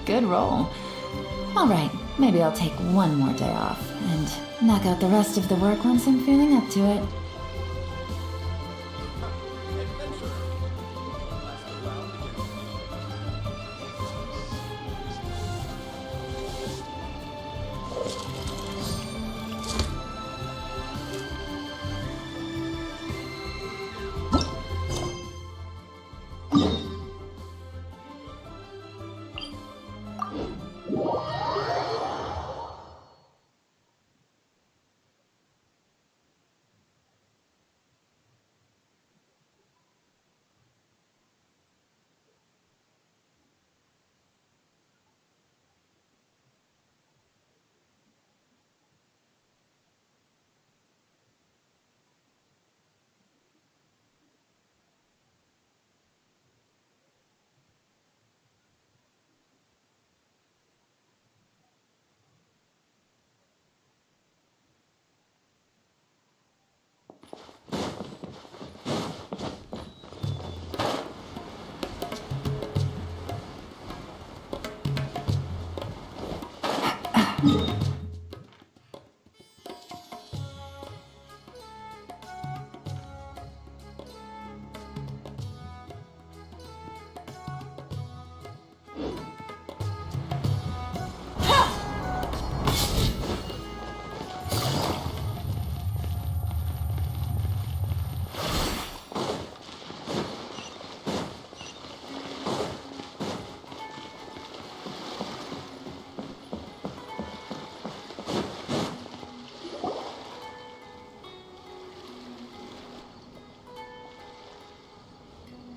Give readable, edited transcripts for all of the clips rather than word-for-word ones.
Good roll. Alright, maybe I'll take one more day off and knock out the rest of the work once I'm feeling up to it.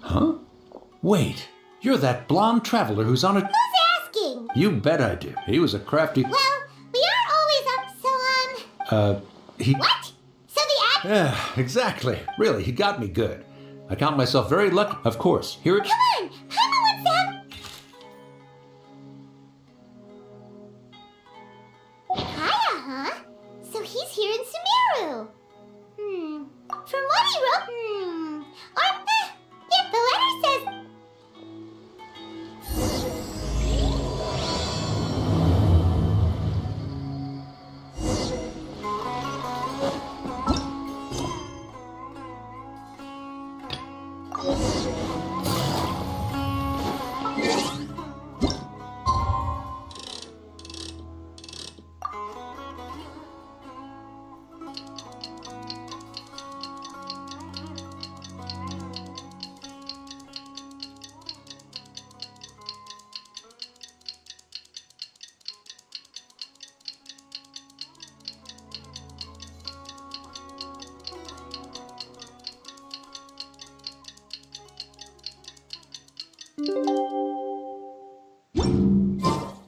Huh? Wait, you're that blonde traveler who's on a... Who's asking? You bet I do. He was a crafty... Well, we aren't always up, so, he... What? So the ad... Yeah, exactly. Really, he got me good. I count myself very lucky. Of course. Here it... Come on! Paimon wants to have... Kaya, huh? So he's here in Sumeru. From what he wrote... Yeah, the letter says...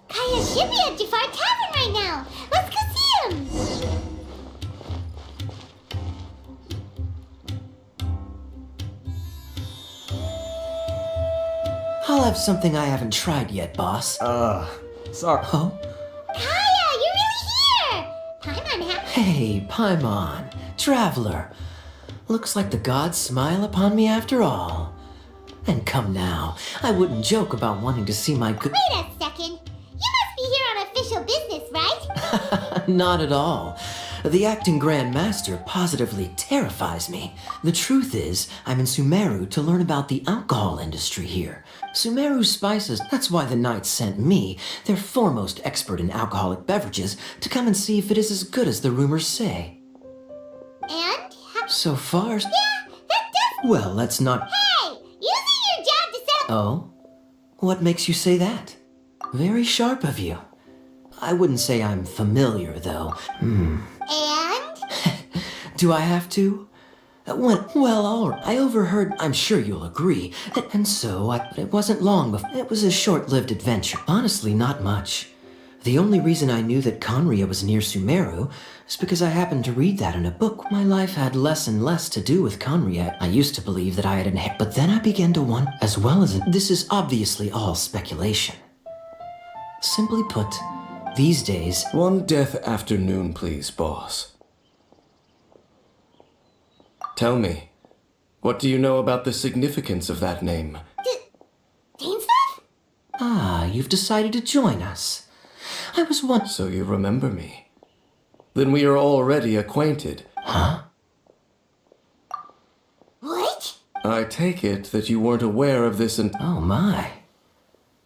Kaya should be at Jafar Tavern right now. Let's go see him. I'll have something I haven't tried yet, boss. Sorry. Huh? Kaya, you're really here. Paimon, Hey, Paimon, traveler. Looks like the gods smile upon me after all. And come now, I wouldn't joke about wanting to see my good... Wait a second. You must be here on official business, right? Not at all. The acting Grand Master positively terrifies me. The truth is, I'm in Sumeru to learn about the alcohol industry here. Sumeru Spices, that's why the Knights sent me, their foremost expert in alcoholic beverages, to come and see if it is as good as the rumors say. And? So far... Yeah, that does... Well, let's not... Hey, using your job to set up... Oh? What makes you say that? Very sharp of you. I wouldn't say I'm familiar, though. And? Do I have to? Well, all right. I overheard, I'm sure you'll agree, and so it wasn't long before. It was a short-lived adventure. Honestly, not much. The only reason I knew that Conria was near Sumeru is because I happened to read that in a book. My life had less and less to do with Conria. I used to believe that I had inherited, but then I began to wonder, as well as this is obviously all speculation. Simply put, these days... One death afternoon, please, boss. Tell me, what do you know about the significance of that name? Dainsmith? Ah, you've decided to join us. I was wondering... So you remember me. Then we are already acquainted. Huh? What? I take it that you weren't aware of this and... Oh my.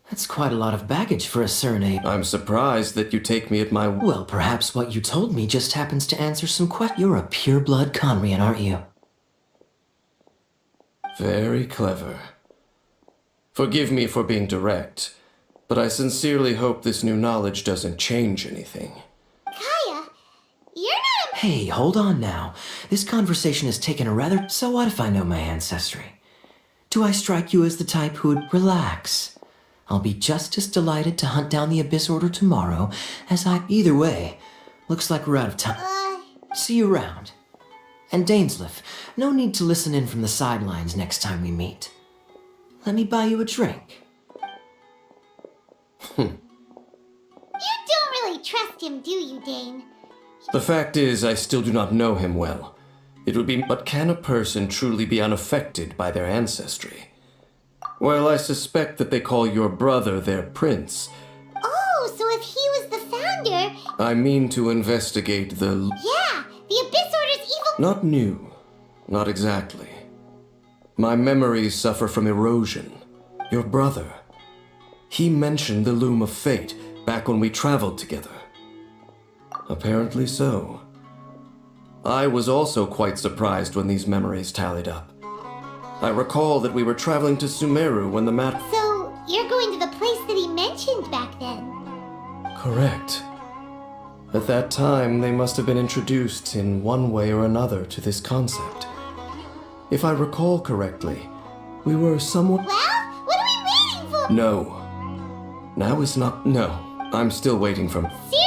That's quite a lot of baggage for a surname. I'm surprised that you take me at my... Well, perhaps what you told me just happens to answer some questions. You're a pure-blood Conrian, aren't you? Very clever. Forgive me for being direct, but I sincerely hope this new knowledge doesn't change anything. Kaya, you're not a... Hey, hold on now. This conversation has taken a rather... So what if I know my ancestry? Do I strike you as the type who'd relax? I'll be just as delighted to hunt down the Abyss Order tomorrow as I... Either way, looks like we're out of time. See you around. And Dainsleif, no need to listen in from the sidelines next time we meet. Let me buy you a drink. You don't really trust him, do you, Dane? The fact is, I still do not know him well. It would be... But can a person truly be unaffected by their ancestry? Well, I suspect that they call your brother their prince. Oh, so if he was the founder... I mean to investigate the... Yeah, the Abyss Order's evil... Not new. Not exactly. My memories suffer from erosion. Your brother. He mentioned the Loom of Fate back when we traveled together. Apparently so. I was also quite surprised when these memories tallied up. I recall that we were traveling to Sumeru when the map... So, you're going to the place that he mentioned back then? Correct. At that time, they must have been introduced in one way or another to this concept. If I recall correctly, we were somewhat... Well, what are we waiting for? No. Now is not... No. I'm still waiting from... Serious?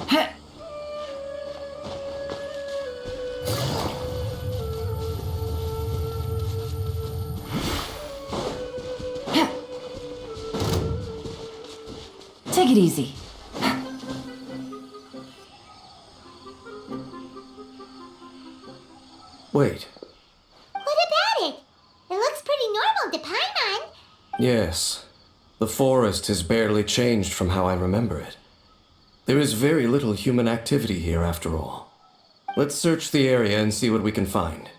Heh. Heh. Take it easy. Wait. What about it? It looks pretty normal to Paimon. Yes. The forest has barely changed from how I remember it. There is very little human activity here after all. Let's search the area and see what we can find.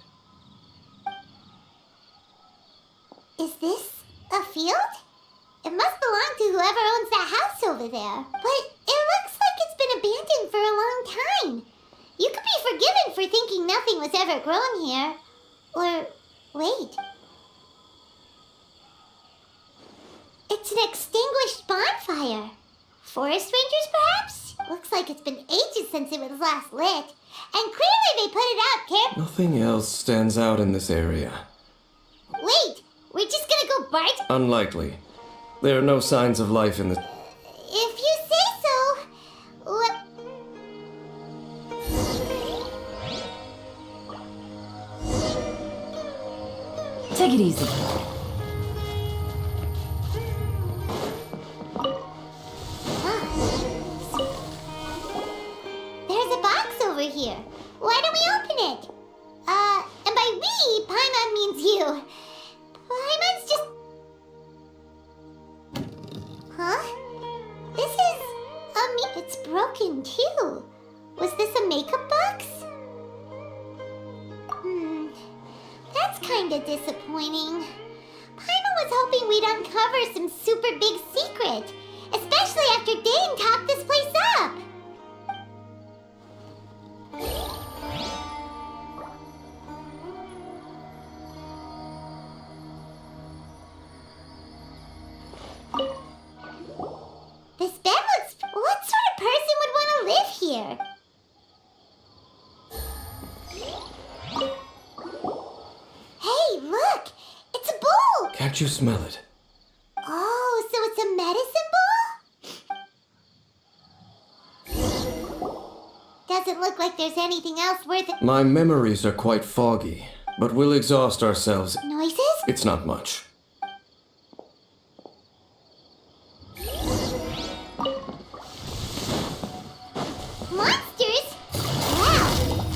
Is this a field? It must belong to whoever owns that house over there. But it looks like it's been abandoned for a long time. You could be forgiven for thinking nothing was ever grown here. Or, wait. It's an extinguished bonfire. Forest rangers, perhaps? Looks like it's been ages since it was last lit. And clearly they put it out carefully. Nothing else stands out in this area. Wait, we're just gonna go barge? Unlikely. There are no signs of life in the... If you say so. What? Take it easy. There's a box over here. Why don't we open it? And by we, Paimon means you. Paimon's just... Huh? This is... It's broken too. Was this a makeup box? That's kinda disappointing. Paimon was hoping we'd uncover some super big secret. Especially after Dane talked this place up. This bed looks... What sort of person would want to live here? Can't you smell it? Oh, so it's a medicine ball? Doesn't look like there's anything else worth it. My memories are quite foggy, but we'll exhaust ourselves. Noises? It's not much. Monsters? Wow,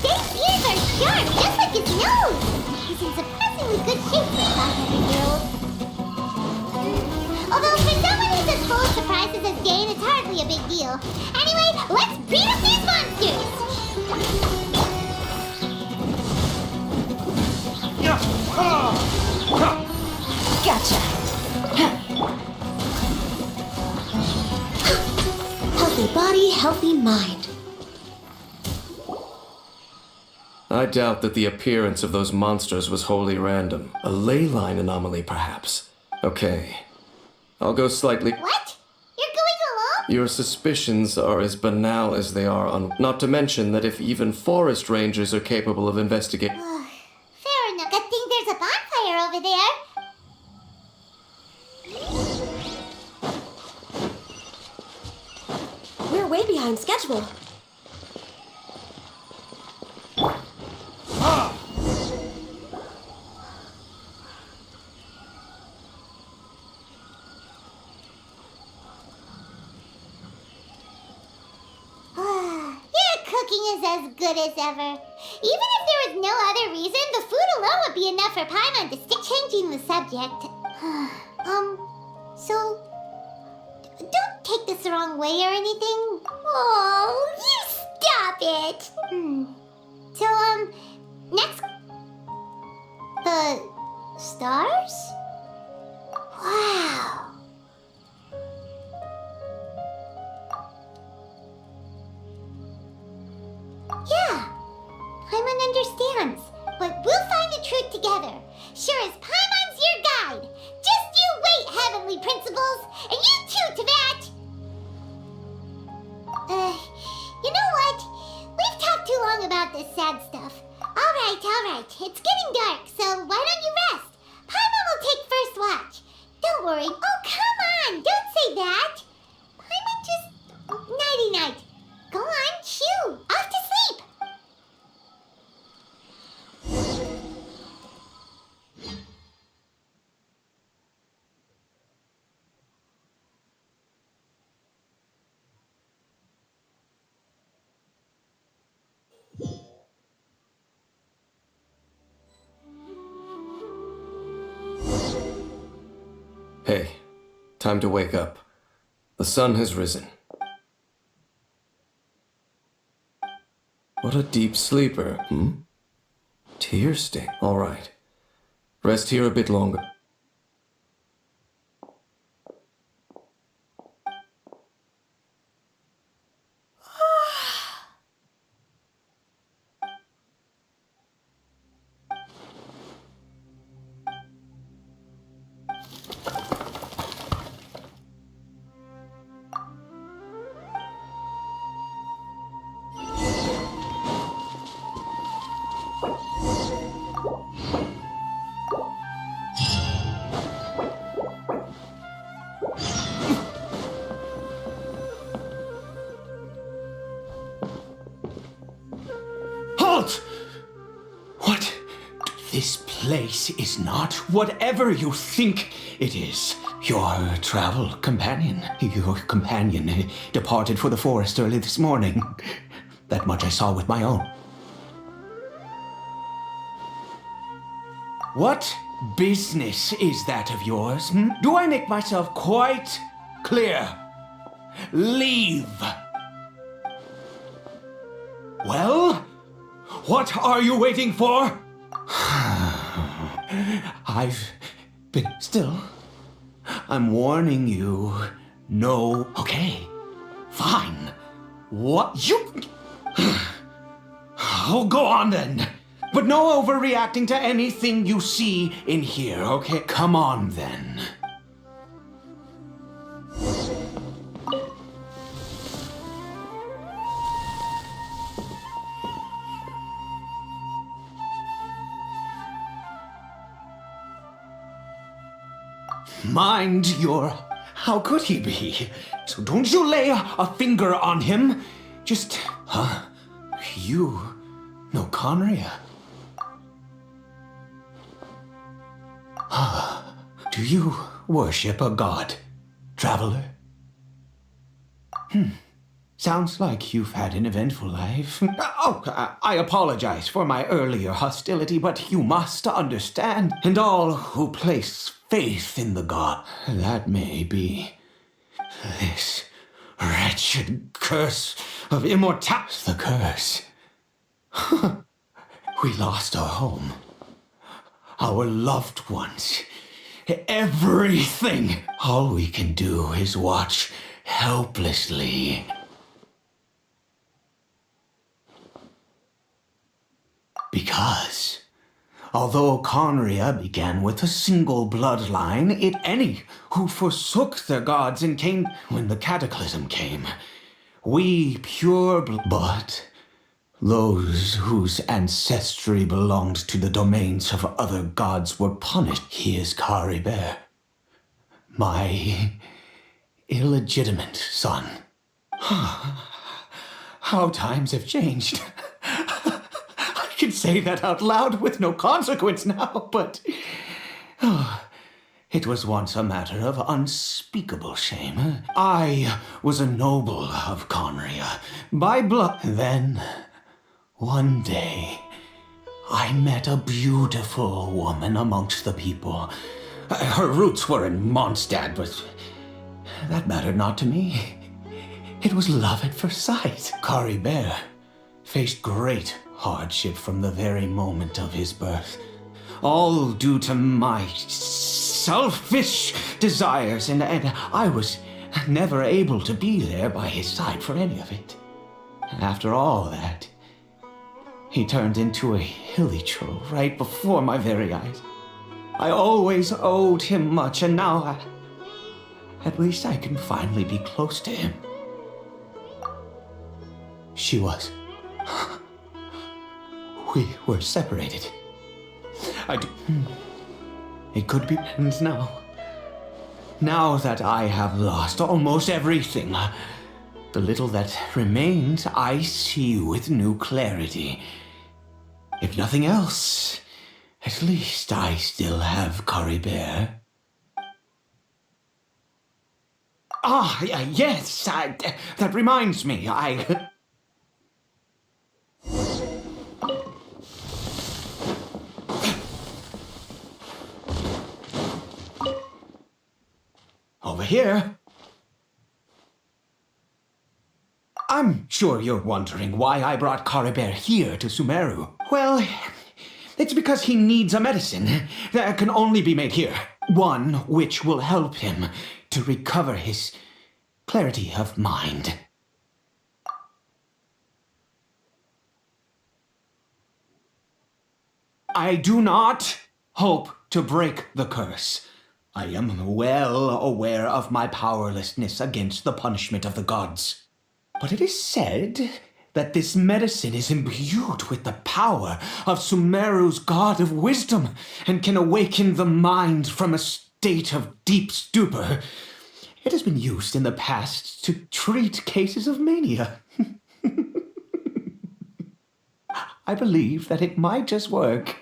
Dave's ears are sharp, just like his nose. He's in surprisingly good shape for a 500-year-old. Although for someone who's as full of surprises as Dane, it's hardly a big deal. Anyway, let's beat up these monsters! Gotcha. Healthy body, healthy mind. I doubt that the appearance of those monsters was wholly random. A ley line anomaly, perhaps. Okay. I'll go slightly... What? You're going alone? Your suspicions are as banal as they are not to mention that if even forest rangers are capable of investigating... Fair enough. Good thing there's a bonfire over there. We're way behind schedule. Your cooking is as good as ever. Even if there was no other reason, the food alone would be enough for Paimon to stick. Changing the subject. So... Don't take this the wrong way or anything. Oh, you stop it. So, next... The... stars? Wow. Yeah, Paimon understands. But we'll find the truth together. Sure as Paimon's your guide. Just you wait, Heavenly Principles. And you too, Teyvat. You know what? We've talked too long about this sad stuff. All right. It's getting dark, so why don't you rest? Paimon will take first watch. Don't worry. Oh, come on. Don't say that. Paimon just... Nighty-night. Go on, shoo. Off to sleep. Hey, time to wake up. The sun has risen. What a deep sleeper, Tear sting. All right. Rest here a bit longer. Halt! What? This place is not whatever you think it is. Your travel companion. Your companion departed for the forest early this morning. That much I saw with my own. What business is that of yours? Do I make myself quite clear? Leave! Well? What are you waiting for? I've been still. I'm warning you. No. Okay. Fine. What? You. Oh, go on then. But no overreacting to anything you see in here, okay? Come on then. Mind your... How could he be? So don't you lay a finger on him. Just... You know Conria? Do you worship a god, traveler? Sounds like you've had an eventful life. I apologize for my earlier hostility, but you must understand, and all who place faith in the god, that may be this wretched curse of immortality. The curse. We lost our home, our loved ones, everything. All we can do is watch helplessly. Because, although Conria began with a single bloodline, any who forsook their gods and came when the cataclysm came, we but those whose ancestry belonged to the domains of other gods were punished. He is Caribert, my illegitimate son. How times have changed. I can say that out loud with no consequence now, but it was once a matter of unspeakable shame. I was a noble of Conria by blood. Then, one day, I met a beautiful woman amongst the people. Her roots were in Mondstadt, but that mattered not to me. It was love at first sight. Caribert faced great hardship from the very moment of his birth, all due to my selfish desires, and I was never able to be there by his side for any of it. After all that, he turned into a hilly-churl right before my very eyes. I always owed him much, and now at least I can finally be close to him. She was. We were separated. It could be, and now that I have lost almost everything, the little that remains I see with new clarity. If nothing else, at least I still have Caribert. Yes, that reminds me, Over here. I'm sure you're wondering why I brought Caribert here to Sumeru. Well, it's because he needs a medicine that can only be made here. One which will help him to recover his clarity of mind. I do not hope to break the curse. I am well aware of my powerlessness against the punishment of the gods. But it is said that this medicine is imbued with the power of Sumeru's god of wisdom and can awaken the mind from a state of deep stupor. It has been used in the past to treat cases of mania. I believe that it might just work.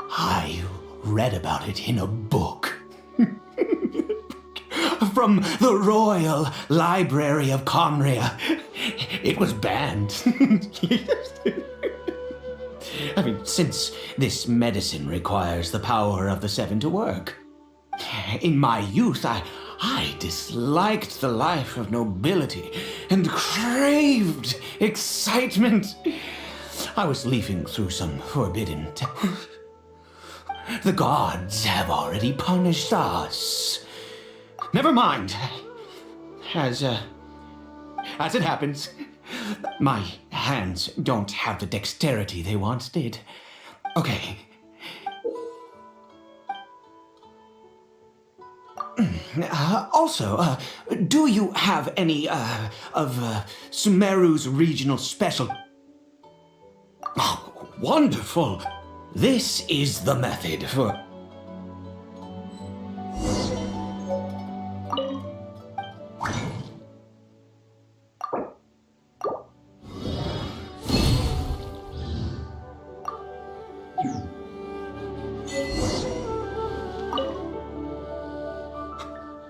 I read about it in a book. From the Royal Library of Conria. It was banned. I mean, since this medicine requires the power of the Seven to work. In my youth, I disliked the life of nobility and craved excitement. I was leafing through some forbidden The gods have already punished us. Never mind. As it happens, my hands don't have the dexterity they once did. Okay. Also, do you have any, of Sumeru's regional special... Oh, Wonderful. This is the method for...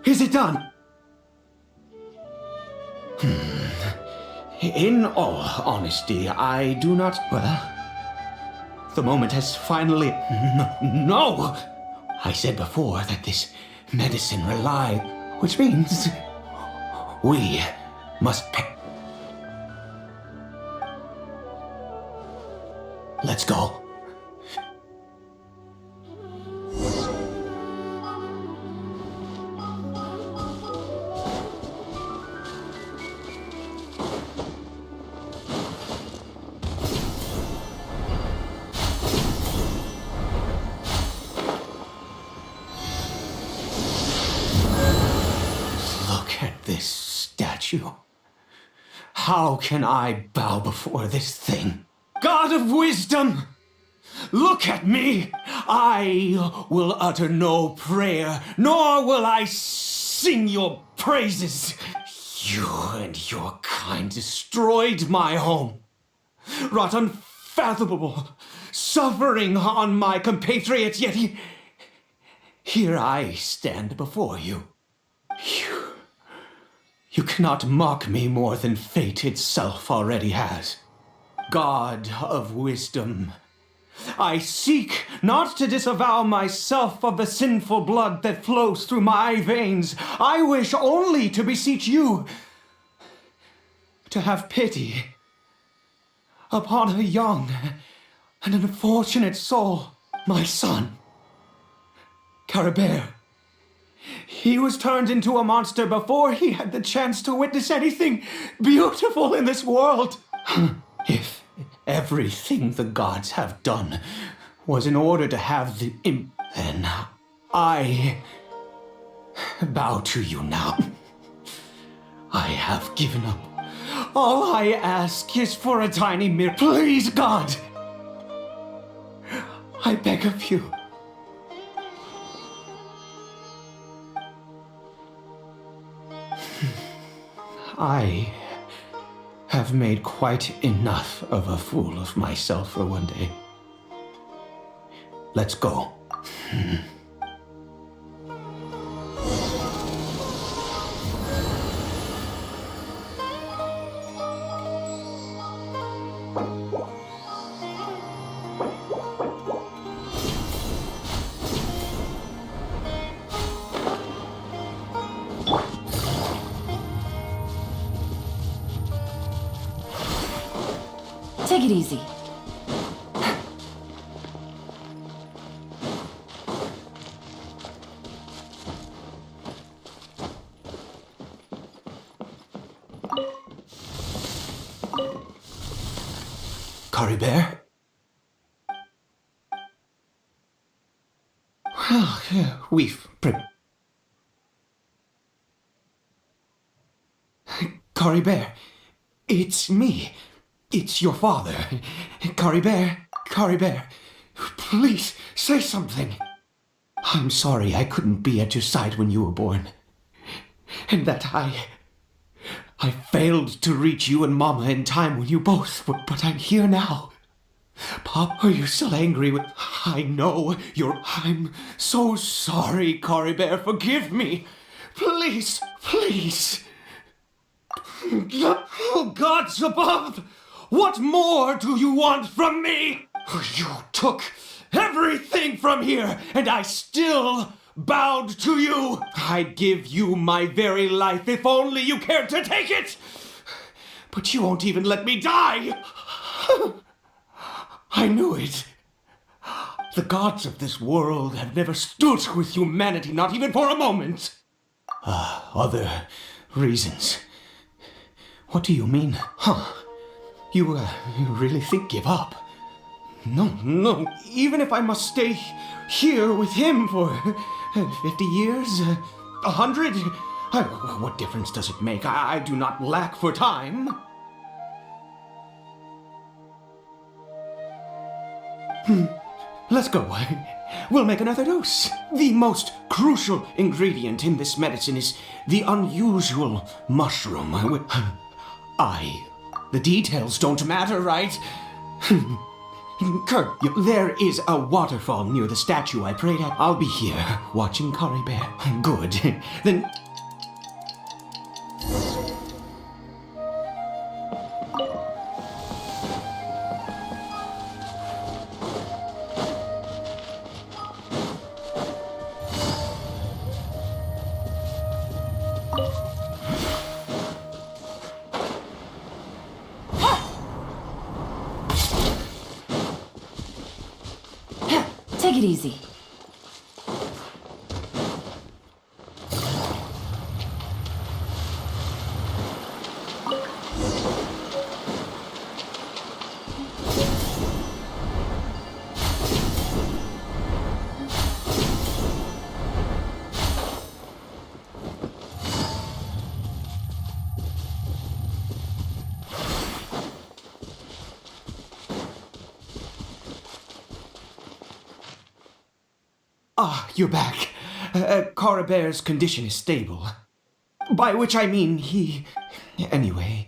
Is it done? In all honesty, I do not... Well, the moment has finally... No! I said before that this medicine which means we must pay. Let's go. This statue. How can I bow before this thing? God of wisdom! Look at me! I will utter no prayer, nor will I sing your praises. You and your kind destroyed my home, wrought unfathomable suffering on my compatriots, yet here I stand before you. You cannot mock me more than fate itself already has. God of wisdom, I seek not to disavow myself of the sinful blood that flows through my veins. I wish only to beseech you to have pity upon a young and unfortunate soul, my son, Caribert. He was turned into a monster before he had the chance to witness anything beautiful in this world. If everything the gods have done was in order to have the then I bow to you now. I have given up. All I ask is for a tiny miracle. Please, God! I beg of you. I have made quite enough of a fool of myself for one day. Let's go. Take it easy. Caribert? Well, we've... Caribert, it's me. It's your father. Caribert, please say something. I'm sorry I couldn't be at your side when you were born. And that I failed to reach you and Mama in time when you both were, but I'm here now. Pop, are you still angry with... I know you're... I'm so sorry, Caribert. Forgive me. Please. Oh, gods above! What more do you want from me? You took everything from here, and I still bowed to you. I'd give you my very life if only you cared to take it. But you won't even let me die. I knew it. The gods of this world have never stood with humanity, not even for a moment. Other reasons. What do you mean? You really think give up? No. Even if I must stay here with him for 50 years, 100, what difference does it make? I do not lack for time. Let's go. We'll make another dose. The most crucial ingredient in this medicine is the unusual mushroom. The details don't matter, right? Kurt, there is a waterfall near the statue I prayed at. I'll be here, watching Kari Bear. Good. Then... Take it easy. Ah, you're back. Kara Bear's condition is stable. By which I mean he... Anyway.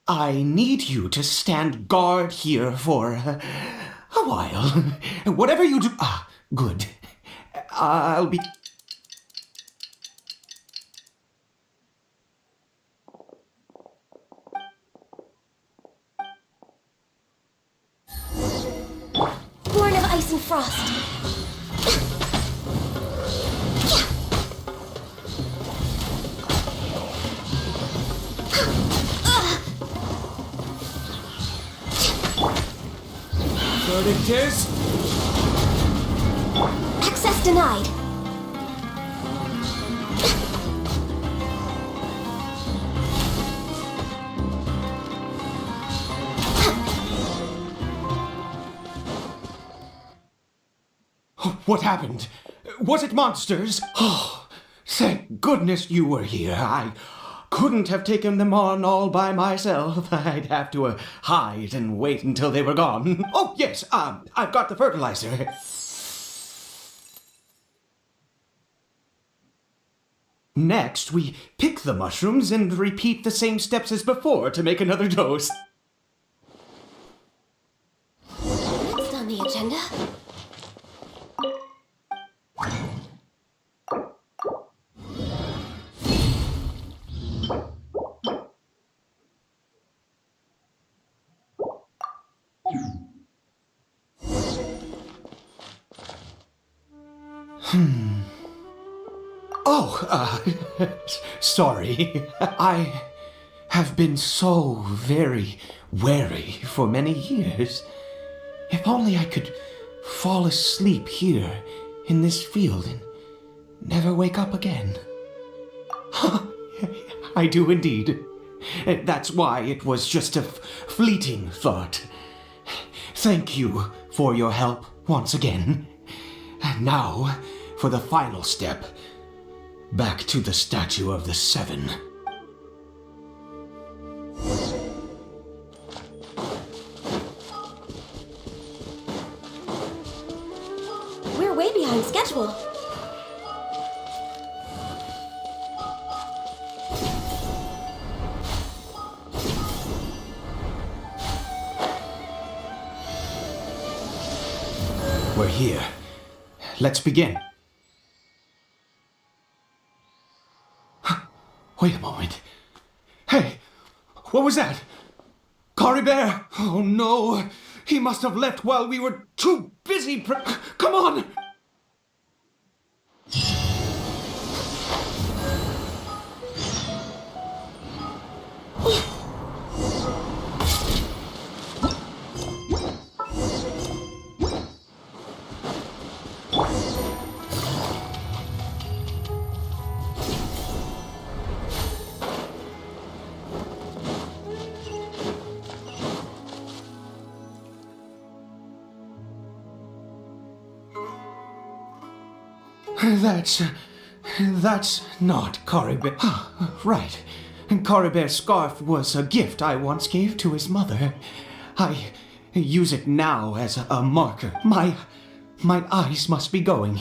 I need you to stand guard here for a while. Whatever you do... Ah, good. I'll be... Born of ice and frost. Verdict is... Access denied. What happened? Was it monsters? Oh, thank goodness you were here. I couldn't have taken them on all by myself. I'd have to hide and wait until they were gone. Oh, yes, I've got the fertilizer. Next, we pick the mushrooms and repeat the same steps as before to make another dose. Next on the agenda. Oh, sorry. I have been so very wary for many years. If only I could fall asleep here in this field and never wake up again. I do indeed. That's why it was just a fleeting thought. Thank you for your help once again. And now for the final step. Back to the statue of the Seven. We're way behind schedule. We're here. Let's begin. Wait a moment. Hey, what was that? Kari Bear? Oh no, he must have left while we were too busy. Come on! That's not Coribear. Right. Coribear's scarf was a gift I once gave to his mother. I use it now as a marker. My eyes must be going.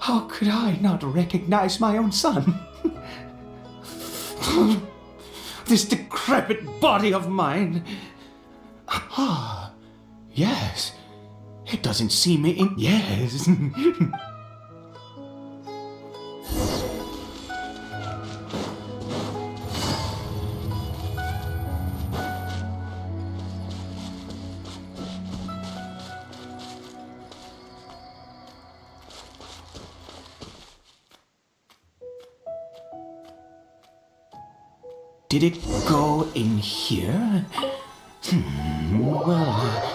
How could I not recognize my own son? This decrepit body of mine. Ah, yes. It doesn't seem yes. Did it go in here? Well...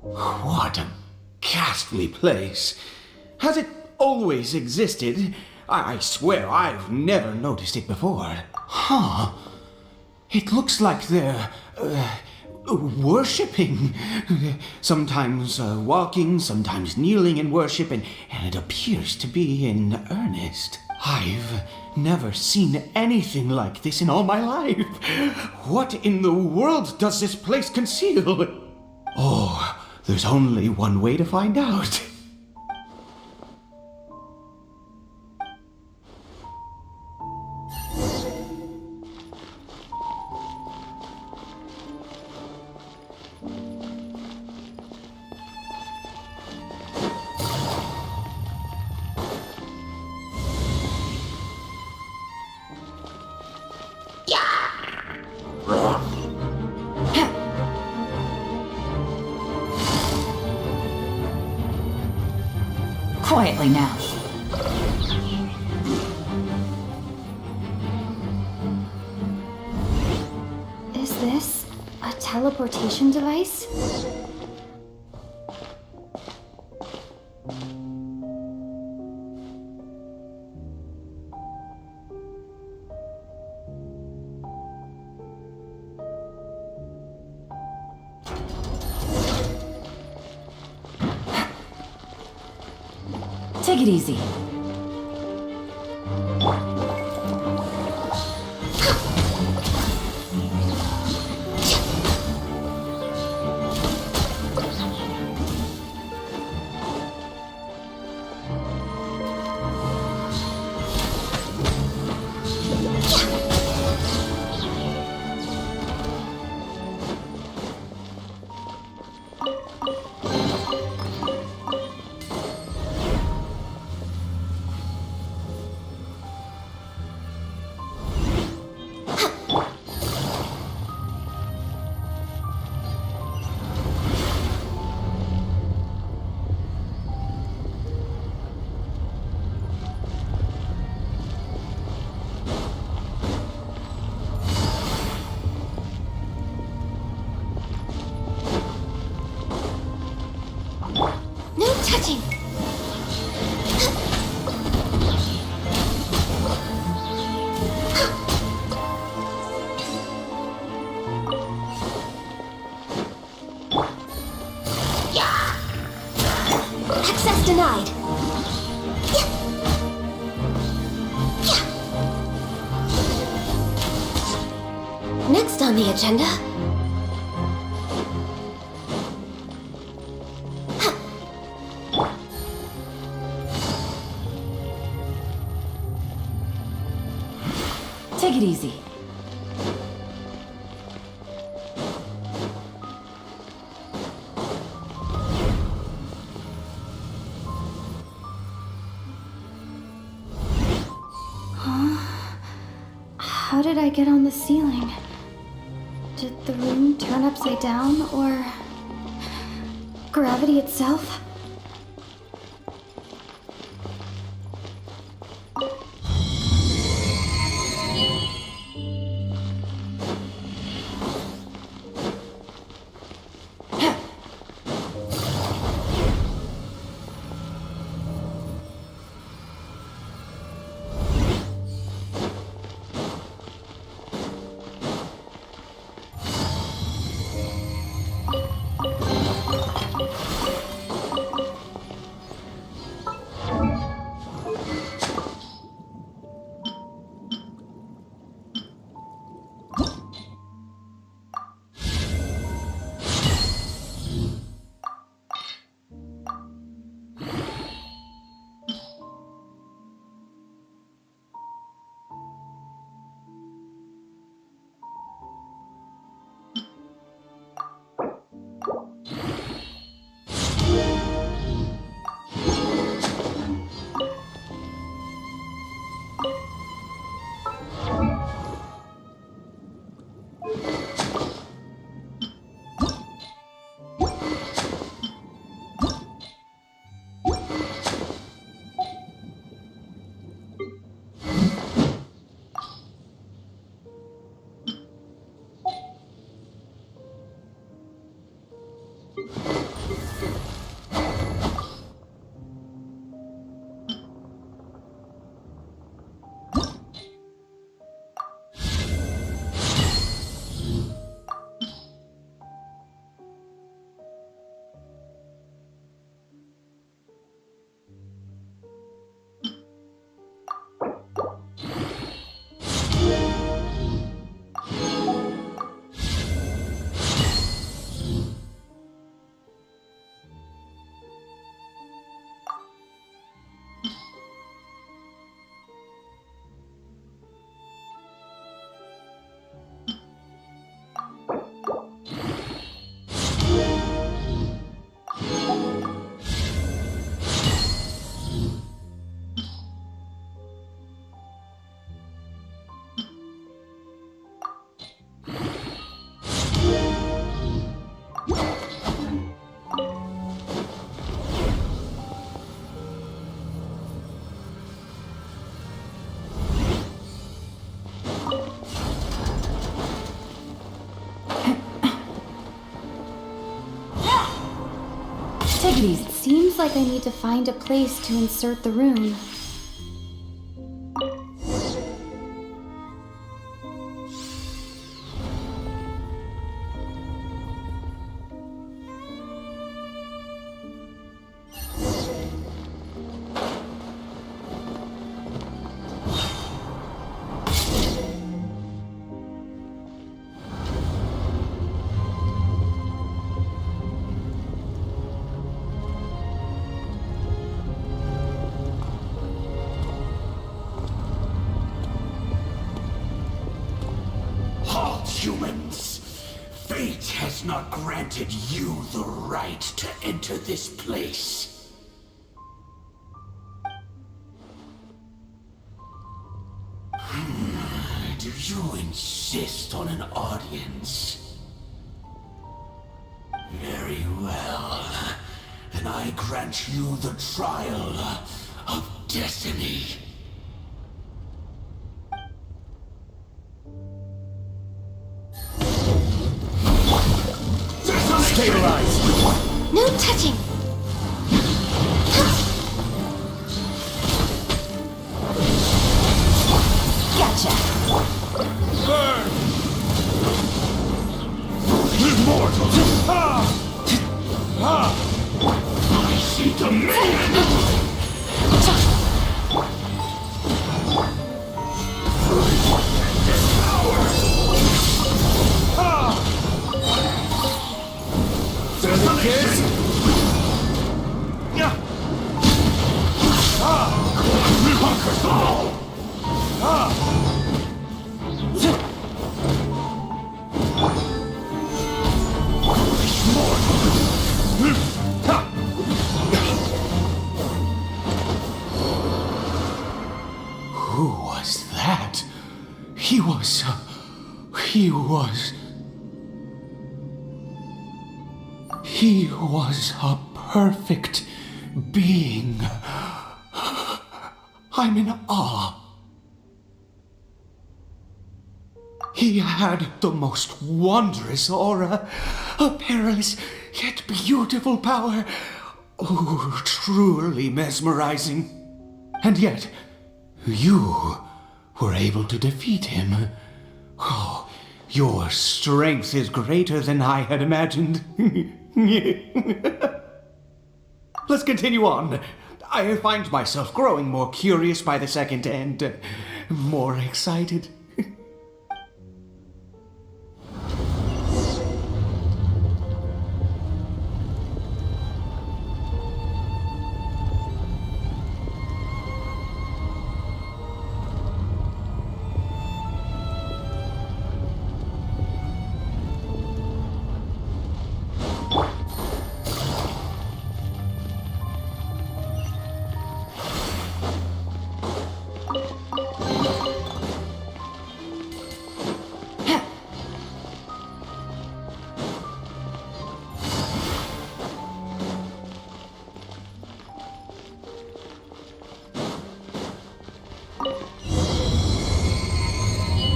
What a ghastly place. Has it always existed? I swear I've never noticed it before. Huh. It looks like they're worshipping. Sometimes walking, sometimes kneeling in worship, and it appears to be in earnest. I've never seen anything like this in all my life. What in the world does this place conceal? Oh, there's only one way to find out. Quietly now. Is this a teleportation device? Take it easy. No touching! Access denied. Next on the agenda. Take it easy. How did I get on the ceiling? Did the room turn upside down, or gravity itself? Please. Seems like I need to find a place to insert the rune. Halt, humans! Fate has not granted you the right to enter this place. Do you insist on an audience? Very well. Then I grant you the trial of destiny. Stabilize! No touching! Gotcha. Burn! Immortal! I see demand! Kids? Conquers all! Who was that? He was a perfect being. I'm in awe. He had the most wondrous aura, a perilous yet beautiful power. Oh, truly mesmerizing. And yet, you were able to defeat him. Oh, your strength is greater than I had imagined. Let's continue on. I find myself growing more curious by the second and more excited.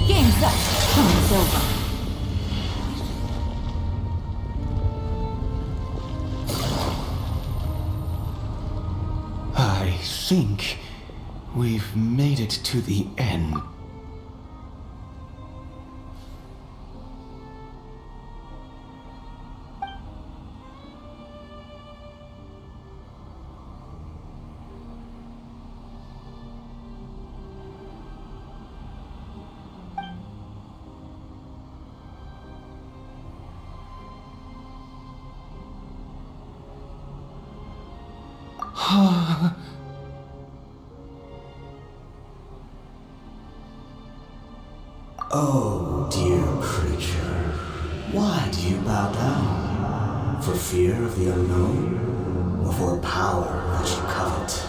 Game's up. It's over. I think we've made it to the end. Oh, dear creature, why do you bow down? For fear of the unknown, or for power that you covet?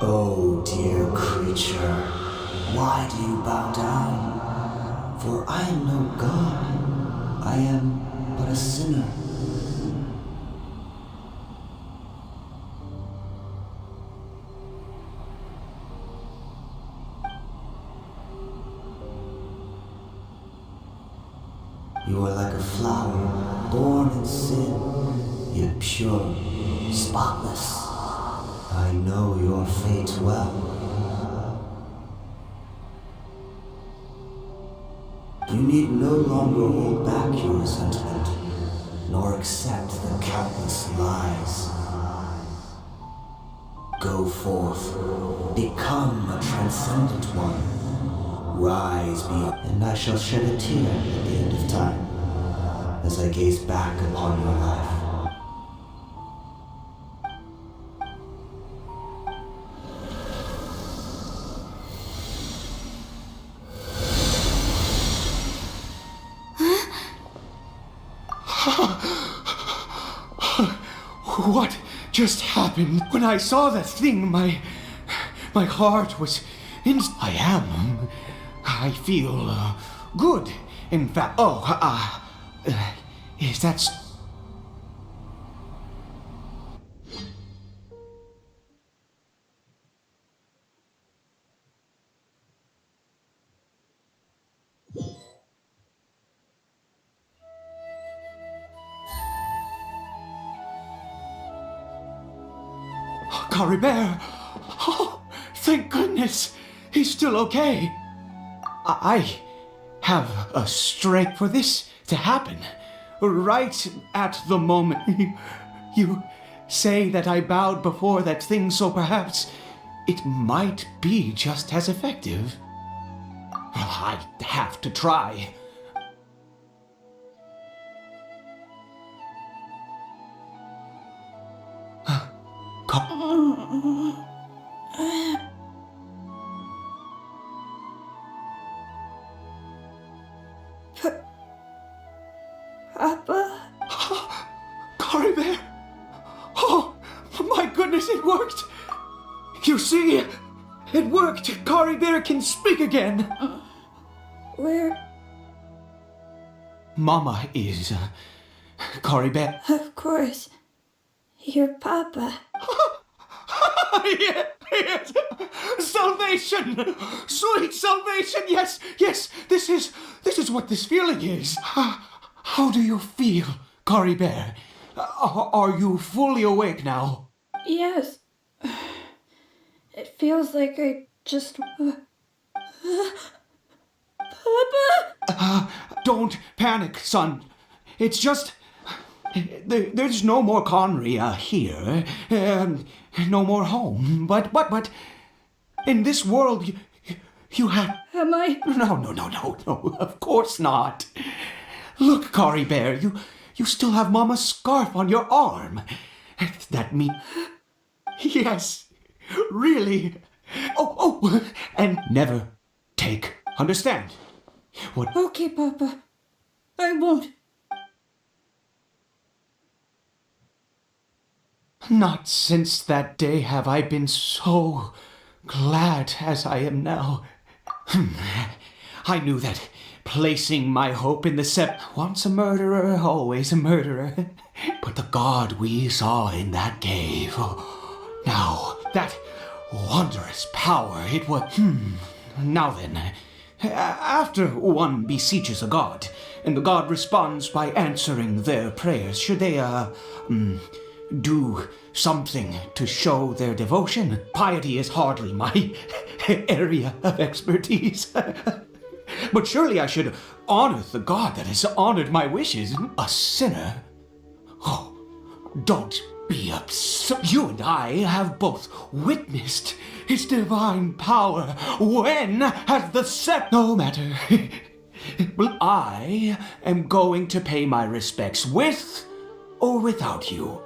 Oh, dear creature, why do you bow down? For I am no god, I am but a sinner. You are like a flower, born in sin, yet pure, spotless. I know your fate well. You need no longer hold back your resentment, nor accept the countless lies. Go forth, become a transcendent one. Rise beyond, and I shall shed a tear at the end of time, as I gaze back upon your life. What just happened? When I saw that thing, my heart was in. I feel good. In fact, is that? Caribert! Oh, thank goodness! He's still okay. I have a strength for this to happen. Right at the moment you say that I bowed before that thing, so perhaps it might be just as effective. I have to try. Papa? Caribert! Oh, my goodness, it worked! You see, it worked! Caribert can speak again! Where? Mama is, Caribert. Of course. Your papa. Yes! Salvation! Sweet salvation! Yes, yes! This is what this feeling is. How do you feel, Caribert? Are you fully awake now? Yes. It feels like I just... Papa? Don't panic, son. It's just... There's no more Conry here. No more home. But... In this world, you have... Am I... No. Of course not. Look, Caribert, you still have Mama's scarf on your arm. That means... Yes, really. Oh, and never take. Understand? What... Okay, Papa. I won't. Not since that day have I been so glad as I am now. I knew that placing my hope in the once a murderer, always a murderer. But the God we saw in that cave, now, that wondrous power, it was... Now then, after one beseeches a god, and the god responds by answering their prayers, should they, do something to show their devotion? Piety is hardly my area of expertise. But surely I should honor the God that has honored my wishes. A sinner? Oh, don't be upset. You and I have both witnessed his divine power. When has the no matter. Well, I am going to pay my respects with or without you.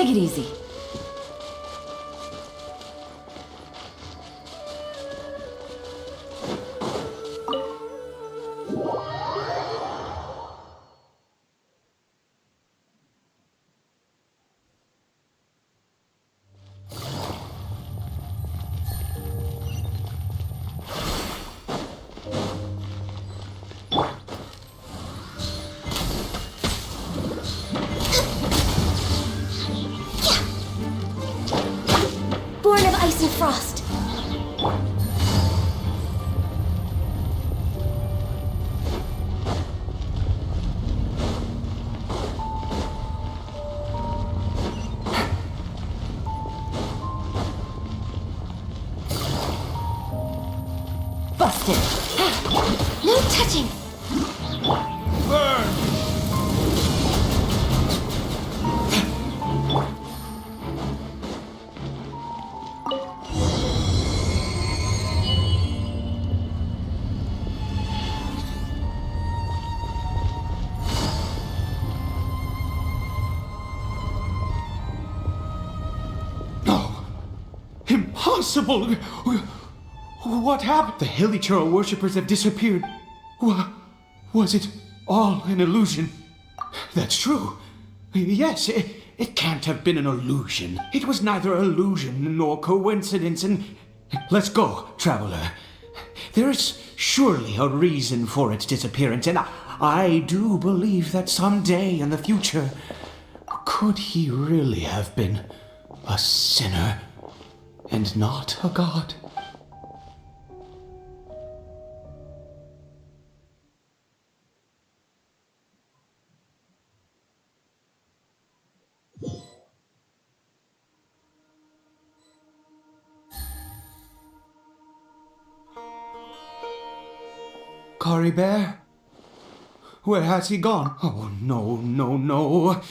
Take it easy. Born of ice and frost. Busted. No touching. No. Impossible! What happened? The Hilichurl worshippers have disappeared. Was it all an illusion? That's true. Yes, it can't have been an illusion. It was neither illusion nor coincidence, and let's go, traveler. There is surely a reason for its disappearance, and I do believe that someday in the future, could he really have been a sinner and not a god? Cory Bear? Where has he gone? Oh, no.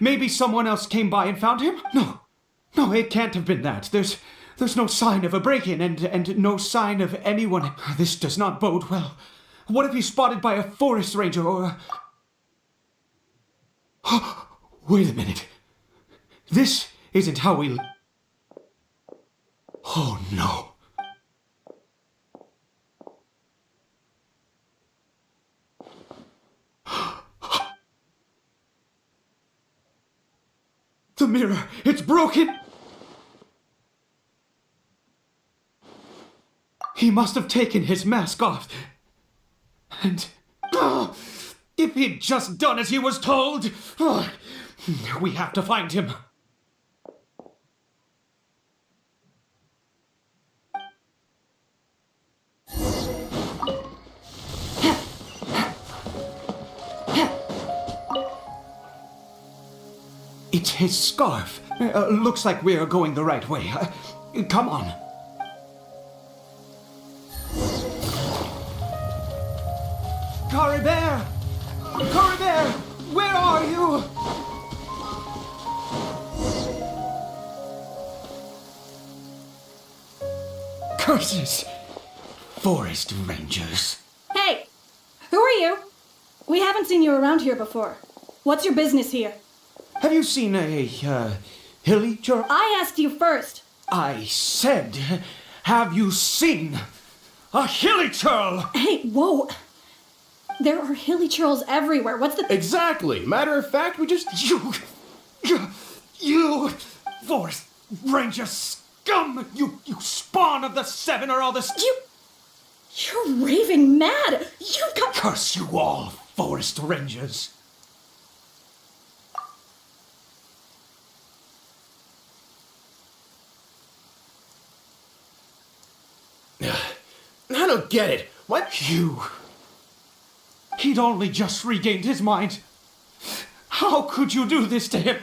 Maybe someone else came by and found him? No, it can't have been that. There's no sign of a break-in and no sign of anyone. This does not bode well. What if he's spotted by a forest ranger or Wait a minute. This isn't how we... Oh, no. The mirror! It's broken! He must have taken his mask off. And... if he'd just done as he was told! We have to find him. It's his scarf. Looks like we are going the right way. Come on. Cory Bear! Cory Bear! Where are you? Curses! Forest rangers. Hey! Who are you? We haven't seen you around here before. What's your business here? Have you seen a, Hilichurl? I asked you first. I said, have you seen a Hilichurl? Hey, whoa! There are Hilichurls everywhere. What's the... Exactly. Matter of fact, we just... You Forest Ranger scum! You spawn of the Seven or all this... You're raving mad! You've got... Curse you all, Forest Rangers! I don't get it. What? You... He'd only just regained his mind. How could you do this to him?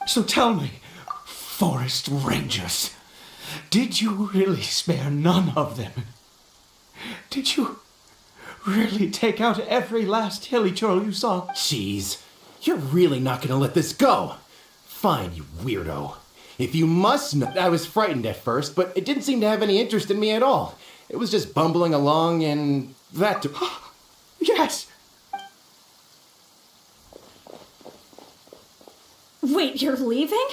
So tell me, forest rangers, did you really spare none of them? Did you really take out every last hilly churl you saw? Jeez, you're really not gonna let this go. Fine, you weirdo. If you must know, I was frightened at first, but it didn't seem to have any interest in me at all. It was just bumbling along and that. Yes! Wait, you're leaving?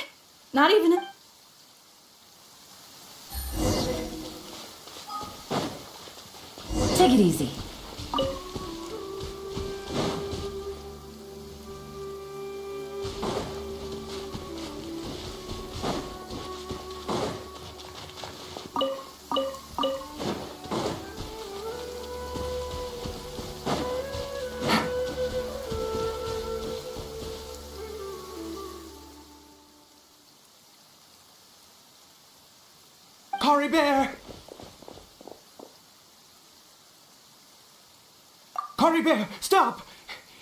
Not even a... Take it easy. Cory Bear! Cory Bear, stop!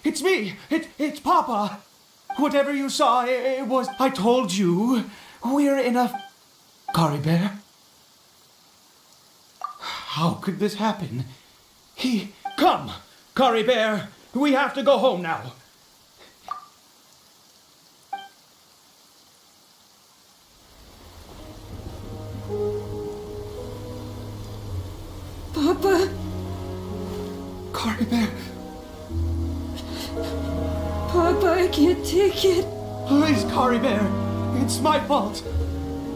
It's me! It's Papa! Whatever you saw, it was... I told you, we're in a... Cory Bear? How could this happen? Come! Cory Bear, we have to go home now. Papa? Cory Bear, Papa, I can't take it. please, Cory Bear. It's my fault.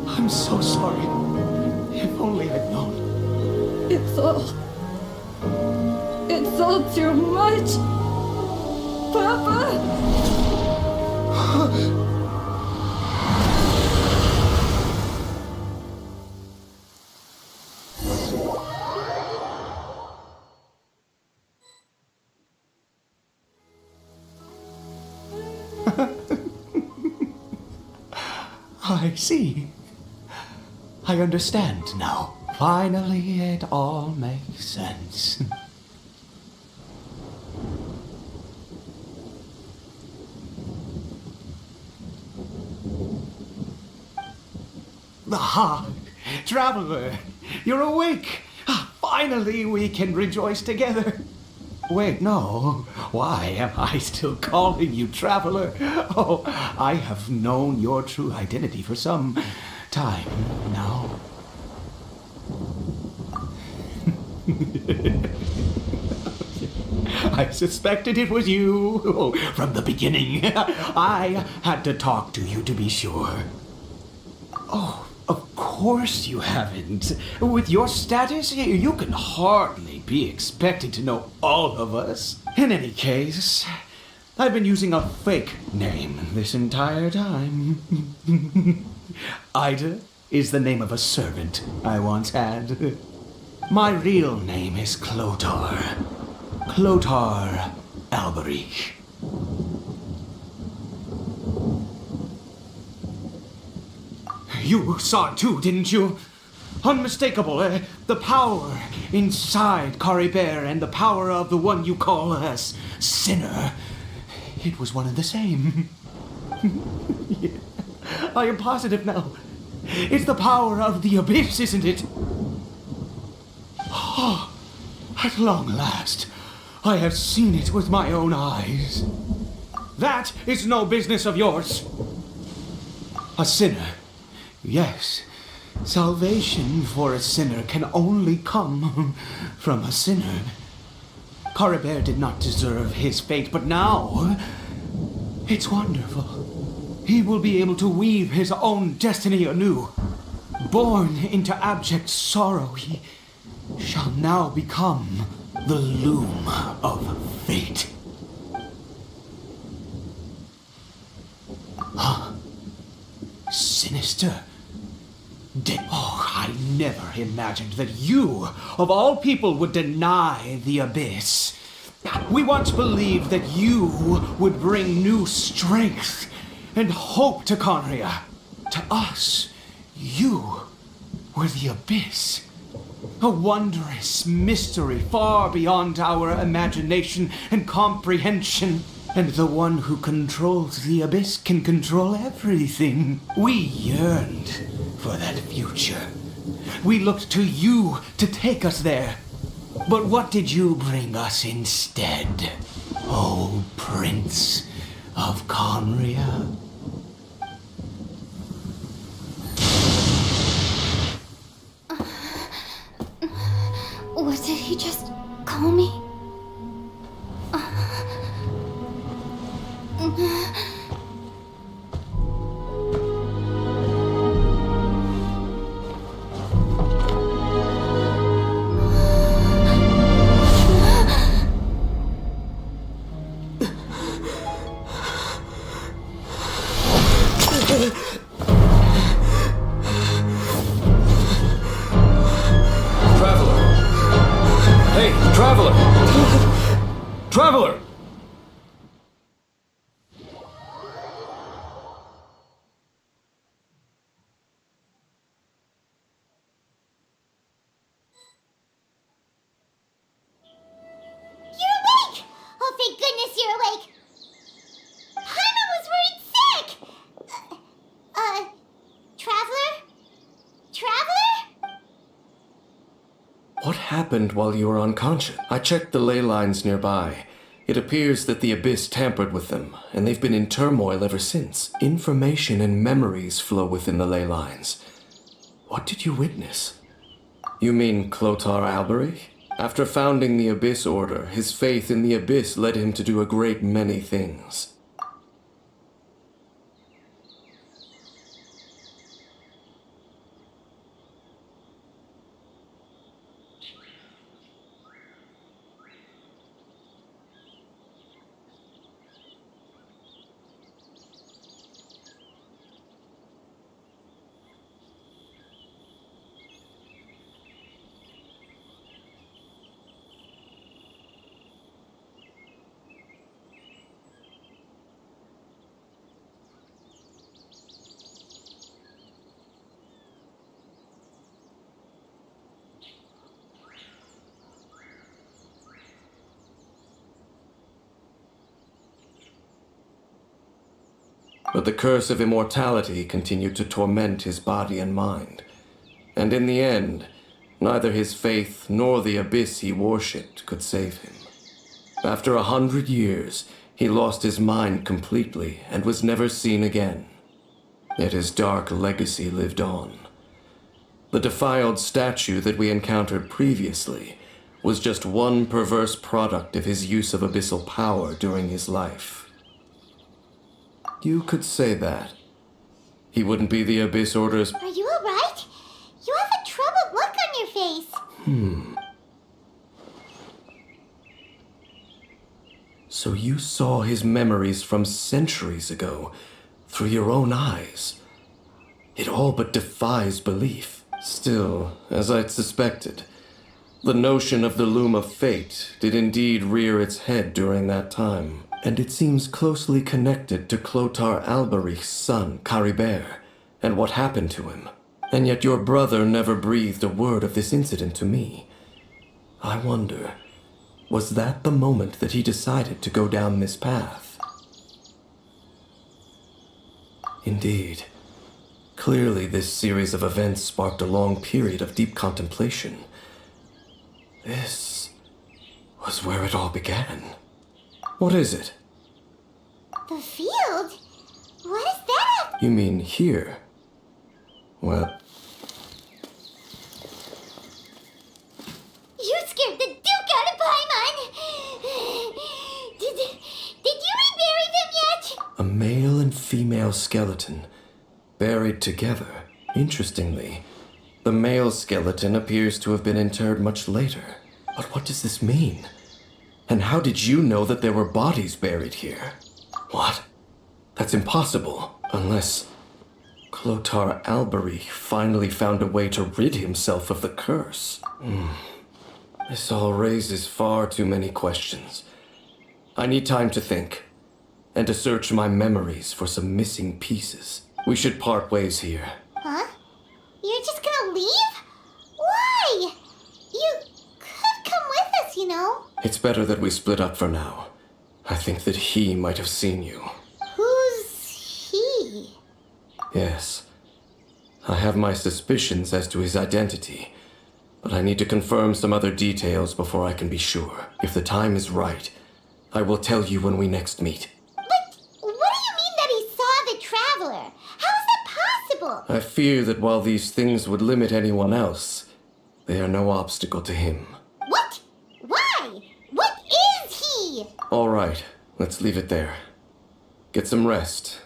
I'm so sorry. If only I'd known. It's all too much. Papa? I see. I understand now. Finally, it all makes sense. Aha! Traveler, you're awake! Finally, we can rejoice together. Wait, no. Why am I still calling you Traveler? Oh, I have known your true identity for some time now. I suspected it was you from the beginning. I had to talk to you to be sure. Oh, of course you haven't. With your status, you can hardly be expected to know all of us. In any case, I've been using a fake name this entire time. Ida is the name of a servant I once had. My real name is Clotar. Clotar Alberich. You saw it too, didn't you? Unmistakable, the power inside Cory Bear and the power of the one you call a sinner. It was one and the same. Yeah, I am positive now. It's the power of the abyss, isn't it? Oh, at long last, I have seen it with my own eyes. That is no business of yours. A sinner. Yes, salvation for a sinner can only come from a sinner. Cory Bear did not deserve his fate, but now it's wonderful. He will be able to weave his own destiny anew. Born into abject sorrow, he shall now become the loom of fate. Huh? Sinister? Oh, I never imagined that you, of all people, would deny the abyss. We once believed that you would bring new strength and hope to Conria. To us, you were the abyss. A wondrous mystery far beyond our imagination and comprehension. And the one who controls the abyss can control everything. We yearned for that future. We looked to you to take us there. But what did you bring us instead? Oh, Prince of Conria? What did he just call me? Traveler! Traveler! You're awake! Oh, thank goodness you're awake! Paimon was worried sick! Traveler? Traveler? What happened while you were unconscious? I checked the ley lines nearby. It appears that the Abyss tampered with them, and they've been in turmoil ever since. Information and memories flow within the ley lines. What did you witness? You mean Clotar Alberich? After founding the Abyss Order, his faith in the Abyss led him to do a great many things. But the curse of immortality continued to torment his body and mind. And in the end, neither his faith nor the abyss he worshipped could save him. After 100 years, he lost his mind completely and was never seen again. Yet his dark legacy lived on. The defiled statue that we encountered previously was just one perverse product of his use of abyssal power during his life. You could say that. He wouldn't be the Abyss Order's... Are you alright? You have a troubled look on your face. So you saw his memories from centuries ago through your own eyes. It all but defies belief. Still, as I'd suspected, the notion of the Loom of Fate did indeed rear its head during that time. And it seems closely connected to Clotar Alberich's son, Caribert, and what happened to him. And yet your brother never breathed a word of this incident to me. I wonder, was that the moment that he decided to go down this path? Indeed. Clearly this series of events sparked a long period of deep contemplation. This was where it all began. What is it? The field? What is that? You mean here? Well... You scared the Duke out of Paimon! Did you rebury them yet? A male and female skeleton, buried together. Interestingly, the male skeleton appears to have been interred much later. But what does this mean? And how did you know that there were bodies buried here? What? That's impossible, unless Clotar Alberich finally found a way to rid himself of the curse. This all raises far too many questions. I need time to think, and to search my memories for some missing pieces. We should part ways here. Huh? You're just gonna leave? Why? You could come with us, you know. It's better that we split up for now. I think that he might have seen you. Who's he? Yes. I have my suspicions as to his identity, but I need to confirm some other details before I can be sure. If the time is right, I will tell you when we next meet. But what do you mean that he saw the Traveler? How is that possible? I fear that while these things would limit anyone else, they are no obstacle to him. What? Why? What is he? All right, let's leave it there. Get some rest.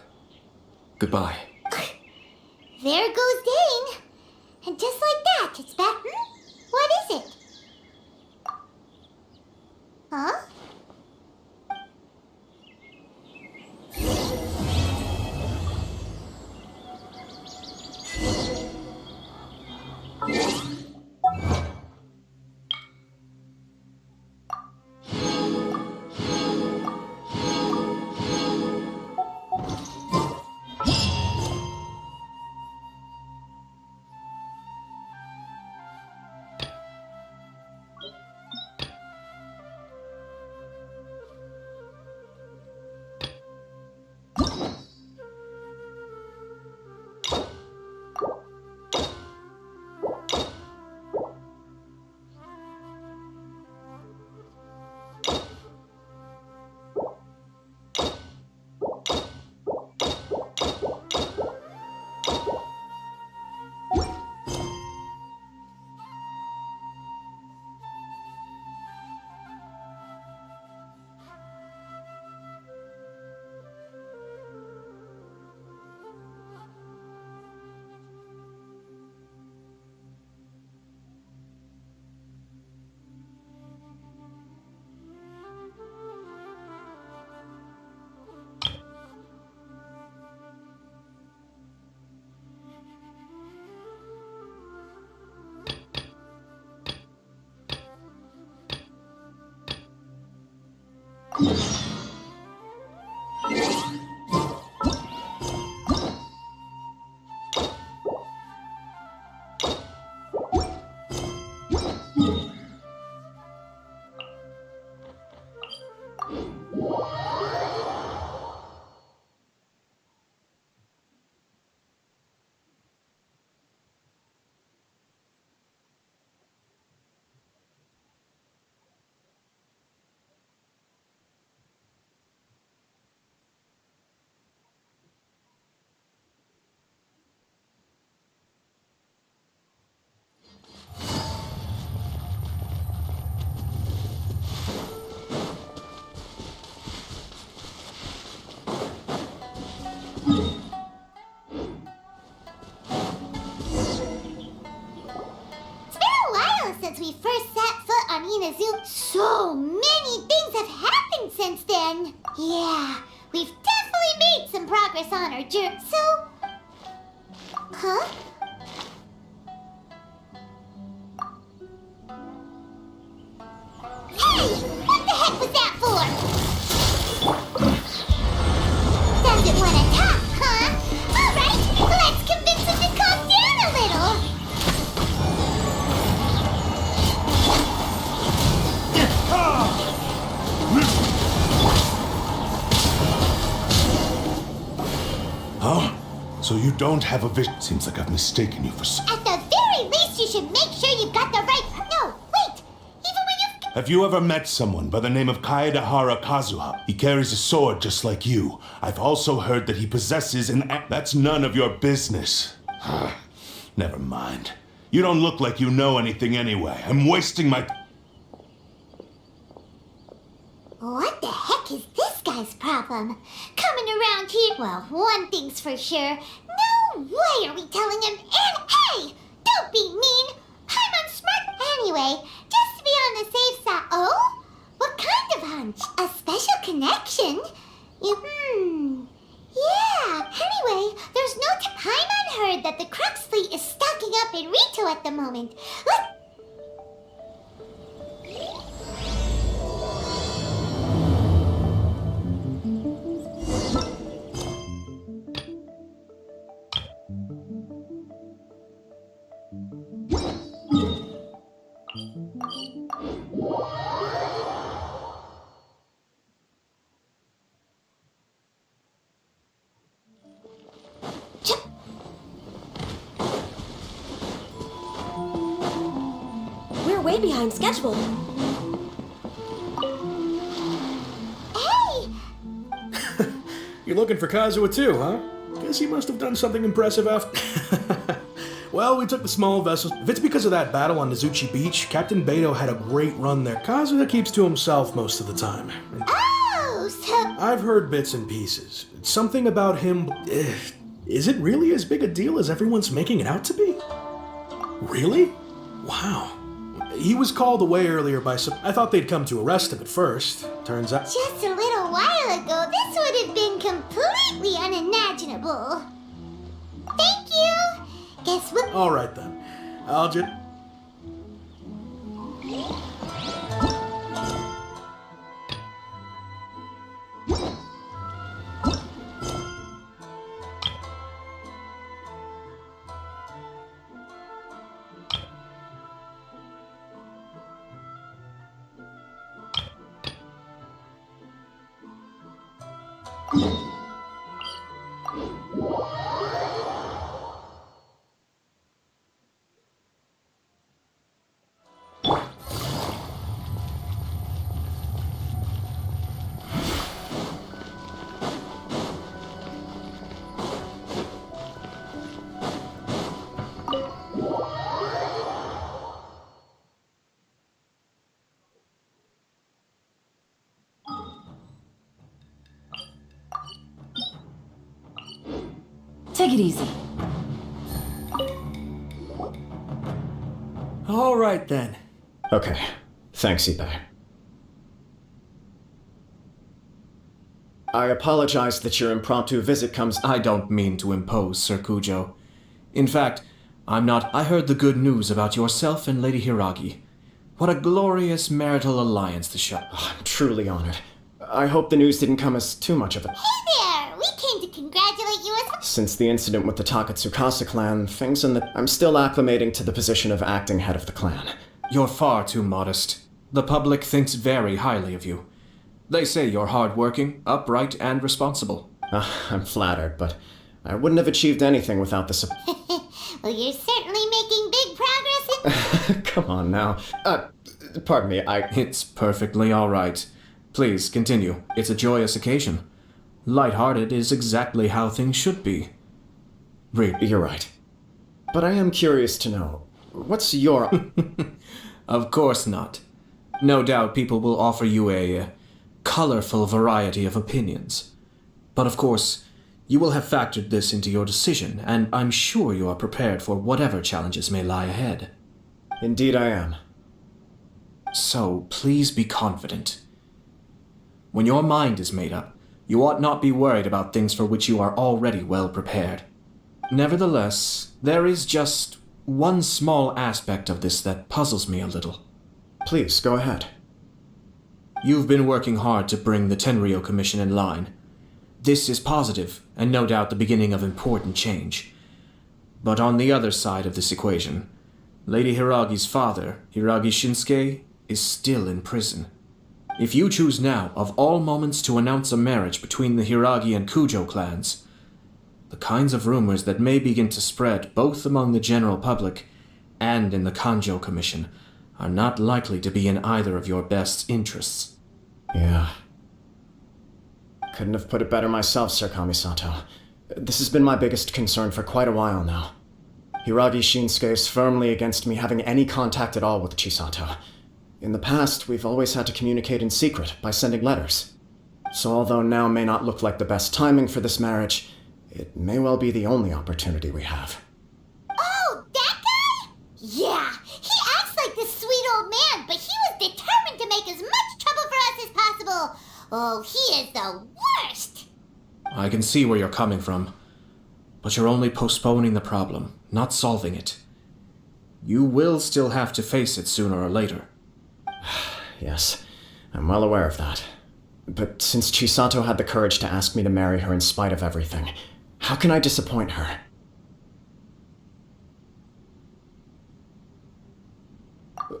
Goodbye. There goes Dane. And just like that, it's back. What is it? Huh? Since we first set foot on Inazu, so many things have happened since then. Yeah, we've definitely made some progress on our journey. So, huh? Hey, what the heck was that for? Doesn't want to talk, huh? All right, let's convince him to calm down a little. Huh? So you don't have a vision? Seems like I've mistaken you for At the very least, you should make sure you've got the right... No, wait! Even when you... Have you ever met someone by the name of Kaedahara Kazuha? He carries a sword just like you. I've also heard that he possesses an... That's none of your business. Never mind. You don't look like you know anything anyway. I'm wasting my... What the heck is this guy's problem? Coming around here... Well, one thing's for sure. No way are we telling him... And hey! Don't be mean! I'm unsmart anyway. Just to be on the safe side... Oh? What kind of hunch? A special connection? Yeah. Anyway, there's no Paimon heard that the Crux fleet is stocking up in Rito at the moment. way behind schedule. Hey! You're looking for Kazuha too, huh? Guess he must have done something impressive after... Well, we took the small vessels. If it's because of that battle on Nizuchi Beach, Captain Beto had a great run there. Kazuha keeps to himself most of the time. Oh, so... I've heard bits and pieces. Something about him... Is it really as big a deal as everyone's making it out to be? Really? Wow. He was called away earlier by some... I thought they'd come to arrest him at first. Turns out... Just a little while ago, this would have been completely unimaginable. Thank you! Guess what? All right, then. I'll just... Take it easy. All right, then. Okay. Thanks, Ippei. I apologize that your impromptu visit comes... I don't mean to impose, Sir Kujo. In fact, I'm not... I heard the good news about yourself and Lady Hiragi. What a glorious marital alliance the show. I'm truly honored. I hope the news didn't come as too much of a... Hey there! We came to congratulate you as... Since the incident with the Takatsukasa clan, things in the... I'm still acclimating to the position of acting head of the clan. You're far too modest. The public thinks very highly of you. They say you're hardworking, upright, and responsible. I'm flattered, but I wouldn't have achieved anything without the support. Well, you're certainly making big progress in... Come on now. Pardon me, It's perfectly all right. Please, continue. It's a joyous occasion. Light-hearted is exactly how things should be. You're right. But I am curious to know, what's your... Of course not. No doubt people will offer you a colorful variety of opinions. But of course, you will have factored this into your decision, and I'm sure you are prepared for whatever challenges may lie ahead. Indeed I am. So, please be confident. When your mind is made up, you ought not be worried about things for which you are already well prepared. Nevertheless, there is just one small aspect of this that puzzles me a little. Please, go ahead. You've been working hard to bring the Tenryou Commission in line. This is positive, and no doubt the beginning of important change. But on the other side of this equation, Lady Hiragi's father, Hiragi Shinsuke, is still in prison. If you choose now, of all moments, to announce a marriage between the Hiragi and Kujo clans, the kinds of rumors that may begin to spread both among the general public and in the Kanjo Commission are not likely to be in either of your best interests. Yeah. Couldn't have put it better myself, Sir Kamisato. This has been my biggest concern for quite a while now. Hiragi Shinsuke is firmly against me having any contact at all with Chisato. In the past, we've always had to communicate in secret by sending letters. So although now may not look like the best timing for this marriage, it may well be the only opportunity we have. Oh, that guy? Yeah, he acts like this sweet old man, but he was determined to make as much trouble for us as possible. Oh, he is the worst! I can see where you're coming from, but you're only postponing the problem, not solving it. You will still have to face it sooner or later. Yes, I'm well aware of that. But since Chisato had the courage to ask me to marry her in spite of everything, how can I disappoint her?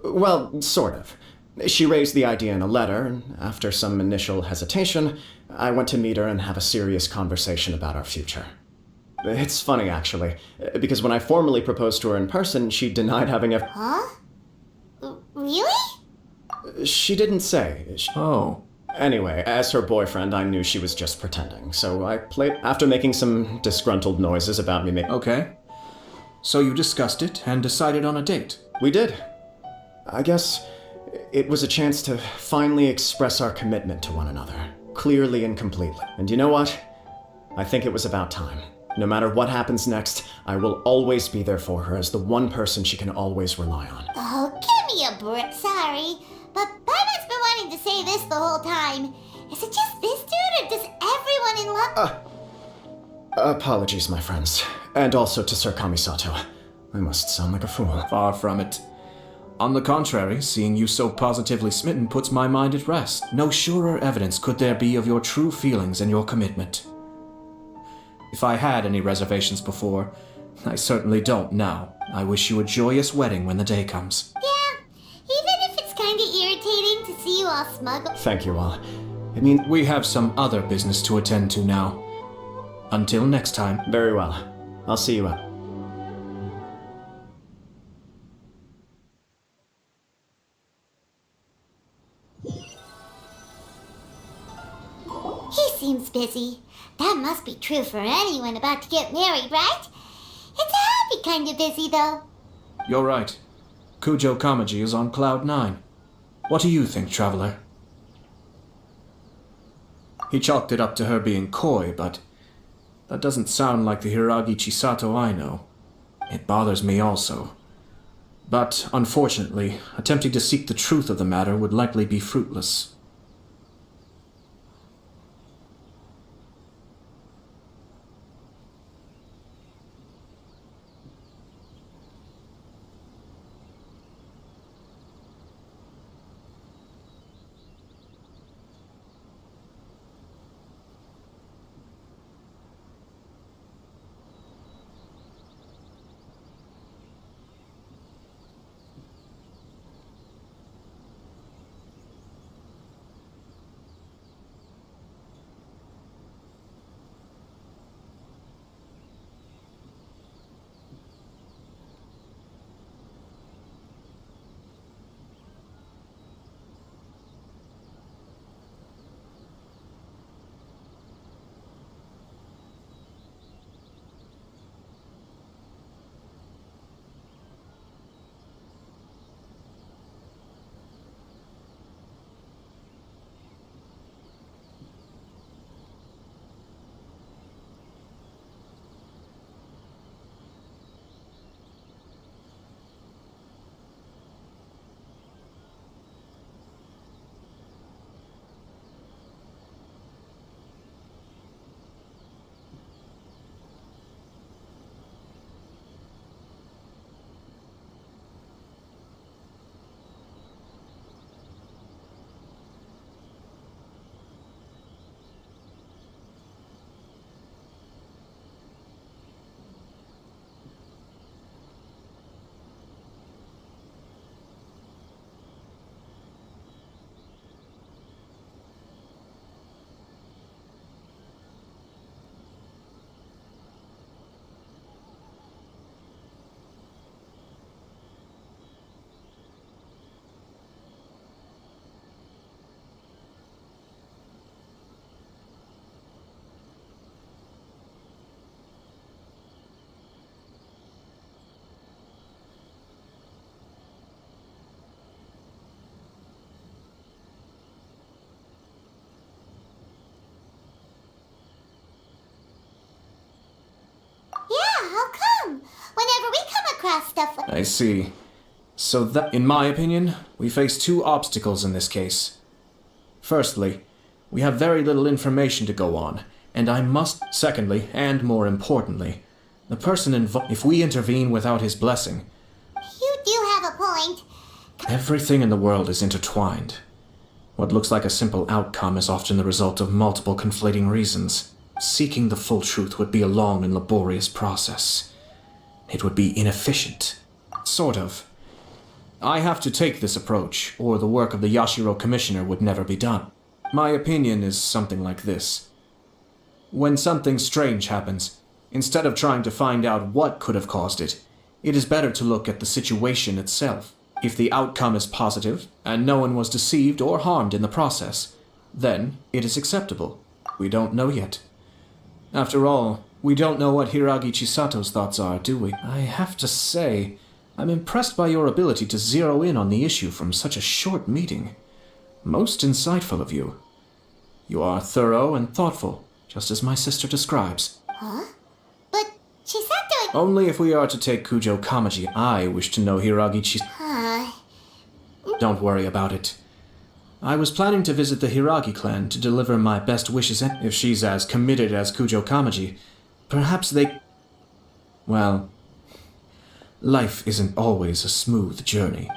Well, sort of. She raised the idea in a letter, and after some initial hesitation, I went to meet her and have a serious conversation about our future. It's funny, actually, because when I formally proposed to her in person, she denied having a... Huh? Really? She didn't say. Oh. Anyway, as her boyfriend, I knew she was just pretending, so I played after making some disgruntled noises about me making... Okay. So you discussed it and decided on a date? We did. I guess it was a chance to finally express our commitment to one another, clearly and completely. And you know what? I think it was about time. No matter what happens next, I will always be there for her as the one person she can always rely on. Oh, give me a break. Sorry, but Paimon's been wanting to say this the whole time. Is it just this dude, or does everyone in love... Apologies, my friends. And also to Sir Kamisato. I must sound like a fool. Far from it. On the contrary, seeing you so positively smitten puts my mind at rest. No surer evidence could there be of your true feelings and your commitment. If I had any reservations before, I certainly don't now. I wish you a joyous wedding when the day comes. Yeah, even if it's kinda irritating to see you all smug... Thank you all. I mean... We have some other business to attend to now. Until next time. Very well. I'll see you out. He seems busy. That must be true for anyone about to get married, right? It's a happy kind of busy, though. You're right. Kujo Kamaji is on cloud 9. What do you think, traveler? He chalked it up to her being coy, but that doesn't sound like the Hiragi Chisato I know. It bothers me also. But, unfortunately, attempting to seek the truth of the matter would likely be fruitless. Yeah, how come? Whenever we come across stuff like... I see. So that, in my opinion, we face two obstacles in this case. Firstly, we have very little information to go on, and I must... Secondly, and more importantly, the person involved... If we intervene without his blessing... You do have a point. Everything in the world is intertwined. What looks like a simple outcome is often the result of multiple conflating reasons. Seeking the full truth would be a long and laborious process. It would be inefficient. Sort of. I have to take this approach, or the work of the Yashiro Commissioner would never be done. My opinion is something like this. When something strange happens, instead of trying to find out what could have caused it, it is better to look at the situation itself. If the outcome is positive, and no one was deceived or harmed in the process, then it is acceptable. We don't know yet. After all, we don't know what Hiragi Chisato's thoughts are, do we? I have to say, I'm impressed by your ability to zero in on the issue from such a short meeting. Most insightful of you. You are thorough and thoughtful, just as my sister describes. Huh? But Chisato... Only if we are to take Kujo Kamaji, I wish to know Hiragi Chisato. Don't worry about it. I was planning to visit the Hiragi clan to deliver my best wishes, and if she's as committed as Kujo Kamaji, perhaps they... Well, life isn't always a smooth journey.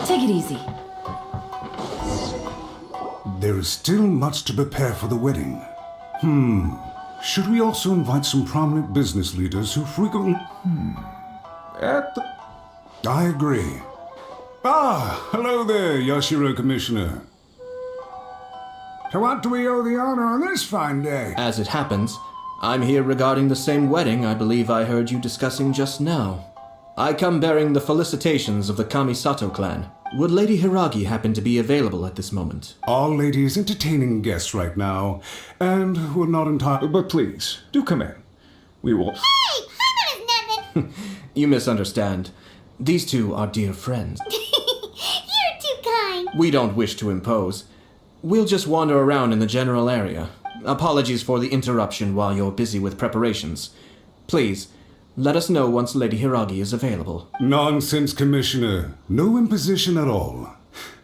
Take it easy. There is still much to prepare for the wedding. Should we also invite some prominent business leaders who frequently... I agree. Hello there, Yashiro Commissioner. To what do we owe the honor on this fine day? As it happens, I'm here regarding the same wedding I believe I heard you discussing just now. I come bearing the felicitations of the Kamisato clan. Would Lady Hiragi happen to be available at this moment? Our lady is entertaining guests right now, and we're not entirely... But please, do come in. We will... Hey! I know nothing! You misunderstand. These two are dear friends. You're too kind! We don't wish to impose. We'll just wander around in the general area. Apologies for the interruption while you're busy with preparations. Please, let us know once Lady Hiragi is available. Nonsense, Commissioner. No imposition at all.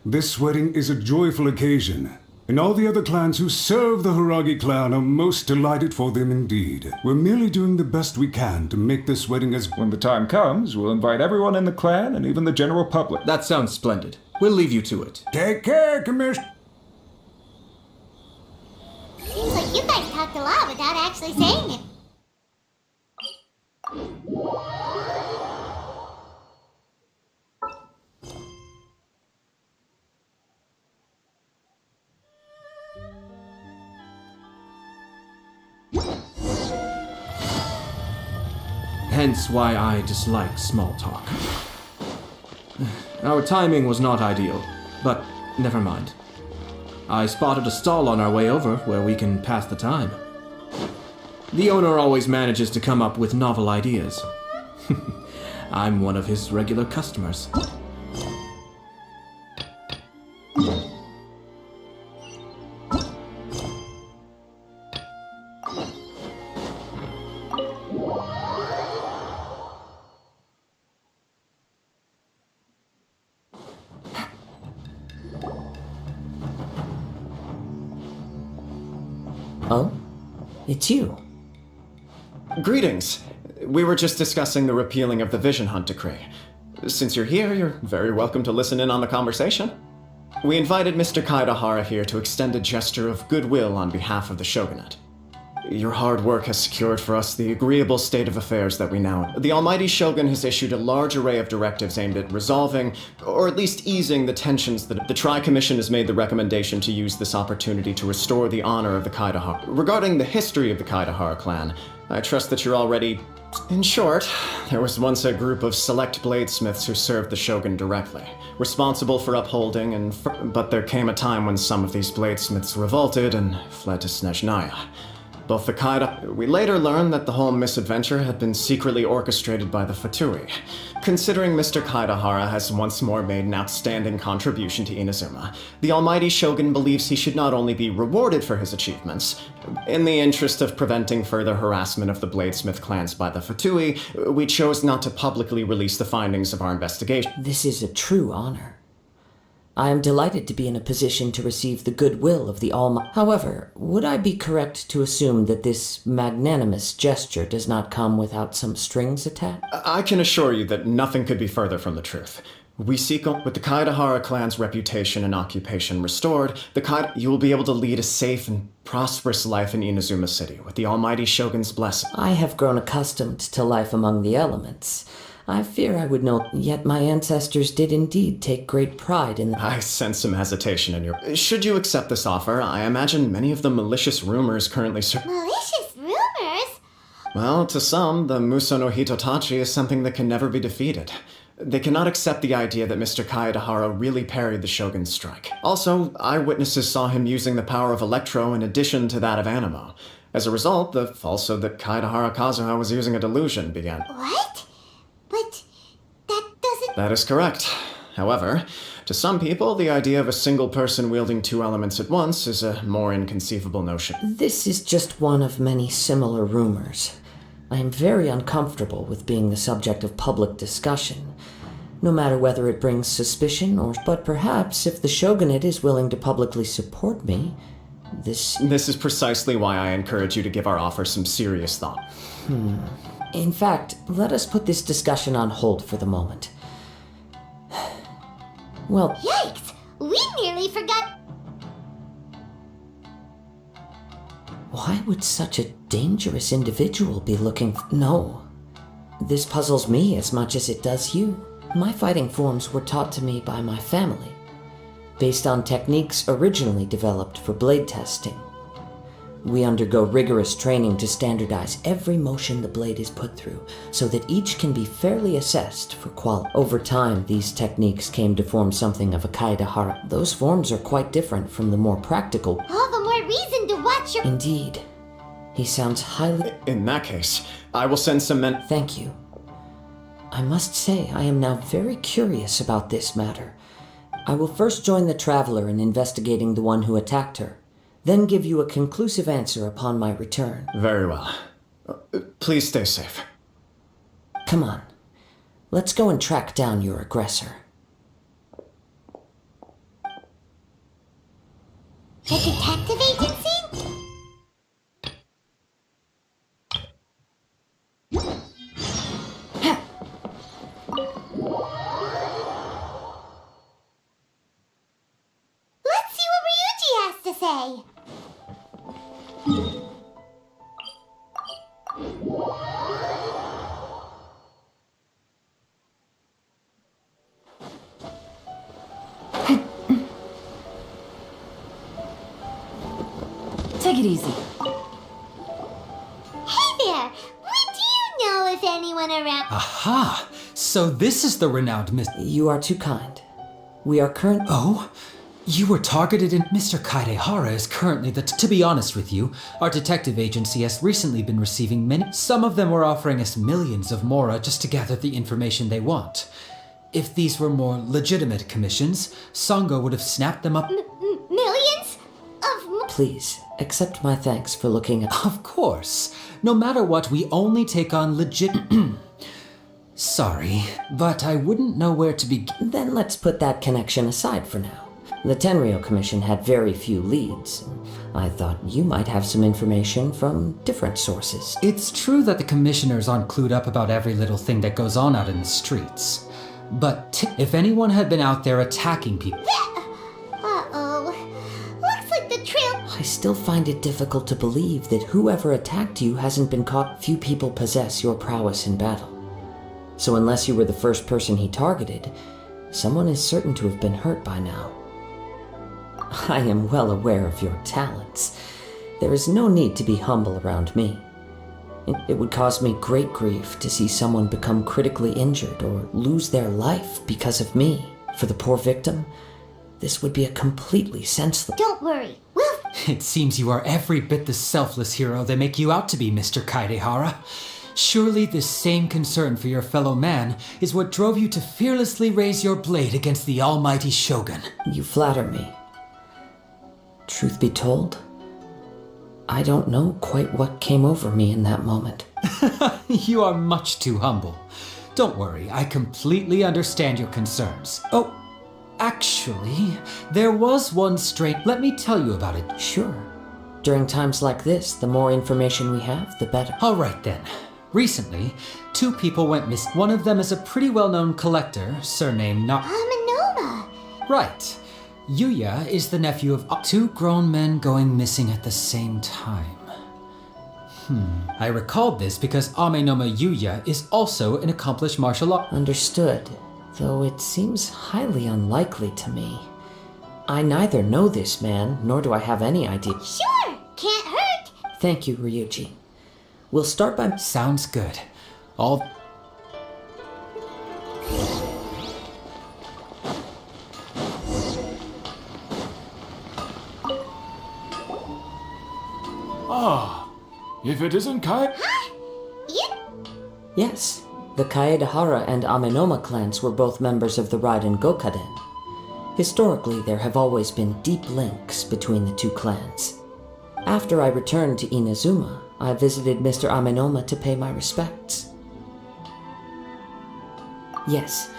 This wedding is a joyful occasion, and all the other clans who serve the Hiragi clan are most delighted for them indeed. We're merely doing the best we can to make this wedding as... When the time comes, we'll invite everyone in the clan and even the general public. That sounds splendid. We'll leave you to it. Take care, Commissioner. Seems like you guys talked a lot without actually saying it. Hence why I dislike small talk. Our timing was not ideal, but never mind. I spotted a stall on our way over where we can pass the time. The owner always manages to come up with novel ideas. I'm one of his regular customers. Oh? It's you. Greetings. We were just discussing the repealing of the Vision Hunt decree. Since you're here, you're very welcome to listen in on the conversation. We invited Mr. Kaidahara here to extend a gesture of goodwill on behalf of the Shogunate. Your hard work has secured for us the agreeable state of affairs that we now... The Almighty Shogun has issued a large array of directives aimed at resolving, or at least easing, the tensions that... The Tri-Commission has made the recommendation to use this opportunity to restore the honor of the Kaidahara. Regarding the history of the Kaidahara clan, I trust that you're already... In short, there was once a group of select bladesmiths who served the Shogun directly, responsible for upholding but there came a time when some of these bladesmiths revolted and fled to Snezhnaya. both the Kaida... We later learned that the whole misadventure had been secretly orchestrated by the Fatui. Considering Mr. Kaidahara has once more made an outstanding contribution to Inazuma, the Almighty Shogun believes he should not only be rewarded for his achievements, in the interest of preventing further harassment of the Bladesmith clans by the Fatui, we chose not to publicly release the findings of our investigation. This is a true honor. I am delighted to be in a position to receive the goodwill of the Almighty. However, would I be correct to assume that this magnanimous gesture does not come without some strings attached? I can assure you that nothing could be further from the truth. We seek, with the Kaidahara clan's reputation and occupation restored, you will be able to lead a safe and prosperous life in Inazuma City, with the Almighty Shogun's blessing. I have grown accustomed to life among the elements. I fear I would know, yet my ancestors did indeed take great pride in... I sense some hesitation in your... Should you accept this offer, I imagine many of the malicious rumors currently... Malicious rumors? Well, to some, the Muso no Hitotachi is something that can never be defeated. They cannot accept the idea that Mr. Kaedahara really parried the Shogun's strike. Also, eyewitnesses saw him using the power of Electro in addition to that of Animo. As a result, the falsehood that Kaedahara Kazuha was using a delusion began. What? But that doesn't... That is correct. However, to some people, the idea of a single person wielding two elements at once is a more inconceivable notion. This is just one of many similar rumors. I am very uncomfortable with being the subject of public discussion, no matter whether it brings suspicion or... But perhaps if the Shogunate is willing to publicly support me, this is precisely why I encourage you to give our offer some serious thought. In fact, let us put this discussion on hold for the moment. Well... Yikes! We nearly forgot... Why would such a dangerous individual be looking... No. This puzzles me as much as it does you. My fighting forms were taught to me by my family, based on techniques originally developed for blade testing. We undergo rigorous training to standardize every motion the blade is put through, so that each can be fairly assessed for quality. Over time, these techniques came to form something of a Kaedahara. Those forms are quite different from the more practical. All the more reason to watch your... Indeed. He sounds highly... In that case, I will send some men... Thank you. I must say, I am now very curious about this matter. I will first join the Traveler in investigating the one who attacked her, then give you a conclusive answer upon my return. Very well. Please stay safe. Come on. Let's go and track down your aggressor. The detective agency? Let's see what Ryuji has to say. Take it easy. Hey there! Do you know if anyone around... Aha! So this is the renowned Miss... You are too kind. We are current... Oh? You were targeted in... Mr. Kaedehara is currently the... To be honest with you, our detective agency has recently been receiving many... Some of them were offering us millions of mora just to gather the information they want. If these were more legitimate commissions, Sango would have snapped them up... Millions? Of... Please, accept my thanks for looking at... Of course. No matter what, we only take on legit... Sorry, but I wouldn't know where to begin. Then let's put that connection aside for now. The Tenryou Commission had very few leads. I thought you might have some information from different sources. It's true that the commissioners aren't clued up about every little thing that goes on out in the streets. But if anyone had been out there attacking people... Uh-oh. Looks like the trail... I still find it difficult to believe that whoever attacked you hasn't been caught. Few people possess your prowess in battle. So unless you were the first person he targeted, someone is certain to have been hurt by now. I am well aware of your talents. There is no need to be humble around me. It would cause me great grief to see someone become critically injured or lose their life because of me. For the poor victim, this would be a completely senseless... Don't worry. It seems you are every bit the selfless hero they make you out to be, Mr. Kaidehara. Surely this same concern for your fellow man is what drove you to fearlessly raise your blade against the almighty Shogun. You flatter me. Truth be told, I don't know quite what came over me in that moment. You are much too humble. Don't worry, I completely understand your concerns. Oh, actually, there was one strange... Let me tell you about it. Sure. During times like this, the more information we have, the better. All right then. Recently, 2 people went missing. One of them is a pretty well-known collector, surnamed Amanoma. Right. Yuya is the nephew of 2 grown men going missing at the same time. I recalled this because Amenoma Yuya is also an accomplished martial art. Understood, though it seems highly unlikely to me. I neither know this man, nor do I have any idea. Sure, can't hurt. Thank you, Ryuji. We'll start by... Sounds good. All... If it isn't Kai... Yes, the Kaedehara and Amenoma clans were both members of the Raiden Gokaden. Historically, there have always been deep links between the 2 clans. After I returned to Inazuma, I visited Mr. Amenoma to pay my respects. Yes,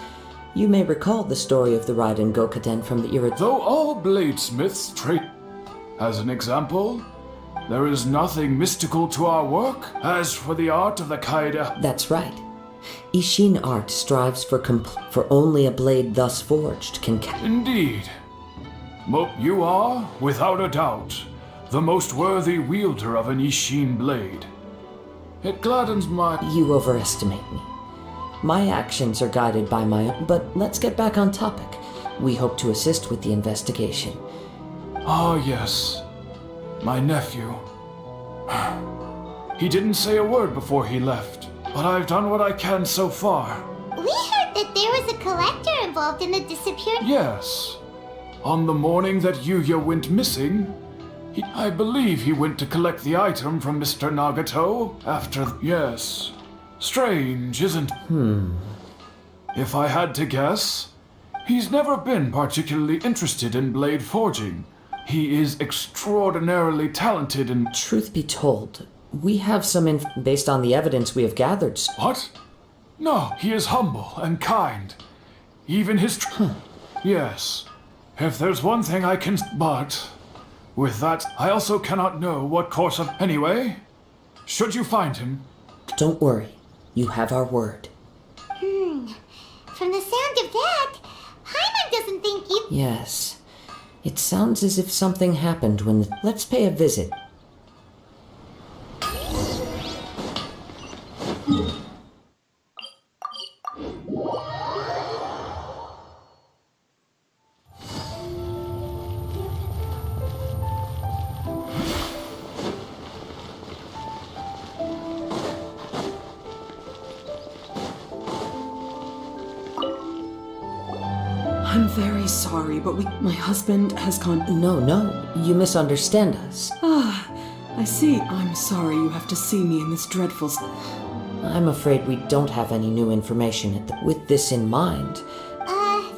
you may recall the story of the Raiden Gokaden from the era... Though all bladesmiths trade... As an example, there is nothing mystical to our work. As for the art of the Kaida... That's right. Ishin art strives for only a blade thus forged can... Indeed. You are, without a doubt, the most worthy wielder of an Ishin blade. It gladdens my... You overestimate me. My actions are guided by my own... But let's get back on topic. We hope to assist with the investigation. Ah, yes. My nephew. He didn't say a word before he left, but I've done what I can so far. We heard that there was a collector involved in the disappearance. Yes. On the morning that Yuya went missing, I believe he went to collect the item from Mr. Nagato after... Yes. Strange, isn't... If I had to guess, he's never been particularly interested in blade forging. He is extraordinarily talented in... Truth be told, we have some based on the evidence we have gathered. What? No, he is humble and kind. Even his... Yes. If there's one thing I can... But... With that, I also cannot know what course of... Anyway, should you find him... Don't worry. You have our word. From the sound of that, Paimon doesn't think you... Yes. It sounds as if something happened when the... Let's pay a visit. I'm very sorry, but my husband has gone... No, you misunderstand us. I see. I'm sorry you have to see me in this dreadful... I'm afraid we don't have any new information with this in mind.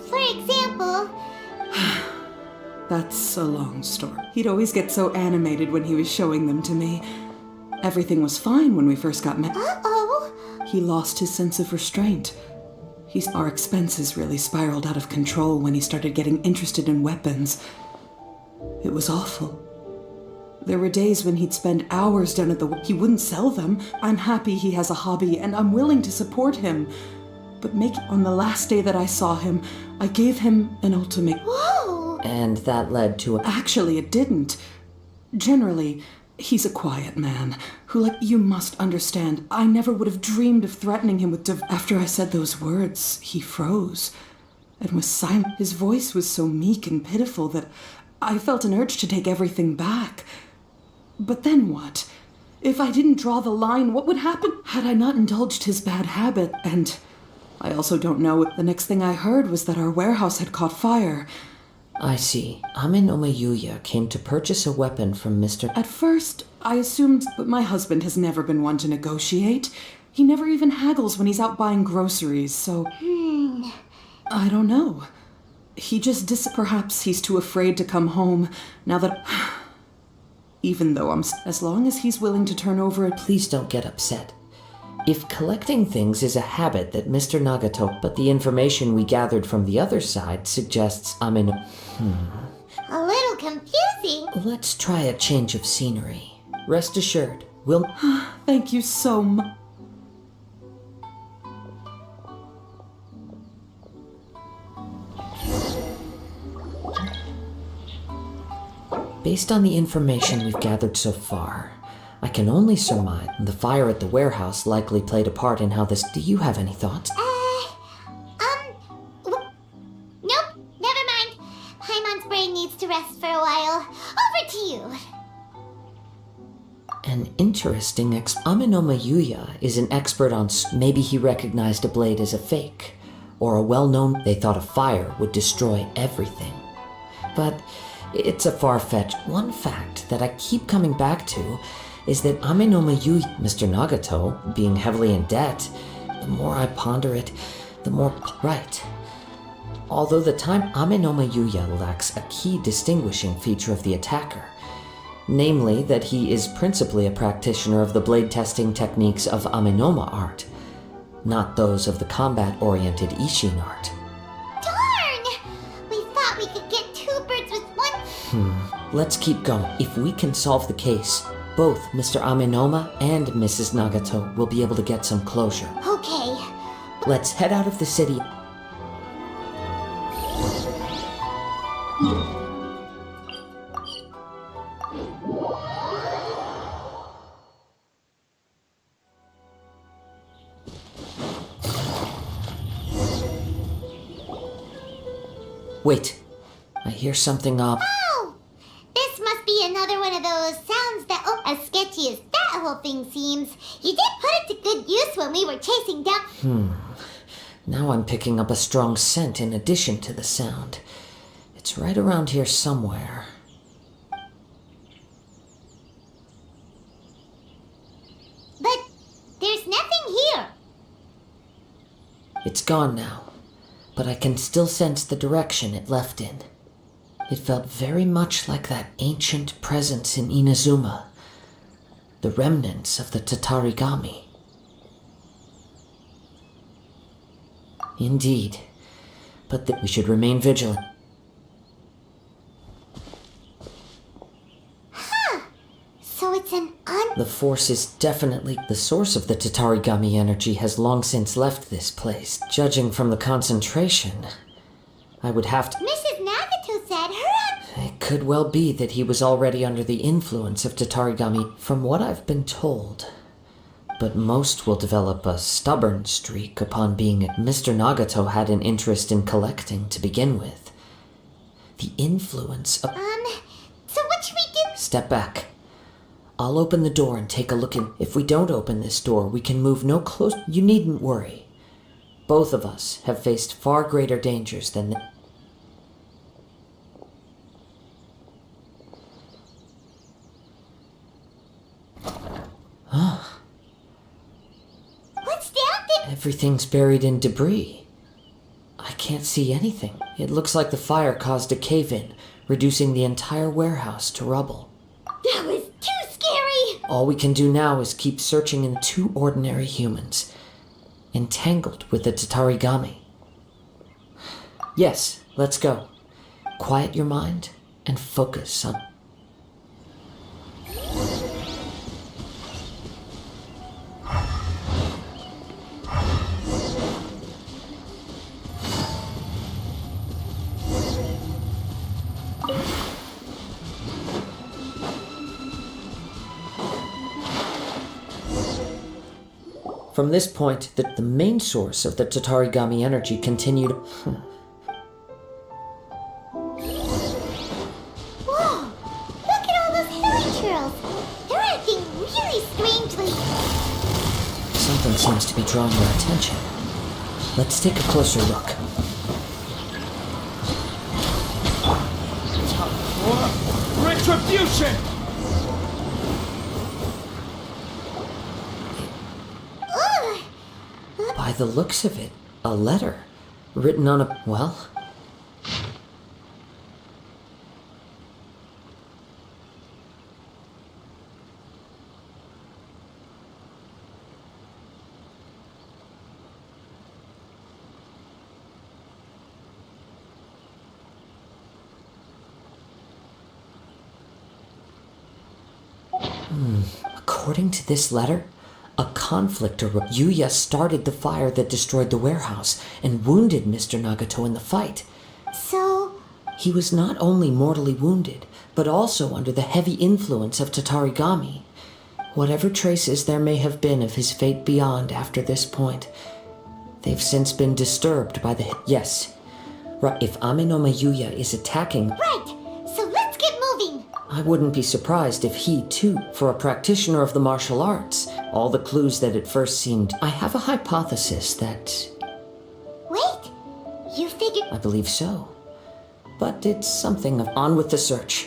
For example... That's a long story. He'd always get so animated when he was showing them to me. Everything was fine when we first got met. Uh-oh! He lost his sense of restraint. Our expenses really spiraled out of control when he started getting interested in weapons. It was awful. There were days when he'd spend hours down at he wouldn't sell them. I'm happy he has a hobby, and I'm willing to support him. But on the last day that I saw him, I gave him an ultimatum. Whoa! And that led to Actually, it didn't. Generally, he's a quiet man who, you must understand, I never would have dreamed of threatening him with After I said those words, he froze and was silent. His voice was so meek and pitiful that I felt an urge to take everything back. But then what? If I didn't draw the line, what would happen had I not indulged his bad habit? And I also don't know. The next thing I heard was that our warehouse had caught fire. I see. Amenoma Yuya came to purchase a weapon from Mr. At first, I assumed, but my husband has never been one to negotiate. He never even haggles when he's out buying groceries, so... I don't know. He just perhaps he's too afraid to come home, now that... Even though as long as he's willing to turn over a... Please don't get upset. If collecting things is a habit that Mr. Nagato, but the information we gathered from the other side suggests A little confusing. Let's try a change of scenery. Rest assured, we'll... Thank you so much. Based on the information we've gathered so far, I can only surmise the fire at the warehouse likely played a part in how this... Do you have any thoughts? Nope, never mind. Paimon's brain needs to rest for a while. Over to you. An interesting Amenoma Yuya is an expert on... Maybe he recognized a blade as a fake, or a well-known... They thought a fire would destroy everything. But it's a far-fetched... One fact that I keep coming back to is that Amenoma Yuya, Mr. Nagato, being heavily in debt, the more I ponder it, the more... Right. Although the time Amenoma Yuya lacks a key distinguishing feature of the attacker, namely that he is principally a practitioner of the blade testing techniques of Amenoma art, not those of the combat-oriented Ishin art. Darn! We thought we could get two birds with one... Let's keep going. If we can solve the case, both Mr. Amenoma and Mrs. Nagato will be able to get some closure. Okay. Let's head out of the city. Wait, I hear something up. Oh! This must be another one of those sounds that, as sketchy as that whole thing seems, you did put it to good use when we were chasing down... Now I'm picking up a strong scent in addition to the sound. It's right around here somewhere. But there's nothing here. It's gone now, but I can still sense the direction it left in. It felt very much like that ancient presence in Inazuma, the remnants of the Tatarigami. Indeed, but we should remain vigilant. So it's an The force is definitely the source of the Tatarigami energy has long since left this place. Judging from the concentration, I would have to... Mrs. Nagato said her... It could well be that he was already under the influence of Tatarigami, from what I've been told. But most will develop a stubborn streak upon being... Mr. Nagato had an interest in collecting to begin with. The influence of... So what should we do? Step back. I'll open the door and take a look in. If we don't open this door, we can move no closer. You needn't worry. Both of us have faced far greater dangers than What's down there? Everything's buried in debris. I can't see anything. It looks like the fire caused a cave-in, reducing the entire warehouse to rubble. That was too scary! All we can do now is keep searching in two ordinary humans, entangled with the Tatarigami. Yes, let's go. Quiet your mind and focus on... From this point, the main source of the Tatarigami energy continued... Whoa! Look at all those hilly churls! They're acting really strangely. Something seems to be drawing your attention. Let's take a closer look. retribution! By the looks of it, a letter. Written on a... well... According to this letter, a conflict arose. Yuya started the fire that destroyed the warehouse and wounded Mr. Nagato in the fight. So... He was not only mortally wounded, but also under the heavy influence of Tatarigami. Whatever traces there may have been of his fate beyond after this point, they've since been disturbed by the... Yes. Right, if Amenoma Yuya is attacking... Right, so let's get moving. I wouldn't be surprised if he, too, for a practitioner of the martial arts, all the clues that at first seemed... I have a hypothesis that... Wait, you figured... I believe so. But it's something of... On with the search.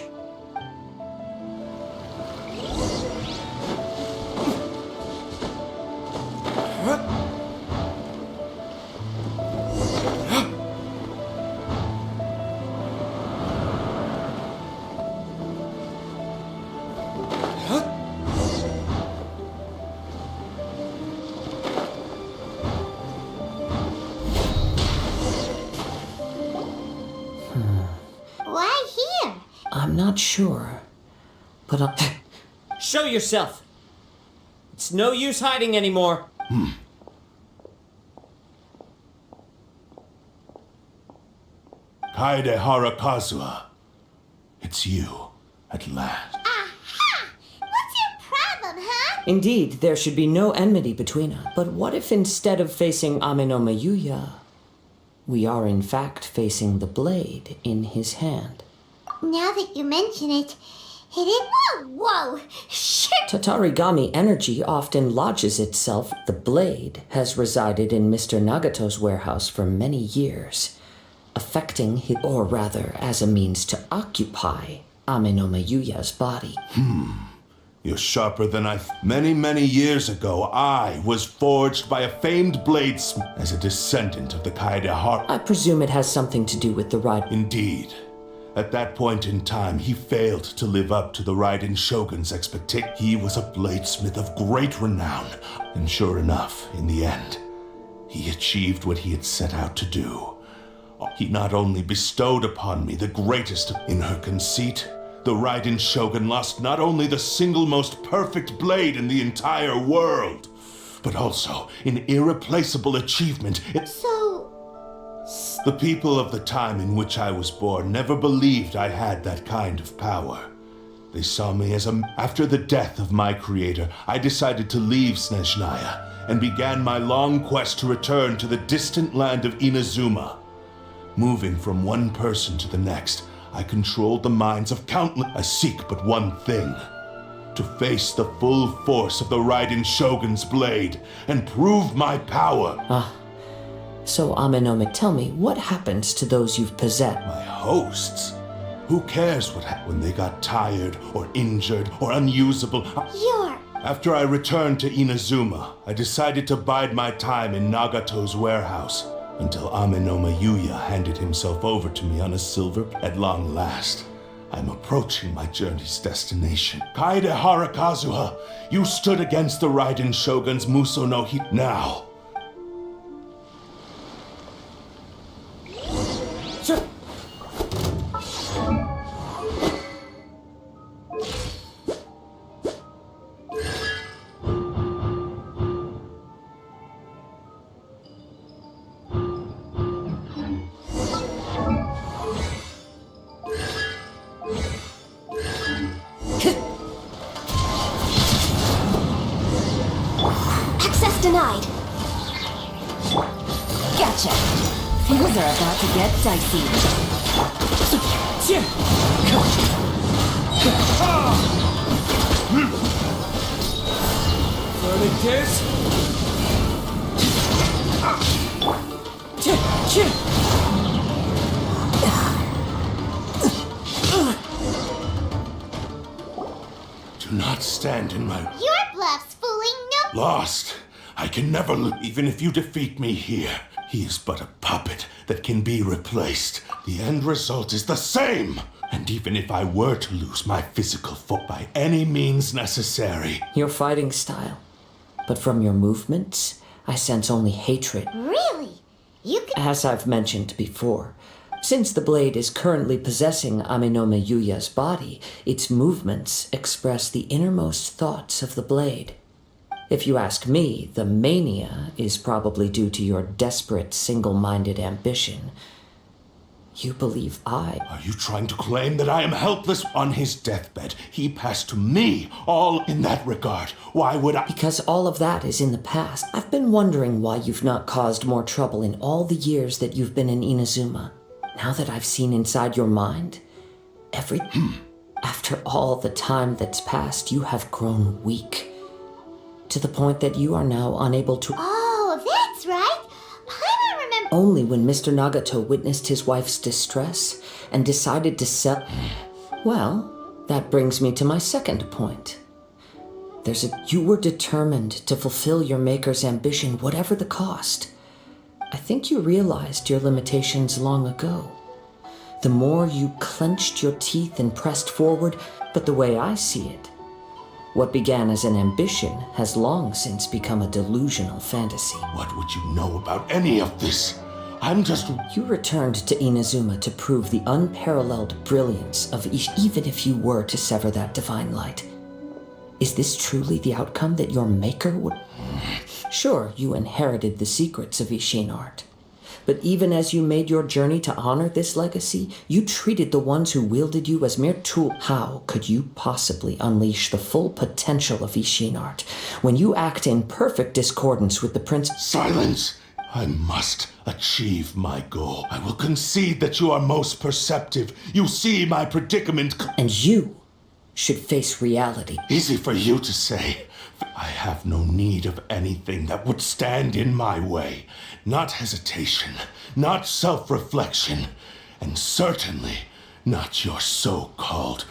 Why here? I'm not sure, but I'll... Show yourself! It's no use hiding anymore. Kaede Harakazuha. It's you, at last. Aha! What's your problem, huh? Indeed, there should be no enmity between us. But what if instead of facing Amenoma Yuya, we are in fact facing the blade in his hand? Now that you mention it, it is... Whoa! Shit! Tatarigami energy often lodges itself. The blade has resided in Mr. Nagato's warehouse for many years, affecting his... or rather, as a means to occupy Amenoma Yuya's body. You're sharper than Many, many years ago, I was forged by a famed bladesmith as a descendant of the Kaede Har... I presume it has something to do with the ride... Indeed. At that point in time, he failed to live up to the Raiden Shogun's expectation. He was a bladesmith of great renown, and sure enough, in the end, he achieved what he had set out to do. He not only bestowed upon me the greatest in her conceit, the Raiden Shogun lost not only the single most perfect blade in the entire world, but also an irreplaceable achievement. The people of the time in which I was born never believed I had that kind of power. They saw me as After the death of my creator, I decided to leave Snezhnaya and began my long quest to return to the distant land of Inazuma. Moving from one person to the next, I controlled the minds of countless... I seek but one thing. To face the full force of the Raiden Shogun's blade and prove my power. So, Amenoma, tell me, what happens to those you've possessed? My hosts? Who cares what happened when they got tired or injured or unusable? After I returned to Inazuma, I decided to bide my time in Nagato's warehouse until Amenoma Yuya handed himself over to me on a silver. At long last, I'm approaching my journey's destination. Kaede Harakazuha, you stood against the Raiden Shogun's Muso no Hi. Now, Access denied. Gotcha. Things are about to get dicey. stand in my... Your bluff's fooling no... Lost. I can never lose, even if you defeat me here. He is but a puppet that can be replaced. The end result is the same. And even if I were to lose my physical foot by any means necessary... Your fighting style. But from your movements, I sense only hatred. Really? You could... As I've mentioned before, since the blade is currently possessing Aminome Yuya's body, its movements express the innermost thoughts of the blade. If you ask me, the mania is probably due to your desperate, single-minded ambition. You believe I... Are you trying to claim that I am helpless? On his deathbed, he passed to me, all in that regard. Why would I... Because all of that is in the past. I've been wondering why you've not caused more trouble in all the years that you've been in Inazuma. Now that I've seen inside your mind, after all the time that's passed, you have grown weak. To the point that you are now unable to... Oh, that's right. Paimon remember... Only when Mr. Nagato witnessed his wife's distress and decided to sell... Well, that brings me to my second point. You were determined to fulfill your maker's ambition, whatever the cost. I think you realized your limitations long ago. The more you clenched your teeth and pressed forward, but the way I see it, what began as an ambition has long since become a delusional fantasy. What would you know about any of this? I'm just... You returned to Inazuma to prove the unparalleled brilliance of even if you were to sever that divine light. Is this truly the outcome that your maker would... Sure, you inherited the secrets of Ishin art. But even as you made your journey to honor this legacy, you treated the ones who wielded you as mere tools. How could you possibly unleash the full potential of Ishin art when you act in perfect discordance with the prince? Silence! I must achieve my goal. I will concede that you are most perceptive. You see my predicament. And you should face reality. Easy for you to say. I have no need of anything that would stand in my way. Not hesitation, not self-reflection, and certainly not your so-called...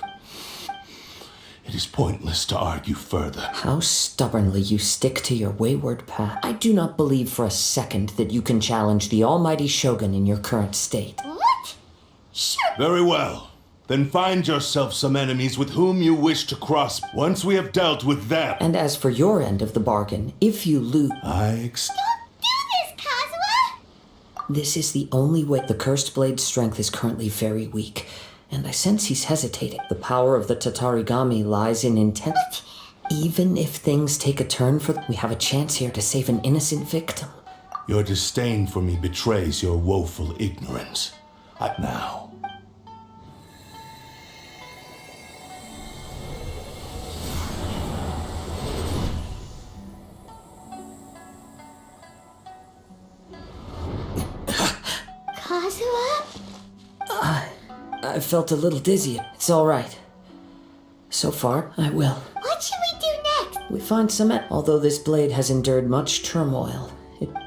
It is pointless to argue further. How stubbornly you stick to your wayward path. I do not believe for a second that you can challenge the almighty Shogun in your current state. What? Sure. Very well. Then find yourself some enemies with whom you wish to cross once we have dealt with them. And as for your end of the bargain, if you lose... Don't do this, Kazuha! This is the only way. The Cursed Blade's strength is currently very weak, and I sense he's hesitating. The power of the Tatarigami lies in intent. Even if things take a turn we have a chance here to save an innocent victim. Your disdain for me betrays your woeful ignorance. Now... Kazuha? I felt a little dizzy. It's all right. So far, I will. What should we do next? We find some... Although this blade has endured much turmoil,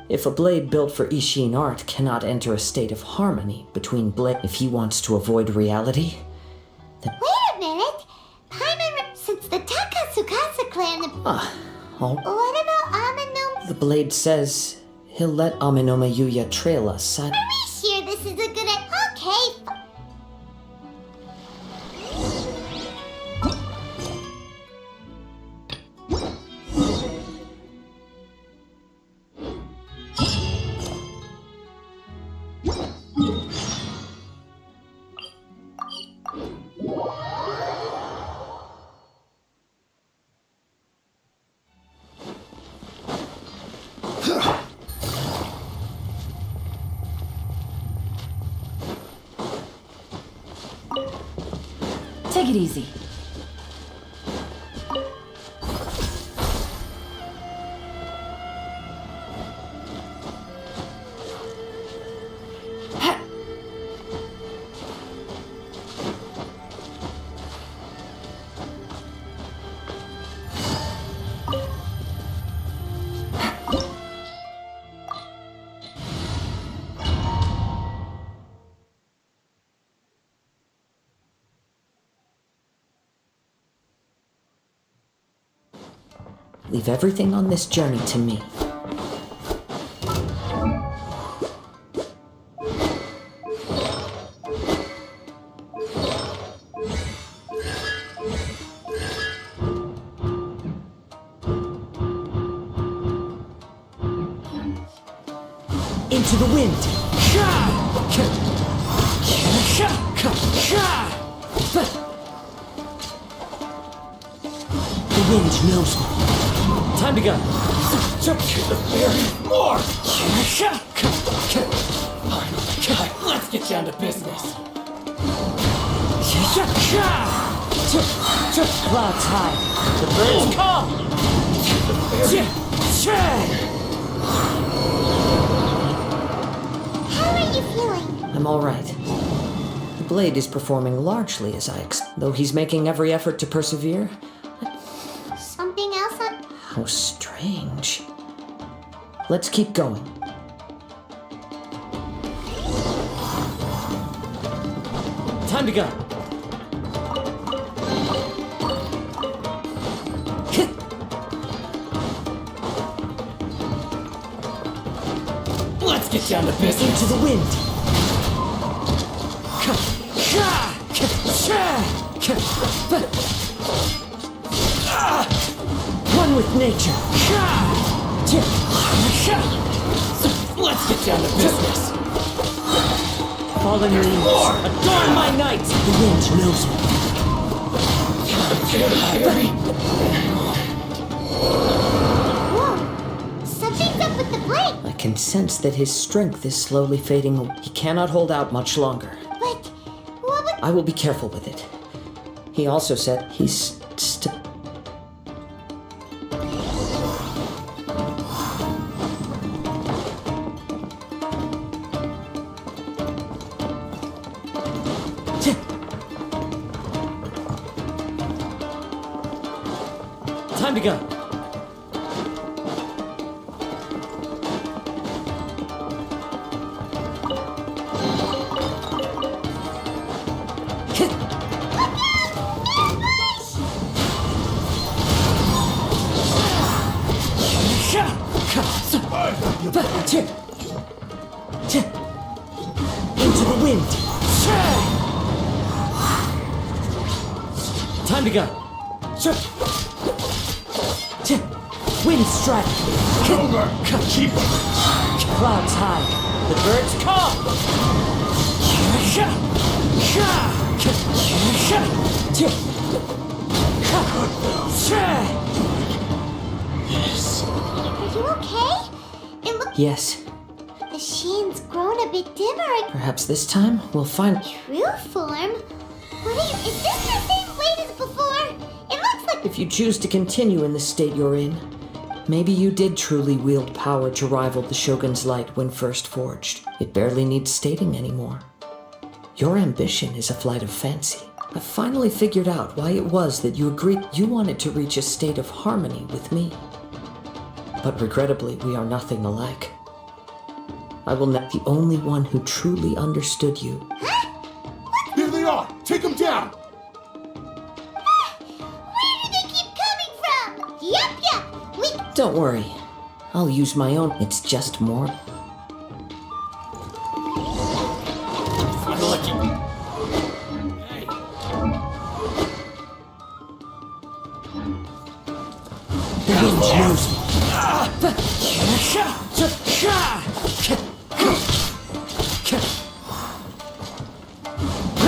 if a blade built for Ishin art cannot enter a state of harmony between blade... If he wants to avoid reality, then... Wait a minute! Paimon... Since the Takasukasa clan... What about Aminome? The blade says he'll let Aminome Yuya trail us. Are we sure this is a good... Okay, Take it easy. Leave everything on this journey to me. Into the wind! The wind knows me. Time to go. More! Let's get down to business. Clouds high. The birds come. How are you feeling? I'm all right. The blade is performing largely as I though he's making every effort to persevere. Something else on... How strange. Let's keep going. Time to go. Let's get down to business. Into the wind. One with nature. Let's get down to business. Fallen leaves, adorn my night. The wind knows me. Whoa! Something's up with the blade! I can sense that his strength is slowly fading away. He cannot hold out much longer. But what would... I will be careful with it. He also said he's still... Time to go. Into the wind. Time to go. Wind strike. Keep Clouds high. The birds come. Are you okay? It looks... Yes, The shine's grown a bit dimmer. perhaps this time we'll find... True form? What are you... Is this the same blade as before? It looks like... If you choose to continue in the state you're in, maybe you did truly wield power to rival the Shogun's light when first forged. It barely needs stating anymore. Your ambition is a flight of fancy. I've finally figured out why it was that you agreed you wanted to reach a state of harmony with me. But regrettably, we are nothing alike. I will not be the only one who truly understood you. Here they are! Take them down! Where do they keep coming from? Yup! We... Don't worry. I'll use my own. It's just more. The wind knows me.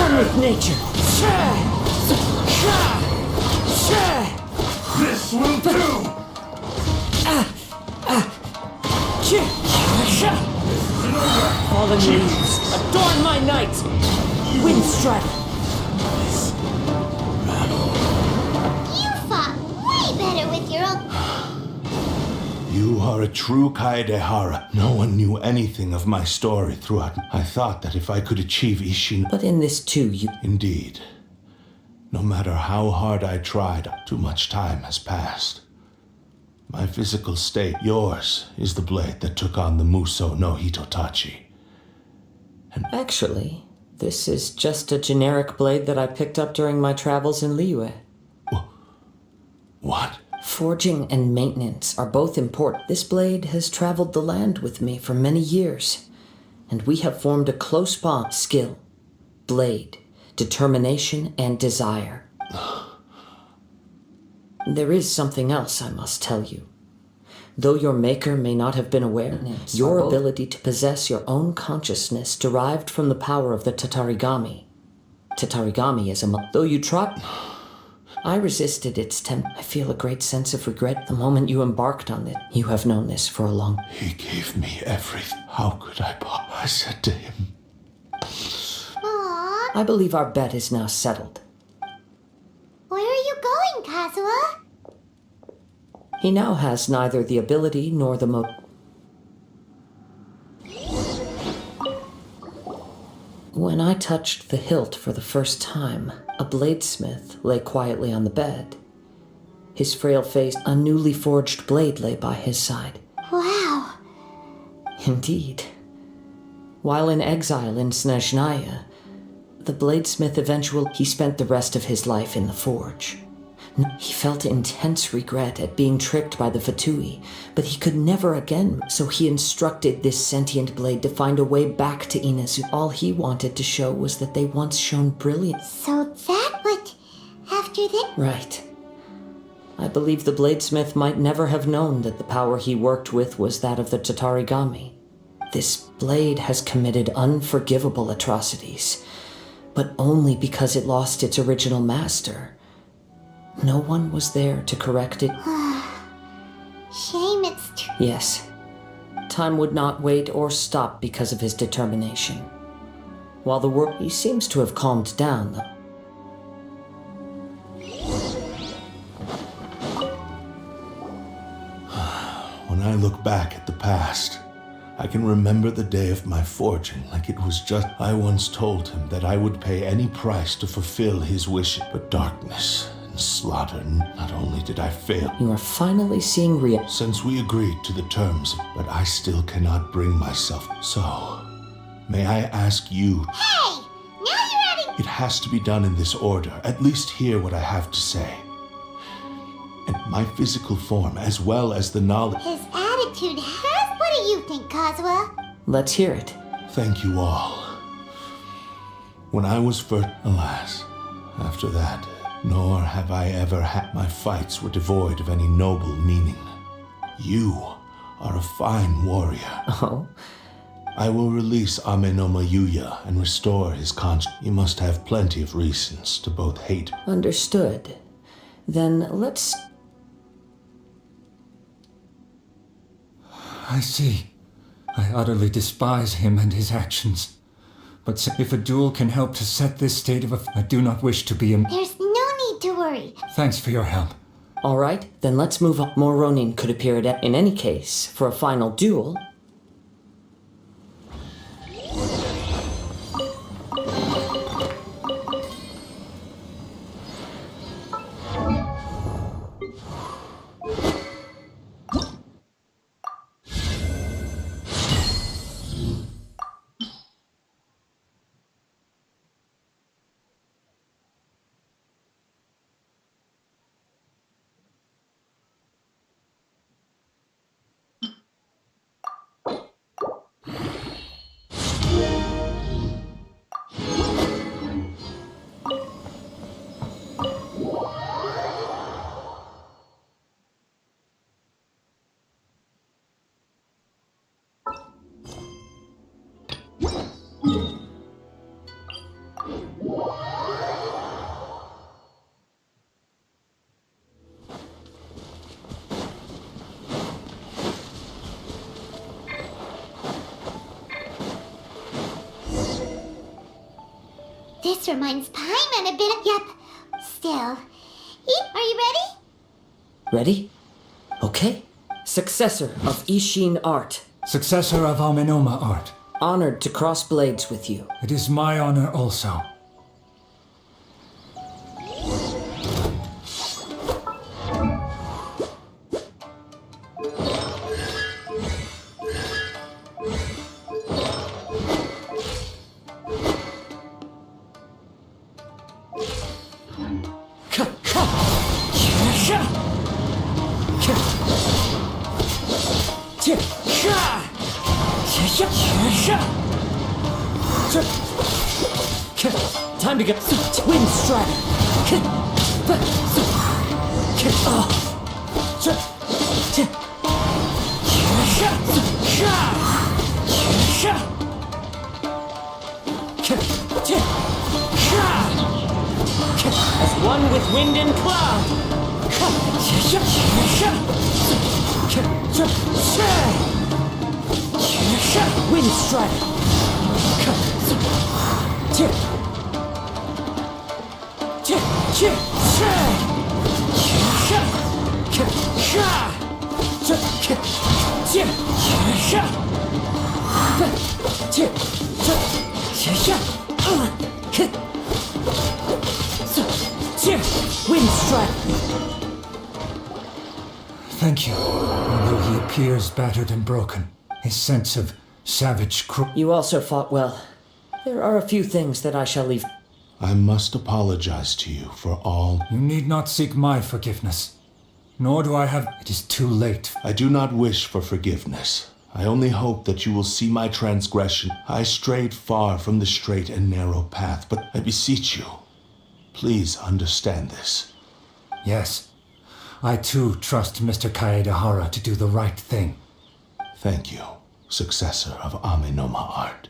One with nature. This will do! Fallen leaves, adorn my night. Wind strike. You fought way better with your own... You are a true Kaedehara. No one knew anything of my story throughout. I thought that if I could achieve Ishin... But in this too, you... Indeed. No matter how hard I tried, too much time has passed. My physical state, yours, is the blade that took on the Muso no Hitotachi. Actually, this is just a generic blade that I picked up during my travels in Liyue. What? Forging and maintenance are both important. This blade has traveled the land with me for many years, and we have formed a close bond. Skill, blade, determination, and desire. There is something else I must tell you. Though your maker may not have been aware, your ability to possess your own consciousness derived from the power of the Tatarigami. Tatarigami is though you tried... I resisted its tempt. I feel a great sense of regret the moment you embarked on it. You have known this for a long... He gave me everything. How could I said to him. Aww. I believe our bet is now settled. Where are you going, Kazuha? He now has neither the ability nor the When I touched the hilt for the first time, a bladesmith lay quietly on the bed. His frail face, a newly forged blade lay by his side. Wow. Indeed. While in exile in Snezhnaya, the bladesmith he spent the rest of his life in the forge. He felt intense regret at being tricked by the Fatui, but he could never again, so he instructed this sentient blade to find a way back to Inazu. All he wanted to show was that they once shone brilliant. So that what... after that... Right. I believe the bladesmith might never have known that the power he worked with was that of the Tatarigami. This blade has committed unforgivable atrocities, but only because it lost its original master. No one was there to correct it. Shame it's true. Yes. Time would not wait or stop because of his determination. While the world... He seems to have calmed down, though. When I look back at the past, I can remember the day of my forging like it was just... I once told him that I would pay any price to fulfill his wish, but darkness... slaughter. Not only did I fail... You are finally seeing real... Since we agreed to the terms, but I still cannot bring myself. So, may I ask you... Hey! Now you're adding... It has to be done in this order. At least hear what I have to say. And my physical form, as well as the knowledge... His attitude has... What do you think, Kazuha? Let's hear it. Thank you all. When I was first... Alas, after that... Nor have I ever had... My fights were devoid of any noble meaning. You are a fine warrior. Oh? I will release Amenoma Yuya and restore his conscience. You must have plenty of reasons to both hate... Understood. Then let's... I see. I utterly despise him and his actions. But if a duel can help to set this state of I do not wish to be There's no need to worry. Thanks for your help. All right, then let's move on. More Ronin could appear in any case for a final duel. This reminds Paimon a bit of... Yep. Still. Are you ready? Ready? Okay. Successor of Ishin art. Successor of Amenoma art. Honored to cross blades with you. It is my honor also. Time to get Twin Strider. As one with wind and cloud. Wind Strider. Wind Strider. Thank you. Although he appears battered and broken, his sense of savage You also fought well. There are a few things that I shall leave. I must apologize to you for all. You need not seek my forgiveness. Nor do I have. It is too late. I do not wish for forgiveness. I only hope that you will see my transgression. I strayed far from the straight and narrow path, but I beseech you, please understand this. Yes. I too trust Mr. Kaedehara to do the right thing. Thank you, successor of Amenoma art.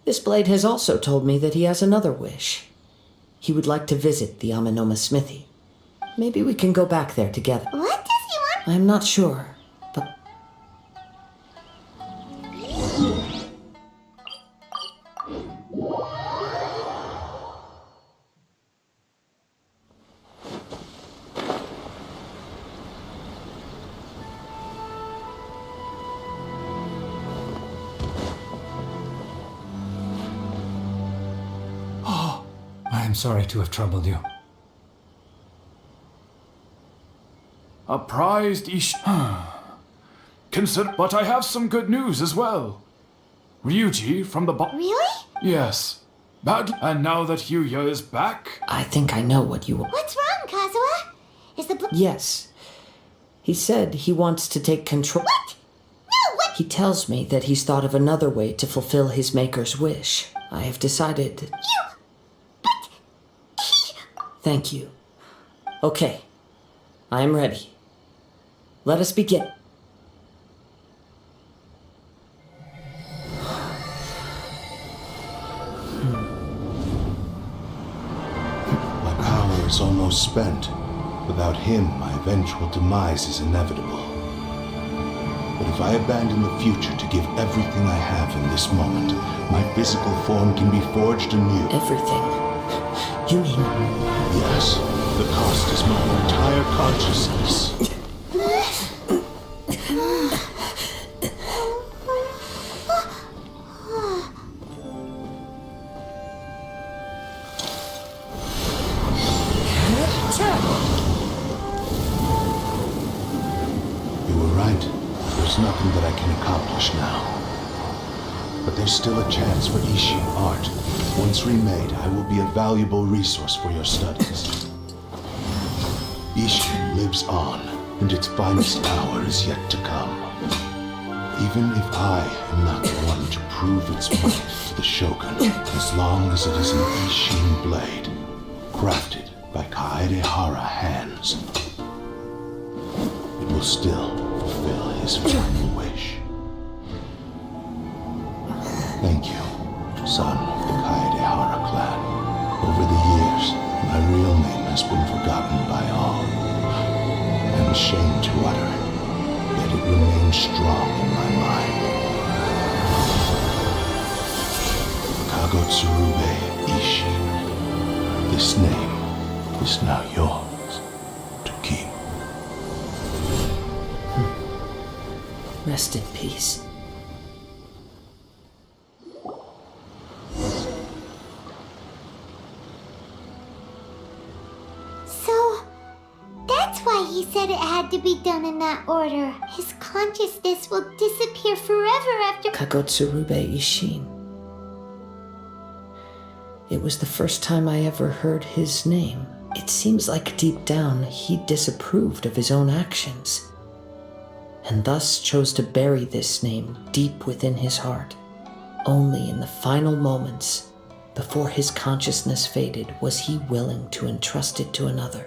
This blade has also told me that he has another wish. He would like to visit the Amenoma smithy. Maybe we can go back there together. What does he want? I'm not sure, but... I am sorry to have troubled you. A prized Ish. But I have some good news as well. Ryuji from the Really? Yes. And now that Hyuya is back... I think I know what you... What's wrong, Kazuha? Is the... Yes. He said he wants to take control... What? No, what? He tells me that he's thought of another way to fulfill his maker's wish. I have decided... You... But... Thank you. Okay. I am ready. Let us begin. My power is almost spent. Without him, my eventual demise is inevitable. But if I abandon the future to give everything I have in this moment, my physical form can be forged anew. Everything? You mean... Yes. The cost is my entire consciousness. You were right. There's nothing that I can accomplish now. But there's still a chance for Ishin art. Once remade, I will be a valuable resource for your studies. Ishin lives on, and its finest hour is yet to come. Even if I am not the one to prove its might to the Shogun, as long as it is an Ishin blade, crafted by Kaedehara hands, it will still fulfill his final wish. Thank you, son of the Kaedehara clan. Over the years, my real name has been forgotten by all. I'm ashamed to utter it, yet it remains strong in my mind. Kagotsurube Ishin. This name is now yours to keep. Rest in peace. He said it had to be done in that order. His consciousness will disappear forever after... Kagotsurube Ishin. It was the first time I ever heard his name. It seems like deep down he disapproved of his own actions. and thus chose to bury this name deep within his heart. Only in the final moments, before his consciousness faded, was he willing to entrust it to another.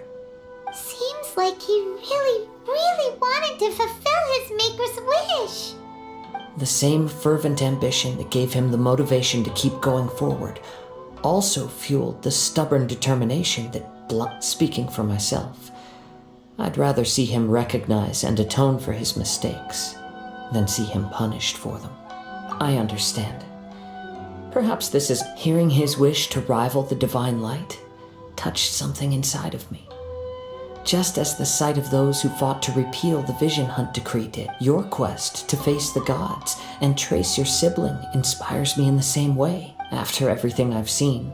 Seems like he really, really wanted to fulfill his maker's wish. The same fervent ambition that gave him the motivation to keep going forward also fueled the stubborn determination that, speaking for myself, I'd rather see him recognize and atone for his mistakes than see him punished for them. I understand. Perhaps this is hearing his wish to rival the divine light touched something inside of me. Just as the sight of those who fought to repeal the Vision Hunt decree did, your quest to face the gods and trace your sibling inspires me in the same way. After everything I've seen,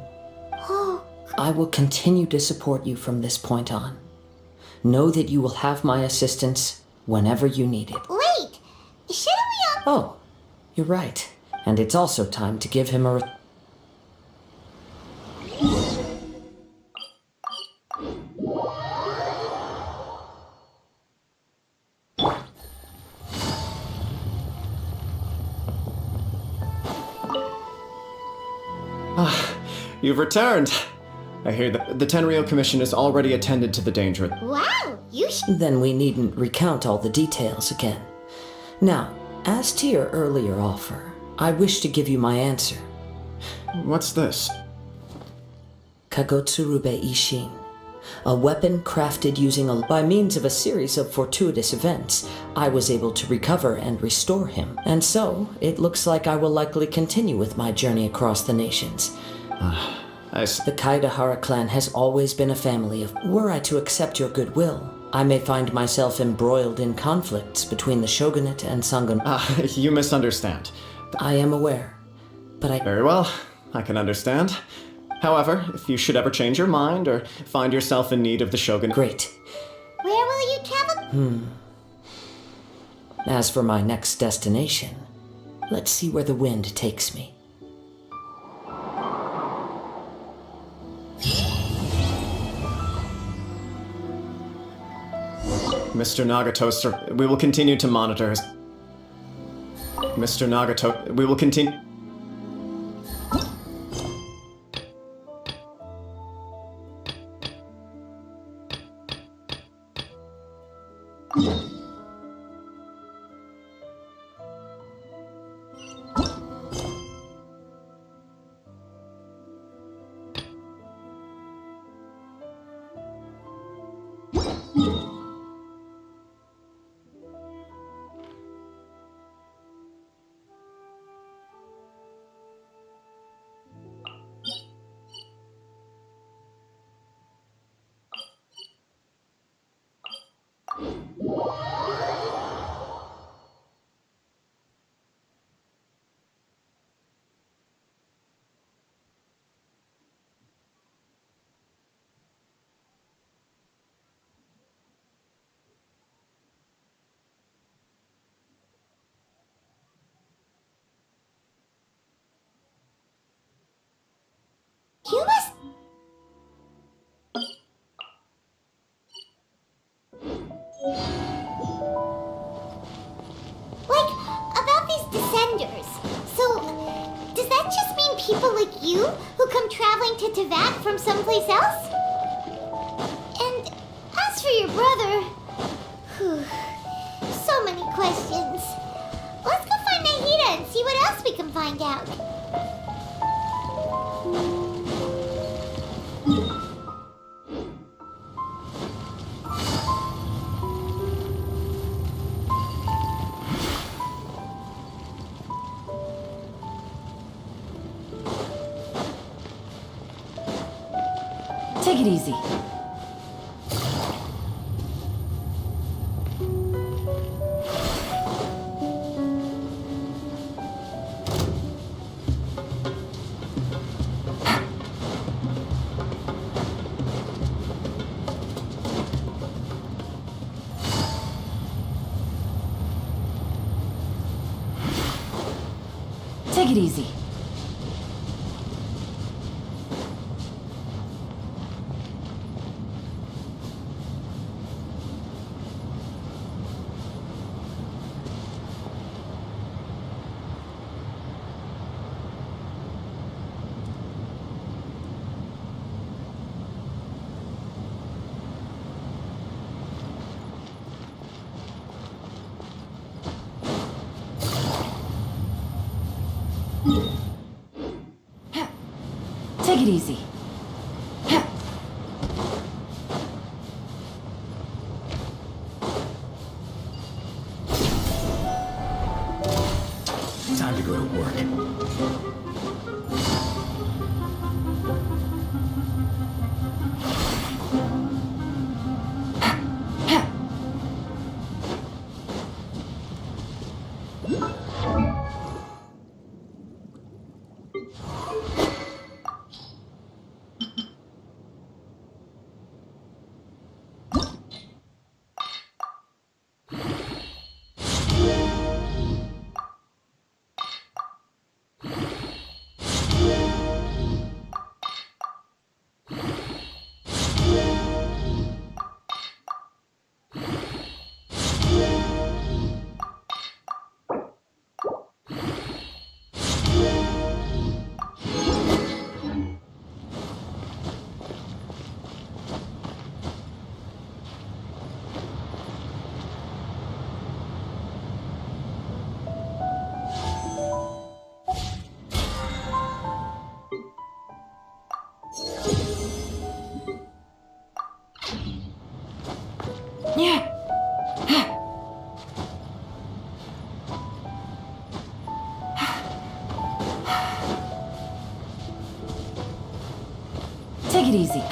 I will continue to support you from this point on. Know that you will have my assistance whenever you need it. Wait! Shouldn't we all... Oh, you're right. And it's also time to give him a... You've returned. I hear that the Tenryou Commission has already attended to the danger. Wow, you Then we needn't recount all the details again. Now, as to your earlier offer, I wish to give you my answer. What's this? Kagotsurube Ishin. A weapon crafted by means of a series of fortuitous events. I was able to recover and restore him, and so it looks like I will likely continue with my journey across the nations. The Kaidahara clan has always been a family of... Were I to accept your goodwill, I may find myself embroiled in conflicts between the shogunate and Sangon. You misunderstand. I am aware, but I... Very well, I can understand. However, if you should ever change your mind or find yourself in need of the shogunate... Great. Where will you travel? As for my next destination, let's see where the wind takes me. Mr. Nagato, sir, we will continue to monitor his... Mr. Nagato, we will continue... You must... Like, about these descenders. So, does that just mean people like you who come traveling to Teyvat from someplace else? And as for your brother... so many questions. Let's go find Nahida and see what else we can find out. Take it easy. Take it easy. Take it easy. Time to go to work. Yeah. Take it easy.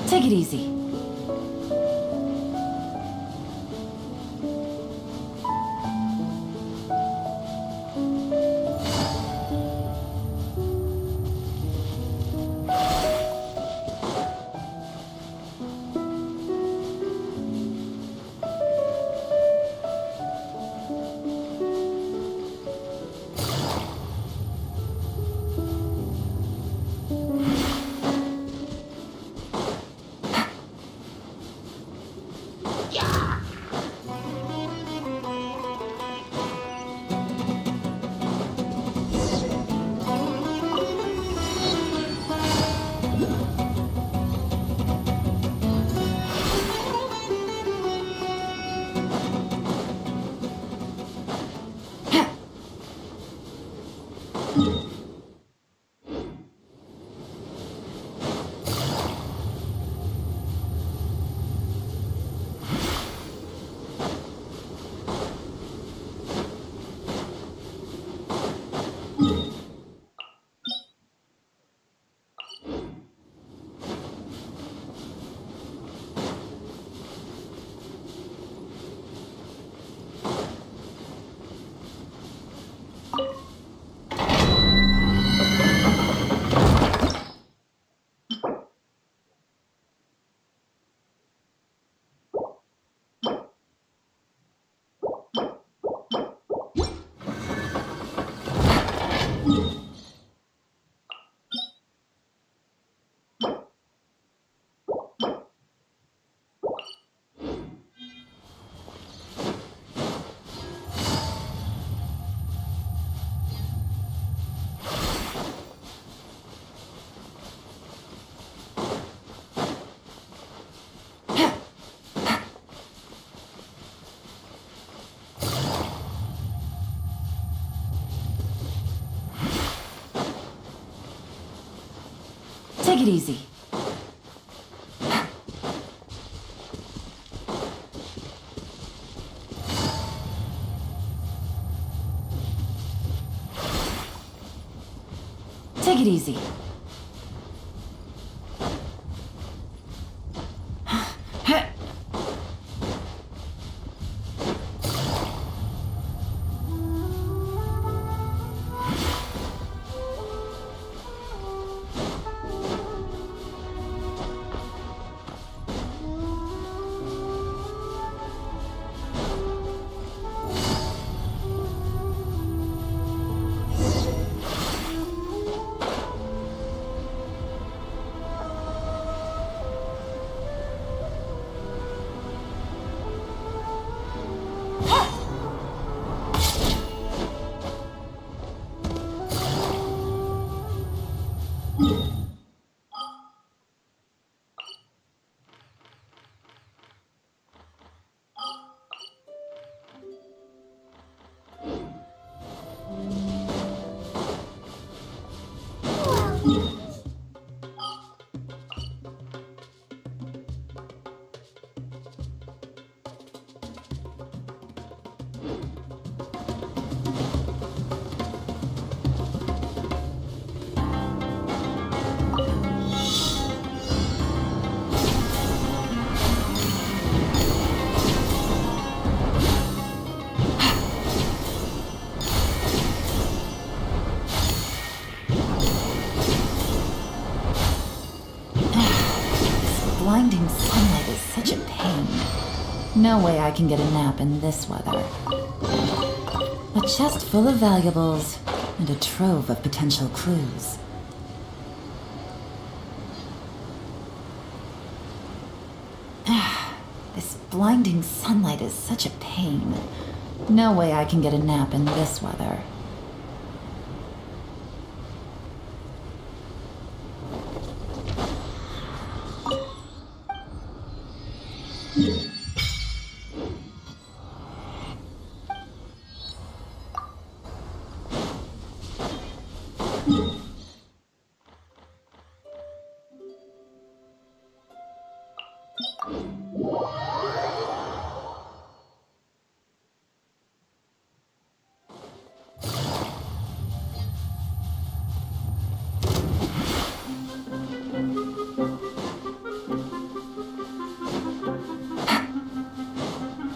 Take it easy. Take it easy. Take it easy. No way I can get a nap in this weather. A chest full of valuables and a trove of potential clues. This blinding sunlight is such a pain. No way I can get a nap in this weather.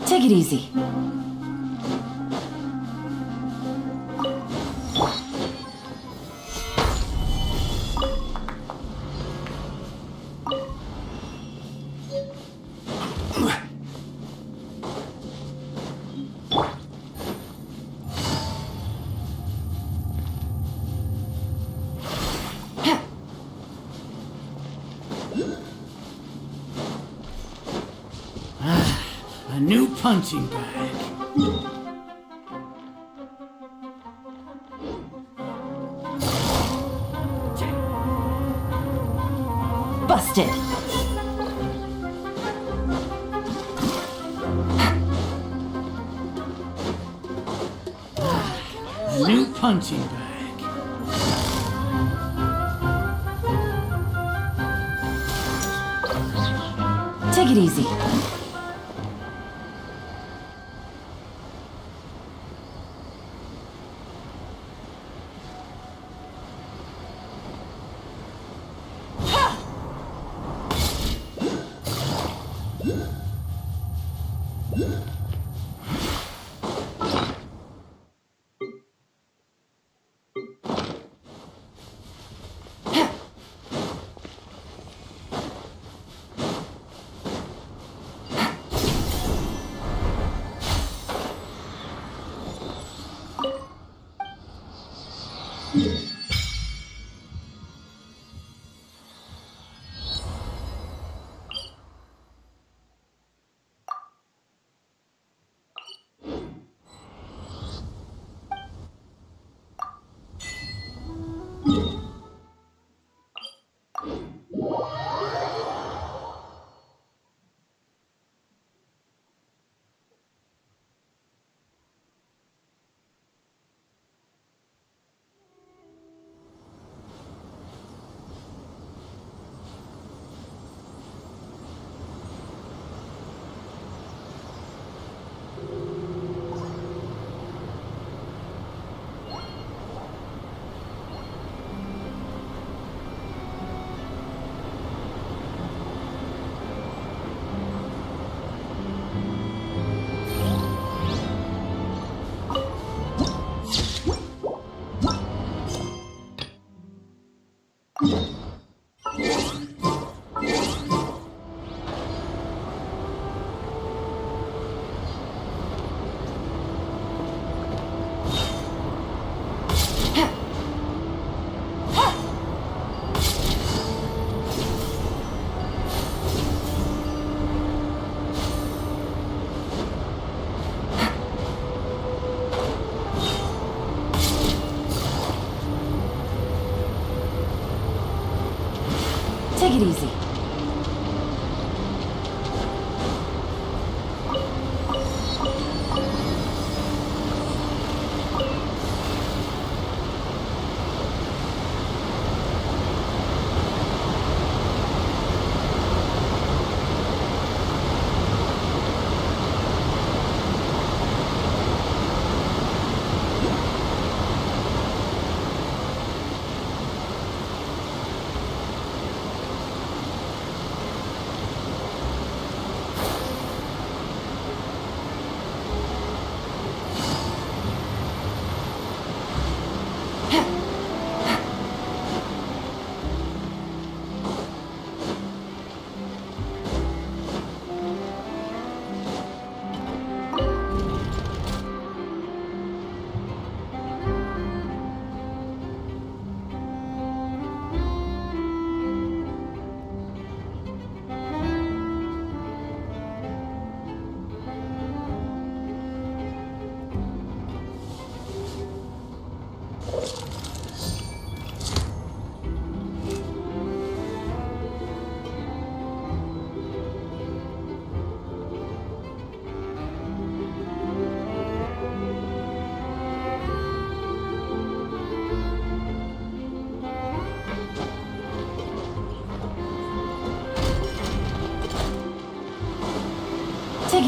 Take it easy. A new punching bag. Busted. A new punching bag. Take it easy.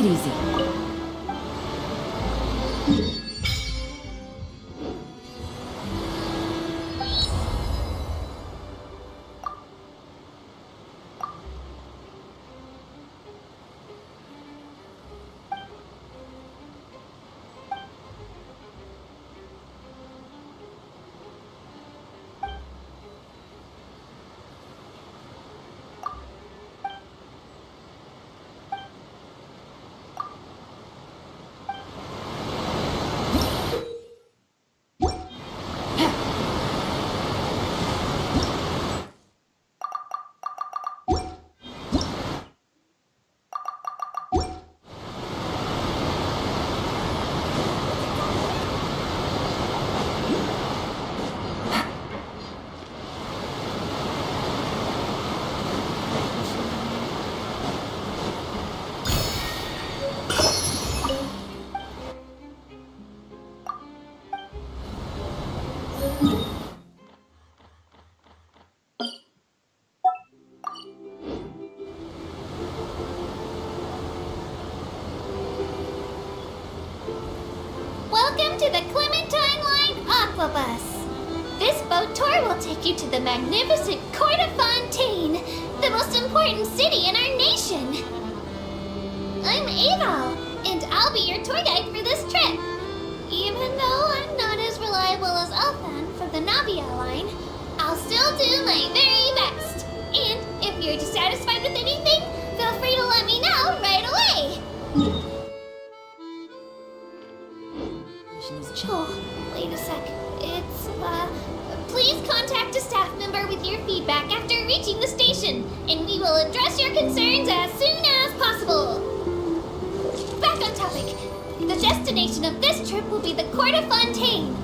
it easy. Welcome to the Clementine Line Aquabus. This boat tour will take you to the magnificent Court of Fontaine, the most important city in our nation. I'm Ava, and I'll be your tour guide for this trip. Even though I'm not as reliable as Elfan from the Navia line, I'll still do my very best. And if you're dissatisfied with anything, feel free to let me know right away. Oh, wait a sec. It's, please contact a staff member with your feedback after reaching the station, and we will address your concerns as soon as possible. Back on topic. The destination of this trip will be the Court of Fontaine.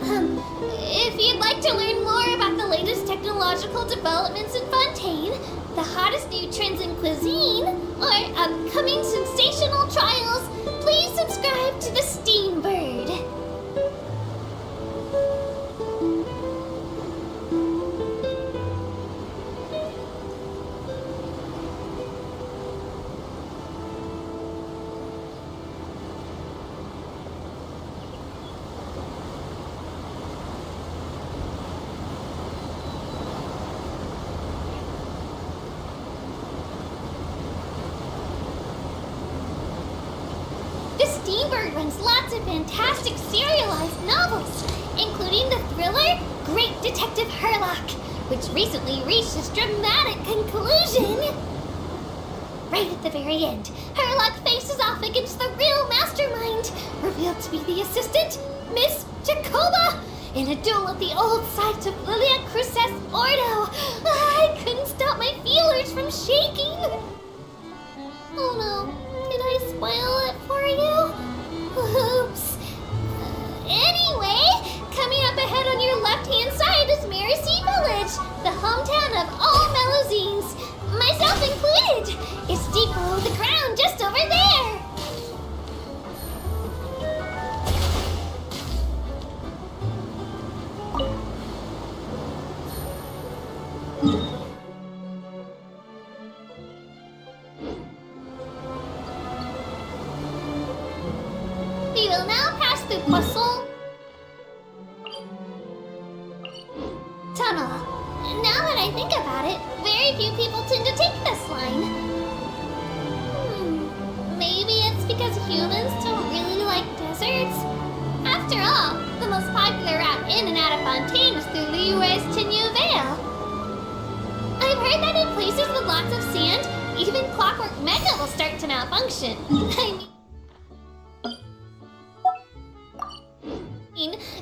If you'd like to learn more about the latest technological developments in Fontaine, the hottest new trends in cuisine, or upcoming sensational trials, please subscribe to the Steambird. Steambird runs lots of fantastic serialized novels, including the thriller Great Detective Herlock, which recently reached its dramatic conclusion. Right at the very end, Herlock faces off against the real mastermind, revealed to be the assistant, Miss Jacoba, in a duel at the old site of Lilia Cruces Ordo. I couldn't stop my feelers from shaking. Oh no. Did I spoil it for you? Oops. Anyway, coming up ahead on your left-hand side is Mercy Village, the hometown of all Melusines, myself included. It's deep below the ground, just over there. We will now pass through Poisson Tunnel. Now that I think about it, very few people tend to take this line. Maybe it's because humans don't really like deserts? After all, the most popular route in and out of Fontaine is through Liyue's Tenue Vale. I've heard that in places with lots of sand, even Clockwork Mecca will start to malfunction.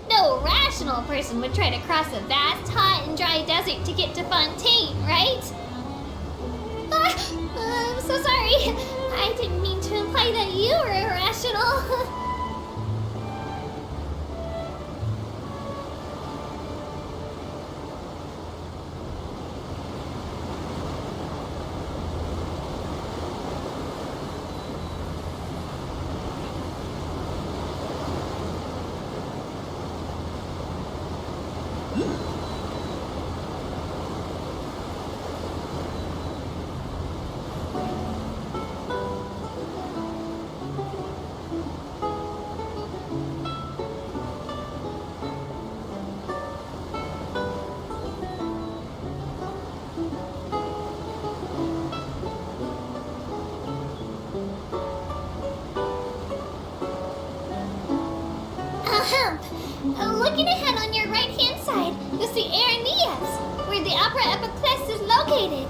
No rational person would try to cross a vast, hot, and dry desert to get to Fontaine, right? I'm so sorry. I didn't mean to imply that you were irrational. jump! Looking ahead on your right-hand side, you'll see Aranias, where the Opera Epiclese is located.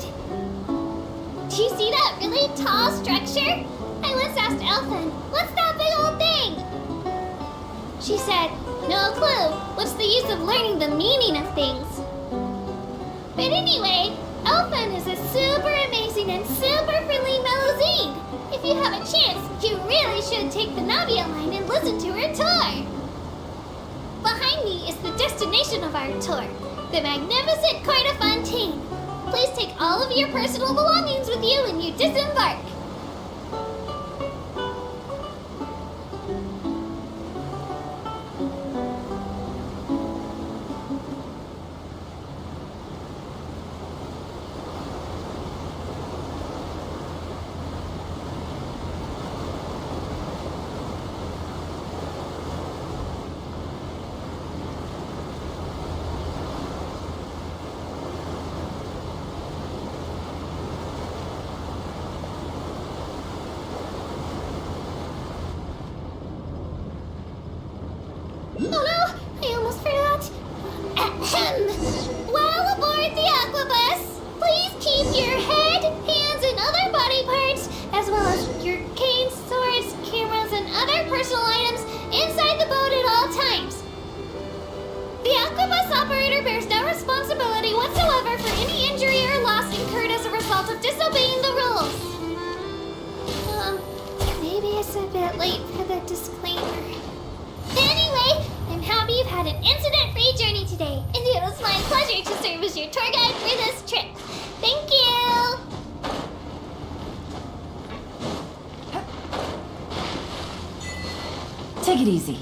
Do you see that really tall structure? I once asked Elfin, what's that big old thing? She said, no clue. What's the use of learning the meaning of things? But anyway, Elfin is a super amazing and super friendly Melusine. If you have a chance, you really should take the Navia line and listen to her tour. Behind me is the destination of our tour, the magnificent Court of Fontaine. Please take all of your personal belongings with you when you disembark. Oh no! I almost forgot! Ahem! While aboard the Aquabus, please keep your head, hands, and other body parts, as well as your canes, swords, cameras, and other personal items inside the boat at all times. The Aquabus operator bears no responsibility whatsoever for any injury or loss incurred as a result of disobeying the rules. Maybe it's a bit late for the disclaimer. Anyway, I'm happy you've had an incident-free journey today, and it was my pleasure to serve as your tour guide for this trip. Thank you! Take it easy.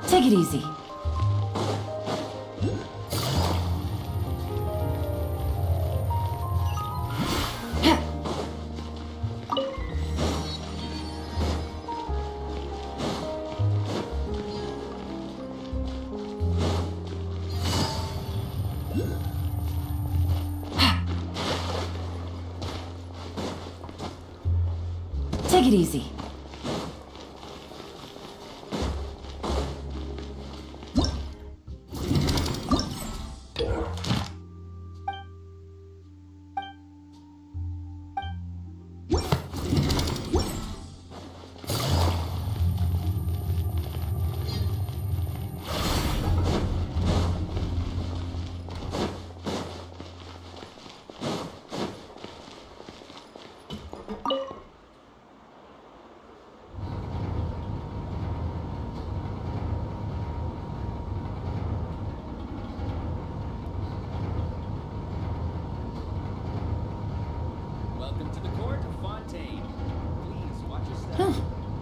Take it easy. Take it easy.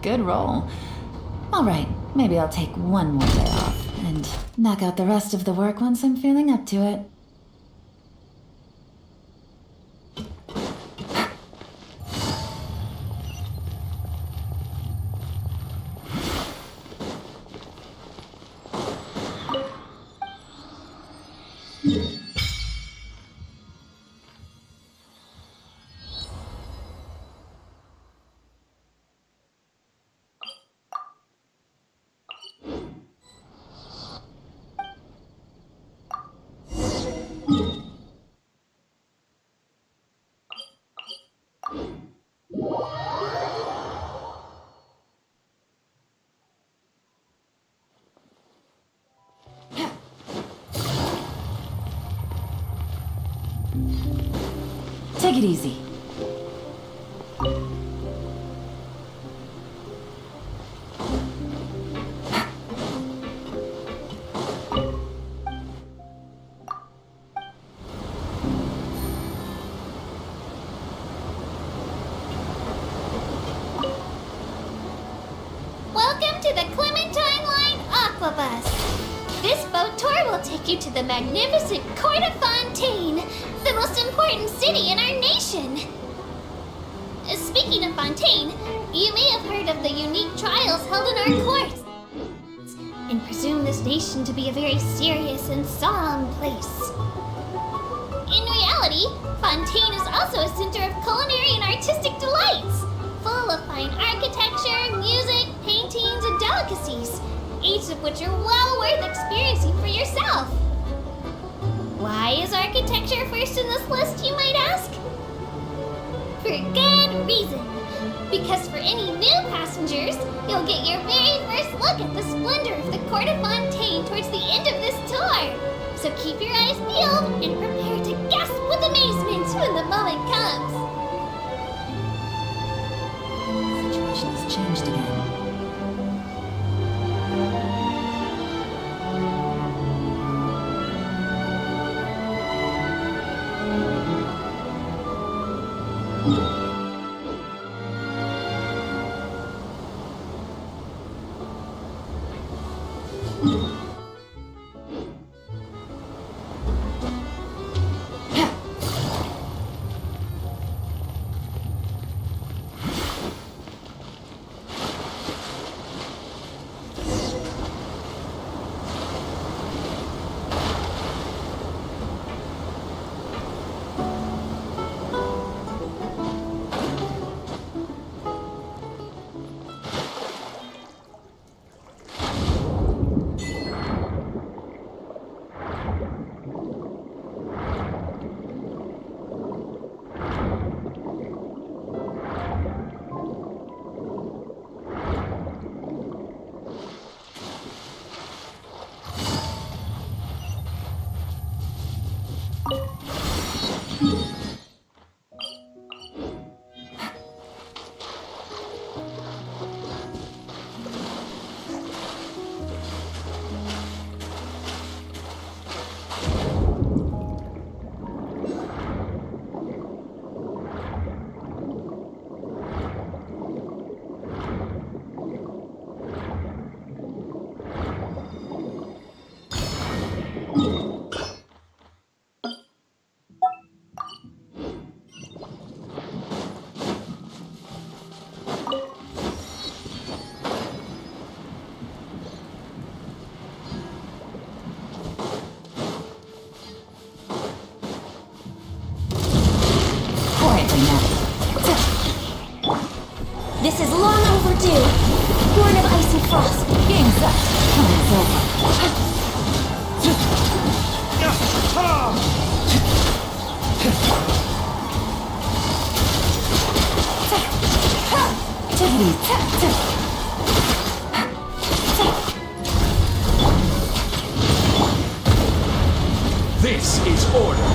Good roll. All right, maybe I'll take one more day off and knock out the rest of the work once I'm feeling up to it. Take it easy. Welcome to the Clementine Line Aquabus. This boat tour will take you to the magnificent Court of Fontaine, the most important city in our nation. Speaking of Fontaine, you may have heard of the unique trials held in our courts, and presume this nation to be a very serious and solemn place. In reality, Fontaine is also a center of culinary and artistic delights, full of fine architecture, music, paintings, and delicacies, each of which are well worth experiencing for yourself. Why is architecture first in this list, you might ask? For good reason. Because for any new passengers, you'll get your very first look at the splendor of the Court of Fontaine towards the end of this tour. So keep your eyes peeled and prepare to gasp with amazement when the moment comes. The situation has changed again. This is long overdue. Born of ice and frost. Game's up. Time's over. This is order.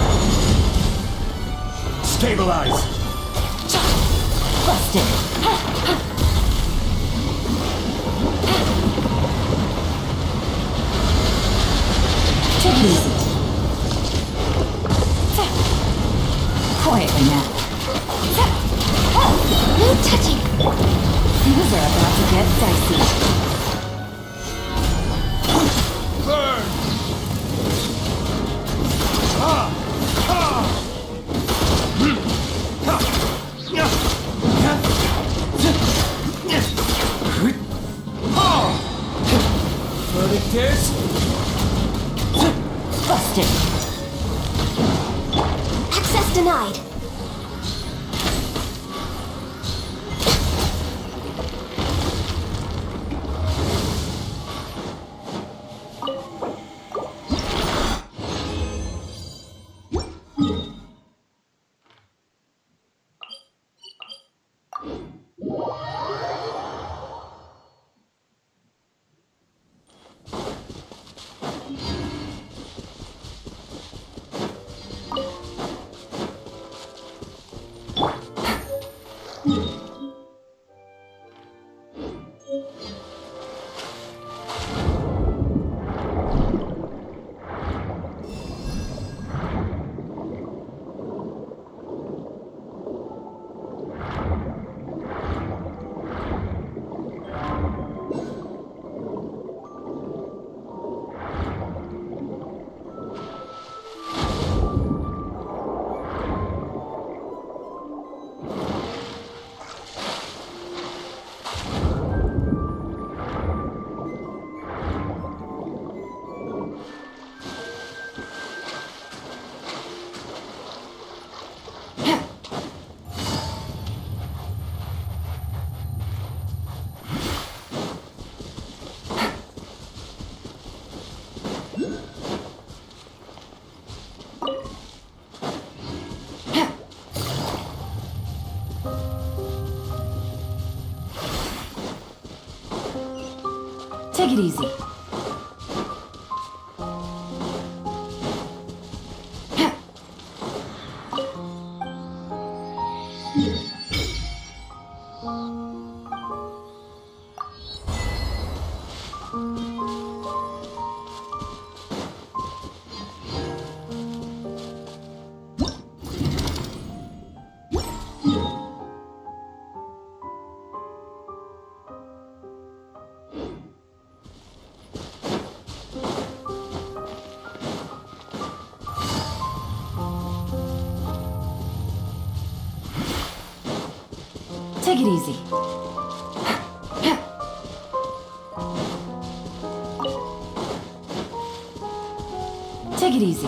Stabilize. Busted. Take it easy. Quietly now. No touching. Things are about to get dicey. Burn! Verdict is busted. Access denied. Take it easy. Take it easy. Take it easy.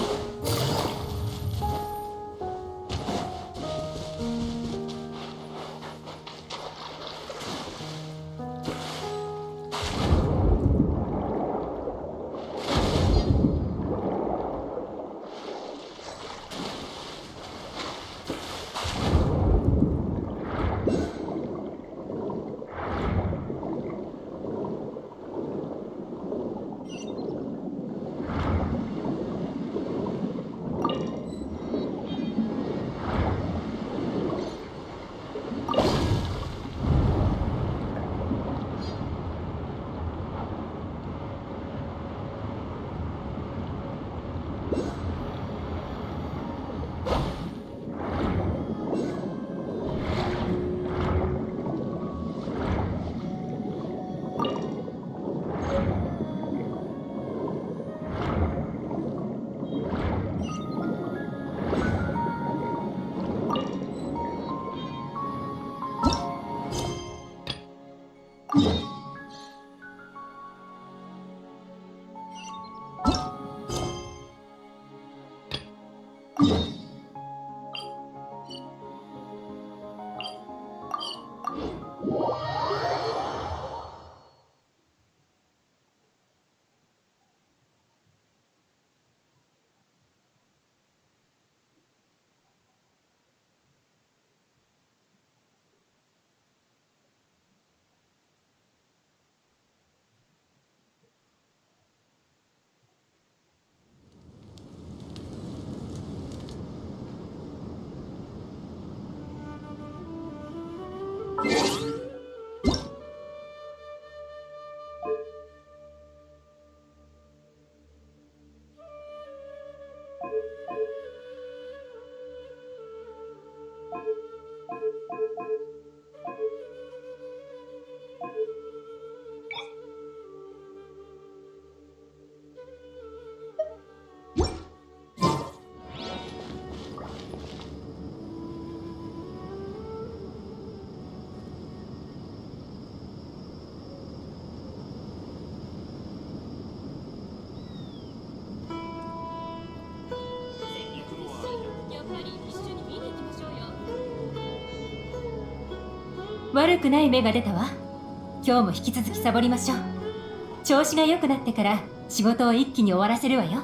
悪くない芽が出たわ。今日も引き続きサボりましょう。調子が良くなってから仕事を一気に終わらせるわよ。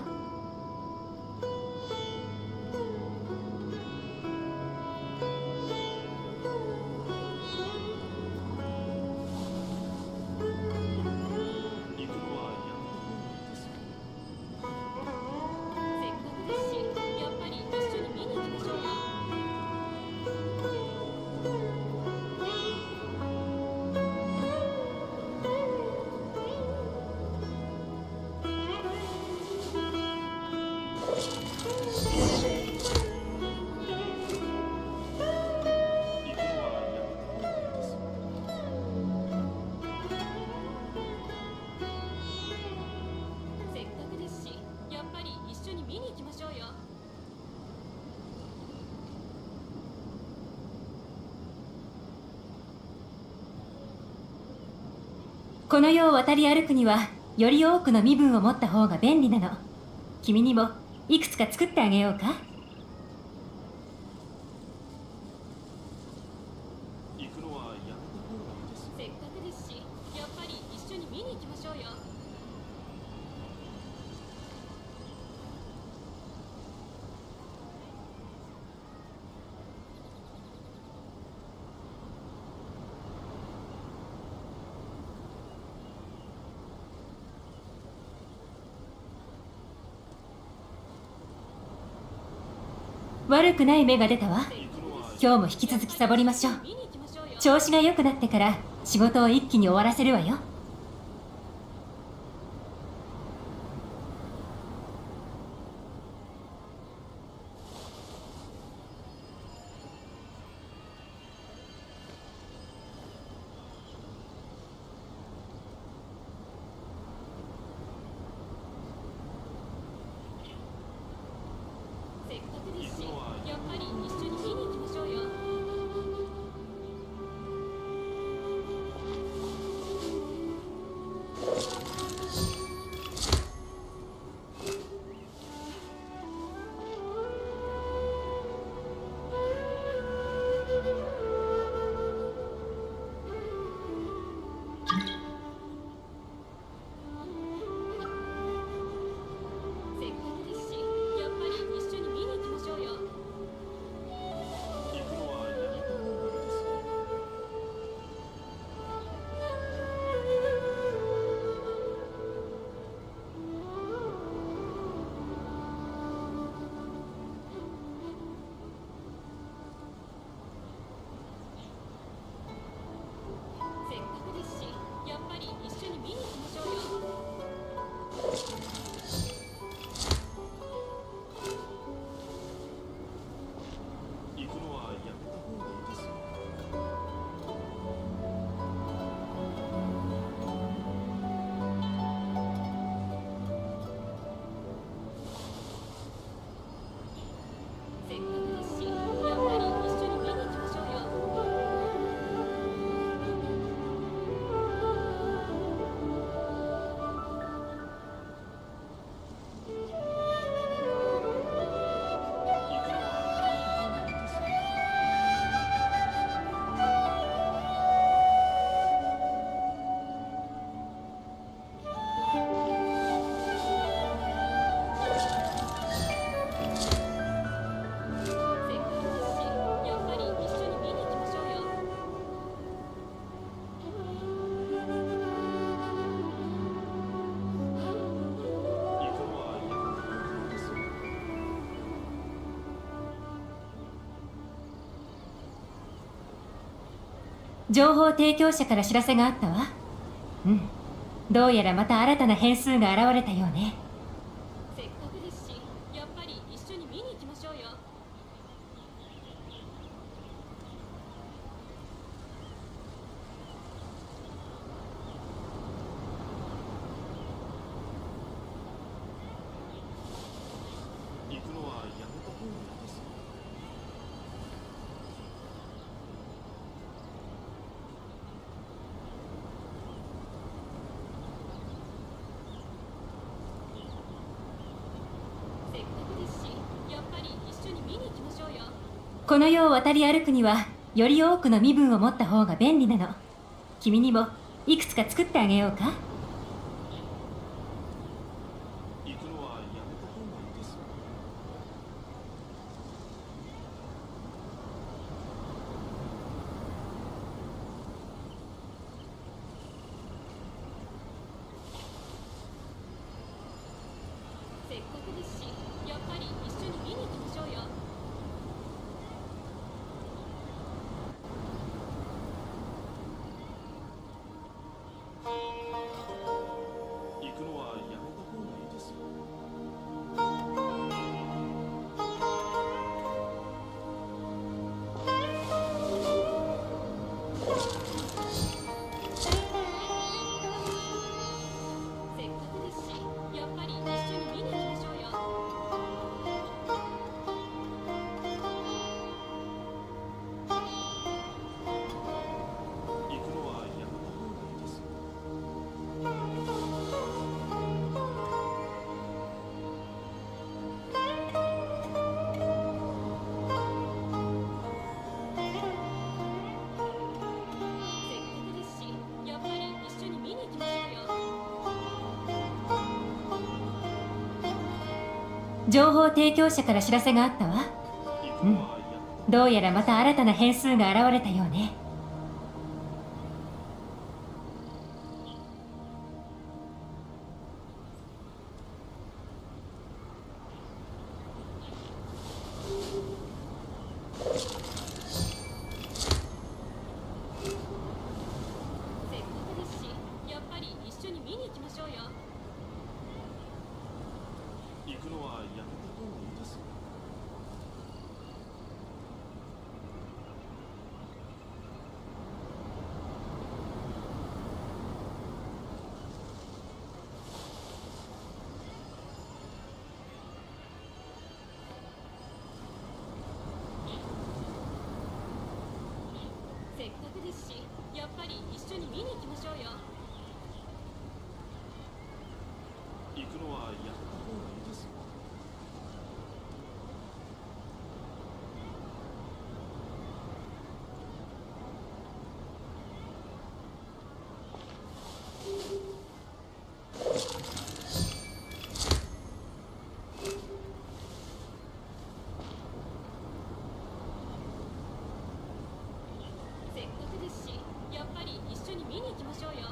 この世を渡り歩くにはより多くの身分を持った方が便利なの。君にもいくつか作ってあげようか。行くのはやめた方がいいです。せっかくですし、やっぱり一緒に見に行きましょうよ。悪くない芽が出たわ。今日も引き続きサボりましょう。調子が良くなってから仕事を一気に終わらせるわよ。情報提供者から知らせがあったわ。うん。どうやらまた新たな変数が現れたようね。せっかくですし、やっぱり一緒に見に行きましょうよ。行くのはやめた方がいいですよ。この世を渡り歩くにはより多くの身分を持った方が便利なの。君にもいくつか作ってあげようか。行くのはやめた方がいいですよ。せっかくですし、やっぱり一緒に見に行きましょうよ。行くのはやめた方がいいですよ。せっかくですし、やっぱり一緒に見に行きましょうよ。行くのはやめた方がいいですよ。せっかくですし、やっぱり一緒に見に行きましょうよ。情報提供者から知らせがあったわ。うん。どうやらまた新たな変数が現れたようね。くのはやめた方がいいですよ。せっかくですし、やっぱり一緒に見に行きましょうよ。行くのはやめた方がいいですよ。せっかくですし、やっぱり一緒に見に行きましょうよ。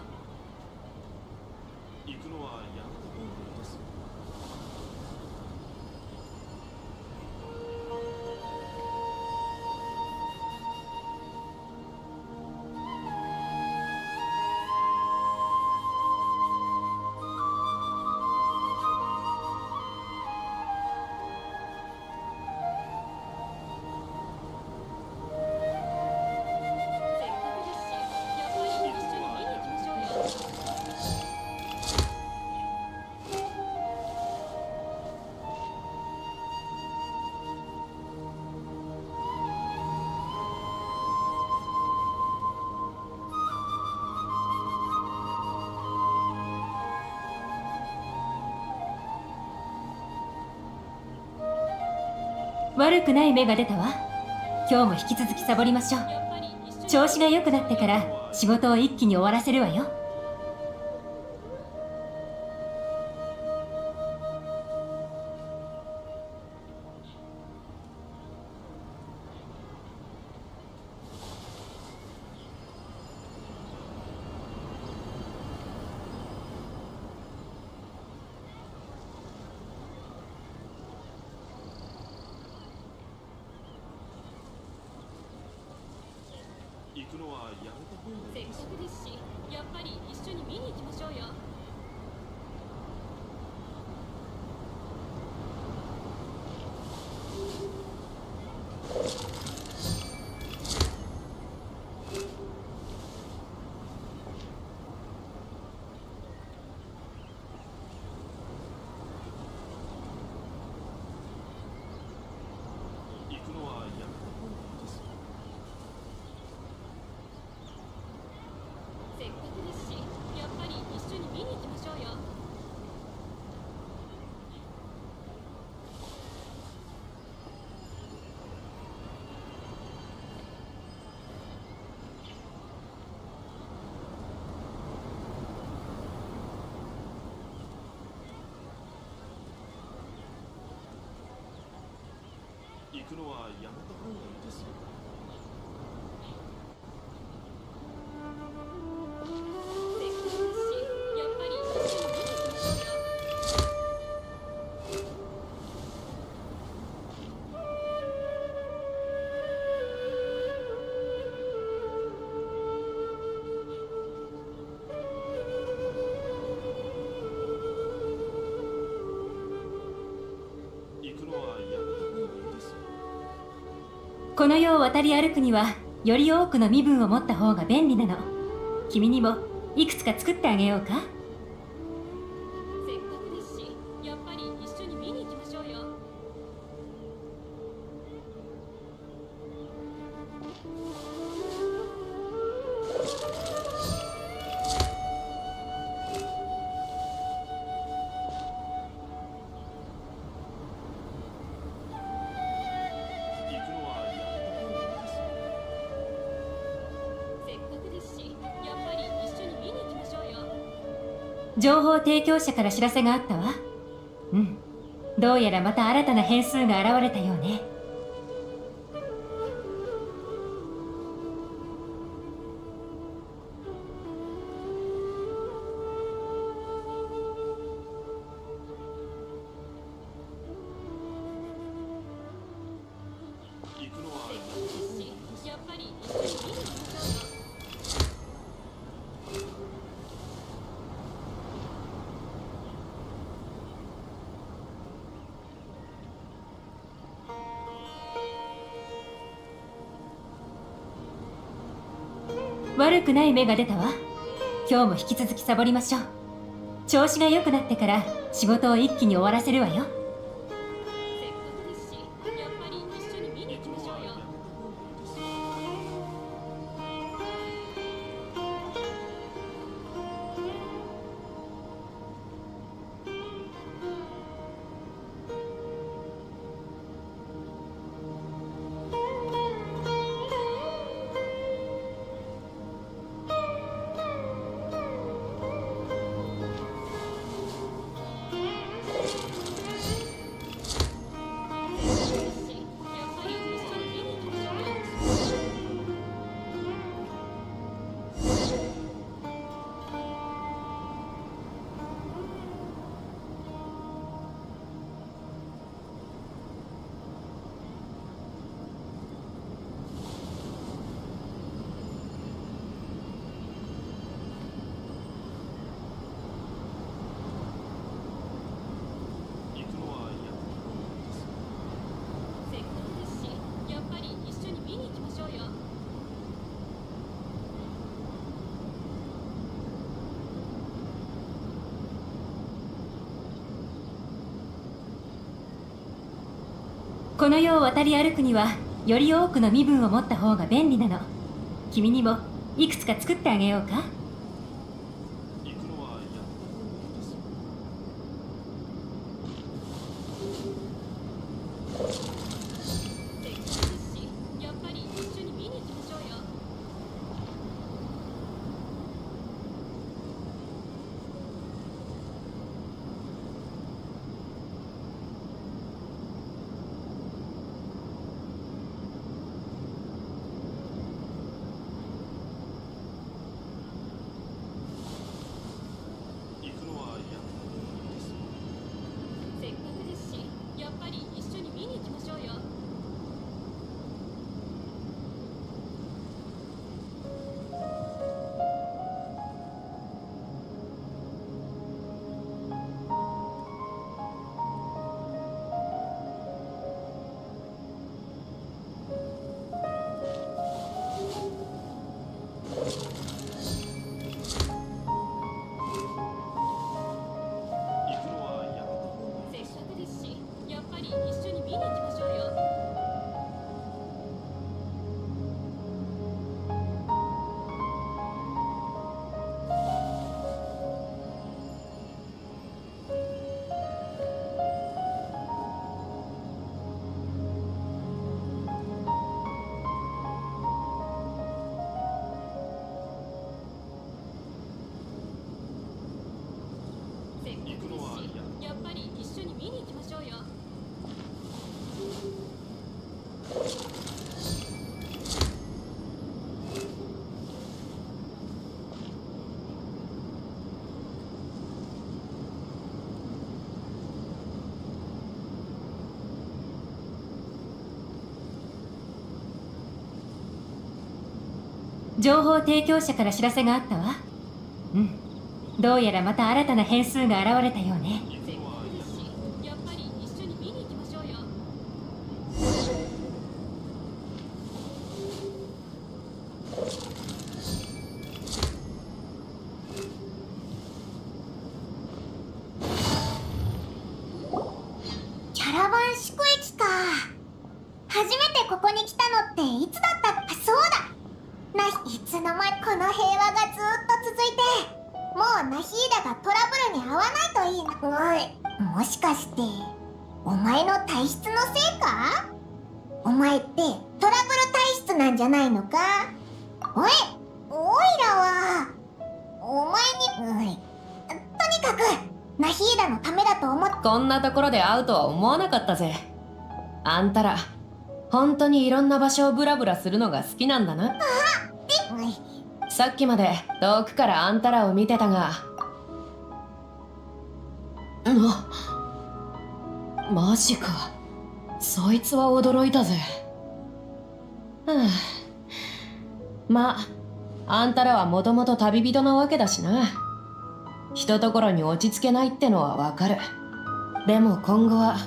行くのはやめた方がいいですよ。せっかくですし、やっぱり一緒に見に行きましょうよ。悪くない芽が出たわ。今日も引き続きサボりましょう。調子が良くなってから仕事を一気に終わらせるわよ。行くのはやめた方がいせっかいですよ。くですし、やっぱり一緒に見に行きましょうよ。行くのはやめた方がいいですよ。せっかくですし、やっぱり一緒に見に行きましょうよ。行くのはやめた方がいいですよ。せっかくですし、やっぱり一緒に見に行きましょうよ。行くのはやめた方がいいですよ。この世を渡り歩くにはより多くの身分を持った方が便利なの。君にもいくつか作ってあげようか。せっかくですし、やっぱり一緒に見に行きましょうよ。行くのはやめた方がいいですよ。せっかくですし、やっぱり一緒に見に行きましょうよ。情報提供者から知らせがあったわ。うん。どうやらまた新たな変数が現れたようね。行くのはせっかくですし、やっぱり一緒に見に行きましょうよ。悪くない芽が出たわ。今日も引き続きサボりましょう。調子が良くなってから仕事を一気に終わらせるわよ。この世を渡り歩くにはより多くの身分を持った方が便利なの。君にもいくつか作ってあげようか。情報提供者から知らせがあったわ。うん。どうやらまた新たな変数が現れたようね。キャラバン宿駅か。初めてここに来たのっていつだったっけ。そうだ。いつの間にこの平和がずっと続いて、もうナヒーダがトラブルに遭わないといいな。もしかしてお前の体質のせいか。お前ってトラブル体質なんじゃないのか。おいらはお前に、とにかくナヒーダのためだと思って。こんなところで会うとは思わなかったぜ。あんたら本当にいろんな場所をブラブラするのが好きなんだな。さっきまで遠くからあんたらを見てたが、マジか。そいつは驚いたぜ。まあ、あんたらはもともと旅人なわけだしな。ひとところに落ち着けないってのはわかる。でも今後は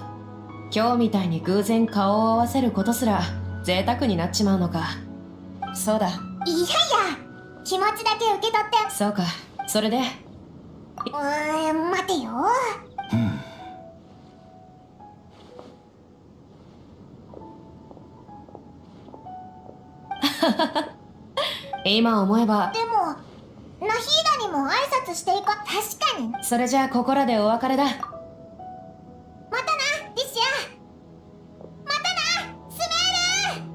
今日みたいに偶然顔を合わせることすら贅沢になっちまうのか。そうだ。いやいや、気持ちだけ受け取って。そうか、それで。待てよ。今思えば。でもナヒーダにも挨拶していこう。確かに。それじゃあここらでお別れだ。またな、リシア。またな、スメール。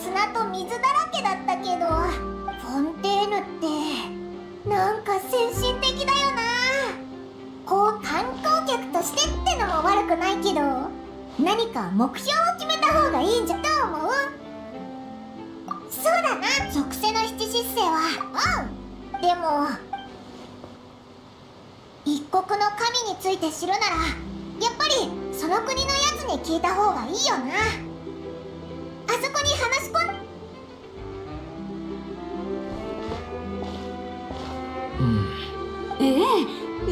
砂と水だらけだったけど、フォンテーヌってなんか先進的だよな。こう観光客としてってのも悪くないけど、何か目標を決めた方がいいんじゃ。どう思う？そうだな、属性の七失星はでも一国の神について知るならやっぱりその国のやつに聞いた方がいいよな。あそこに話し込ん。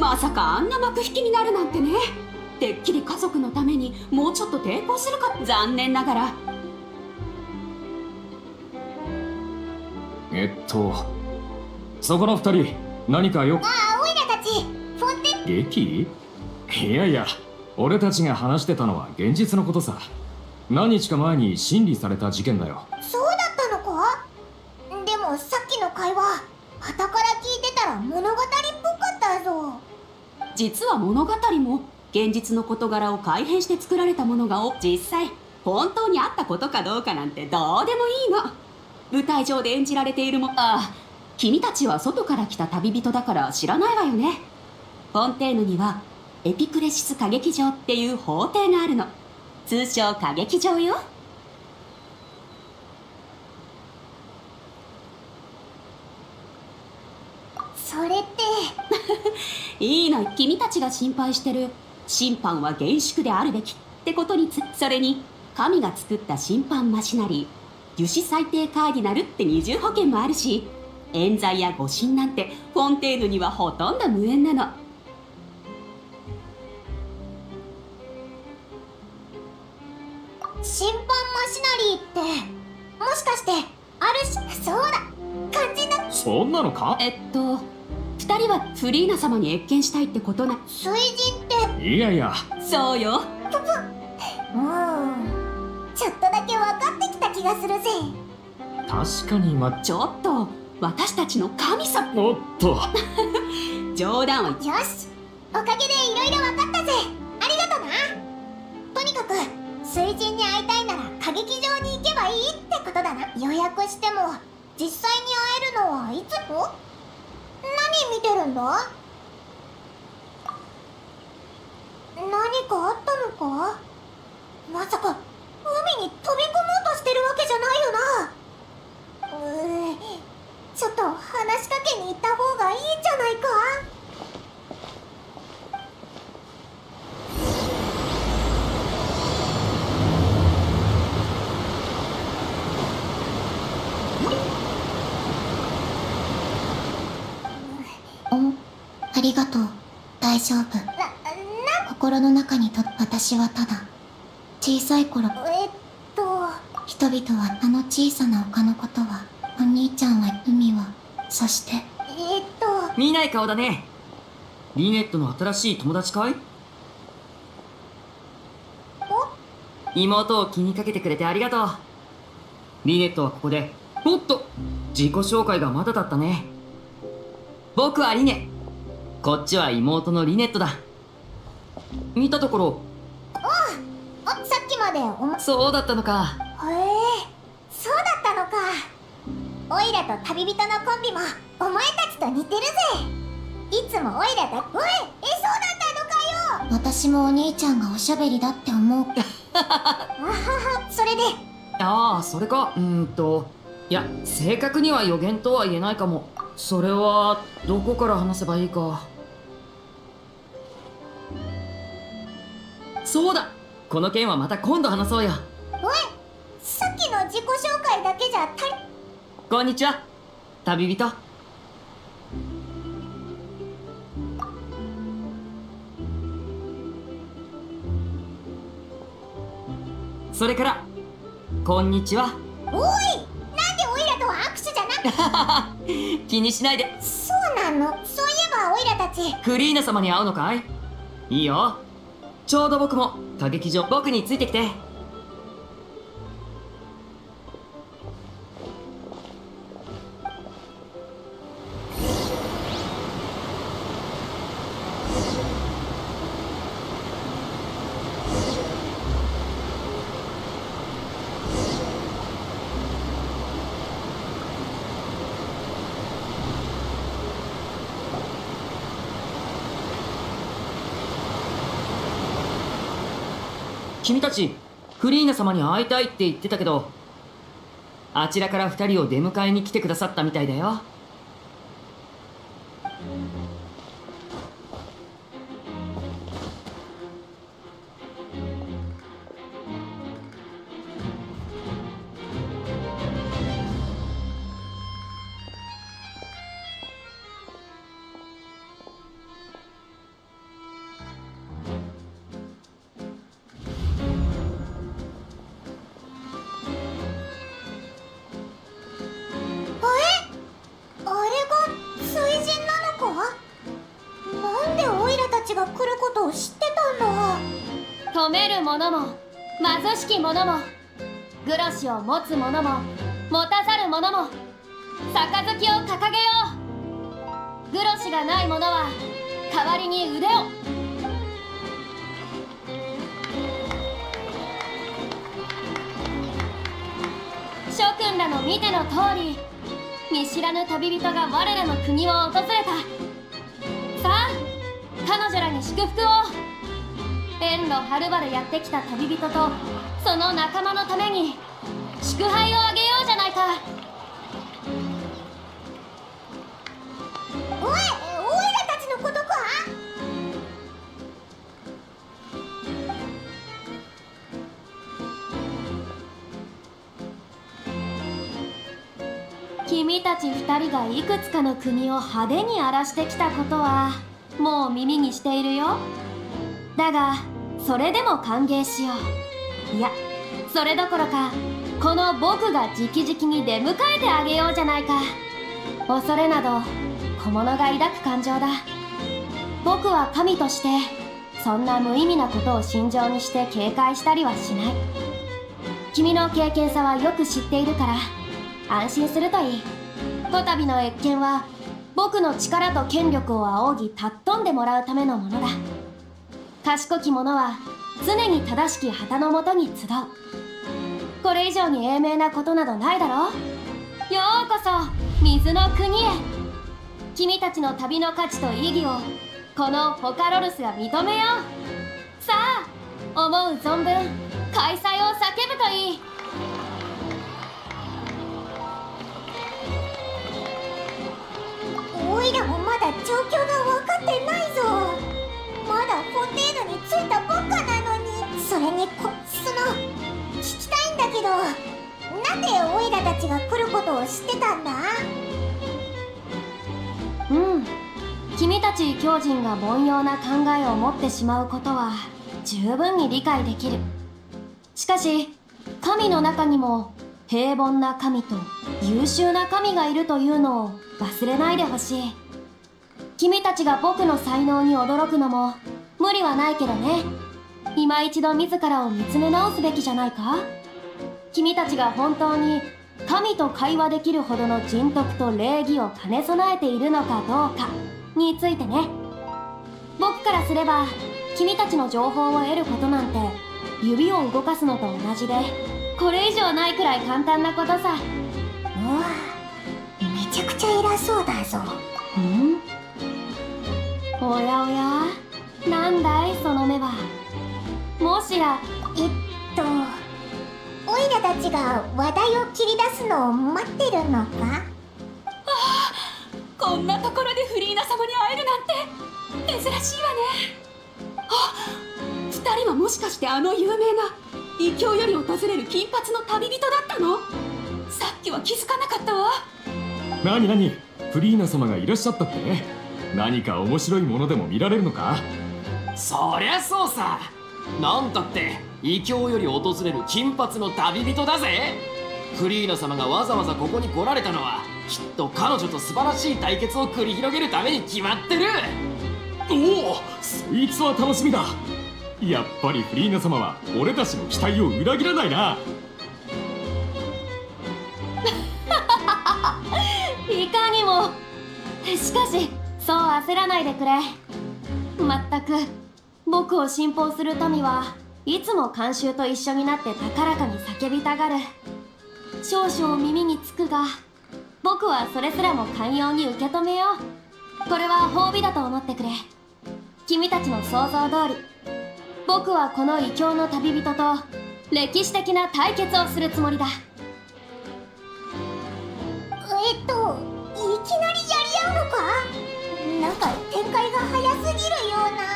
まさかあんな幕引きになるなんてね。てっきり家族のためにもうちょっと抵抗するか。残念ながら。そこの二人何かよ。オイラたちフォンテ。劇？いやいや、俺たちが話してたのは現実のことさ。何日か前に審理された事件だよ。そうだったのか？でもさっきの会話傍から聞いてたら物語っぽかったぞ。実は物語も現実の事柄を改変して作られたものが実際本当にあったことかどうかなんてどうでもいいの。舞台上で演じられているも君たちは外から来た旅人だから知らないわよね。フォンテーヌにはエピクレシス歌劇場っていう法廷があるの。通称歌劇場よ。それっていいの。君たちが心配してる審判は厳粛であるべきってことにそれに神が作った審判マシナリー油脂裁定カーディナルって二重保険もあるし、冤罪や誤審なんてフォンテーヌにはほとんど無縁なの。審判マシナリーってもしかしてあるし。そうだ、肝心な。そんなのか？二人はフリーナ様に謁見したいってことな。水神って。いやいや、そうよ。ちょっとだけ分かってきた気がするぜ。確かにちょっと私たちの神様。おっと冗談は。よし、おかげでいろいろ分かったぜ。ありがとな。とにかく水神に会いたいなら歌劇場に行けばいいってことだな。予約しても実際に会えるのはいつ？何見てるんだ？何かあったのか？まさか海に飛び込もうとしてるわけじゃないよな。ちょっと話しかけに行った方がいいんじゃないか？ありがとう。大丈夫。心の中に私はただ小さい頃、人々はあの小さな丘のことは、お兄ちゃんは海は、そして見ない顔だね。リネットの新しい友達かい？妹を気にかけてくれてありがとう。リネットはここでおっと自己紹介がまだだったね。僕はリネ、こっちは妹のリネットだ。見たところ。さっきまでそうだったのか。へえ、そうだったのか。オイラと旅人のコンビもお前たちと似てるぜ。いつもオイラだ。そうだったのかよ。私もお兄ちゃんがおしゃべりだって思う。あはは、それで。ああ、それか。いや、正確には予言とは言えないかも。それはどこから話せばいいか。そうだ、この件はまた今度話そうよ。さっきの自己紹介だけじゃこんにちは、旅人。それからこんにちは。おい、なんでオイラとは握手じゃなく気にしないで。そうなの。そういえばオイラたちクリーナ様に会うのかい？いいよ。ちょうど僕も歌劇場、僕についてきて。君たちフリーナ様に会いたいって言ってたけど、あちらから2人を出迎えに来てくださったみたいだよ。富める者も貧しき者もグロシを持つ者も持たざる者も杯を掲げよう。グロシがない者は代わりに腕を。諸君らの見ての通り、見知らぬ旅人が我らの国を訪れた。さあ、彼女らに祝福を。遠路はるばるやってきた旅人とその仲間のために祝杯をあげようじゃないか。おい、オイラたちのことか？君たち2人がいくつかの国を派手に荒らしてきたことはもう耳にしているよ。だがそれでも歓迎しよう。いや、それどころかこの僕が直々に出迎えてあげようじゃないか。恐れなど小物が抱く感情だ。僕は神としてそんな無意味なことを心情にして警戒したりはしない。君の経験さはよく知っているから安心するといい。こたびの謁見は僕の力と権力を仰ぎ尊んでもらうためのものだ。賢き者は常に正しき旗のもとに集う。これ以上に英明なことなどないだろう。ようこそ水の国へ。君たちの旅の価値と意義をこのポカロルスが認めよう。さあ、思う存分開催を叫ぶといい。オイラもまだ状況が分かってないぞ。まだフォンテーヌに着いたばっかなのに。それに聞きたいんだけど、なんでオイラたちが来ることを知ってたんだ？君たち狂人が凡庸な考えを持ってしまうことは十分に理解できる。しかし神の中にも平凡な神と優秀な神がいるというのを忘れないでほしい。君たちが僕の才能に驚くのも無理はないけどね。今一度自らを見つめ直すべきじゃないか。君たちが本当に神と会話できるほどの人徳と礼儀を兼ね備えているのかどうかについてね。僕からすれば君たちの情報を得ることなんて指を動かすのと同じで、これ以上ないくらい簡単なことさ。うわ、めちゃくちゃ偉そうだぞ。おやおや、なんだいその目は。もしやオイラたちが話題を切り出すのを待ってるのか？こんなところでフリーナ様に会えるなんて珍しいわね。2人はもしかしてあの有名な異教より訪れる金髪の旅人だったの？さっきは気づかなかったわ。なになに、フリーナ様がいらっしゃったって？何か面白いものでも見られるのか？そりゃそうさ。なんたって異教より訪れる金髪の旅人だぜ。フリーナ様がわざわざここに来られたのはきっと彼女と素晴らしい対決を繰り広げるために決まってる。おお、そいつは楽しみだ。やっぱりフリーナ様は俺たちの期待を裏切らないな。いかにも。しかしそう焦らないでくれ。まったく僕を信奉する民はいつも慣習と一緒になって高らかに叫びたがる。少々耳につくが、僕はそれすらも寛容に受け止めよう。これは褒美だと思ってくれ。君たちの想像通り、僕はこの異教の旅人と歴史的な対決をするつもりだ。いきなりやり合うのか？なんか展開が早すぎるような。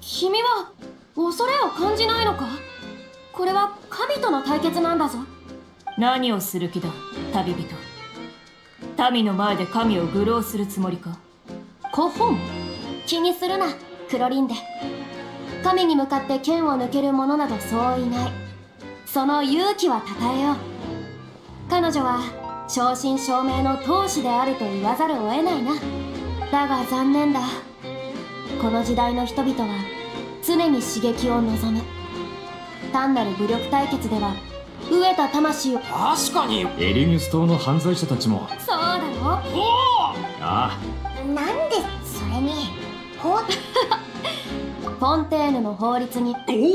君は恐れを感じないのか？これは神との対決なんだぞ。何をする気だ、旅人。民の前で神を愚弄するつもりか？コホン、気にするな、クロリンデ。神に向かって剣を抜ける者などそういない。その勇気はたたえよう。彼女は正真正銘の闘士であると言わざるを得ないな。だが残念だ。この時代の人々は常に刺激を望む。単なる武力対決では飢えた魂を。確かに。エリニュス島の犯罪者たちも。そうだろ。おお。ああ。なんでそれにフォンテーヌの法律に。おお。それのど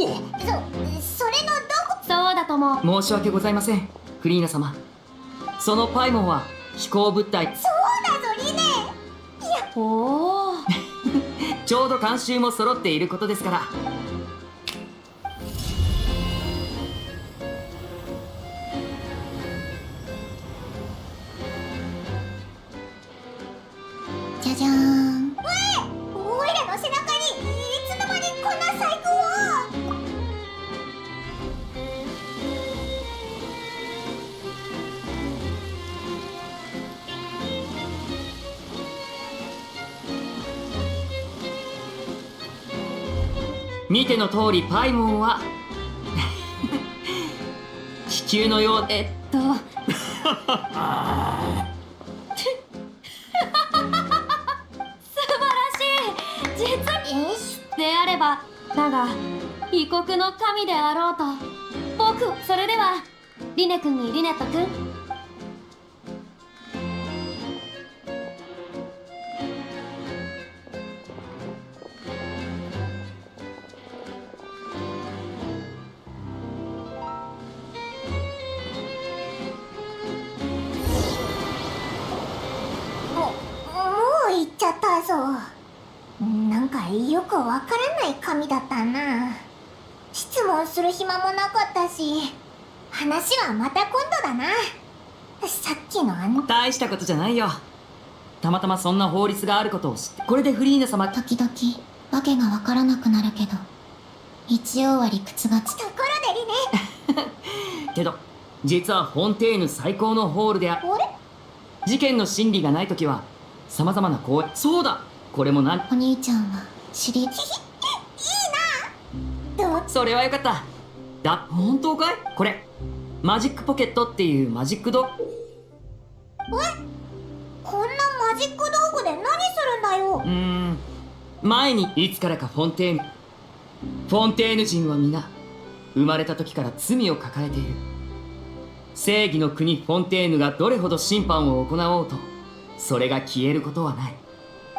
こ？そうだとも。申し訳ございません、フリーナ様。そのパイモンは飛行物体。そうだぞリネ。いや、おお。ちょうど慣習も揃っていることですから。じゃじゃーん。おいらの背中にいつの間にこんな細工を。見ての通りパイモンは気球のよう。素晴らしい。実にであれば、だが異国の神であろうと、僕、それではリネ君にリネット君。行っちゃったぞ。なんかよくわからない神だったな。質問する暇もなかったし、話はまた今度だな。さっきの大したことじゃないよ。たまたまそんな法律があることを知って。これでフリーナ様。時々わけがわからなくなるけど、一応は理屈がところでリネ。けど実はフォンテーヌ最高のホールである。事件の真理がないときはさまざまな公演。そうだ、これもなん。お兄ちゃんは知り。いいな。それはよかった。本当かい？これマジックポケットっていうマジックド。こんなマジック道具で何するんだよ。前にいつからかフォンテーヌ人は皆生まれた時から罪を抱えている。正義の国フォンテーヌがどれほど審判を行おうとそれが消えることはない。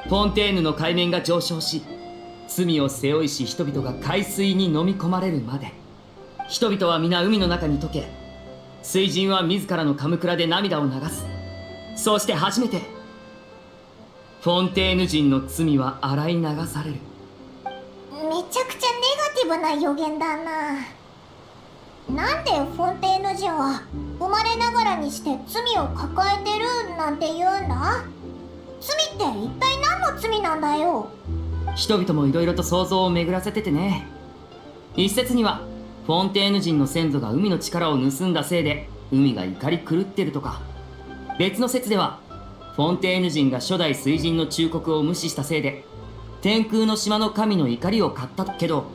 フォンテーヌの海面が上昇し罪を背負いし人々が海水に飲み込まれるまで人々は皆海の中に溶け水人は自らのカムクラで涙を流す。そうして初めてフォンテーヌ人の罪は洗い流される。めちゃくちゃネガティブな予言だな。なんでフォンテーヌ人は生まれながらにして罪を抱えてるなんて言うんだ。罪って一体何の罪なんだよ。人々もいろいろと想像を巡らせててね。一説にはフォンテーヌ人の先祖が海の力を盗んだせいで海が怒り狂ってるとか、別の説ではフォンテーヌ人が初代水人の忠告を無視したせいで天空の島の神の怒りを買ったけど、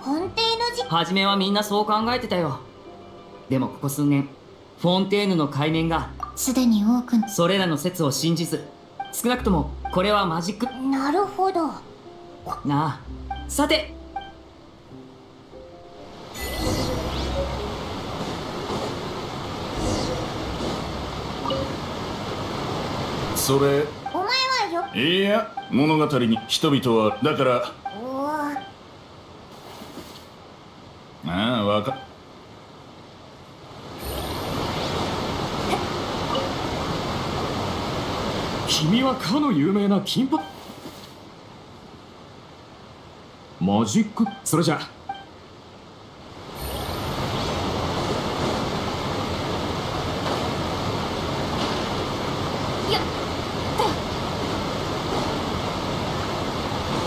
フォンテーヌ人初めはみんなそう考えてたよ。でもここ数年フォンテーヌの海面がすでに多くそれらの説を信じず、少なくともこれはマジック。なるほどなあ、さてそれお前はよ。いや物語に人々はだからああわか君はかの有名な金髪マジック。それじゃ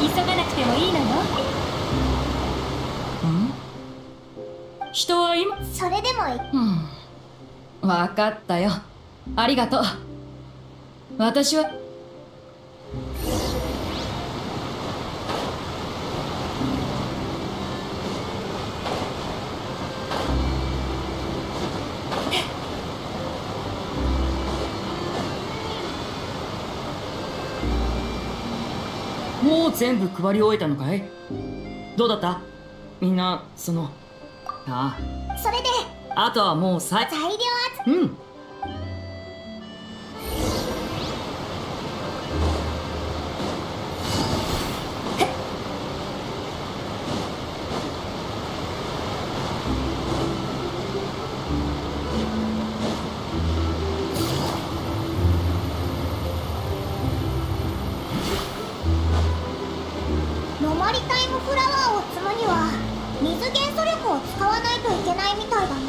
急がなくてもいいのよ。人は今それでも分かったよ。ありがとう。私はもう全部配り終えたのかい？どうだった？みんなそのあそれであ、あとはもう材料うん。ロマリタイムフラワーを積むには水元素力を使わないといけないみたいだな。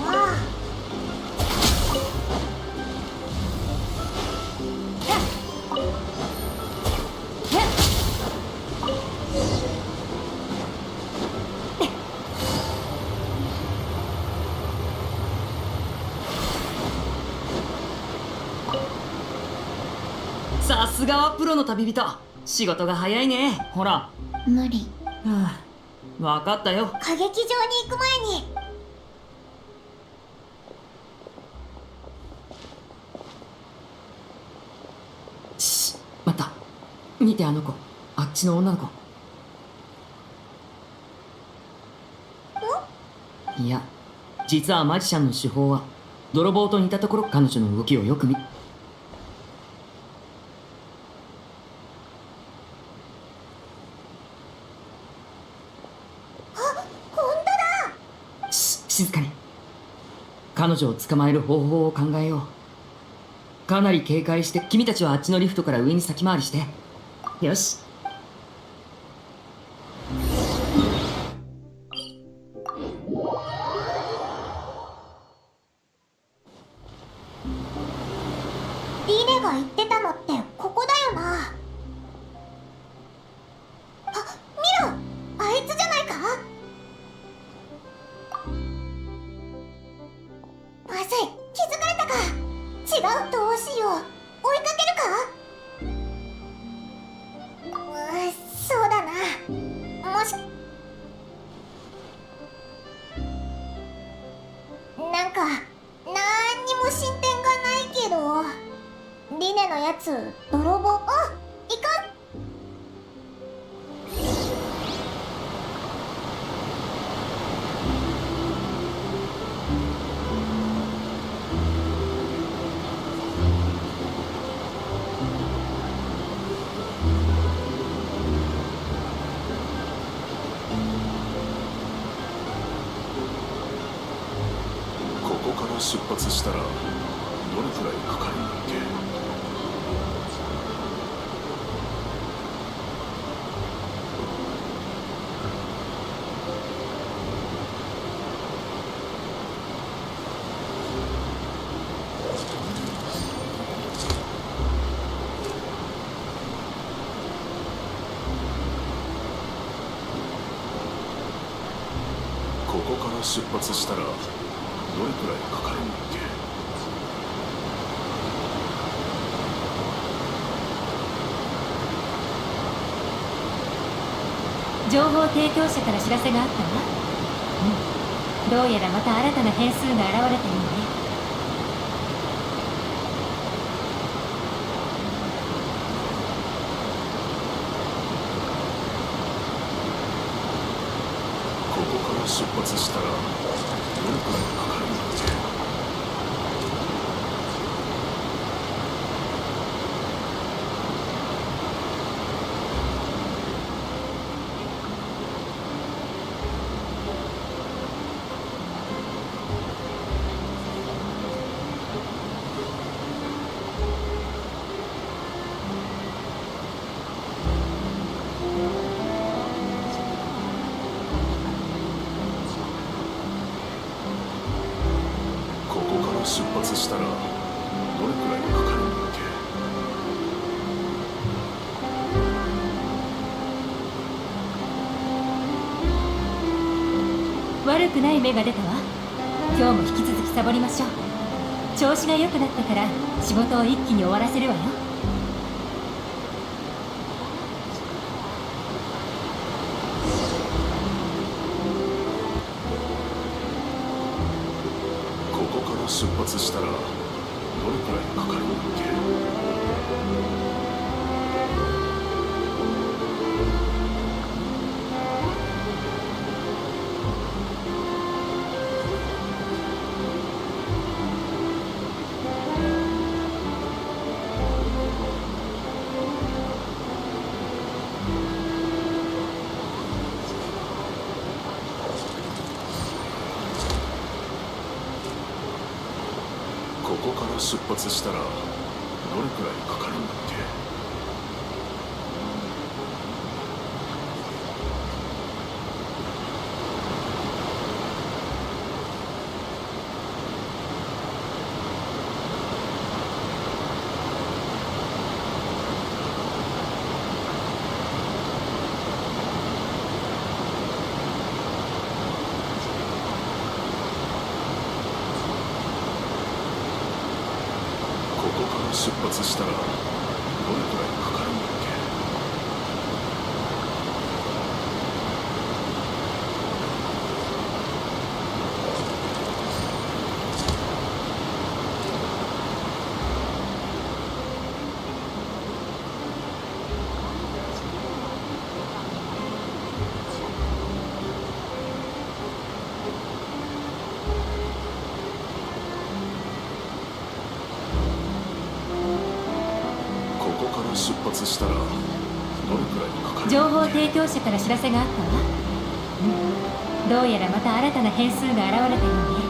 さすがはプロの旅人。仕事が早いね。ほら。無理。はあ、わかったよ。歌劇場に行く前に待った。見てあの子。あっちの女の子。いや、実はマジシャンの手法は泥棒と似たところ。彼女の動きをよく見。静かに。彼女を捕まえる方法を考えよう。かなり警戒して。君たちはあっちのリフトから上に先回りして。よし。リネが言ってたのってここだよな。あ、見ろ、あいつじゃないか。まずい、気づかれたか。違う、どうしよう。追いかけるか。から出発したらどれくらいかかるんだっけ？ここから出発したらどれくらいかかるんだっけ？情報提供者から知らせがあったわ。どうやらまた新たな変数が現れたようね。ここから出発したらどれくらいかかるんだっけ？ここから出発したらどれくらいかかるんだっけ？悪くない芽が出たわ。今日も引き続きサボりましょう。調子が良くなったから仕事を一気に終わらせるわよ。ここから出発したらどれくらいかかるんだっけ？ここから出発したらどれくらいかかるんだっけ？ここから出発したらどれくらいかかるんだっけ？ここから出発したらどれくらいかかる？情報提供者から知らせがあったわ。どうやらまた新たな変数が現れたようね。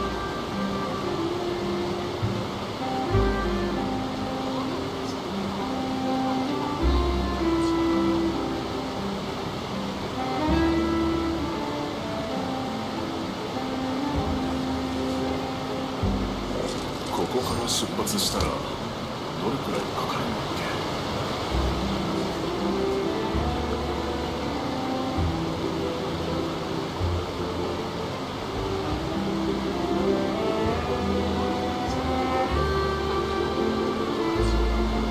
ここから出発したらどれくらいかかるんだっけ？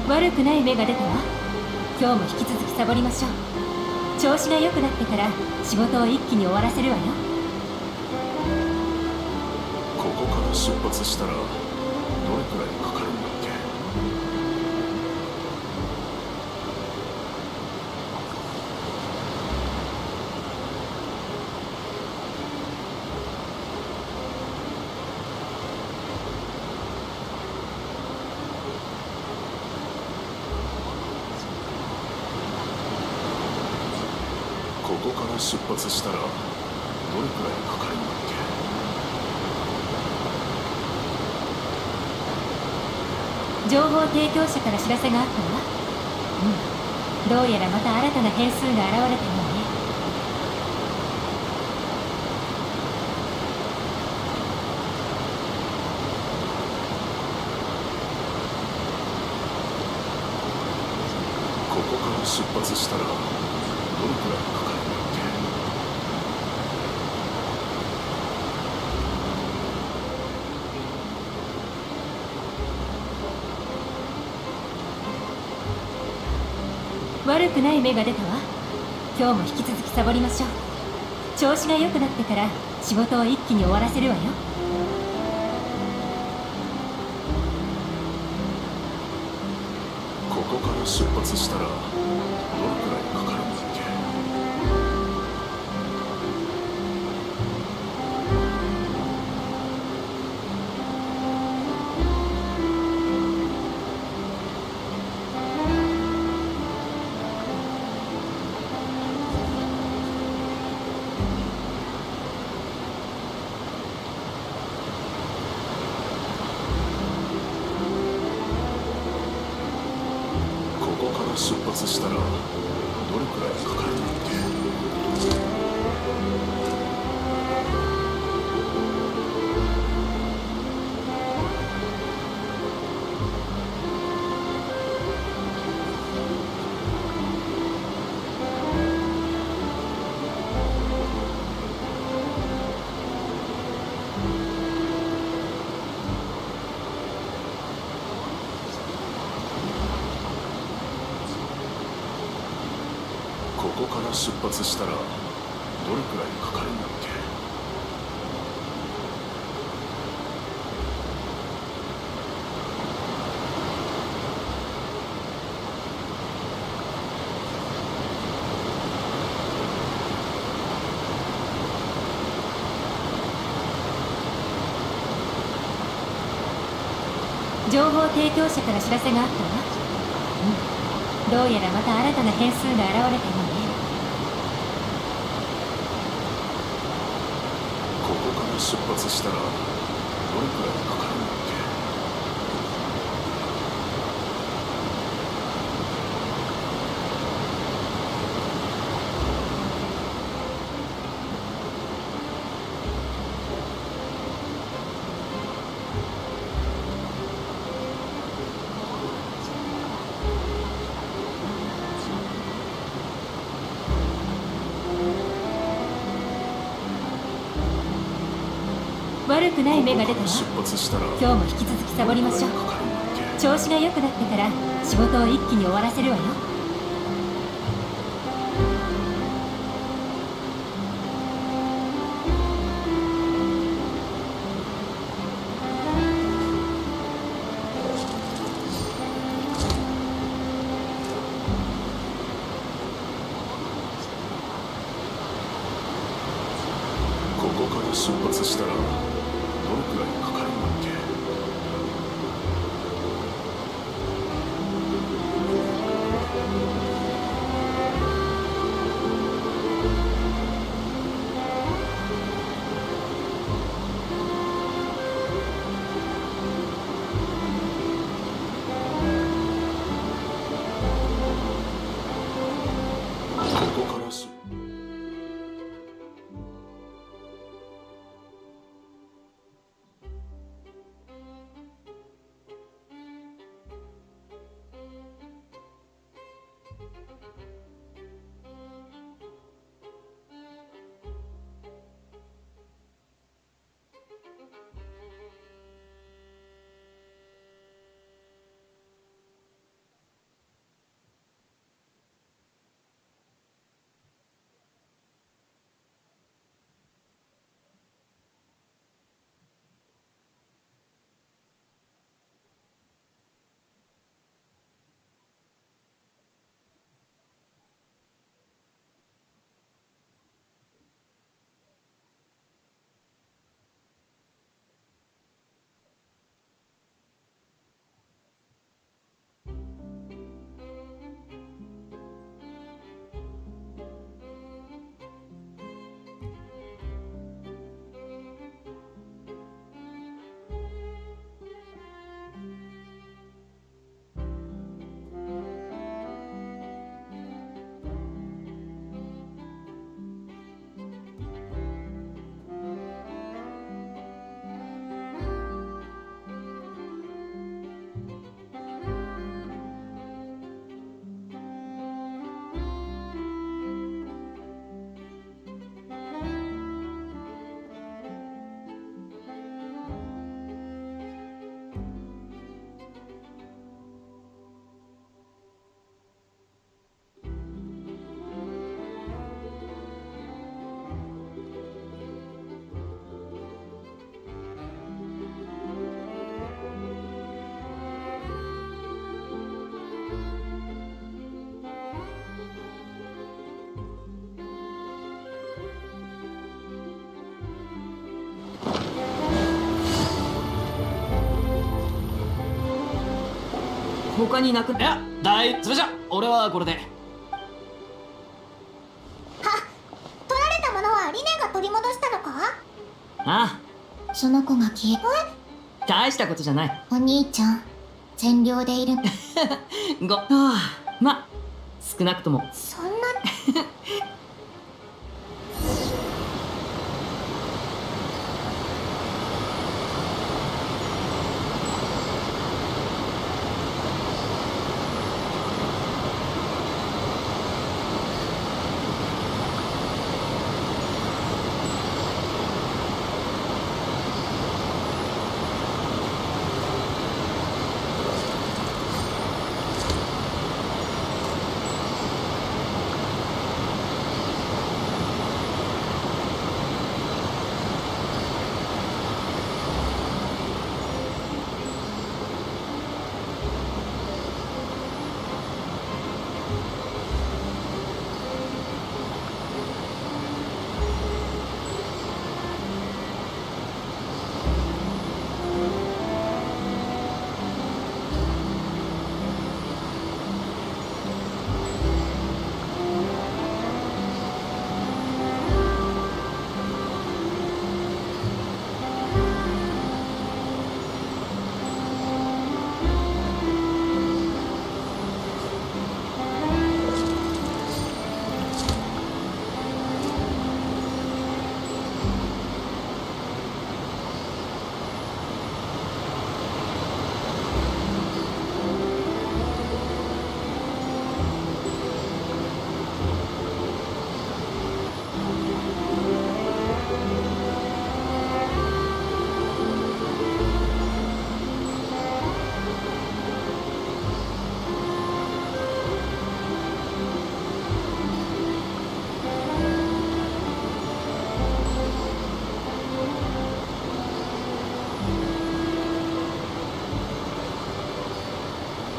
悪くない芽が出たわ。今日も引き続きサボりましょう。調子が良くなってから仕事を一気に終わらせるわよ。ここから出発したらどれくらいかかるんだっけ？ここから出発したらどれくらいかかるんだっけ？情報提供者から知らせがあったわ。どうやらまた新たな変数が現れたようね。ここから出発したらどれくらいかかるんだっ悪くない芽が出たわ。今日も引き続きサボりましょう。調子が良くなってから仕事を一気に終わらせるわよ。ここから出発したらどれくらいかかるんだっけ。ここから出発したらどれくらいかかるんだっけ。ここから出発したらどれくらいかかるんだっけ。情報提供者から知らせがあったわ。どうやらまた新たな変数が現れたようね。ここから出発したらどれくらいかかるんだっけ。悪くない芽が出たわ。出発したら今日も引き続きサボりましょう。調子が良くなってから仕事を一気に終わらせるわよ。ここから出発したらどれくらいかかるんだっけ。ここから他になく。いや、それじゃ俺はこれで。取られたものはリネが取り戻したのか？あその子が消えあ、大したことじゃない。お兄ちゃん善良でいる。ま、少なくとも。そんな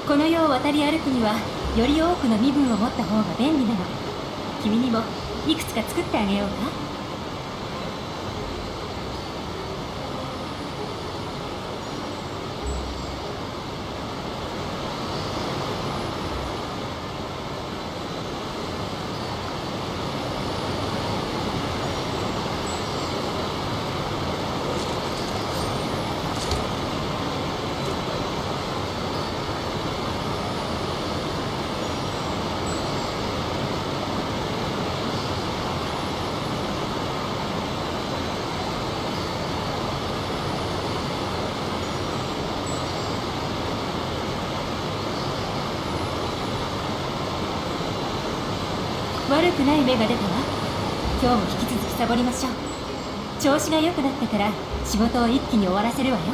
この世を渡り歩くにはより多くの身分を持った方が便利なの。君にもいくつか作ってあげようか。悪くない芽が出たわ。今日も引き続きサボりましょう。調子が良くなってから仕事を一気に終わらせるわよ。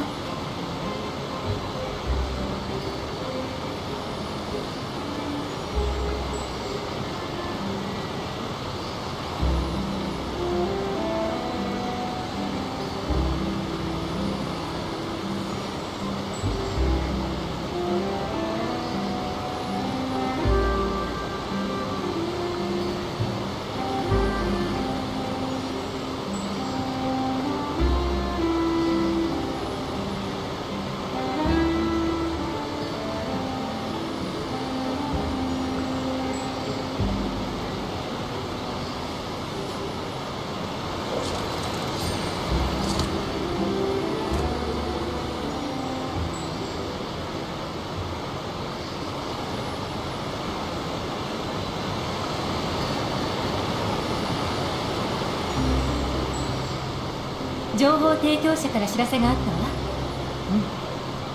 情報提供者から知らせがあったわ。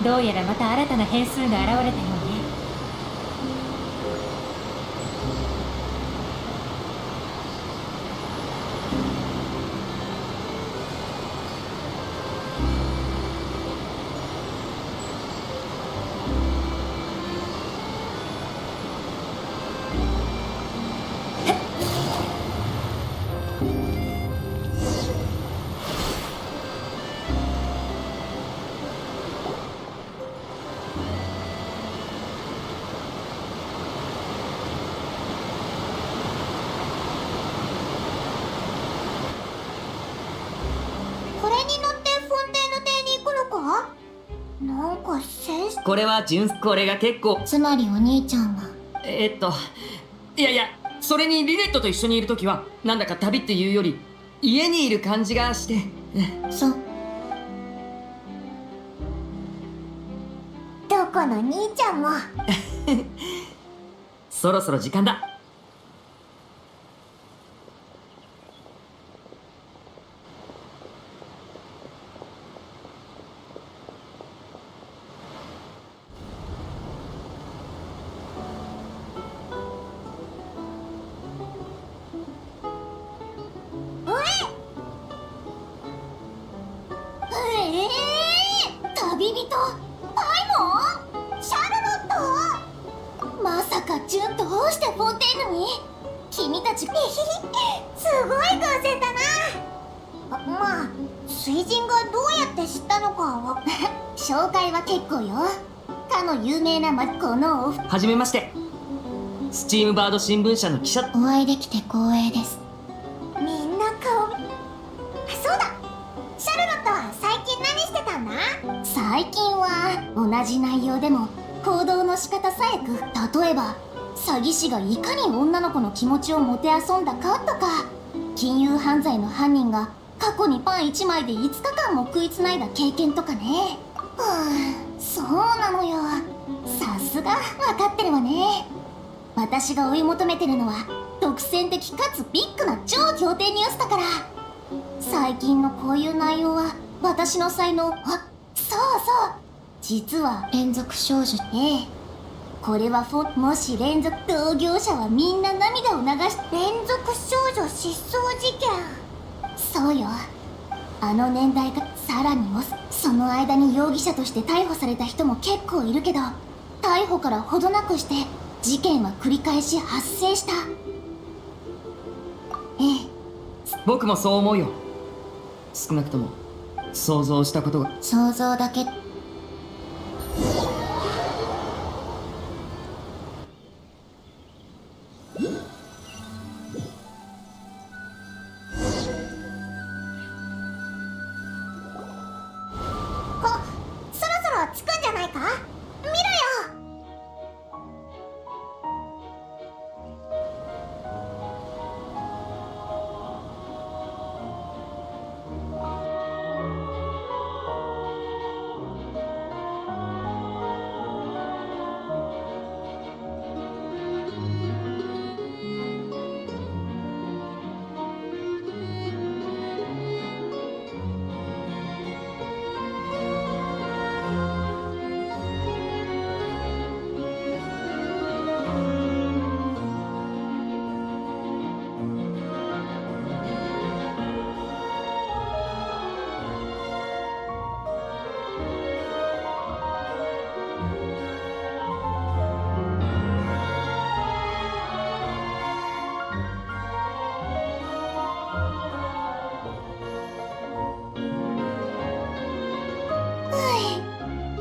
どうやらまた新たな変数が現れたようね。これに乗ってフォンテーヌ邸に行くのか？なんかセンシテこれが結構。つまりお兄ちゃんは。いやいや、それにリネットと一緒にいるときは、なんだか旅っていうより、家にいる感じがして。そう。どこの兄ちゃんも。そろそろ時間だ。旅人パイモンシャルロット、まさかジュンどうしてフォンテーヌに。君たちすごい偶然だな。まあ水人がどうやって知ったのかは紹介は結構よ。かの有名なこのはじめまして、スチームバード新聞社の記者。お会いできて光栄です。みんな顔。そうだ、シャルロットは最近何してたんだ。最近は同じ内容でも行動の仕方さえ例えば詐欺師がいかに女の子の気持ちをもてあそんだかとか、金融犯罪の犯人が過去にパン1枚で5日間も食いつないだ経験とかね。そうなのよ。さすが分かってるわね。私が追い求めてるのは独占的かつビッグな超仰天ニュースだから。最近のこういう内容は私の才能。そう実は連続少女で、これはもし連続同業者はみんな涙を流し。連続少女失踪事件。そうよ、あの年代が。さらにその間に容疑者として逮捕された人も結構いるけど、逮捕からほどなくして事件は繰り返し発生した。僕もそう思うよ。少なくとも想像したことが。想像だけ。そろそろ着くんじゃないか。見ろよ。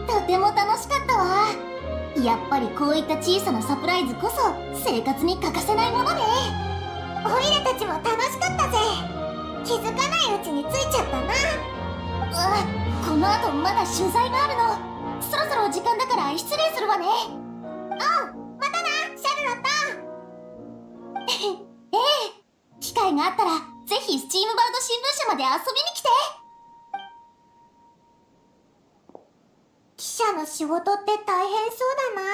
とても楽しかったわ。やっぱりこういった小さなサプライズこそ生活に欠かせないものね。オイラたちも楽しかったぜ。気づかないうちに着いちゃったな。この後まだ取材があるの。そろそろ時間だから失礼するわね。またなシャルロット。機会があったらぜひスチームバード新聞社まで遊びに来て。記者の仕事って大変そうだな。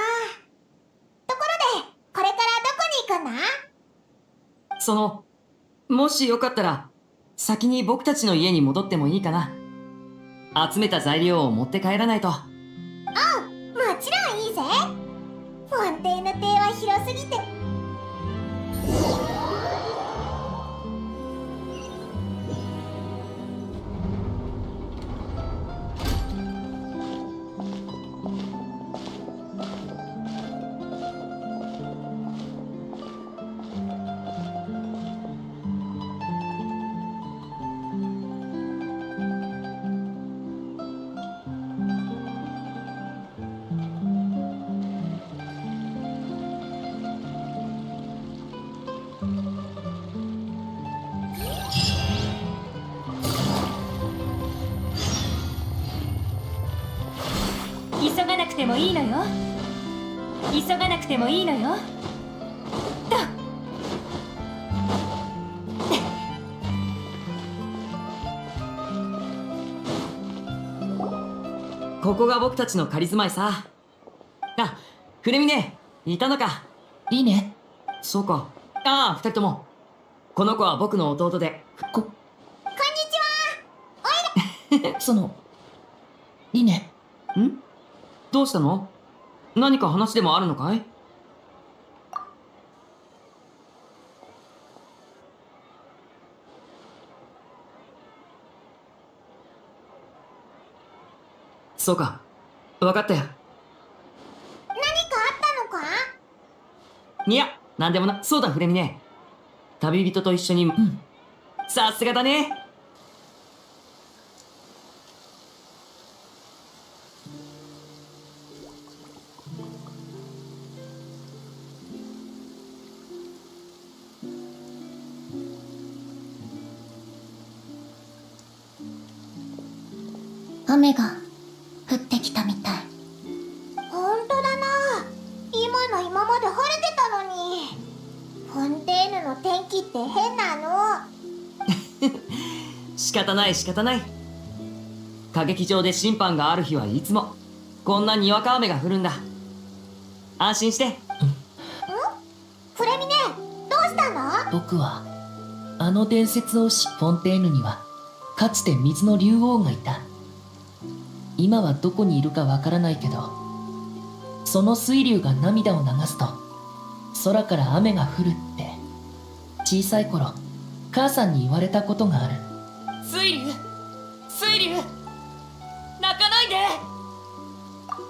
ところでこれからどこに行くんだ。もしよかったら先に僕たちの家に戻ってもいいかな。集めた材料を持って帰らないと。もちろんいいぜ。フォンテーヌ邸は広すぎて。てもいいのよ。急がなくてもいいのよ。ここが僕たちの仮住まいさ。あ、フレミネ、いたのか。いいね。そうか。ああ、二人とも。この子は僕の弟で。こんにちは。おいで。その、リネ。ん？どうしたの？何か話でもあるのかい？そうか。わかったよ。何かあったのか？いや、なんでもな。そうだ、フレミネ。旅人と一緒に。さすがだね。雨が降ってきたみたい。ほんとだな。今の今まで晴れてたのに。フォンテーヌの天気って変なの。仕方ない仕方ない。歌劇場で審判がある日はいつもこんなにわか雨が降るんだ。安心して。フレミネ、どうしたの？僕はあの伝説をフォンテーヌにはかつて水の竜王がいた。今はどこにいるかわからないけど、その水流が涙を流すと空から雨が降るって小さい頃母さんに言われたことがある。水流、水流、泣かないで。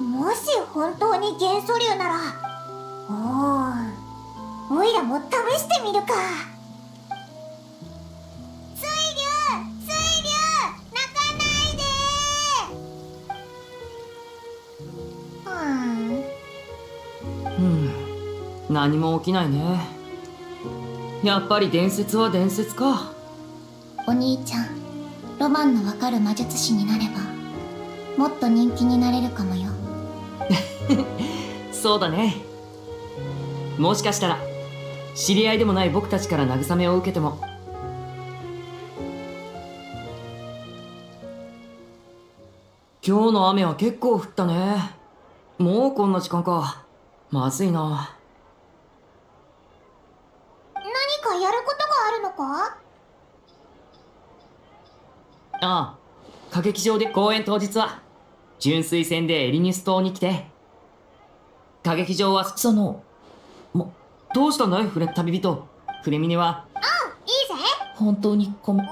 もし本当に元素流なら、おいらも試してみるか。水流、水流、泣かないで。何も起きないね。やっぱり伝説は伝説か。お兄ちゃん、ロマンのわかる魔術師になればもっと人気になれるかもよ。そうだね。もしかしたら知り合いでもない僕たちから慰めを受けても。今日の雨は結構降ったね。もうこんな時間か。まずいな。何かやることがあるのか？ああ、歌劇場で公演当日は純粋戦でエリニス島に来て。歌劇場はどうしたんだい旅人。フレミネは。いいぜ。本当にごめん。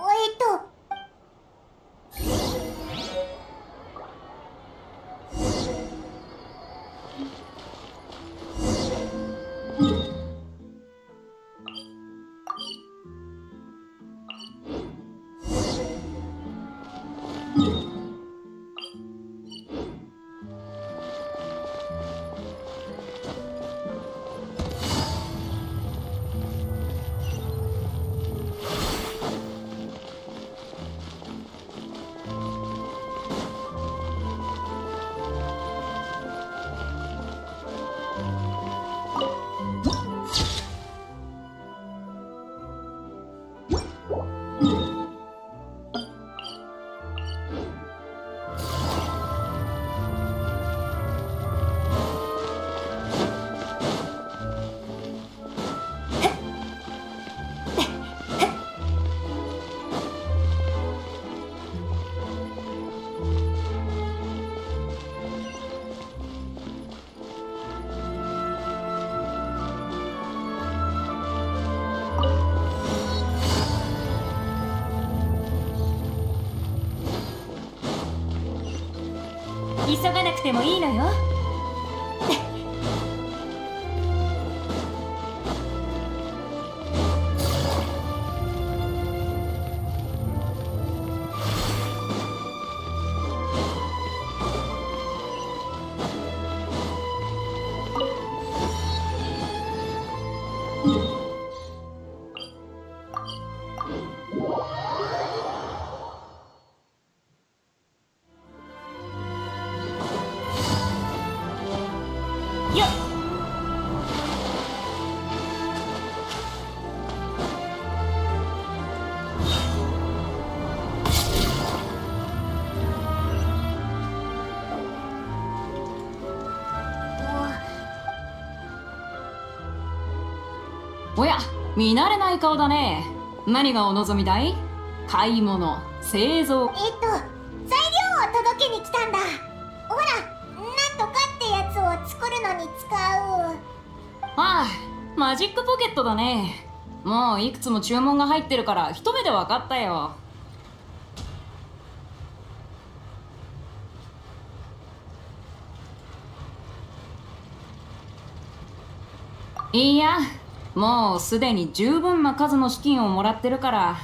急がなくてもいいのよ。おや、見慣れない顔だね。何がお望みだい？買い物、製造。材料を届けに来たんだ。ほら、なんとかってやつを作るのに使う。ああ、マジックポケットだね。もういくつも注文が入ってるから一目で分かったよ。いや、もうすでに十分な数の資金をもらってるから、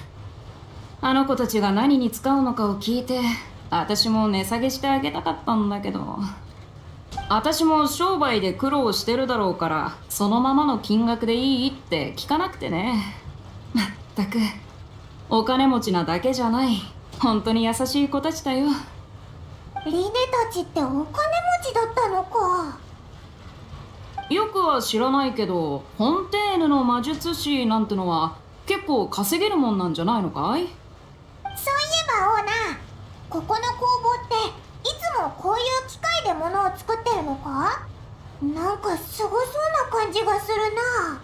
あの子たちが何に使うのかを聞いて、私も値下げしてあげたかったんだけど、私も商売で苦労してるだろうから、そのままの金額でいいって聞かなくてね。まったく、お金持ちなだけじゃない、本当に優しい子たちだよ。リネたちってお金持ちだったのか。よくは知らないけど、フォンテーヌの魔術師なんてのは結構稼げるもんなんじゃないのかい？そういえばオーナー、ここの工房っていつもこういう機械で物を作ってるのか？なんかすごそうな感じがするな。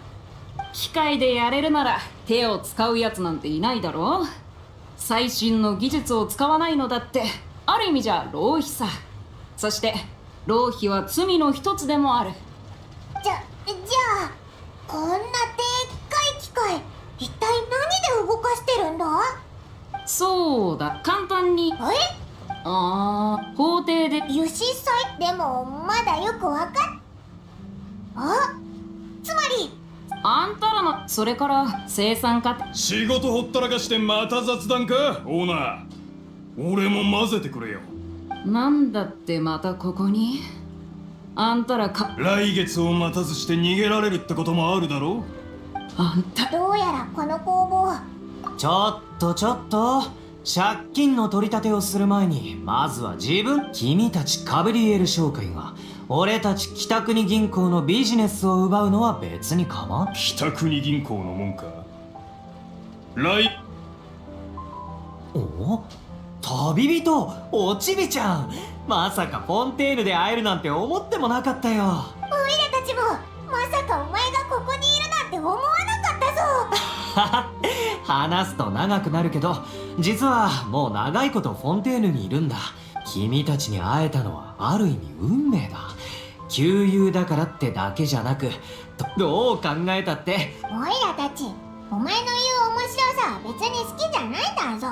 機械でやれるなら手を使うやつなんていないだろう。最新の技術を使わないのだってある意味じゃ浪費さ。そして浪費は罪の一つでもある。じゃあこんなでっかい機械、一体何で動かしてるんだ？そうだ、簡単に。法廷で油脂祭でもまだよくわかっ。つまりあんたらの、それから生産過程。仕事ほったらかしてまた雑談かオーナー。俺も混ぜてくれよ。なんだってまたここに？あんたらか来月を待たずして逃げられるってこともあるだろう。あんたどうやらこの工房、ちょっと借金の取り立てをする前にまずは君たちカブリエル商会が俺たち北国銀行のビジネスを奪うのは別に構わん。北国銀行のもんか。お？旅人、おちびちゃん。まさかフォンテーヌで会えるなんて思ってもなかったよ。オイラたちもまさかお前がここにいるなんて思わなかったぞ。話すと長くなるけど、実はもう長いことフォンテーヌにいるんだ。君たちに会えたのはある意味運命だ。旧友だからってだけじゃなく、どう考えたってオイラたち、お前の言う面白さは別に好きじゃないだぞ。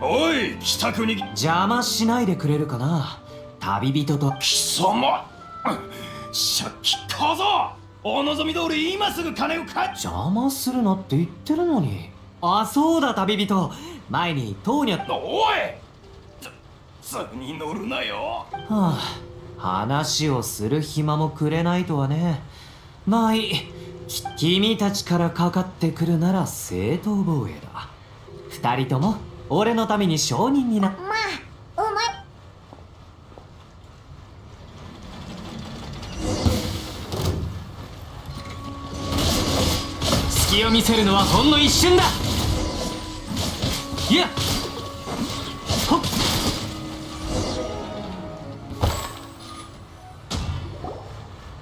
おい、北国。邪魔しないでくれるかな、旅人と。貴様、借金小僧、お望み通り今すぐ金を返っ。邪魔するなって言ってるのに。あ、そうだ旅人、前にトーニャ。おい、図に乗るなよ。はあ、話をする暇もくれないとはね。まあいい、君たちからかかってくるなら正当防衛だ。二人とも俺のために証人にな。まあ、お前。隙を見せるのはほんの一瞬だ。いや、ほっ。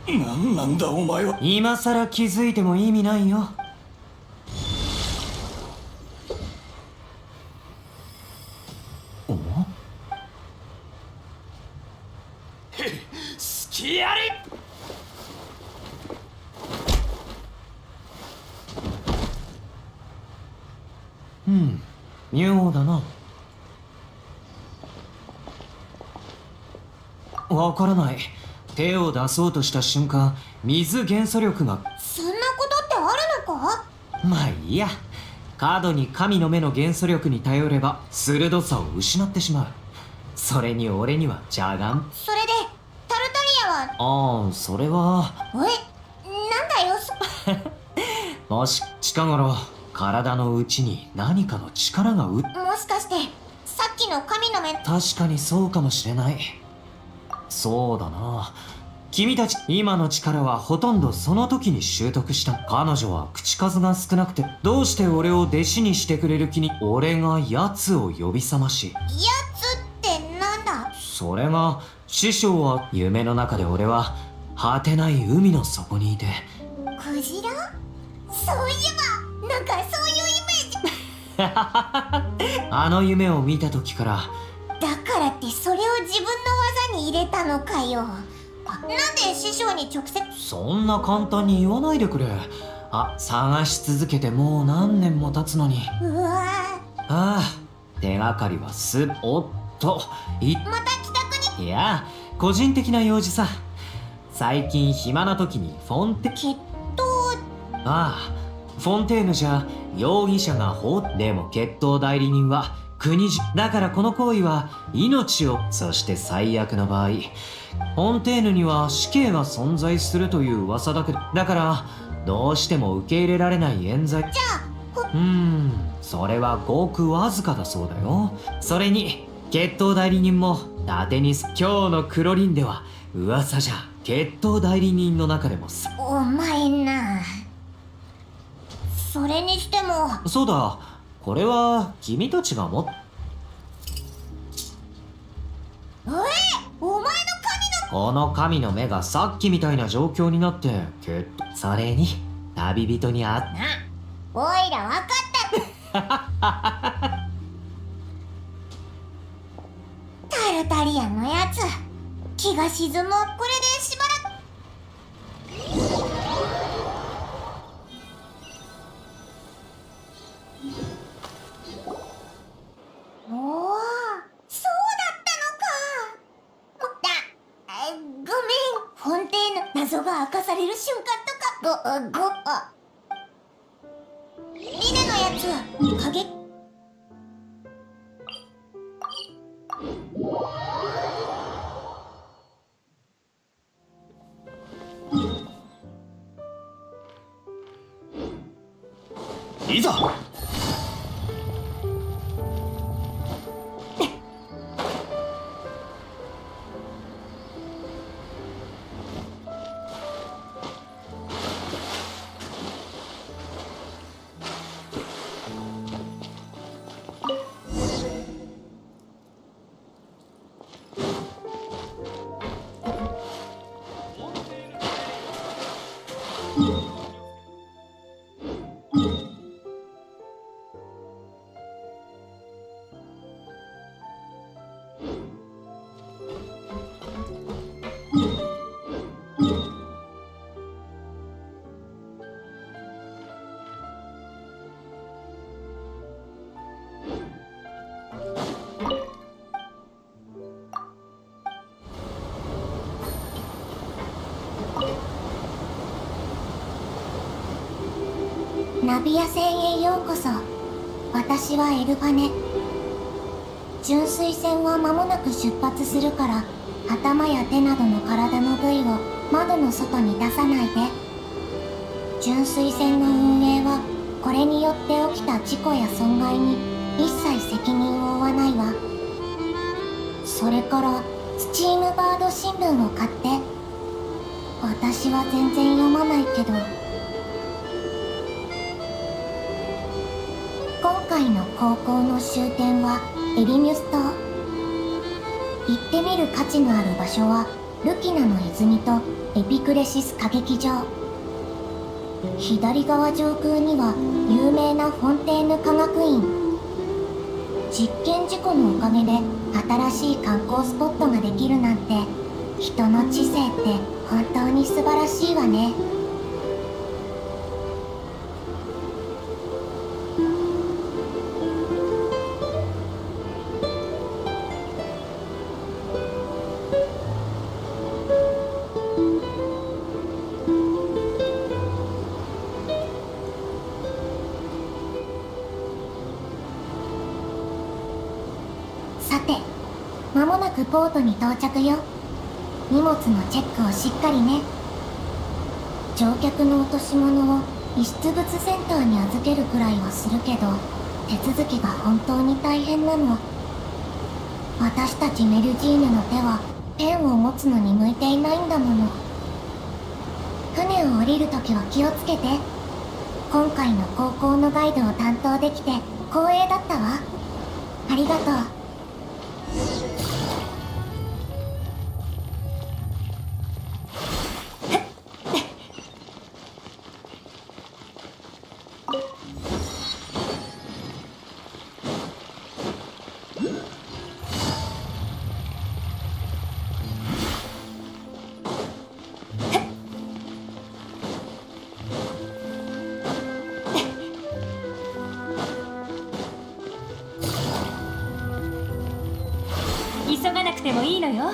なんなんだお前は。今さら気づいても意味ないよ。隙あり。妙だな。わからない。手を出そうとした瞬間、水元素力が。そんなことってあるのか？まあいいや。過度に神の目の元素力に頼れば鋭さを失ってしまう。それに俺には邪眼。それでタルタリアは？ああ、それは。なんだよ。もし近頃体の内に何かの力がもしかしてさっきの神の目。確かにそうかもしれない。そうだな。君たち今の力はほとんどその時に習得した。彼女は口数が少なくて、どうして俺を弟子にしてくれる気に。俺が奴を呼び覚まし。奴ってなんだ？それが、師匠は夢の中で俺は果てない海の底にいて、クジラ？そういえばなんかそういうイメージ。あの夢を見た時から。だからってそれを自分の技に入れたのかよ。なんで師匠に直接。そんな簡単に言わないでくれ。探し続けてもう何年も経つのに。うわ手がかりはおっとまた帰宅に。いや、個人的な用事さ。最近暇な時にフォンテ決闘。フォンテーヌじゃ容疑者がでも決闘代理人は国だから、この行為は命を、そして最悪の場合フォンテーヌには死刑が存在するという噂だけど、だからどうしても受け入れられない冤罪。じゃあそれはごくわずかだそうだよ。それに決闘代理人も伊達に今日のクロリンでは噂じゃ決闘代理人の中でもお前な。それにしても。そうだ、これは君たちがお前の神の。この神の目がさっきみたいな状況になってそれに旅人に会っおいらわかったタルタリアンのやつ気が沈む。これでしばらく。おお、そうだったのか。ごめん。フォンテーヌ謎が明かされる瞬間とか。リネのやつ影。いざ。ナビア船へようこそ。私はエルバネ。純粋船は間もなく出発するから、頭や手などの体の部位を窓の外に出さないで。純粋船の運営はこれによって起きた事故や損害に一切責任を負わないわ。それからスチームバード新聞を買って。私は全然読まないけど。今回の航行の終点はエリミュス島。行ってみる価値のある場所はルキナの泉とエピクレシス歌劇場。左側上空には有名なフォンテーヌ科学院。実験事故のおかげで新しい観光スポットができるなんて、人の知性って本当に素晴らしいわね。さて、間もなくポートに到着よ。荷物のチェックをしっかりね。乗客の落とし物を遺失物センターに預けるくらいはするけど、手続きが本当に大変なの。私たちメルジーヌの手はペンを持つのに向いていないんだもの。船を降りるときは気をつけて。今回の航行のガイドを担当できて光栄だったわ。ありがとう。急がなくてもいいのよ。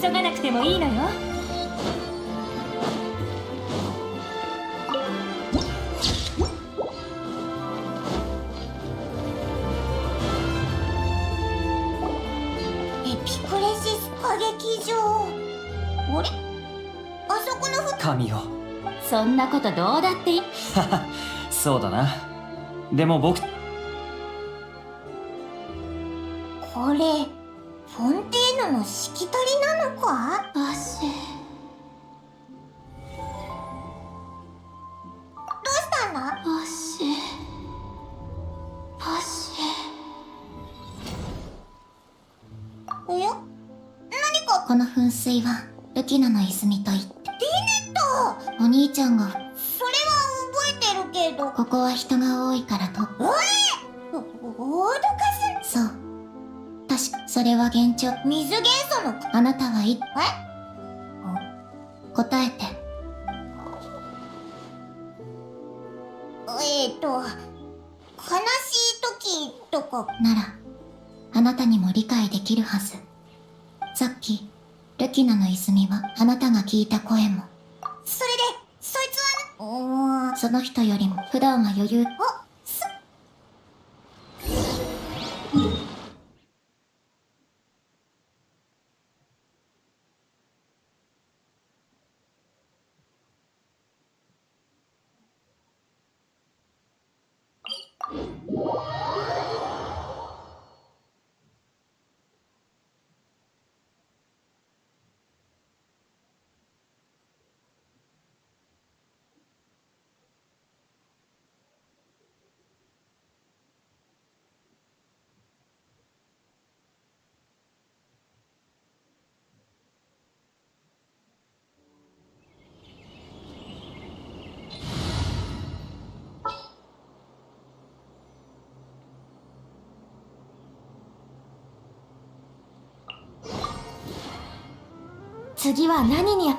急がなくてもいいのよ。エピクレシス歌劇場。あれ、あそこの神よ。そんなことどうだっていい。そうだな。でも僕、これフォンテーヌのしきたりなのか？バシ。どうしたんだ？バシ。バシ。おや？何か。この噴水はルキナの泉と言って。ディネット！お兄ちゃんが。それは覚えてるけど。ここは人が多いからと。脅かす。そう。確か、それは幻聴。水元素の。あなたはいえ？答えて。悲しい時とか。なら、あなたにも理解できるはず。さっき、ルキナの泉はあなたが聞いた声も。それで、そいつはその人よりも普段は余裕。次は何に。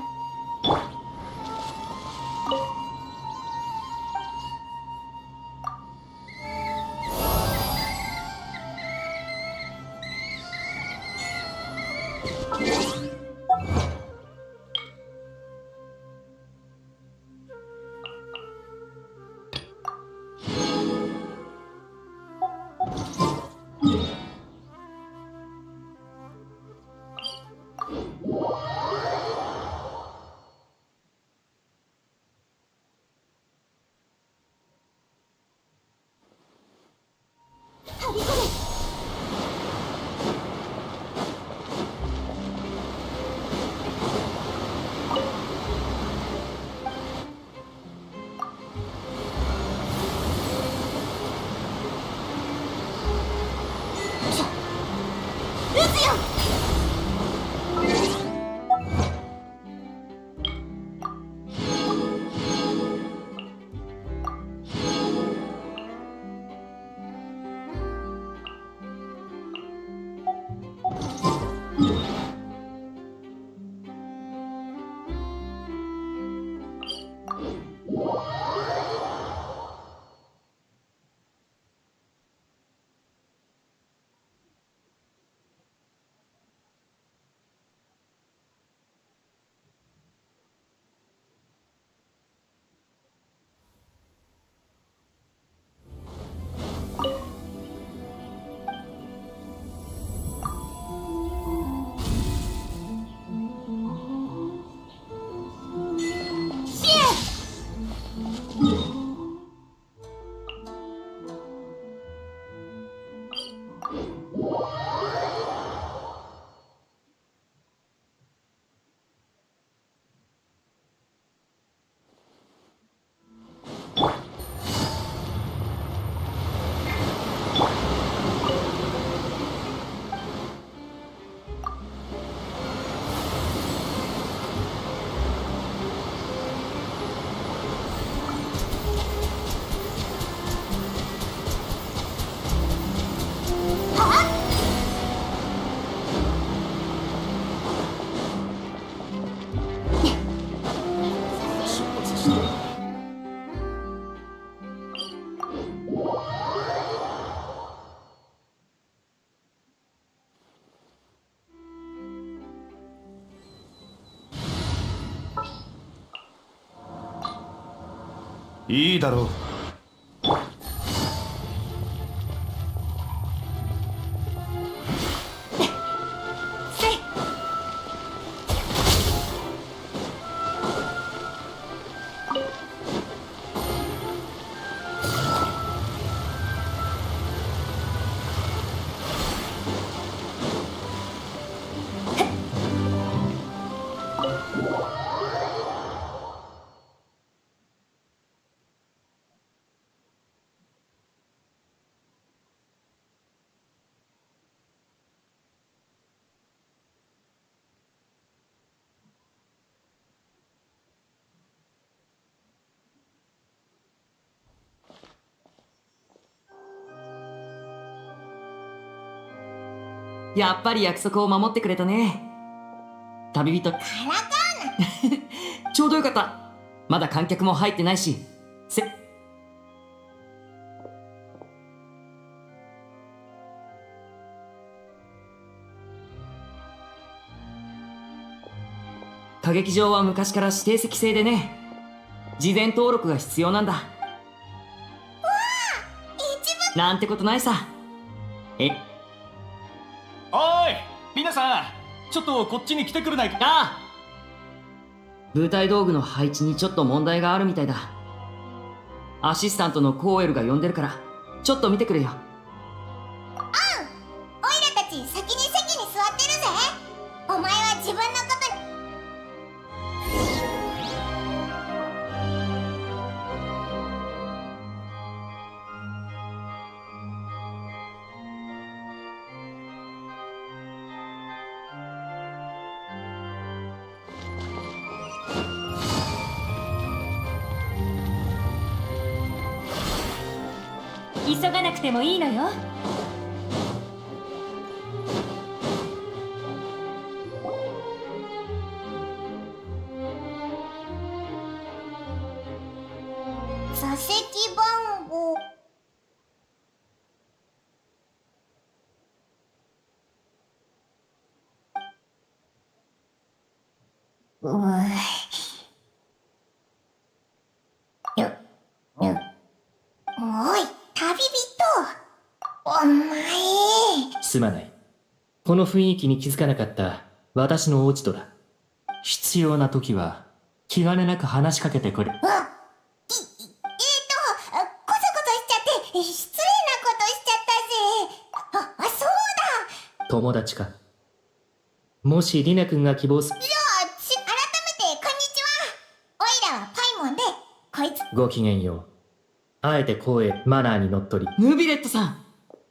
いいだろう。やっぱり約束を守ってくれたね。旅人。ちょうどよかった。まだ観客も入ってないし。歌劇場は昔から指定席制でね、事前登録が必要なんだ。なんてことないさ。おい皆さん、ちょっとこっちに来てくれないか。ああ、舞台道具の配置にちょっと問題があるみたいだ。アシスタントのコーエルが呼んでるからちょっと見てくれよ。オイラたち先に席に座ってるぜ。お前は自分のことに。急がなくてもいいのよ。座席番号。おい、旅人。お前。すまない。この雰囲気に気づかなかった私の落ち度だ。必要な時は気兼ねなく話しかけてくれ。こそこそしちゃって失礼なことしちゃったぜ。そうだ。友達か。もしリネ君が希望す。改めてこんにちは。オイラはパイモンで、こいつ。ごきげんよう。あえて公園マナーにのっとり。ヌビレットさん、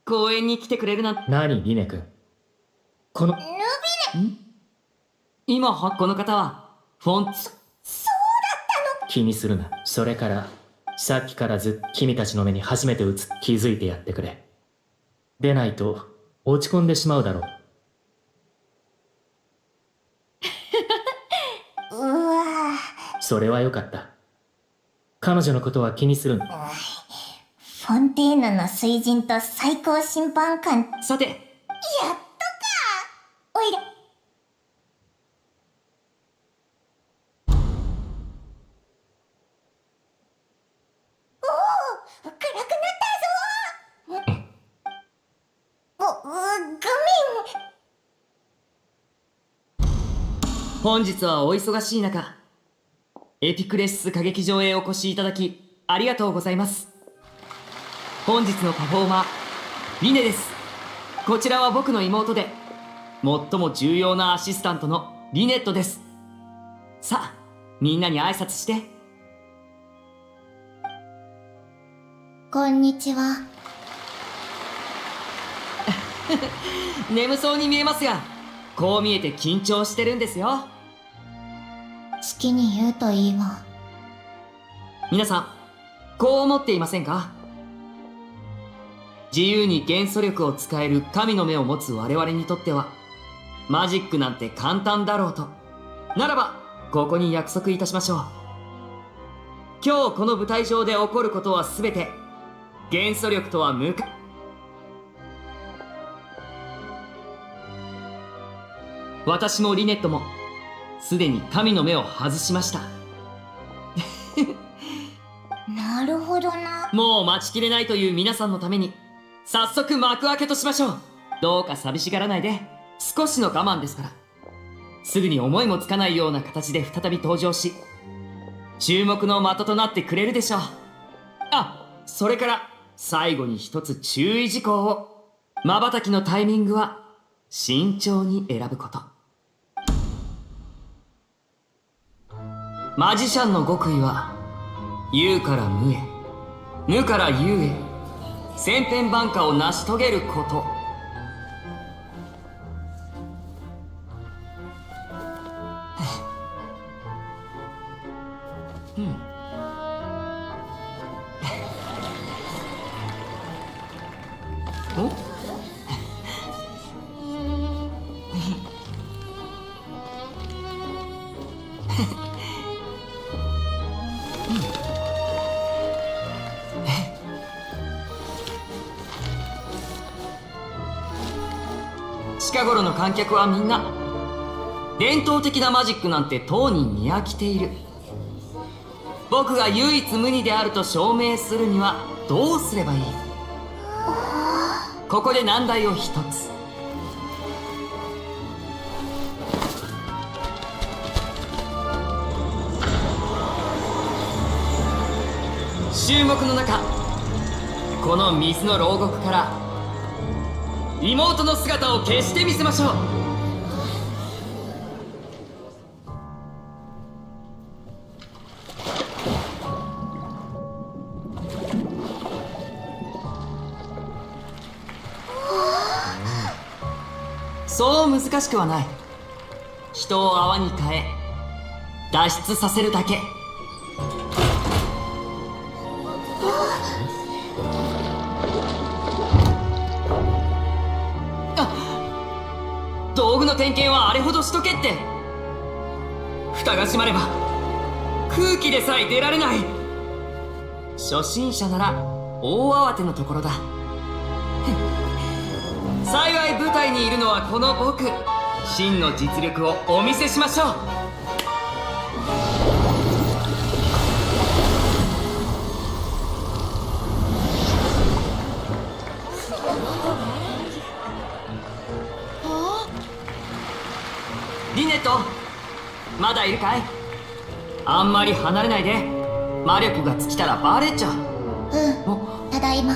公園に来てくれるなんて。何リネ君。この。ヌビレ。今この方はフォン。そうだったの。気にするな。それからさっきからずっと君たちの目に初めて気づいてやってくれ。でないと落ち込んでしまうだろう。うわ。それはよかった。彼女のことは気にするな。フォンテーヌの水人と最高審判官。さて、やっとか。おいら。おお、暗くなったぞ。ごめん。本日はお忙しい中、エピクレッス歌劇場へお越しいただきありがとうございます。本日のパフォーマー、リネです。こちらは僕の妹で最も重要なアシスタントのリネットです。さあ、みんなに挨拶して。こんにちは。眠そうに見えますが、こう見えて緊張してるんですよ。好きに言うといいわ。皆さん、こう思っていませんか？自由に元素力を使える神の目を持つ我々にとっては、マジックなんて簡単だろうと。ならば、ここに約束いたしましょう。今日この舞台上で起こることはすべて、元素力とは無関。私もリネットも、すでに神の目を外しました。なもう待ちきれないという皆さんのために早速幕開けとしましょう。どうか寂しがらないで。少しの我慢ですから。すぐに思いもつかないような形で再び登場し、注目の的となってくれるでしょう。あ、それから最後に一つ注意事項を。瞬きのタイミングは慎重に選ぶこと。マジシャンの極意は有から無へ、無から有へ、千変万化を成し遂げること。お近頃の観客はみんな伝統的なマジックなんてとうに見飽きている。僕が唯一無二であると証明するにはどうすればいい？ここで難題を一つ。注目の中、この水の牢獄から妹の姿を消してみせましょう。そう難しくはない。人を泡に変え脱出させるだけ。道具の点検はあれほどしとけって。蓋が閉まれば空気でさえ出られない。初心者なら大慌てのところだ。幸い舞台にいるのはこの僕。真の実力をお見せしましょう。リネット、まだいるかい？あんまり離れないで。魔力が尽きたらバレちゃう。うん、ただいま。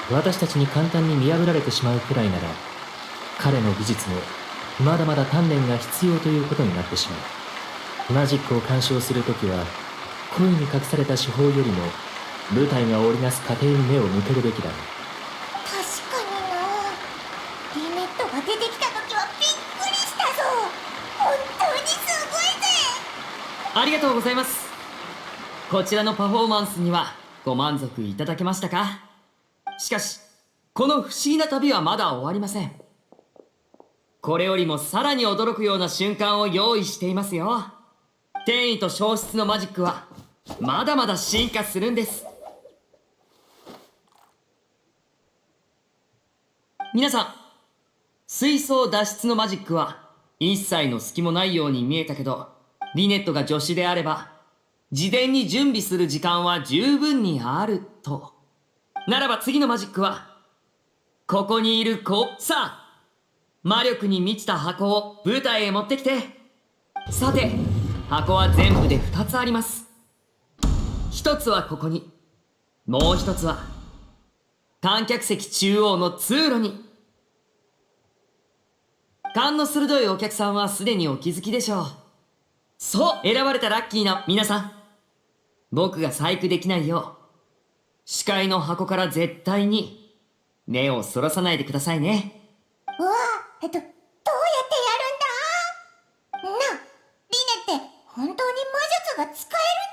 私たちに簡単に見破られてしまうくらいなら、彼の技術もまだまだ鍛錬が必要ということになってしまう。マジックを鑑賞するときは、声に隠された手法よりも舞台が織りなす過程に目を向けるべきだろう。確かにな。リネットが出てきた時はびっくりしたぞ。本当にすごいぜ。ありがとうございます。こちらのパフォーマンスにはご満足いただけましたか？しかしこの不思議な旅はまだ終わりません。これよりもさらに驚くような瞬間を用意していますよ。転移と消失のマジックはまだまだ進化するんです。皆さん、水槽脱出のマジックは一切の隙もないように見えたけど、リネットが助手であれば事前に準備する時間は十分にあると。ならば次のマジックはここにいる子。さあ、魔力に満ちた箱を舞台へ持ってきて。さて、箱は全部で2つあります。1つはここに、もう1つは観客席中央の通路に。勘の鋭いお客さんはすでにお気づきでしょう。そう、選ばれたラッキーな皆さん、僕が細工できないよう視界の箱から絶対に目をそらさないでくださいね。うわどうやってやるんだ？なあ、リネって本当に魔術が使えるんじ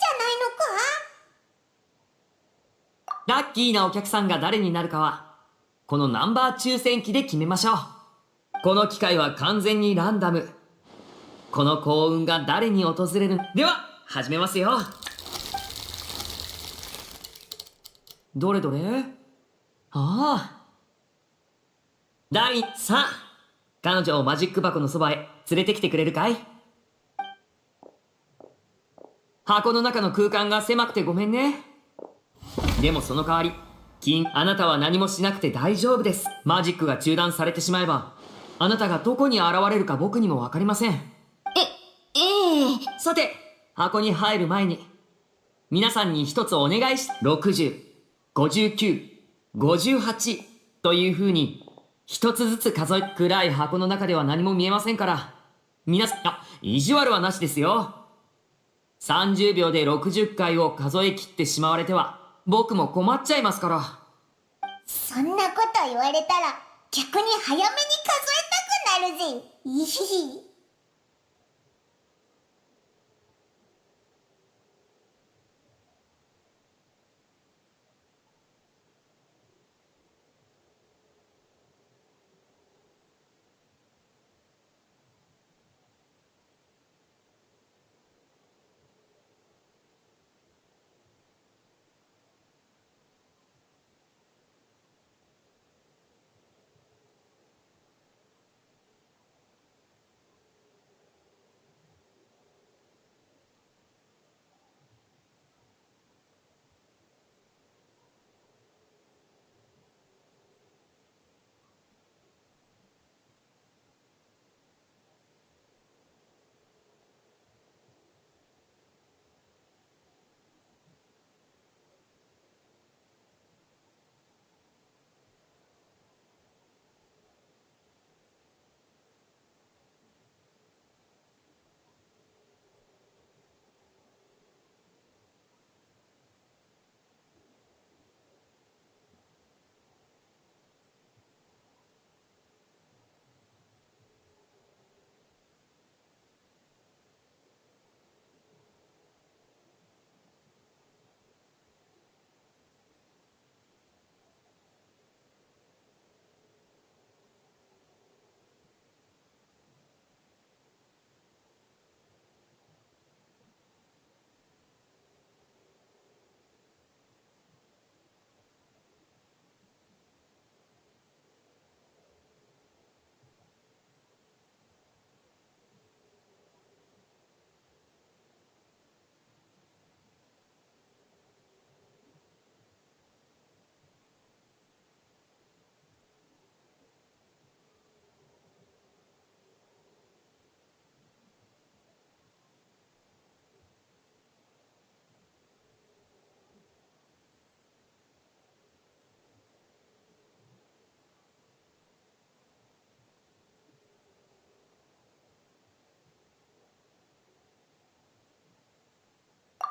ゃないのか？ラッキーなお客さんが誰になるかは、このナンバー抽選機で決めましょう。この機会は完全にランダム。この幸運が誰に訪れる。では、始めますよ。どれどれ？ああ。さあ、彼女をマジック箱のそばへ連れてきてくれるかい？箱の中の空間が狭くてごめんね。でもその代わり、あなたは何もしなくて大丈夫です。マジックが中断されてしまえば、あなたがどこに現れるか僕にもわかりません。さて、箱に入る前に、皆さんに一つお願い60、59、58という風に、一つずつ数え、暗い箱の中では何も見えませんから、皆さん、意地悪はなしですよ。30秒で60回を数え切ってしまわれては、僕も困っちゃいますから。そんなこと言われたら逆に早めに数えたくなるぜ。いひひ。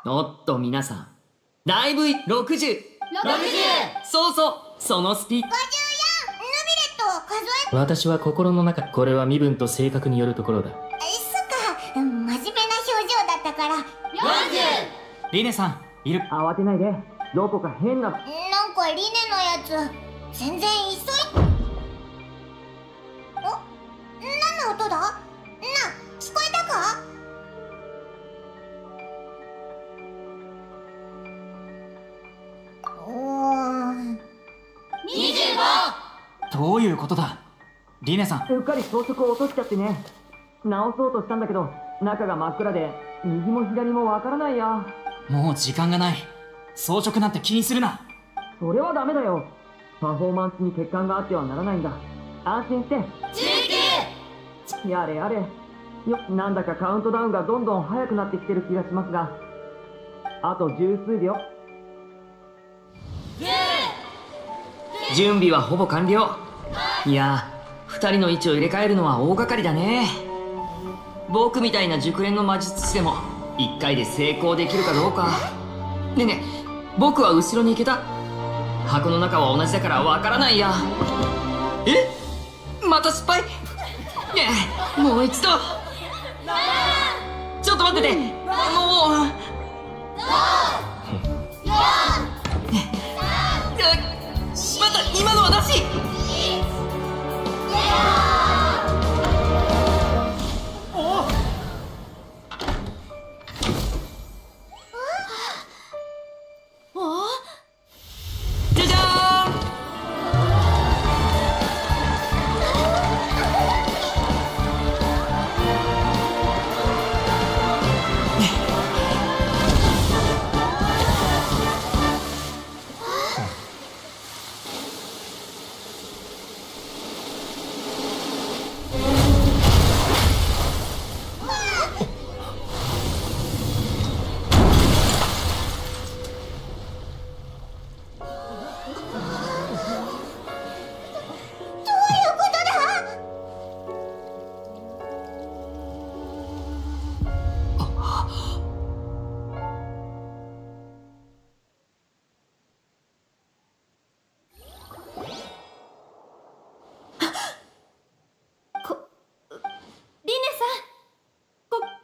おっと皆さん、だいぶ60。そうそう、そのスピード。54、ヌビレットを数え。私は心の中、これは身分と性格によるところだ。そっか、真面目な表情だったから。40。リネさんいる。慌てないで、どこか変な。なんかリネのやつ全然急い。何の音だ？聞こえたか？25。どういうことだリネさん。うっかり装飾を落としちゃってね。直そうとしたんだけど、中が真っ暗で右も左もわからないや。もう時間がない。装飾なんて気にするな。それはダメだよ。パフォーマンスに欠陥があってはならないんだ。安心して。やれやれ。なんだかカウントダウンがどんどん速くなってきてる気がしますが、あと十数秒。準備はほぼ完了。いや、2人の位置を入れ替えるのは大掛かりだね。僕みたいな熟練の魔術師でも1回で成功できるかどうか。ねえねえ、僕は後ろに行けた？箱の中は同じだからわからないや。え、また失敗。もう一度。ちょっと待ってて。もうまた今のはなし。じゃじゃーん。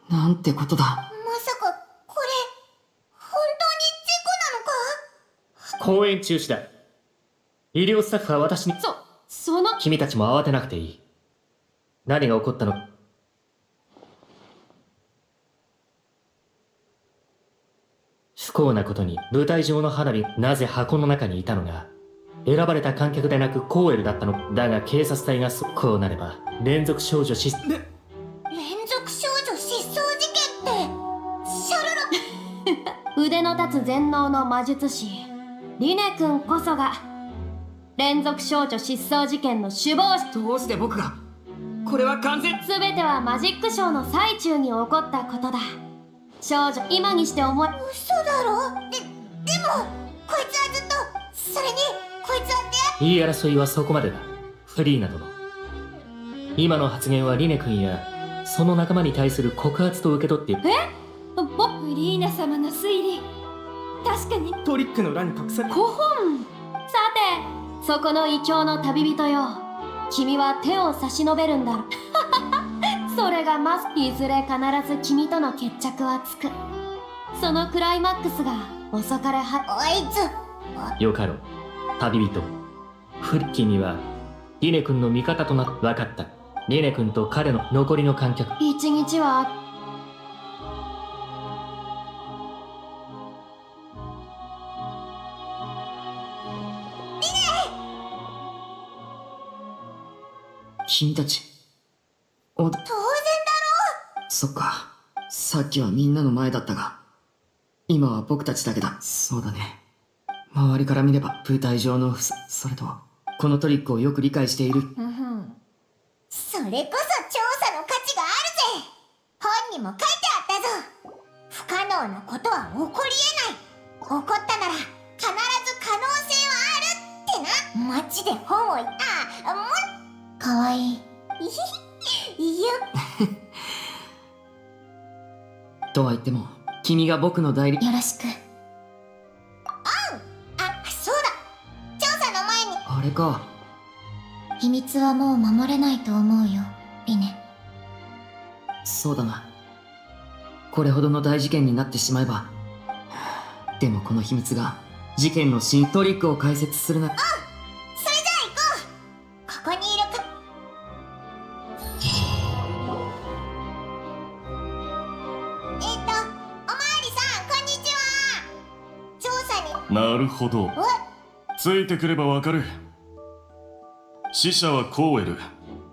なんてことだ。まさかこれ本当に事故なのか？公演中止だ。医療スタッフは私に。その君たちも慌てなくていい。何が起こったの？不幸なことに舞台上の花火、なぜ箱の中にいたのが選ばれた観客でなくコーエルだったのだが、警察隊がこうなれば連続少女失連続少女失踪事件ってシャルロ腕の立つ全能の魔術師リネ君こそが連続少女失踪事件の首謀者。どうして僕が？これは完全。全てはマジックショーの最中に起こったことだ。少女、今にして思い。嘘だろ。でもこいつはずっと、それにこいつは言い争いはそこまでだ。フリーナ殿、今の発言はリネ君やその仲間に対する告発と受け取っている。フリーナ様の推理、確かにトリックの裏に隠され5本。さて、そこの異教の旅人よ、君は手を差し伸べるんだろ。それがマス。いずれ必ず君との決着はつく。そのクライマックスが遅かれは。あいつよかろう、旅人。君はリネ君の味方とな。分かった。リネ君と彼の残りの観客。一日は君たち当然だろう。そっか、さっきはみんなの前だったが今は僕たちだけだ。そうだね。周りから見れば舞台上のそれとこのトリックをよく理解している。それこそ調査の価値があるぜ。本にも書いてあったぞ。不可能なことは起こりえない。起こったなら必ず可能性はあるってな。街で本を言った。かわいい。いやとは言っても君が僕の代理。よろしく。そうだ。調査の前にあれか。秘密はもう守れないと思うよ、リネ。そうだな。これほどの大事件になってしまえば。でもこの秘密が事件の新トリックを解説するな。それじゃあ行こう。ここにいるか。おまわりさん、こんにちは。調査に。なるほど。ついてくればわかる。死者はコーエル。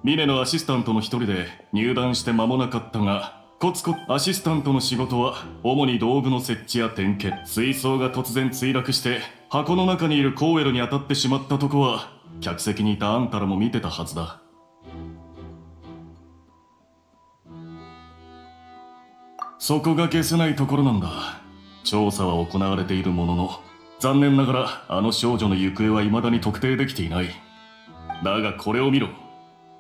ミネのアシスタントの一人で入団して間もなかったが、コツコツアシスタントの仕事は主に道具の設置や点検。水槽が突然墜落して箱の中にいるコーエルに当たってしまったとこは客席にいたあんたらも見てたはずだ。そこが消せないところなんだ。調査は行われているものの、残念ながらあの少女の行方は未だに特定できていない。だがこれを見ろ。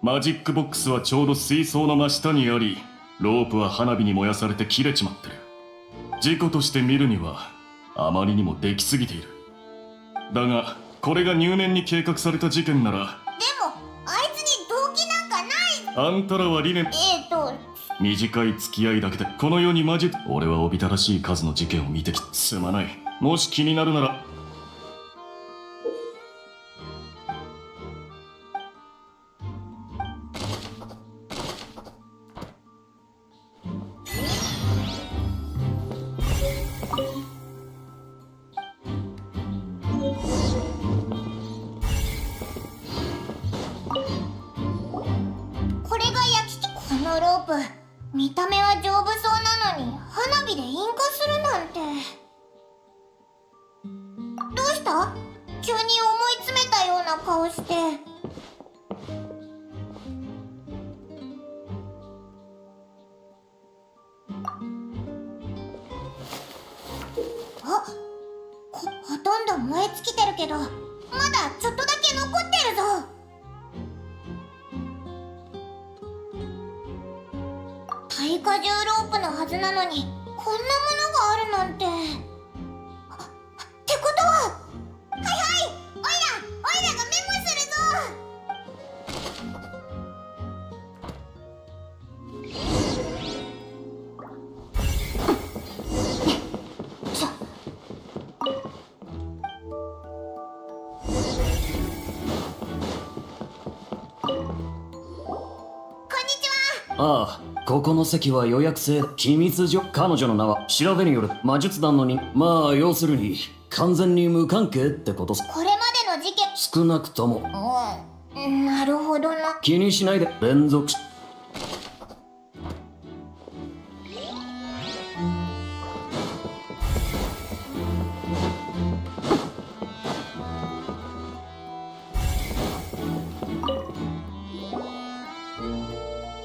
マジックボックスはちょうど水槽の真下にあり、ロープは花火に燃やされて切れちまってる。事故として見るにはあまりにもできすぎている。だがこれが入念に計画された事件なら、でもあいつに動機なんかない。あんたらは理念短い付き合いだけでこの世に魔術。俺はおびただしい数の事件を見てきた。すまない。もし気になるなら。これが焼きこのロープ、見た目は丈夫そうなのに花火で引火するなんて。どうした？急に思い詰めたような顔して。あ、ほとんど燃え尽きてるけど、まだちょっとだけ残ってるぞ。耐荷重ロープのはずなのにこんなものがあるなんて。ってことは、はいはい、オイラがメモするぞ。ああ、ここの席は予約制。機密上、彼女の名は調べによる魔術団のに、まあ要するに完全に無関係ってことさ。これまでの事件。少なくとも。なるほどな。気にしないで。連続し。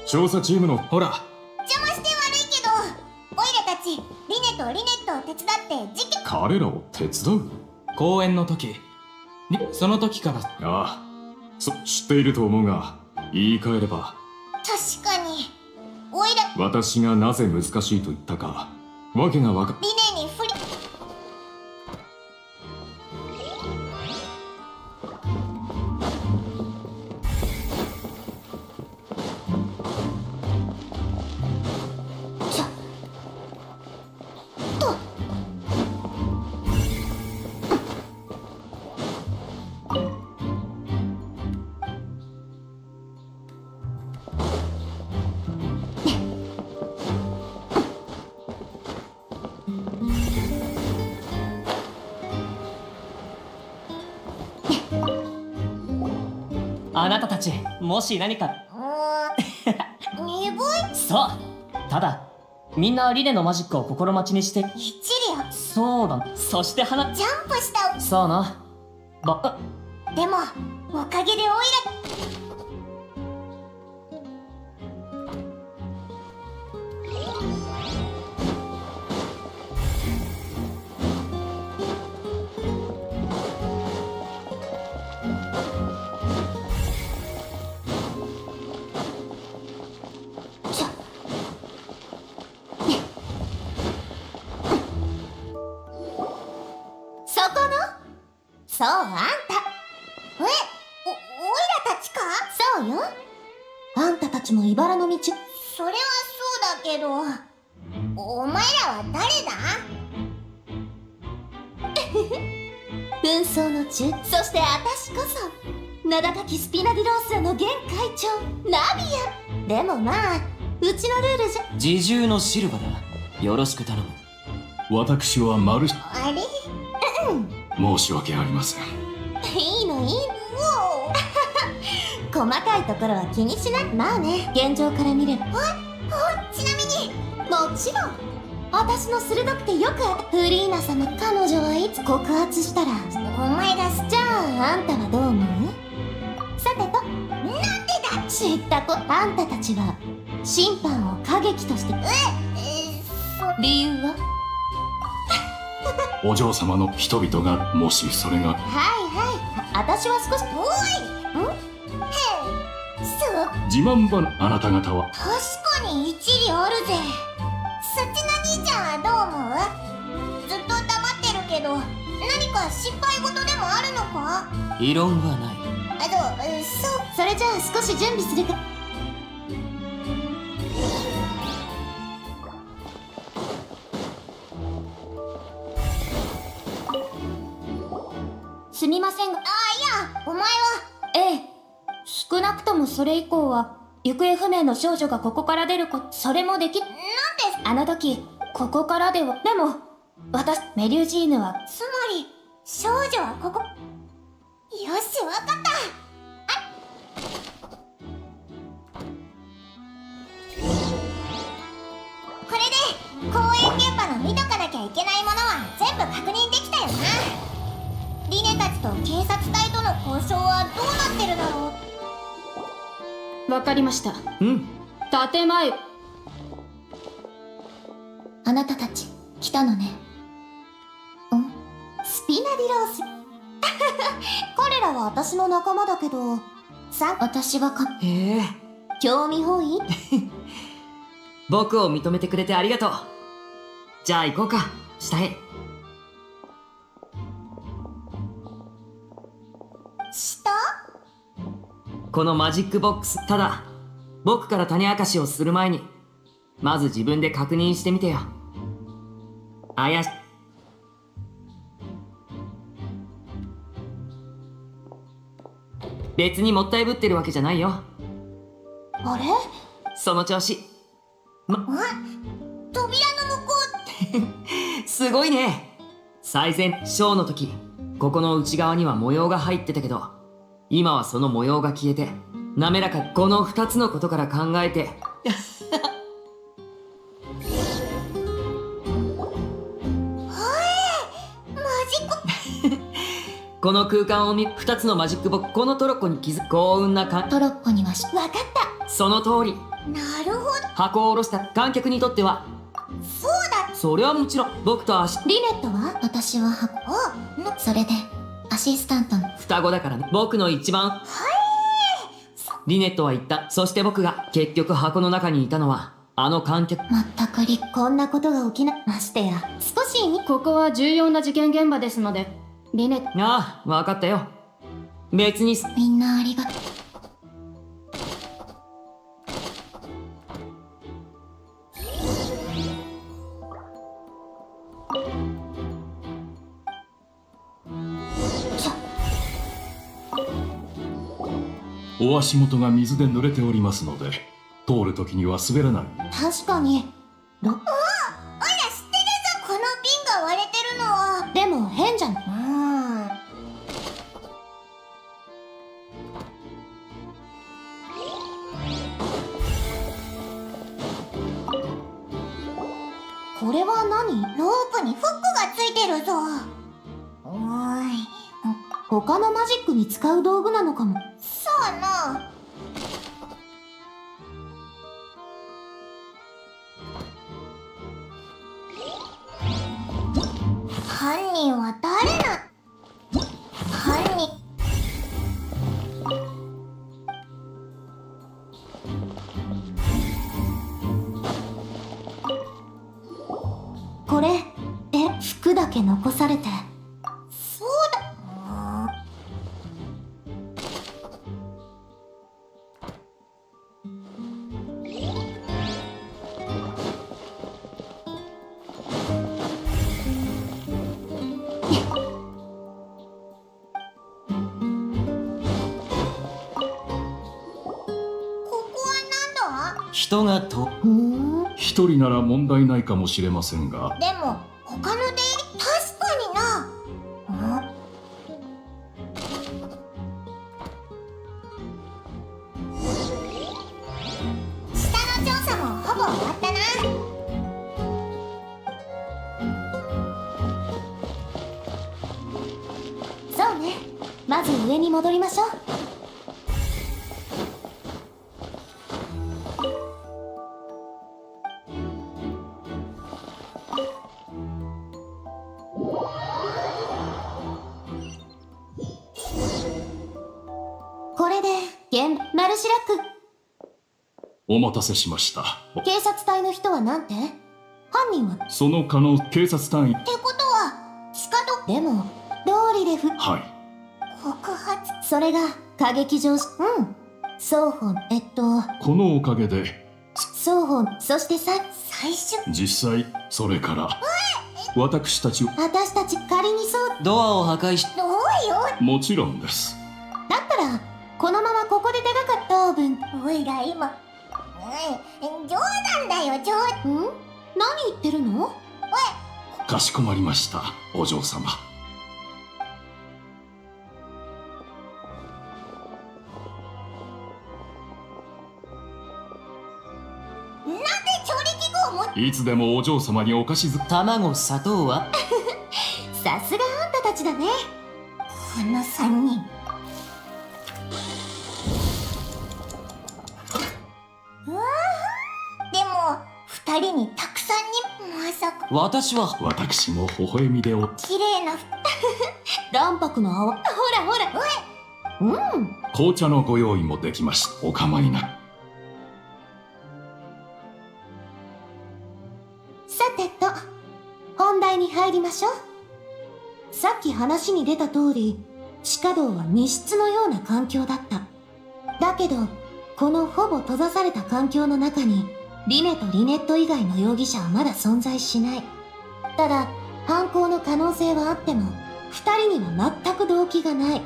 調査チームのほら、邪魔して悪いけど、オイラたちリネとリネットを手伝って事件。彼らを手伝う？公演の時に、その時から。ああ、知っていると思うが、言い換えれば確かにオイラ私がなぜ難しいと言ったかわけがわか。リネに振り。あなたたち、もし何か。鈍い。そう。ただ、みんなリネのマジックを心待ちにして。一理よ。そうだ。そしてジャンプした。さあな。でもおかげでオイラ。そう、あんた。オイラたちか？そうよ。あんたたちも茨の道。それはそうだけど、お前らは誰だ？紛争の中、そして私こそ名高きスピナディロースラの現会長ナビア。でもまあ、うちのルールじゃ。自重のシルバだ。よろしく頼む。私はマルシ。あれ？申し訳ありません。いいの細かいところは気にしない。まあね、現状から見れば。ちなみにもちろん私の鋭くてよくフリーナ様、彼女はいつ告発したらお前がじゃあ、あんたはどう思う？さてと、なんでだ？知った子。あんたたちは審判を過激として理由は？お嬢様の人々が、もしそれが。はいはい、私は少し遠い。そう。自慢話。あなた方は。確かに一理あるぜ。そっちの兄ちゃんはどう思う？ずっと黙ってるけど、何かは失敗事でもあるのか？異論はない。それじゃあ少し準備するか。すみませんが。いや、お前は。ええ。少なくともそれ以降は、行方不明の少女がここから出るそれもでき。なんで？あの時、ここからでは。でも、メリュージーヌは。つまり、少女はここ。よし、わかった。これで公園現場の見とかなきゃいけないものは全部確認できたよな。リネたちと警察隊との交渉はどうなってるだろう。わかりました。うん。建前。あなたたち来たのね。スピナディロース。彼らは私の仲間だけど、私はへえ。興味本位？僕を認めてくれてありがとう。じゃあ行こうか、下へ。下？このマジックボックス、ただ、僕から種明かしをする前に、まず自分で確認してみてよ。別にもったいぶってるわけじゃないよ。あれ？その調子。扉の向こうすごいね。最前ショーの時、ここの内側には模様が入ってたけど、今はその模様が消えて滑らか。この2つのことから考えてこの空間を2つのマジックボックス、このトロッコに気づく幸運なトロッコにはわかった。その通り。なるほど。箱を下ろした観客にとっては。そうだ。それはもちろん僕とリネットは？私はそれでアシスタントの双子だからね。僕の一番。リネットは言った。そして僕が結局箱の中にいたのはあの観客。全くこんなことが起きましてや。少しここは重要な事件現場ですので、リネット。ああ、わかったよ。別に。みんなありがとう。お足元が水で濡れておりますので、通るときには滑らない。確かに。おいら知ってるぞ。この瓶が割れてるのは。でも変じゃん。これは何？ロープにフックがついてるぞ。他のマジックに使う道具なのかも。そうな。犯人は誰な？犯人。これ服だけ残されて。そうだ。人がと一人なら問題ないかもしれませんが、でも他の出入り確かにな。下の調査もほぼ終わったな。そうね。まず上に戻りましょう。これでナルシラック。お待たせしました。警察隊の人はなんて？犯人は？その警察隊員。ってことは地下と。でもどではい告発。それが歌劇場双方このおかげで双方そして最終実際それから私たち私たち仮にそうドアを破壊し、どうよ。もちろんですだったらこのままここで長かったオーブンおいら今。冗談だよ、冗談。何言ってるの？かしこまりましたお嬢様なんで調理器具を持って。いつでもお嬢様にお菓子ず卵、砂糖はさすがあんたたちだね。この3人。でも2人にたくさんにまさか。私は私も微笑みでお綺麗な。卵白の泡ほらほら紅茶のご用意もできました。お構いなく。さてと本題に入りましょう。さっき話に出た通り地下道は密室のような環境だった。だけどこのほぼ閉ざされた環境の中にリメとリネット以外の容疑者はまだ存在しない。ただ犯行の可能性はあっても2人には全く動機がない。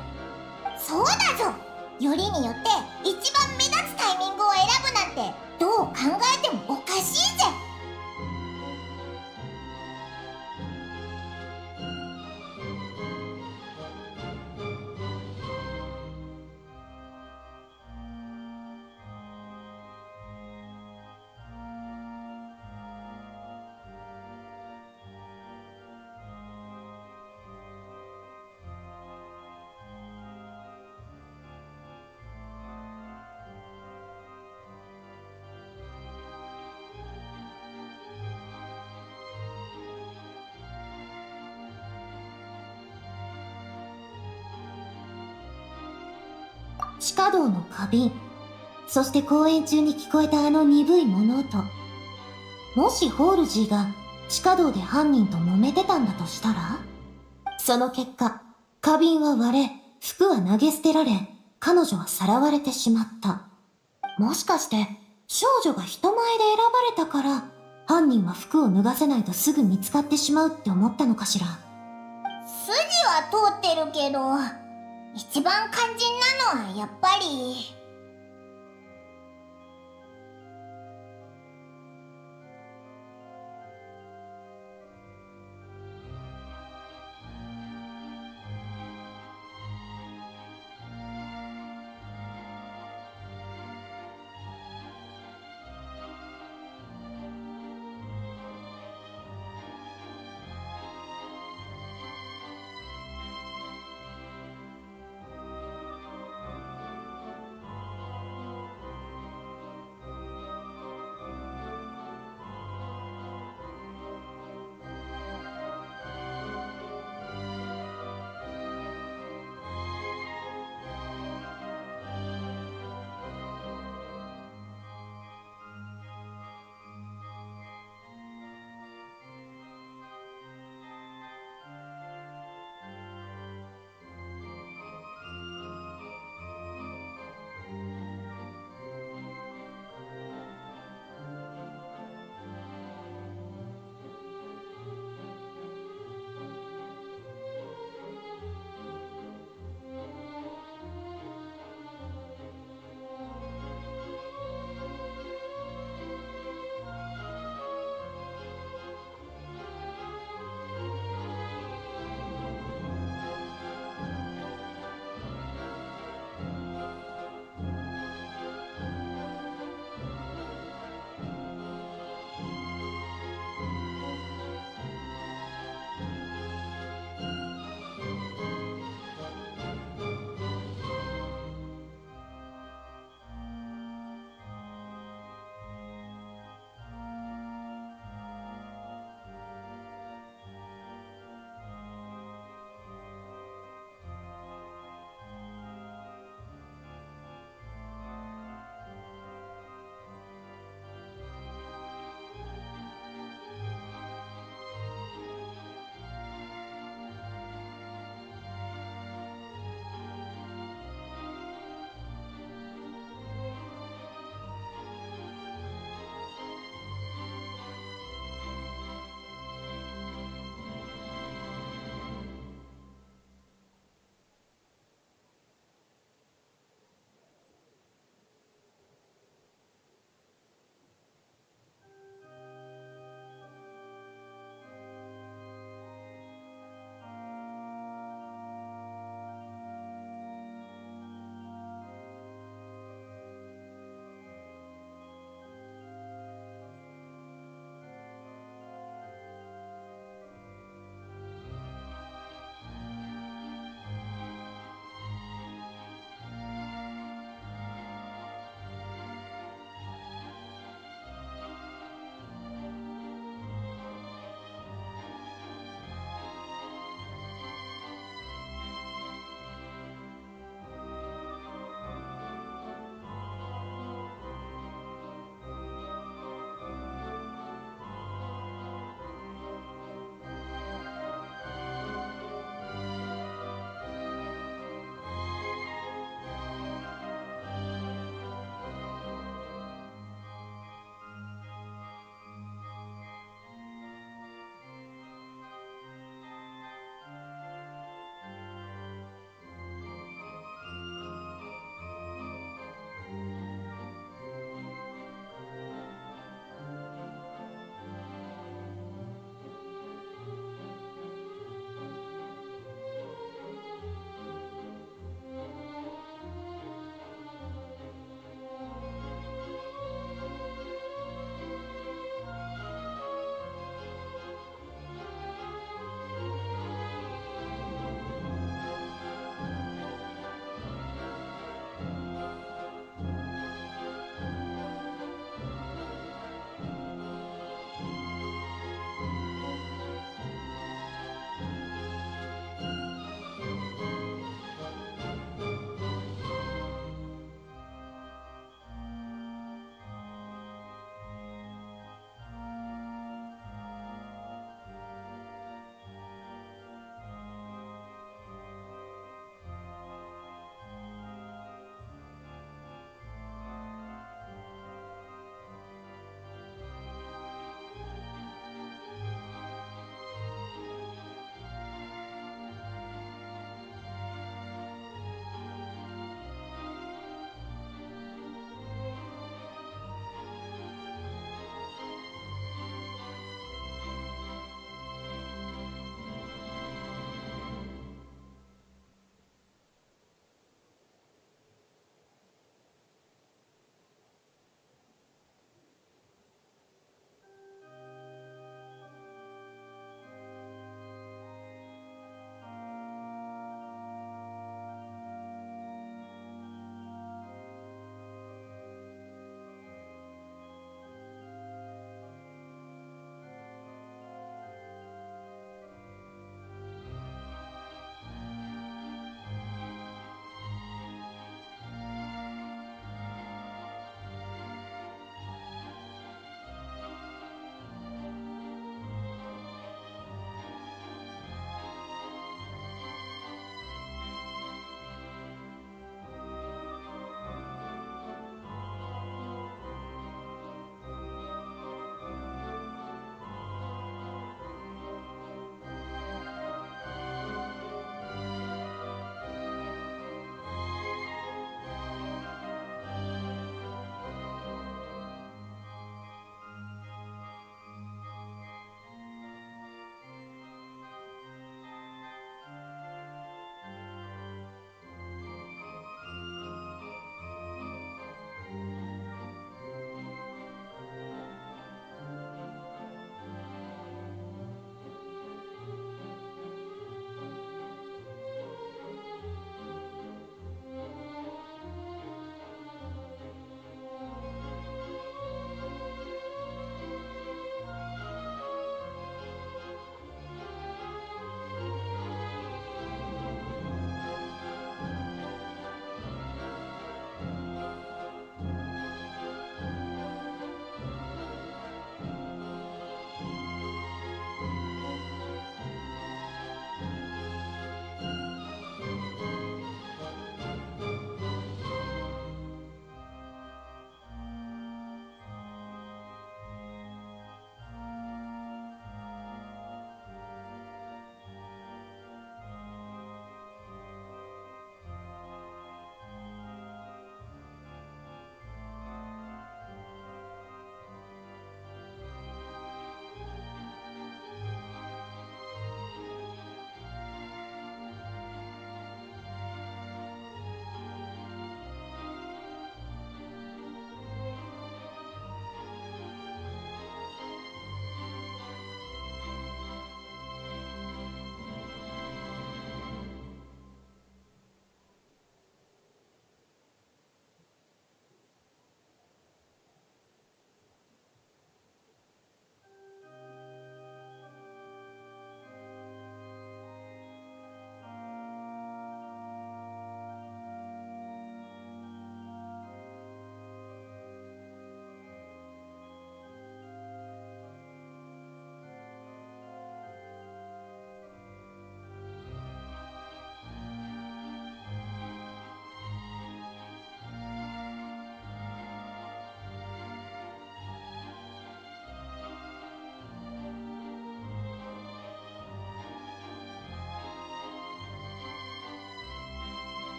そうだぞ。よりによって一番目立つタイミングを選ぶなんてどう考えてもおかしいぜ。地下道の花瓶、そして公演中に聞こえたあの鈍い物音。もしホールジーが地下道で犯人と揉めてたんだとしたら、その結果花瓶は割れ、服は投げ捨てられ、彼女はさらわれてしまった。もしかして少女が人前で選ばれたから犯人は服を脱がせないとすぐ見つかってしまうって思ったのかしら。筋は通ってるけど、一番肝心なのはやっぱり。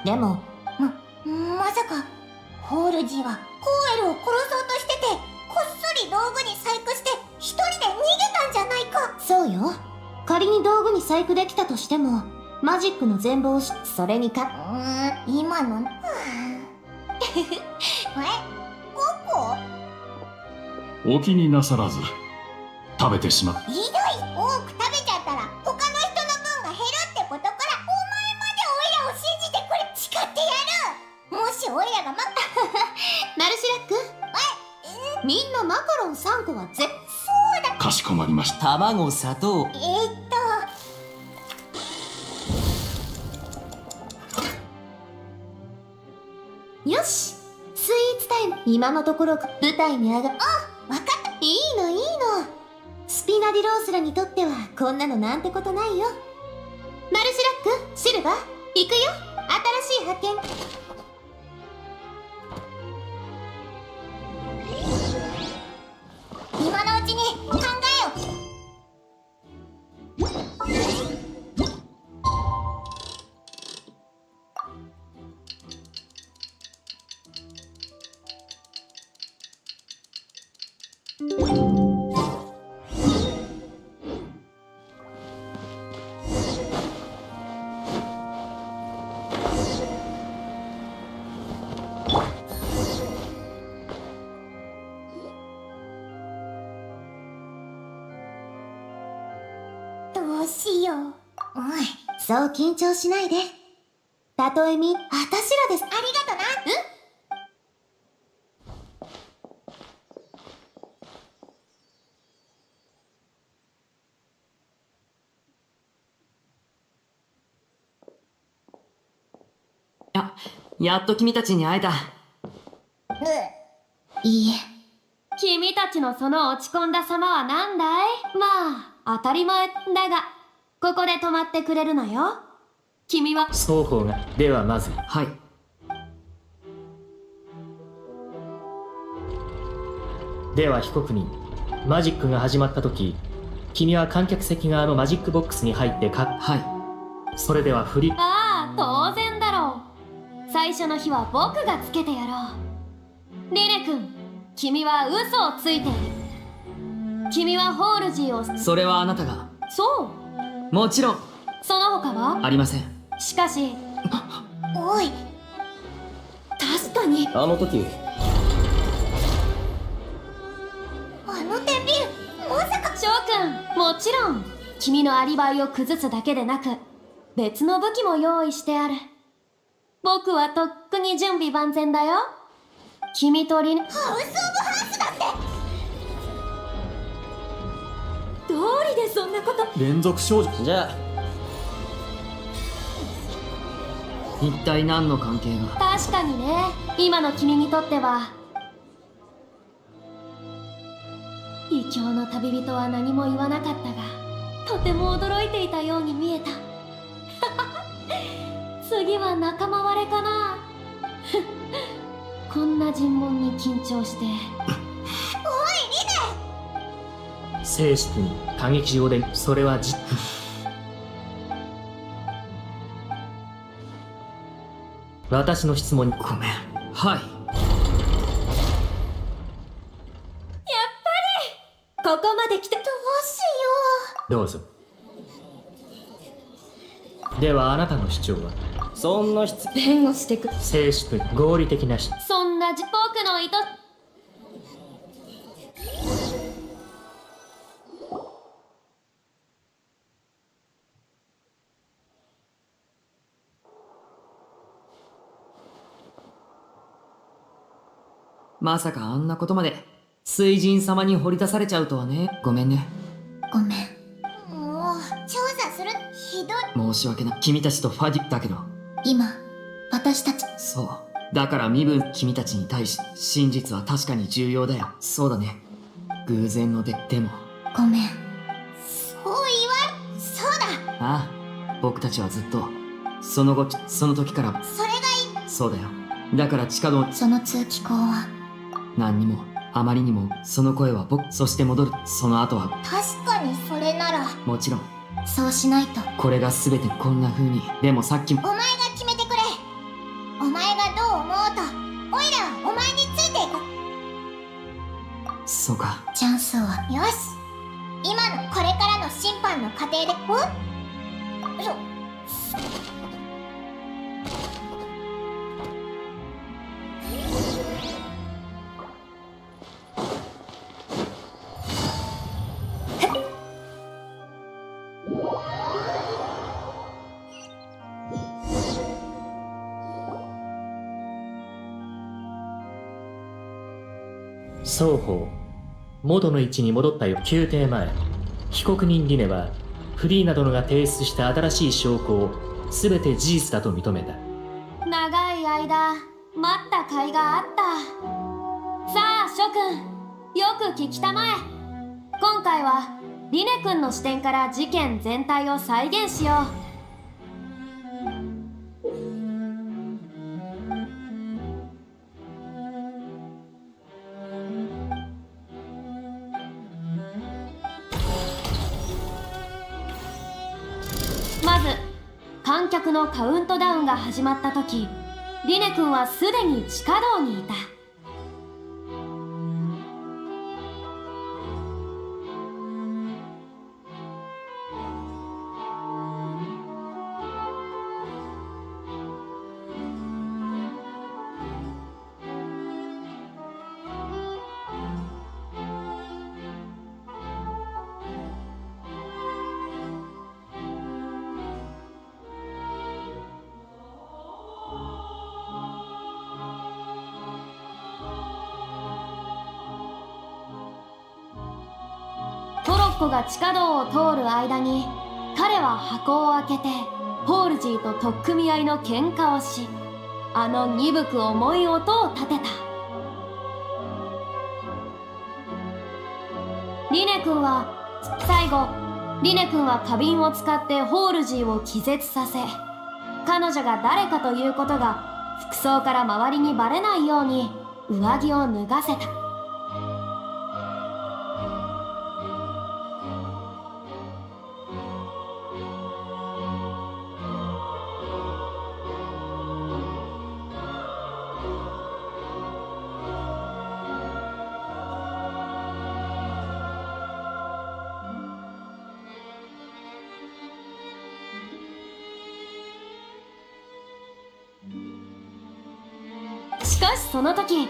でも、まさか、ホールジーはコーエルを殺そうとしてて、こっそり道具に細工して一人で逃げたんじゃないか。そうよ。仮に道具に細工できたとしても、マジックの全貌をそれに今のココお気になさらず食べてしまう。ひどい。多く食べちゃったら他の人の分が減るってことから、お前までオイラを信じてくれ。誓ってやる。もしオイラがマルシラック、みんなマカロン3個はそうだ。かしこまりました。卵、砂糖。よし、スイーツタイム。今のところ舞台に上がわかった。いいのいいの。スピナディロースらにとってはこんなのなんてことないよ。マルシラック、シルバー、行くよ。新しい発見。今のうちに考えよ。どうしよう。おい、そう緊張しないで。たとえあたしらです。ありがとな。やっと君たちに会えた。いいえ。君たちのその落ち込んだ様は何だい？まあ、当たり前だが、ここで泊まってくれるのよ。君は双方が。ではまず。はい。では被告人、マジックが始まった時、君は観客席側のマジックボックスに入ってはい。それではああ、当然だろう。最初の日は僕がつけてやろう。リネ君、君は嘘をついている。君はホールジーを。それはあなたが。そう。もちろん。その他はありません。しかし、おい、確かに。あの時。あの天秤、まさか。翔くん、もちろん、君のアリバイを崩すだけでなく、別の武器も用意してある。僕はとっくに準備万全だよ。君とリネ。ハウス・オブ・ハースだって。どうりでそんなこと。連続少女。じゃあ一体何の関係が。確かにね、今の君にとっては異教の旅人は何も言わなかったが、とても驚いていたように見えた。次は仲間割れかな。こんな尋問に緊張して。おい、リネ。静粛に歌劇場で。それは私の質問に。ごめん。はい。ここまで来て。どうしよどうぞ。ではあなたの主張は。そんな弁護してく。静粛に合理的なそんな僕の意図。まさかあんなことまで水神様に掘り出されちゃうとはね。ごめんね。ごめん。もう調査する。ひどい。申し訳ない。君たちとファディだけど。今、私たち。そう。だから身分、君たちに対し真実は確かに重要だよ。そうだね。偶然のでも。ごめん。そう言われ。そうだ。ああ、僕たちはずっとその後、その時から。それがいい。そうだよ。だから地下道。その通気口は何にも、あまりにも、その声は僕、そして戻る。その後は。確かにそれなら。もちろん。そうしないと。これが全てこんな風に。でもさっきも。お前が決めてくれ。前がどう思おうとオイラはお前についていく。そうか。チャンスを。よし、今のこれからの審判の過程で双方元の位置に戻ったよ。宮廷前、被告人リネはフリーナ殿が提出した新しい証拠を全て事実だと認めた。長い間待った甲斐があった。さあ諸君、よく聞きたまえ。今回はリネ君の視点から事件全体を再現しよう。まず観客のカウントダウンが始まった時、リネ君はすでに地下道にいた。トロッコが地下道を通る間に、彼は箱を開けてホールジーと取っ組み合いの喧嘩をし、あの鈍く重い音を立てた。リネ君は最後、リネ君は花瓶を使ってホールジーを気絶させ、彼女が誰かということが服装から周りにバレないように上着を脱がせた。しかしその時、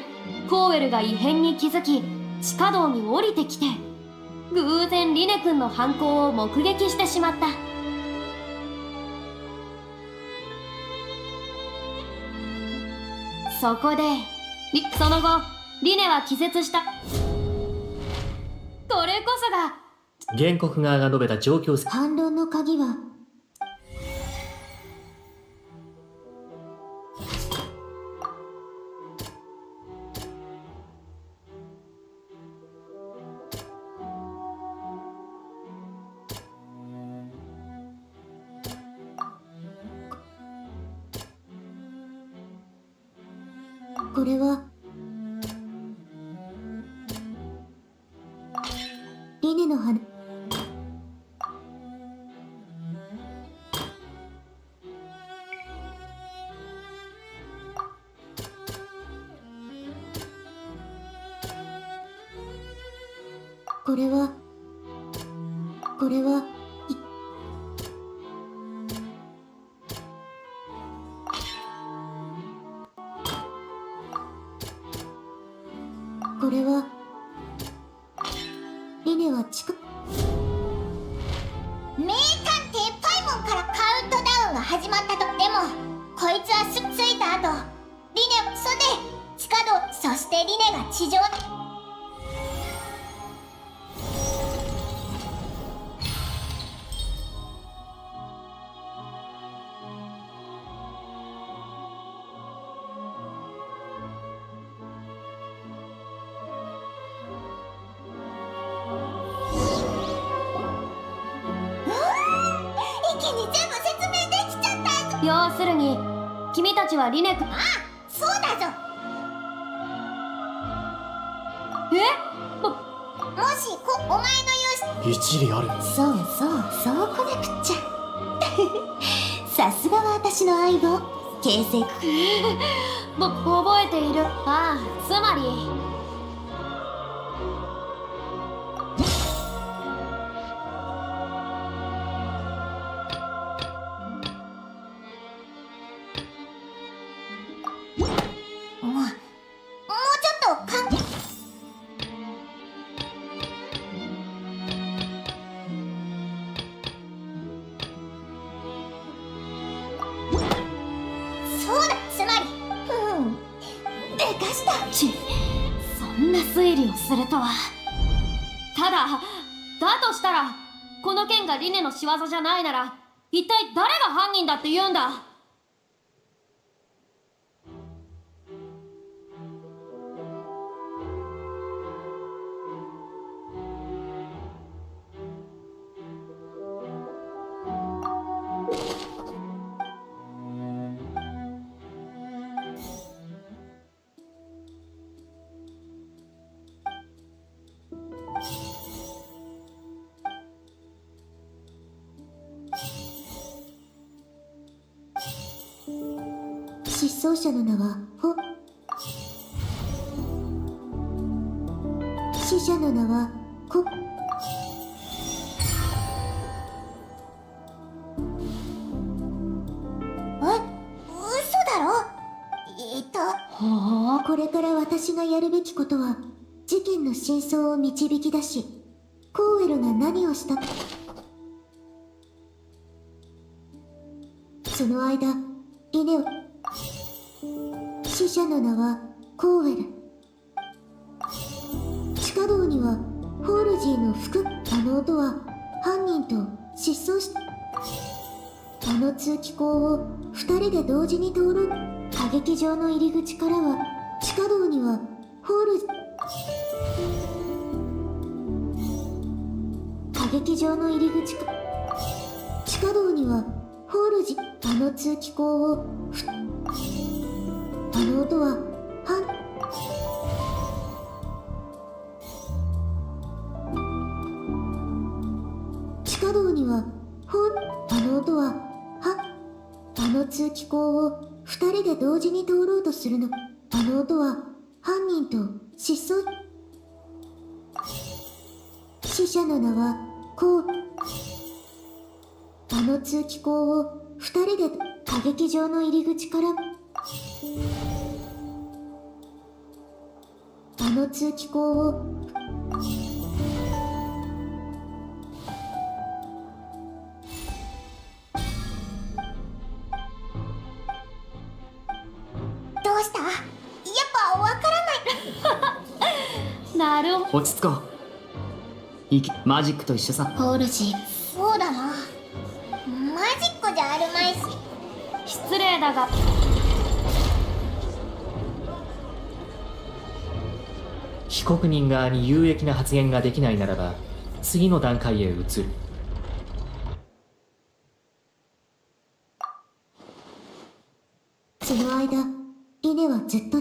コーエルが異変に気づき地下道に降りてきて、偶然リネ君の犯行を目撃してしまった。そこでその後リネは気絶した。これこそが原告側が述べた状況。反論の鍵はこれはリネの花。これはこれはこれはリネは地下。名探偵パイモンからカウントダウンが始まったと。でもこいつはすぐ着いた後、リネそれで地下道、そしてリネが地上に。要するに君たちはリネ君。ああ、そうだぞ。もしお前の言う一理ある。そうそう、そうこなくっちゃ。さすがは私の相棒、形成覚えている。ああ、つまりもうちょっとそうだ、つまりでかしたそんな推理をするとは。だとしたらこの件がリネの仕業じゃないなら一体誰が犯人だって言うんだ。失踪者の名は死者の名は嘘だろ。これから私がやるべきことは事件の真相を導き出し、コーエルが何をしたその間イネを死者の名はコーエル。地下道にはホールジーの服。あの音は犯人と失踪したあの通気口を2人で同時に通る。歌劇場の入り口からは地下道にはホール歌劇場の入り口か地下道にはホールジあの通気口をあの音は地下道にはあの音はあの通気口を2人で同時に通ろうとするの。あの音は犯人と失踪死者の名はコーあの通気口を2人で歌劇場の入り口からあの通気口をどうした？やっぱわからないなるほど。落ち着こう。マジックと一緒さ。ホールジー、そうだな。マジックじゃあるまいし。失礼だが被告人側に有益な発言ができないならば次の段階へ移る。その間イネはずっと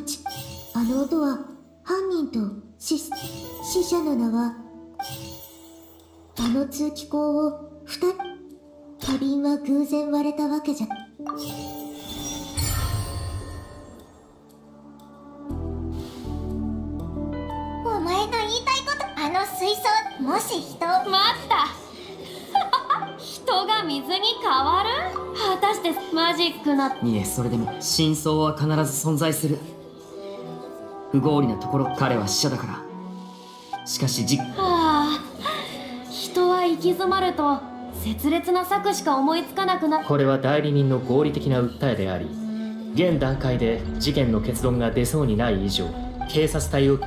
あの音は犯人と死者の名はあの通気口を花瓶は偶然割れたわけじゃお前の言いたいこと。あの水槽もし人待った人が水に変わる。果たしてマジックないえ、それでも真相は必ず存在する。不合理なところ、彼は死者だから。しかし人は行き詰まると切烈な策しか思いつかなくなる。これは代理人の合理的な訴えであり、現段階で事件の結論が出そうにない以上、警察隊を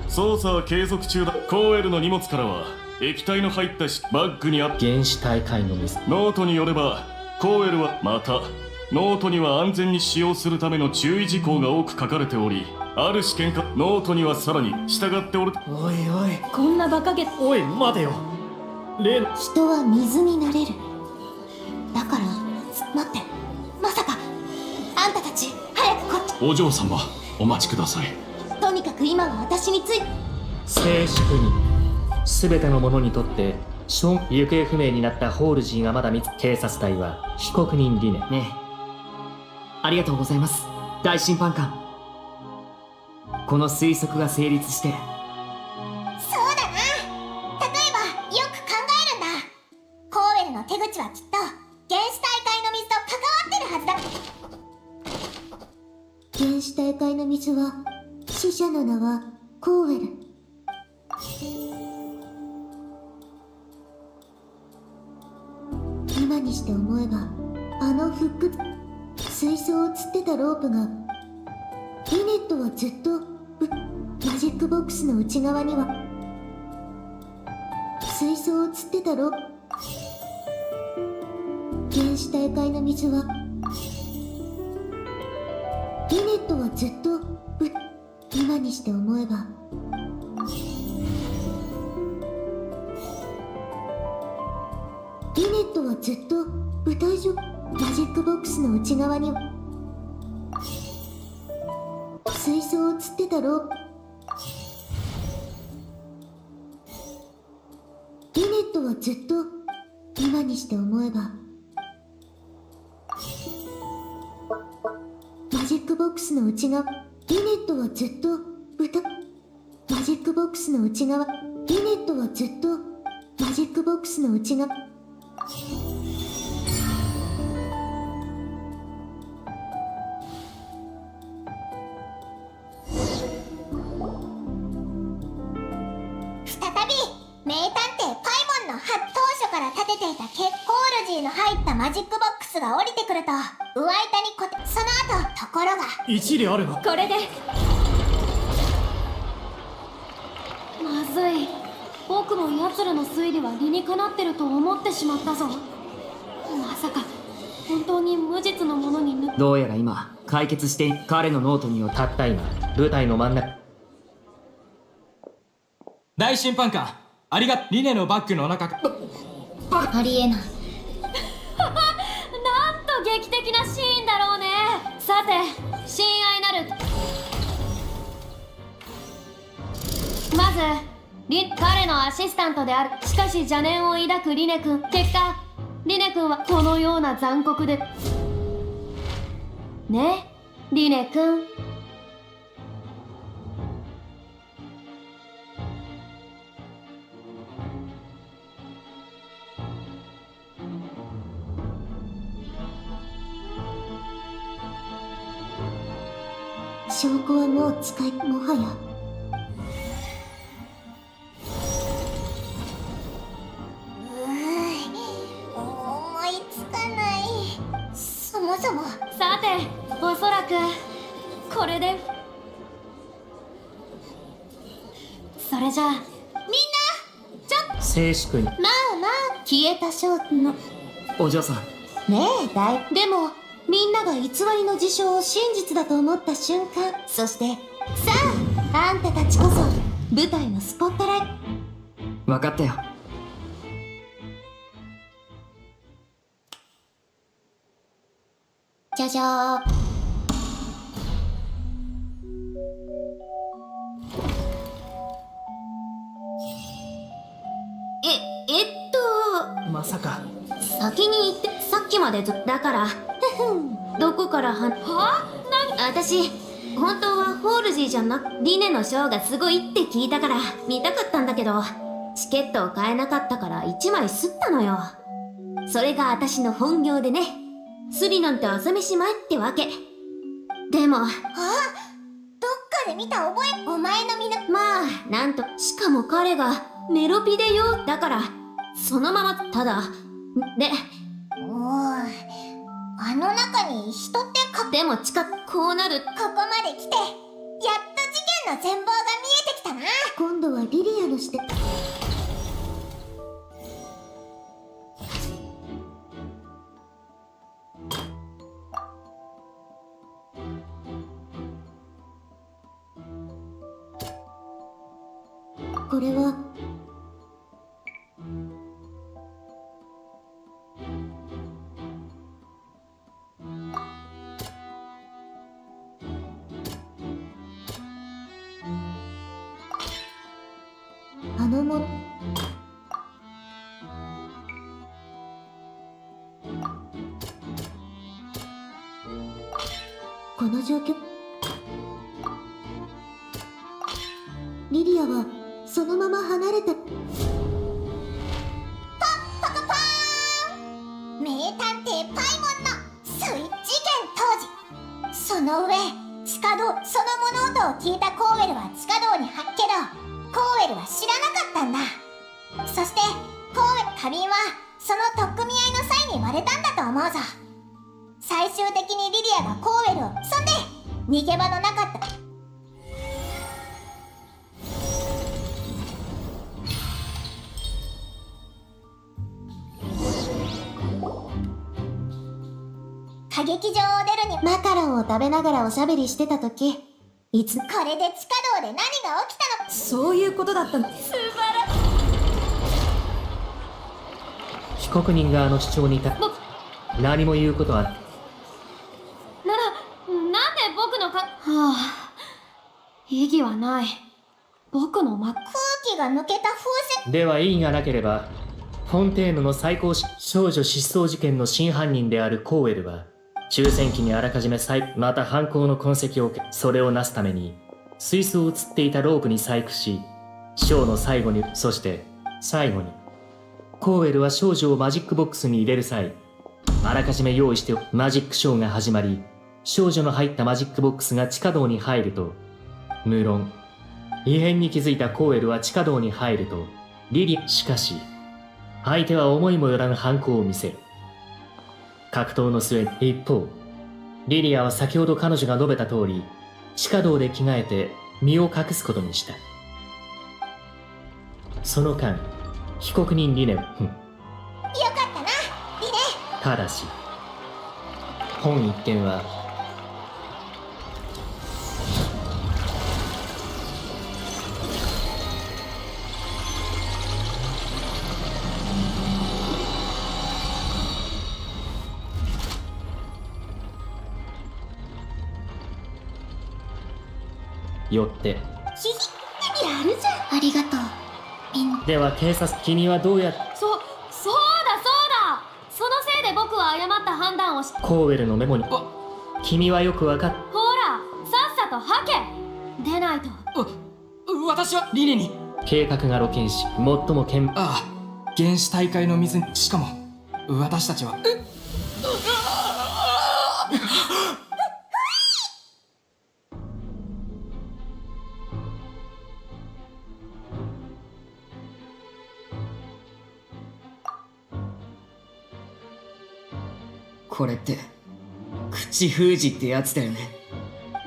捜査は継続中だ。コーエルの荷物からは液体の入ったバッグにあった原始大会のミス。ノートによればコーエルはまたノートには安全に使用するための注意事項が多く書かれており、ある試験かノートにはさらに従っておる。おいおい、こんな馬鹿げ。おい待てよ。例の人は水になれる。だから待って、まさかあんたたち早くこっち。お嬢様、お待ちください。とにかく今は私について静粛に。全ての者にとって行方不明になったホールジーがまだ警察隊は被告人リネ。ねえ、ありがとうございます、大審判官。この推測が成立して、そうだな。例えばよく考えるんだ。コーウェルの手口はきっと原始大会の水と関わってるはずだ。原始大会の水は、死者の名はコーウェル。今にして思えば、あのフック水槽をつってたロープが、リネットはずっとマジックボックスの内側には水槽をつってたロープ。原始大会の水は、リネットはずっと今にして思えば、リネットはずっと舞台上マジックボックスの内側に水槽をつってたロープ。リネットはずっと今にして思えば、マジックボックスの内側。リネットはずっとマジックボックスの内側。リネットはずっとマジックボックスの内側。再び名探偵パイモンの当初から立てていた血コールジーの入ったマジックボックスが降りてくると上板にその後ところが一理あればこれでまずい。僕も奴らの推理は理にかなってると思ってしまったぞ。まさか本当に無実のものにどうやら今解決して彼のノートによたった今舞台の真ん中。大審判官、ありがリネのバッグの中か。ありえない。なんと劇的なシーンだろうね。さて、親愛なるまず彼のアシスタントである。しかし邪念を抱くリネ君。結果リネ君はこのような残酷でね、リネ君。証拠はもうもはや思いつかない。そもそもさて、おそらくこれでそれじゃあみんなちょっと静粛に。まあ消えた少のお嬢さん。ねえでもみんなが偽りの事象を真実だと思った瞬間、そしてさあ、あんたたちこそ舞台のスポットライト。分かったよ。じゃじゃー。まさか先に言って。さっきまでだからどこからは私本当はホールジーじゃなくリネのショーがすごいって聞いたから見たかったんだけど、チケットを買えなかったから1枚すったのよ。それが私の本業でね。スリなんて朝飯前ってわけ。でもどっかで見た覚え。お前の身のまあなんと。しかも彼がメロピでよ。だからそのままただで、おい、あの中に人ってでもこうなる。ここまで来てやっと事件の全貌が見えてきたな。今度はリリアの視点。これはこの状況、リリアはそのまま離れて。パカパーン、名探偵パイモンの水事件当時。その上、地下道、その物音を聞いたコーウェルは地下道に入っけど、コーウェルは知らなかったんだ。そしてコーウェル、花瓶はその取っ組み合いの際に割れたんだと思うぞ。最終的にリリアがコーウェルを、そんで逃げ場のなかった歌劇場を出るに、マカロンを食べながらおしゃべりしてた時、いつ、これで地下道で何が起きたの。そういうことだったの。素晴らしい。被告人側の主張にた何も言うことはなんで僕のか、はあ、意義はない。僕の空気が抜けた風船。では意義がなければ、フォンテーヌの最高少女失踪事件の真犯人であるコーウェルは抽選機にあらかじめまた犯行の痕跡を受け、それをなすために水槽を吊っていたロープに細工し、ショーの最後に、そして最後にコーウェルは少女をマジックボックスに入れる際、あらかじめ用意してマジックショーが始まり、少女の入ったマジックボックスが地下道に入ると、無論異変に気づいたコーウェルは地下道に入るとしかし相手は思いもよらぬ反抗を見せる。格闘の末、一方リリアは先ほど彼女が述べた通り、地下道で着替えて身を隠すことにした。その間、被告人リネは、よかったな、リネ。ただし本一件はよってやるじゃん。ありがとう。では警察、君はどうやってそうだそのせいで僕は誤った判断をし、コーウェルのメモに君はよくわかっほらさっさと吐け。出ないと。私はリネに。計画が露見し、最もああ、原始大会の水に、しかも私たちはこれって口封じってやつだよね。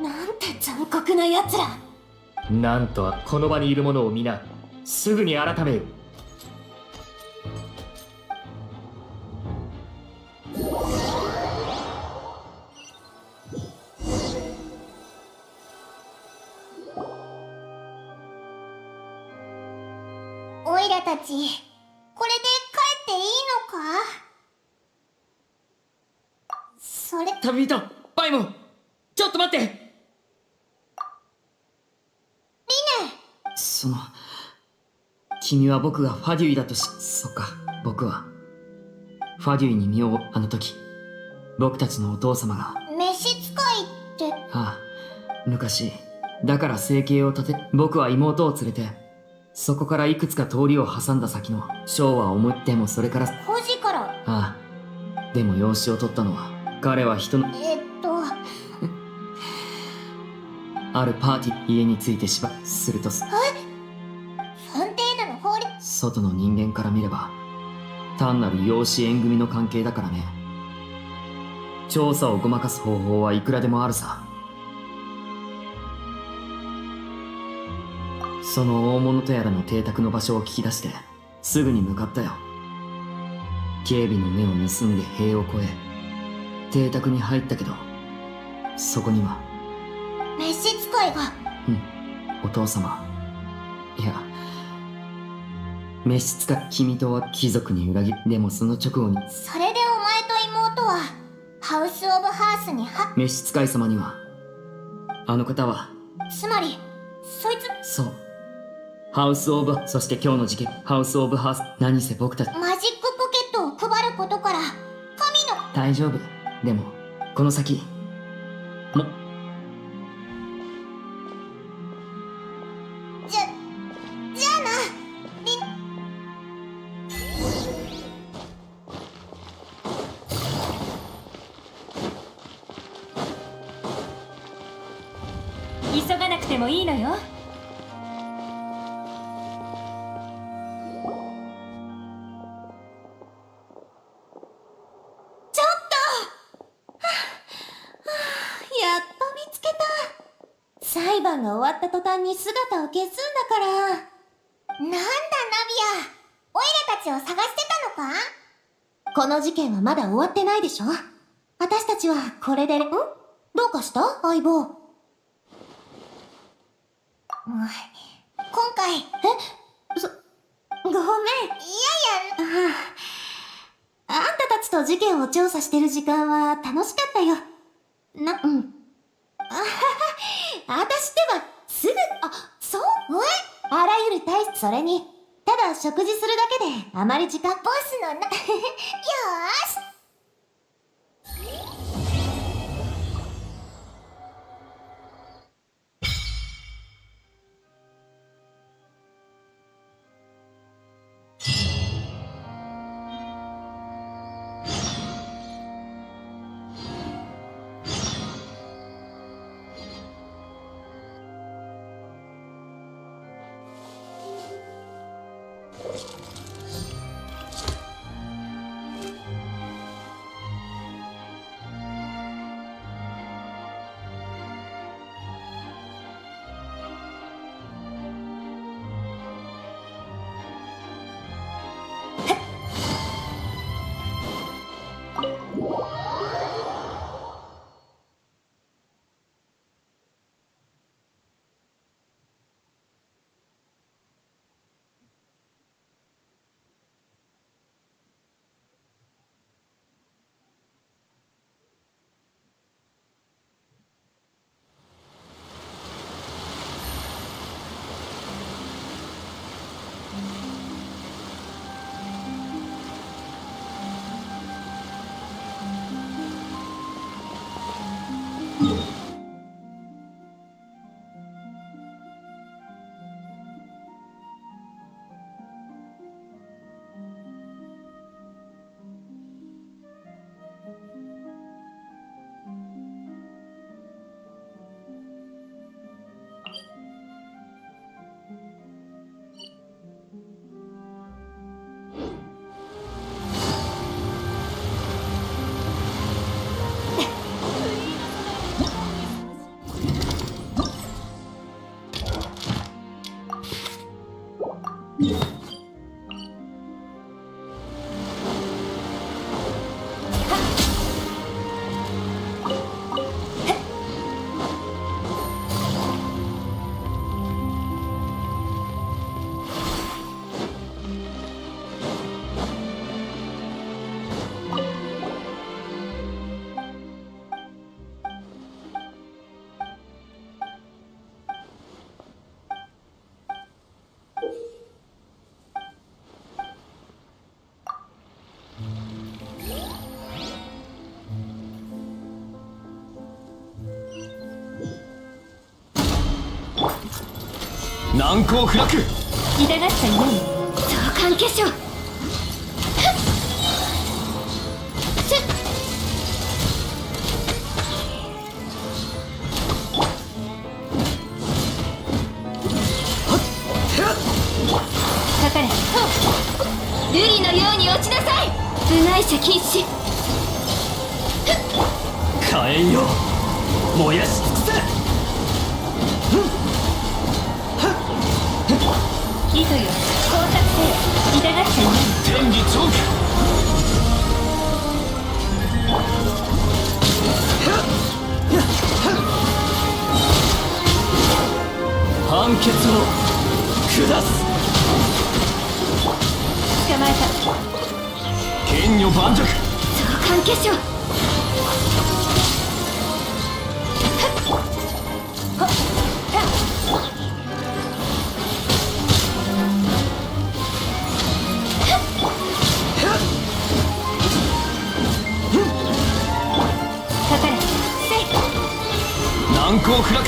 なんて残酷なやつら。なんとはこの場にいる者を皆すぐに改めよ。オイラたち、これで帰っていいのか。それ、旅人パイモン、ちょっと待って。リネ。君は僕がファデュイだとそっか、僕はファデュイに身を、あの時僕たちのお父様が、召使いって。ああ、昔だから生計を立て、僕は妹を連れてそこからいくつか通りを挟んだ先の昭和を思っても、それから孤児から。ああ、でも養子を取ったのは、彼は人のあるパーティー、家についてするとフォンテーヌの法律。外の人間から見れば単なる養子縁組の関係だからね。調査をごまかす方法はいくらでもあるさ。その大物とやらの邸宅の場所を聞き出してすぐに向かったよ。警備の目を盗んで塀を越え邸宅に入ったけど、そこには召使いが。お父様、いや召使い、君とは貴族に裏切り、でもその直後にそれでお前と妹はハウス・オブ・ハースに召使い様には、あの方は、つまりそいつ。そう、ハウス・オブ、そして今日の事件、ハウス・オブ・ハース、何せ僕たちマジックポケットを配ることから神の。大丈夫。でもこの先急がなくてもいいのよ。ちょっとやっと見つけた。裁判が終わった途端に姿を消すんだから。なんだナビア、オイラたちを探してたのか？この事件はまだ終わってないでしょ。私たちはこれで、どうかした相棒。今回、ごめん。いやいや、あんたたちと事件を調査してる時間は楽しかったよ。私ってば、すぐ、そう？あらゆるそれに、ただ食事するだけで、あまり時間、ボスのよーし。難攻不落。痛がっちゃいない。召喚結晶。かかれ。瑠璃のように落ちなさい。部外者禁止。火炎よ、燃やし尽くせ。糸よ、工作せよ。痛がっちゃいない。天理チョーク。判決を下す。捕まえた。剣女盤石。召喚結晶。難攻不落。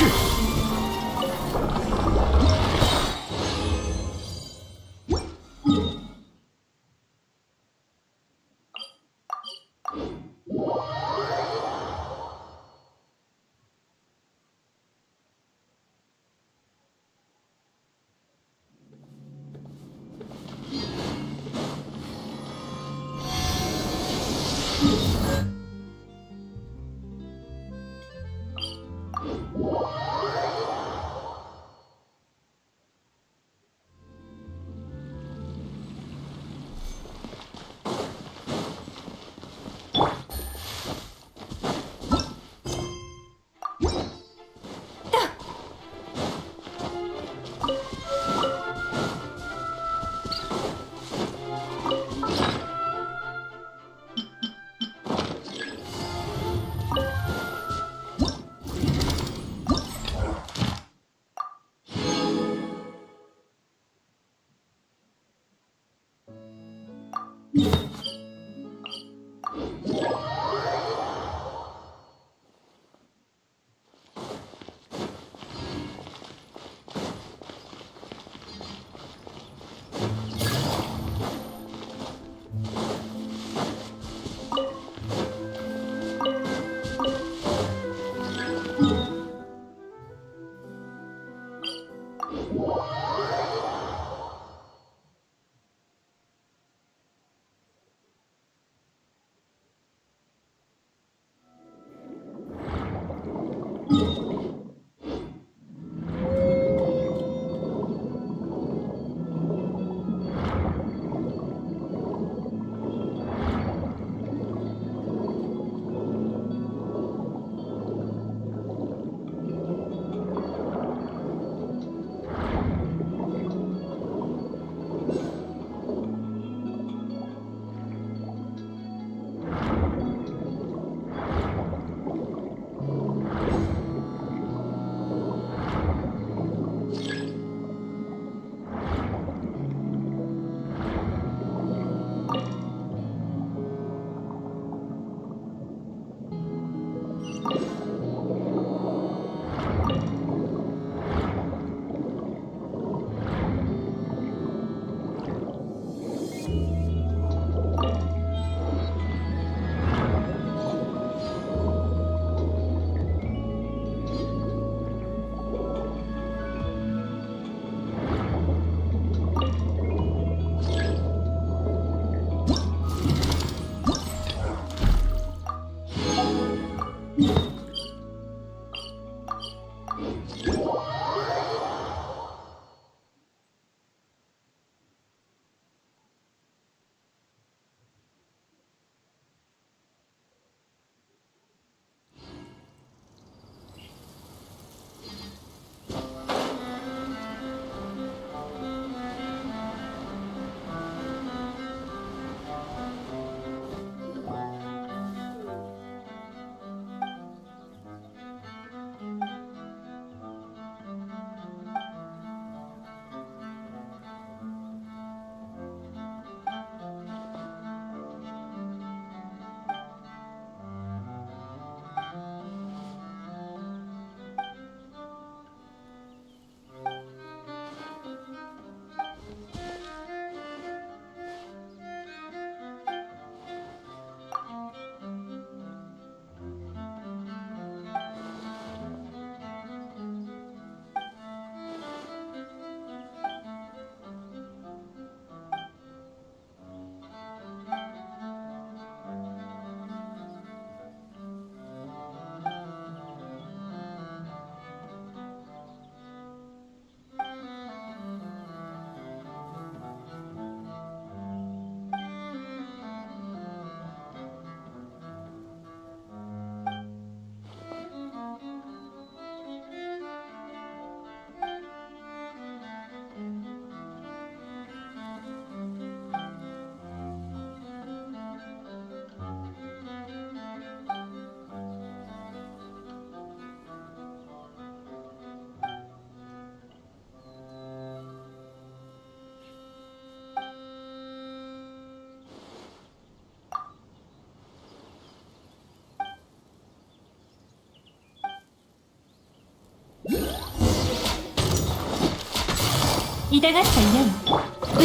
痛がっちゃいない。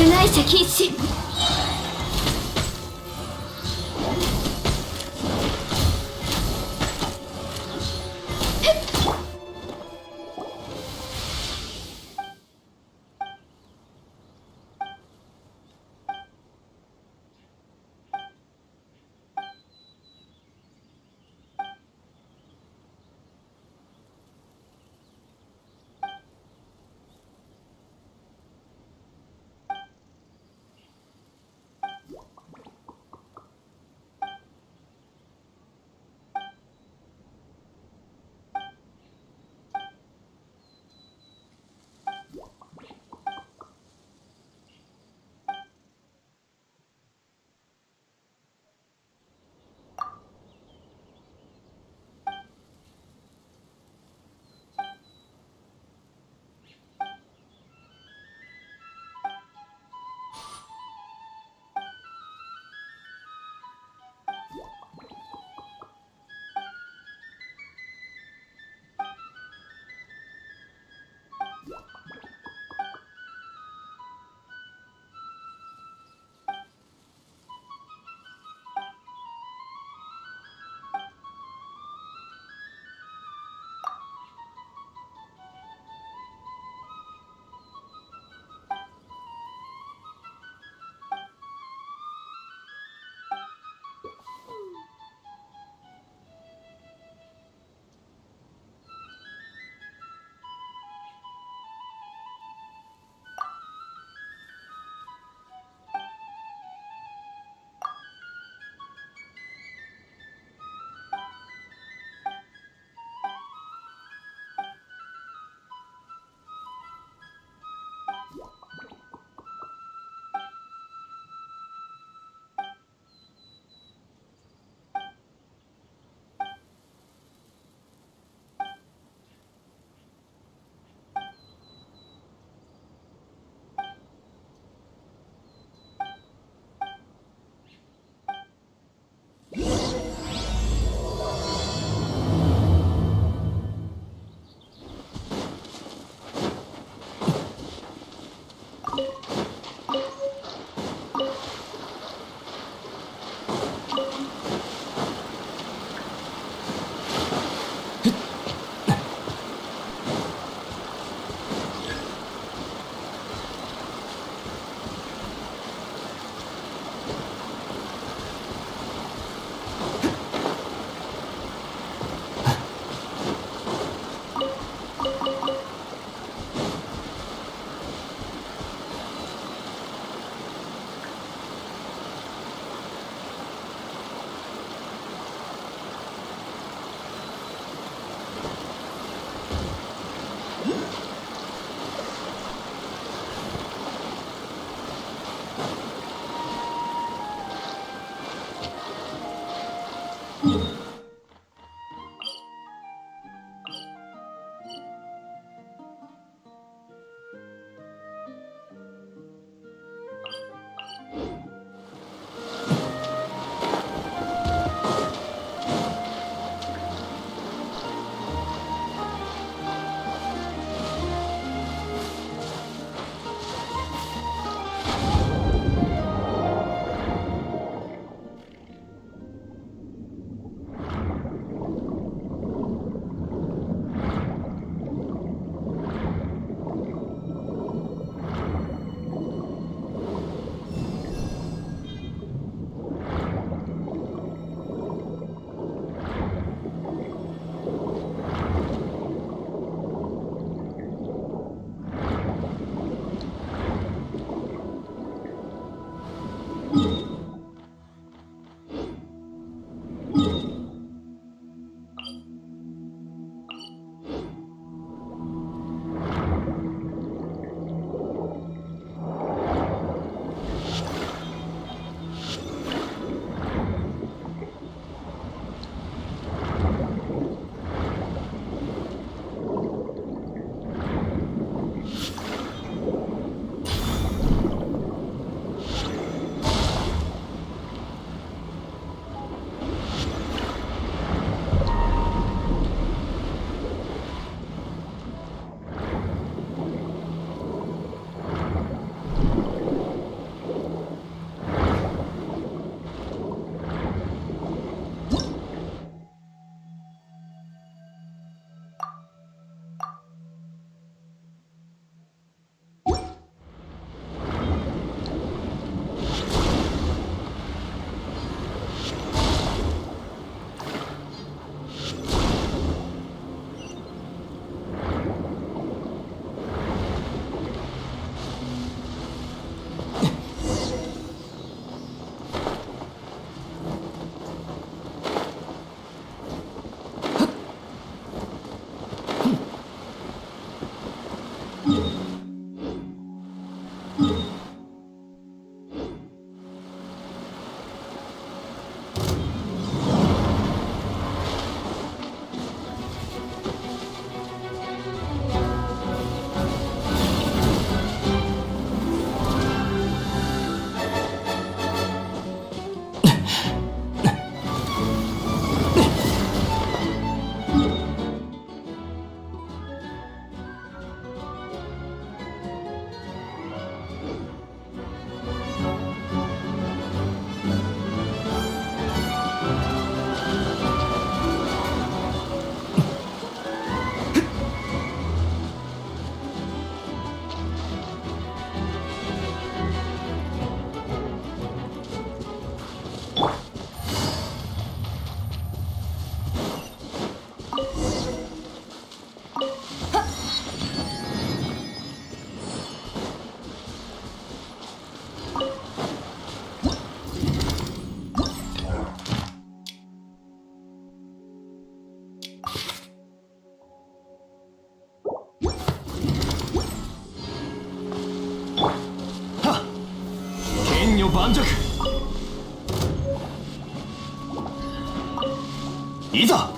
うがいせ禁止。盤石。いざ。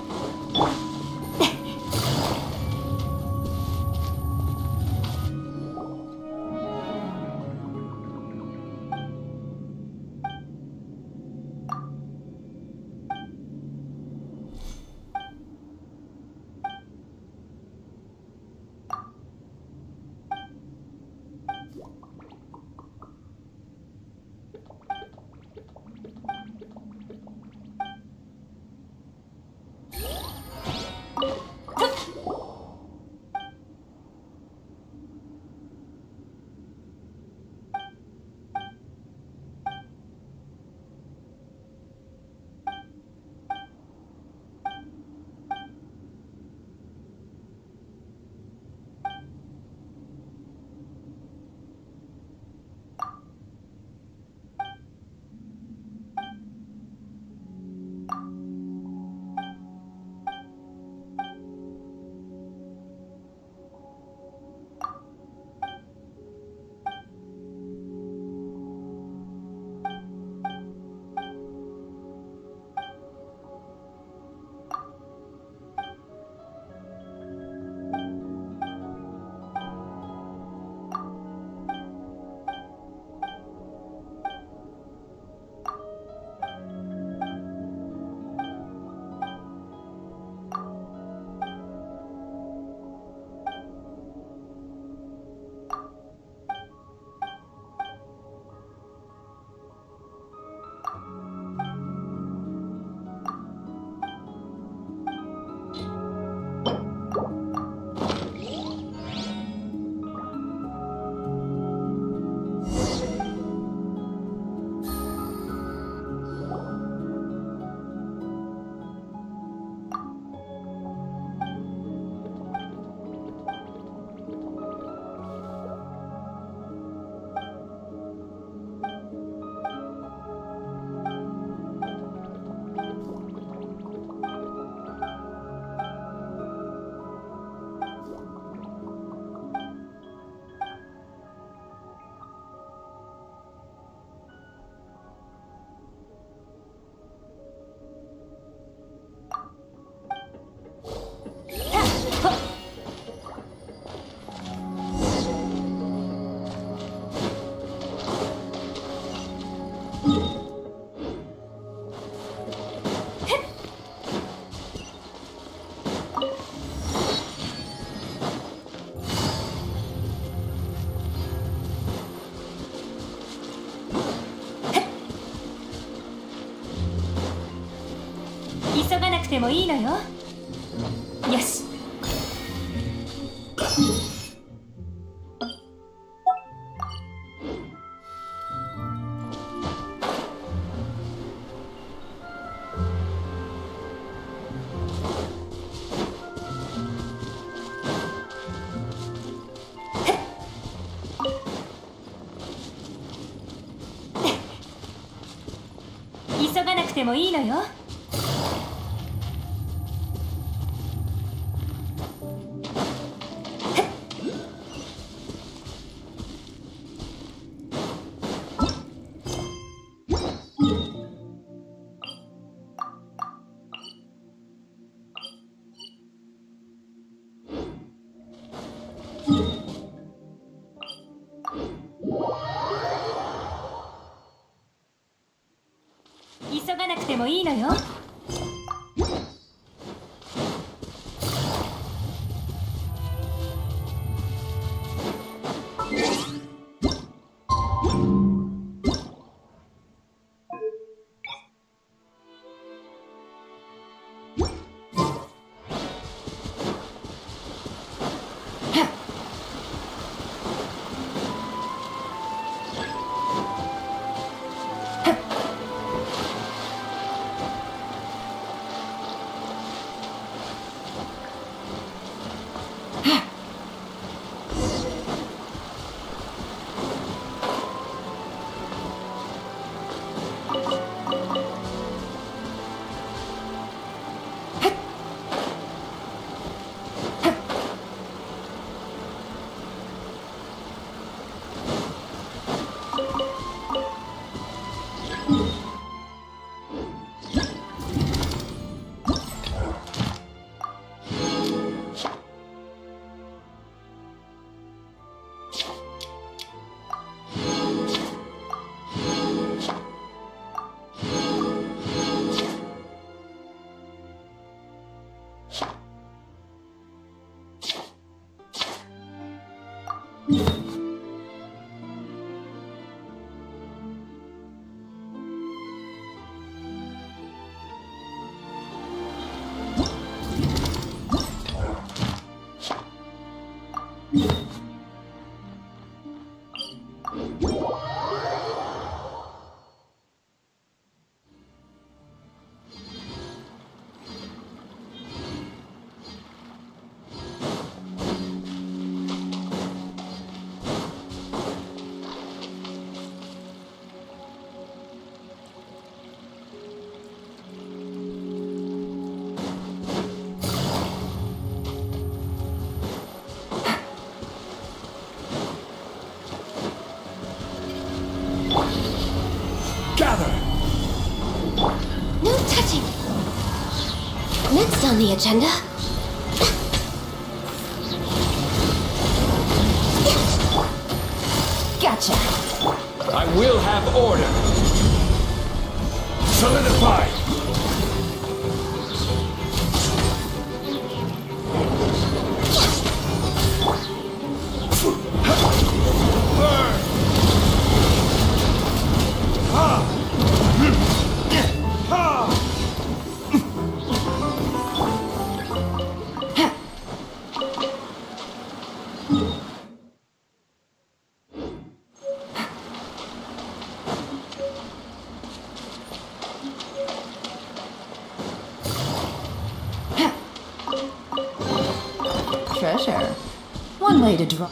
急がなくてもいいのよ。よし。急がなくてもいいのよ。急がなくてもいいのよ。No touching. Next on the agenda. Gotcha. I will have order. Solidify. Treasure. One way to draw.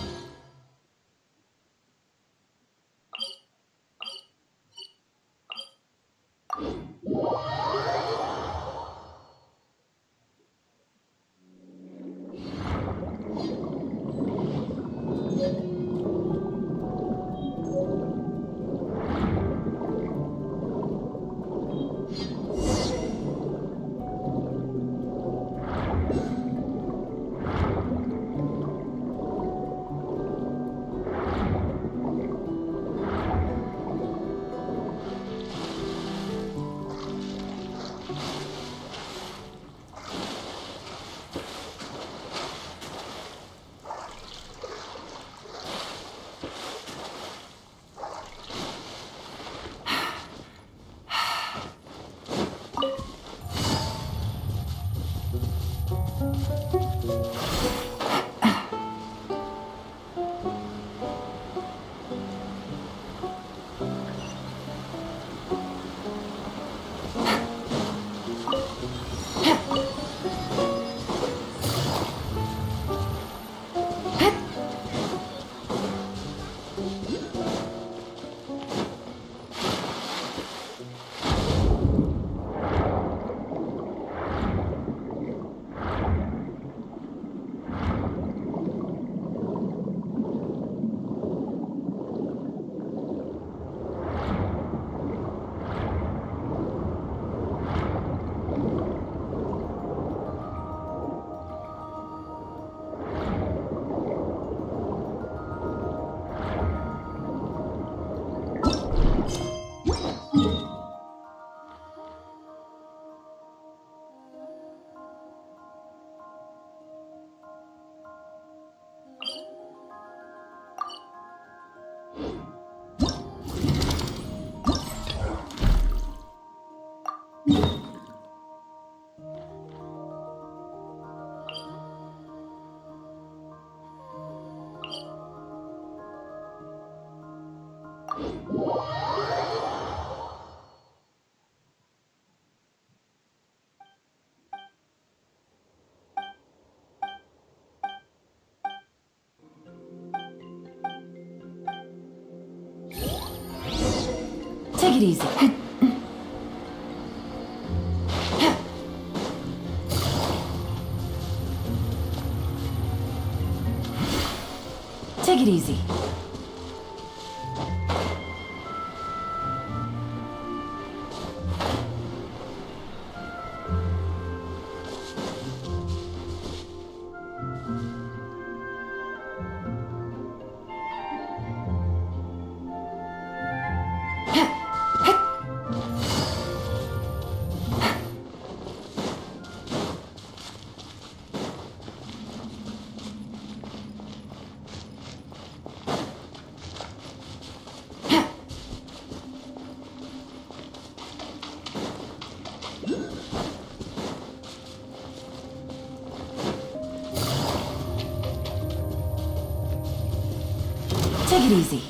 Take it easy. Take it easy. Take it easy.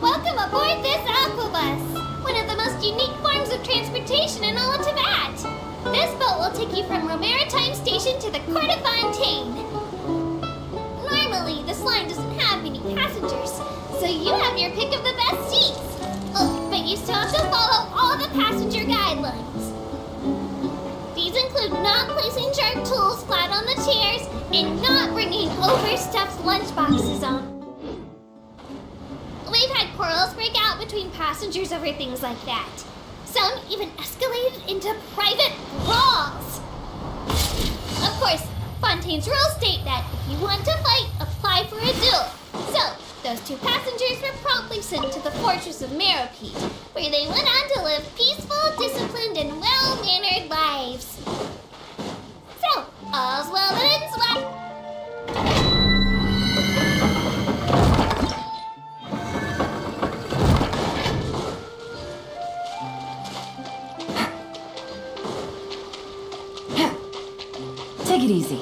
Welcome aboard this aquabus, one of the most unique forms of transportation in all of Tibet. This boat will take you from Romaritime Station to the Court of Fontaine. Normally, this line doesn't have many passengers, so you have your pick of the best seats. Oh, but you still have to follow all the passenger guidelines. These include not placing sharp tools flat on the chairs and not bringing overstuffed lunchboxes on. We've had quarrels break out between passengers over things like that. Some even escalated into private brawls. Of course, Fontaine's rules state that if you want to fight, apply for a duel. So, those two passengers were promptly sent to the fortress of Meropide, where they went on to live peaceful, disciplined, and well-mannered lives. So, all's well that ends well. Take it easy.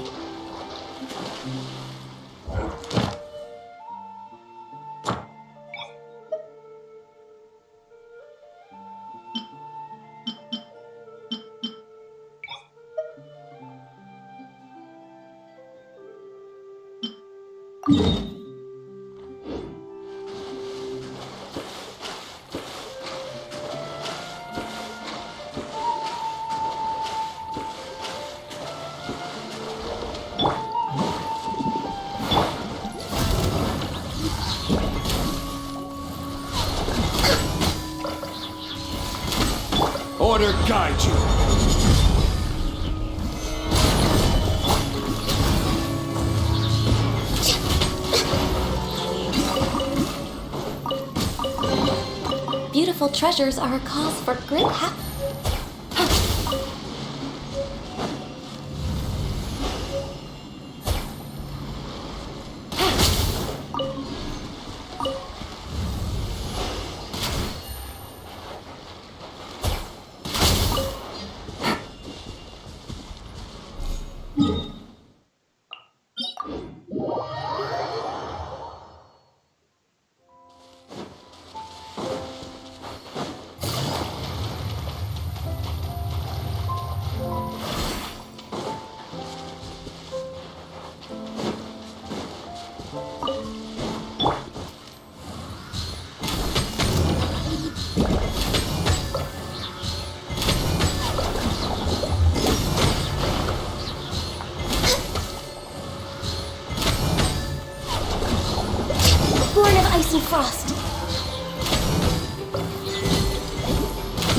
Order guide you. Beautiful treasures are a cause for great happiness. icy frost.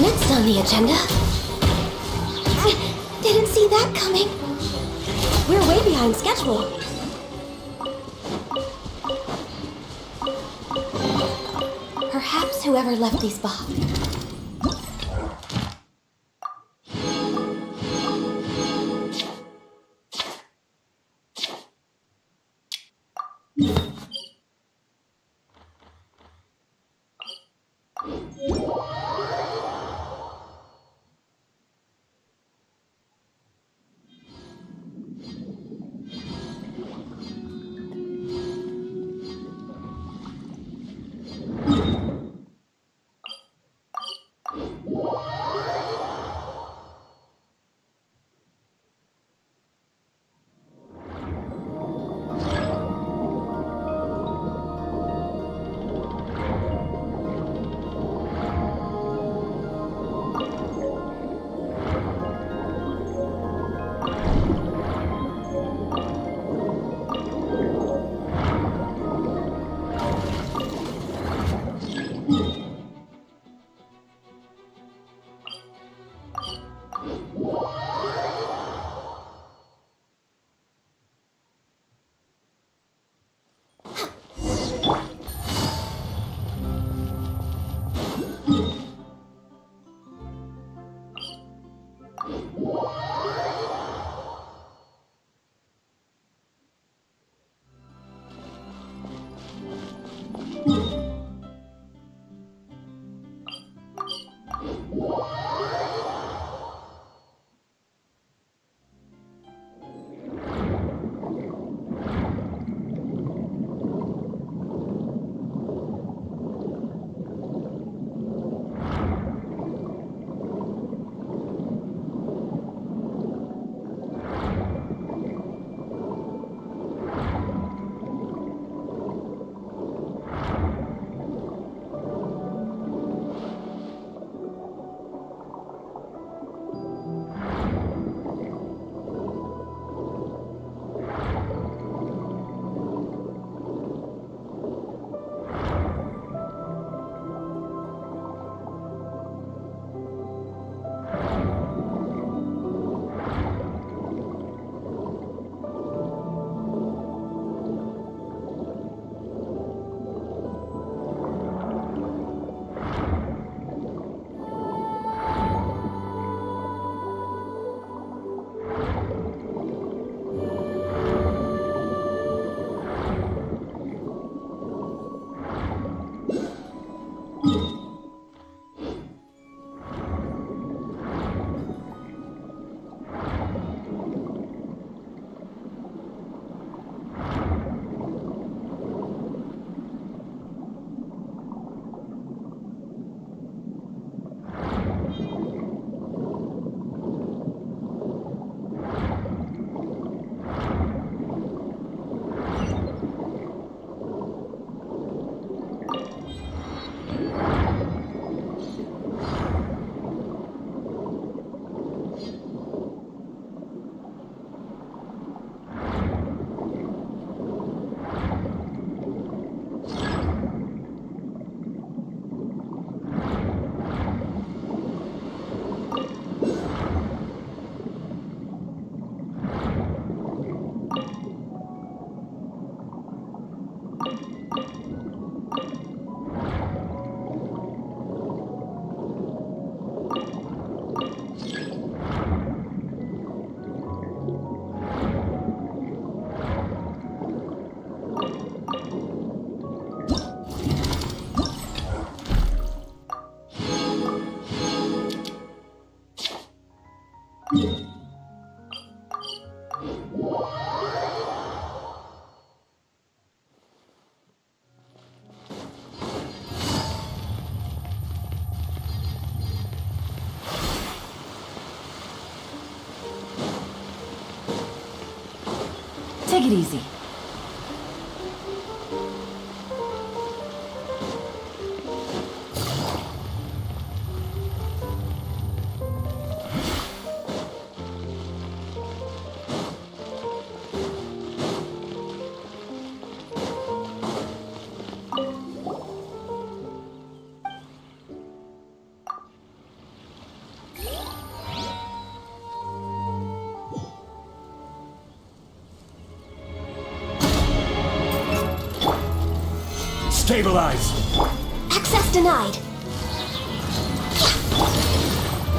Next on the agenda. Didn't see that coming. We're way behind schedule. Perhaps whoever left these behind. Take it easy. Stabilize! Access denied.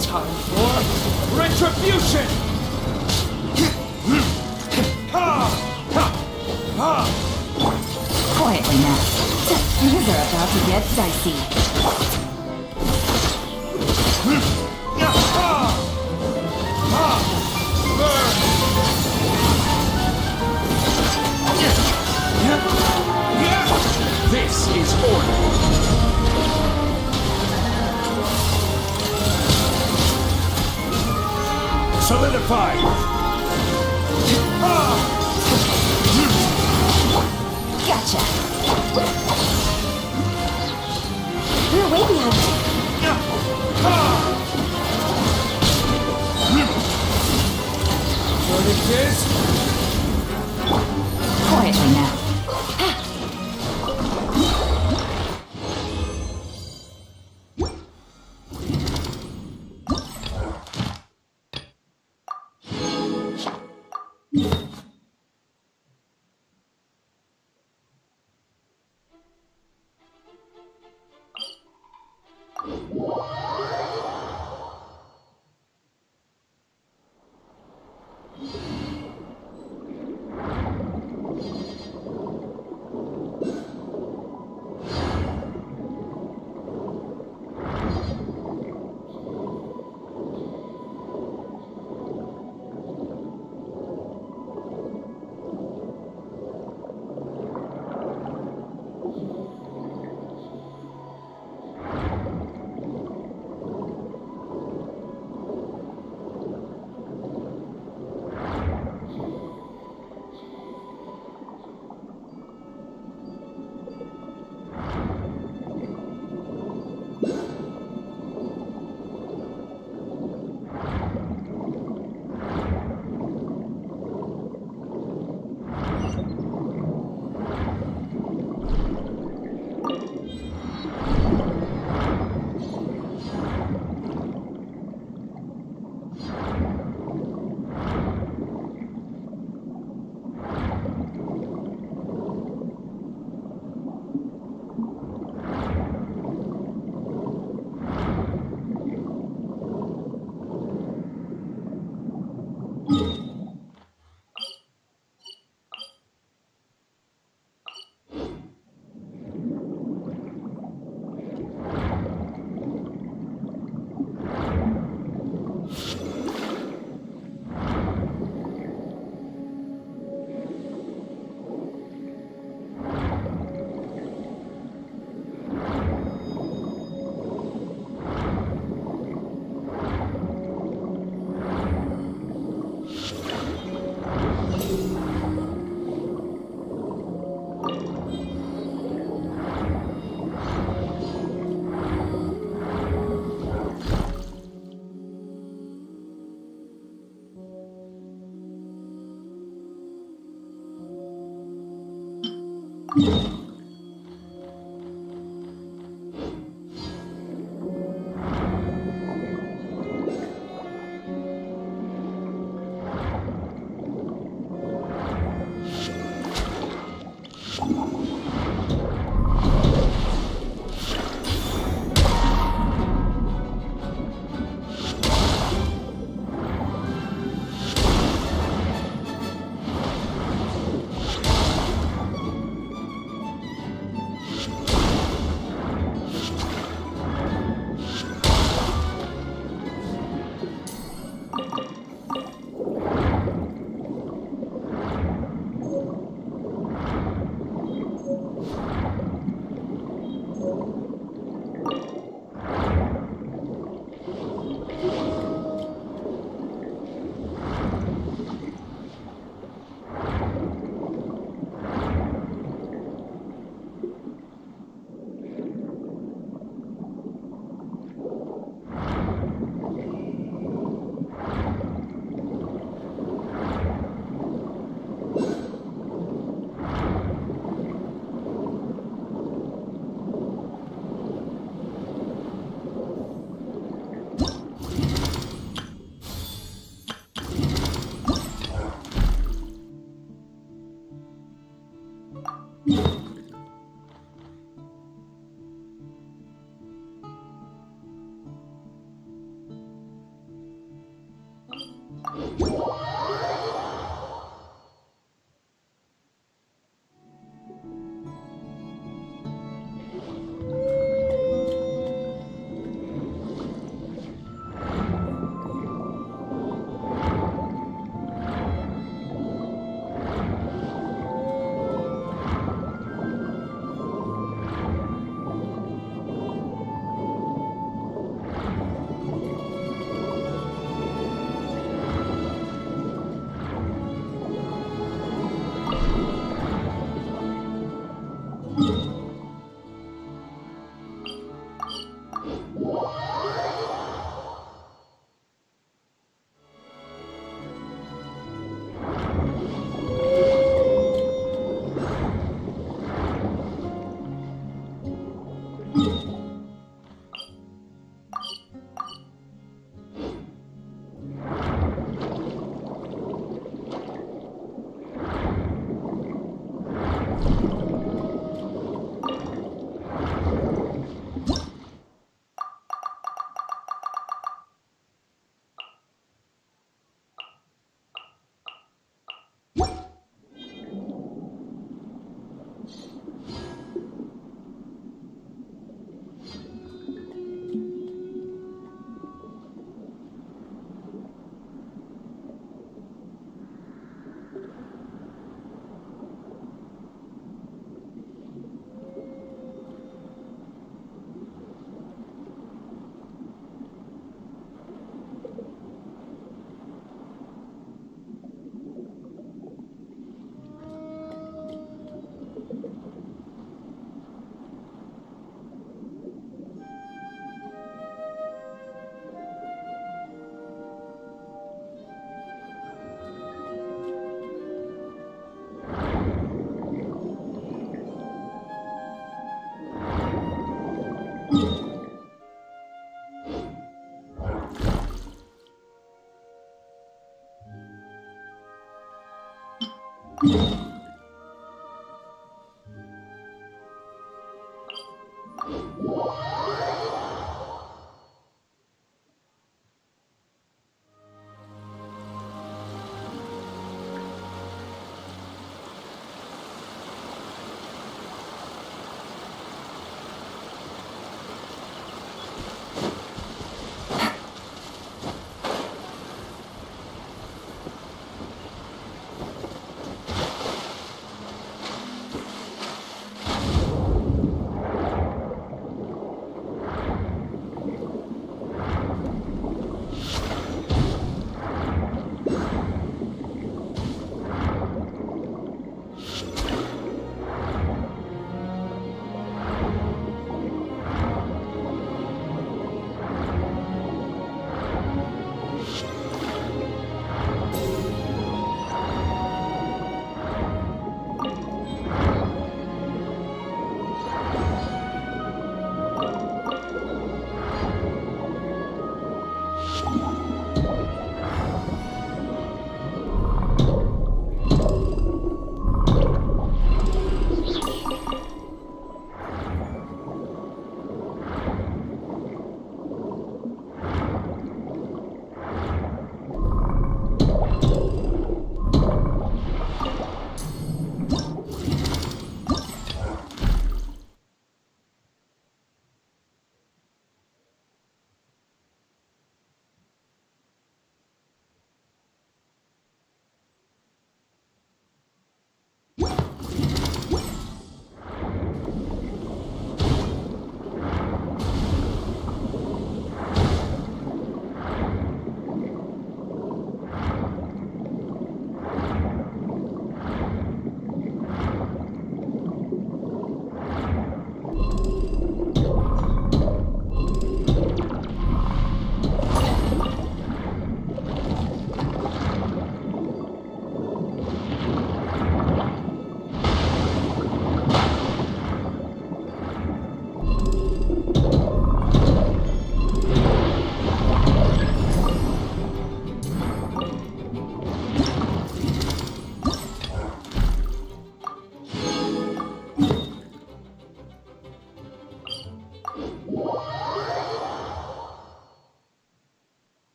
Time for retribution! Quietly now. Things are about to get dicey. This is order. Solidify! Gotcha. We're way behind. What it is? Quietly now.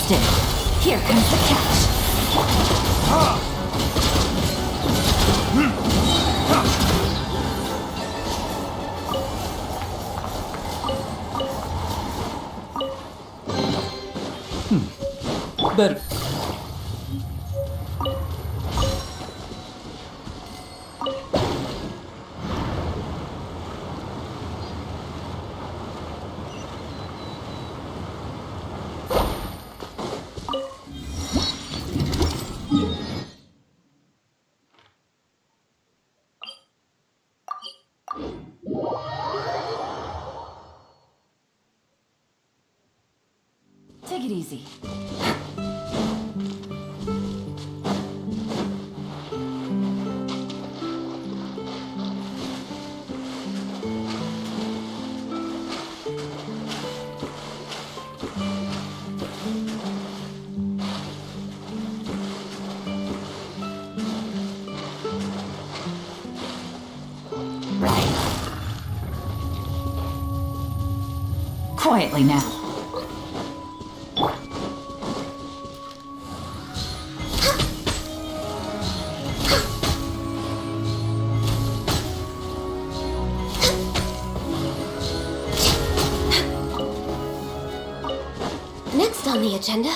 Busted. Here comes the catch. Better. Take it easy. Quietly now. Next on the agenda.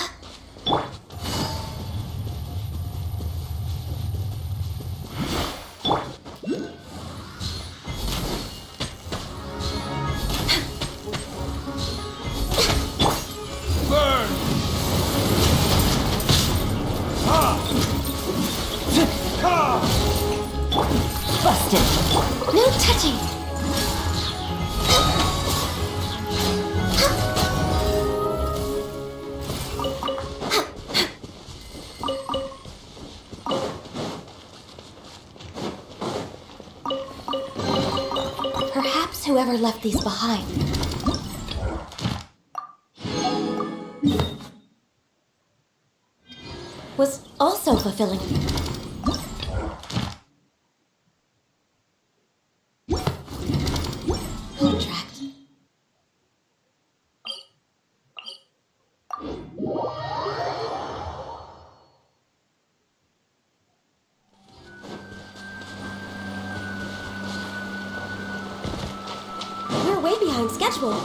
Busted. No touching. Perhaps whoever left these behind was also fulfilling contract. We're way behind schedule.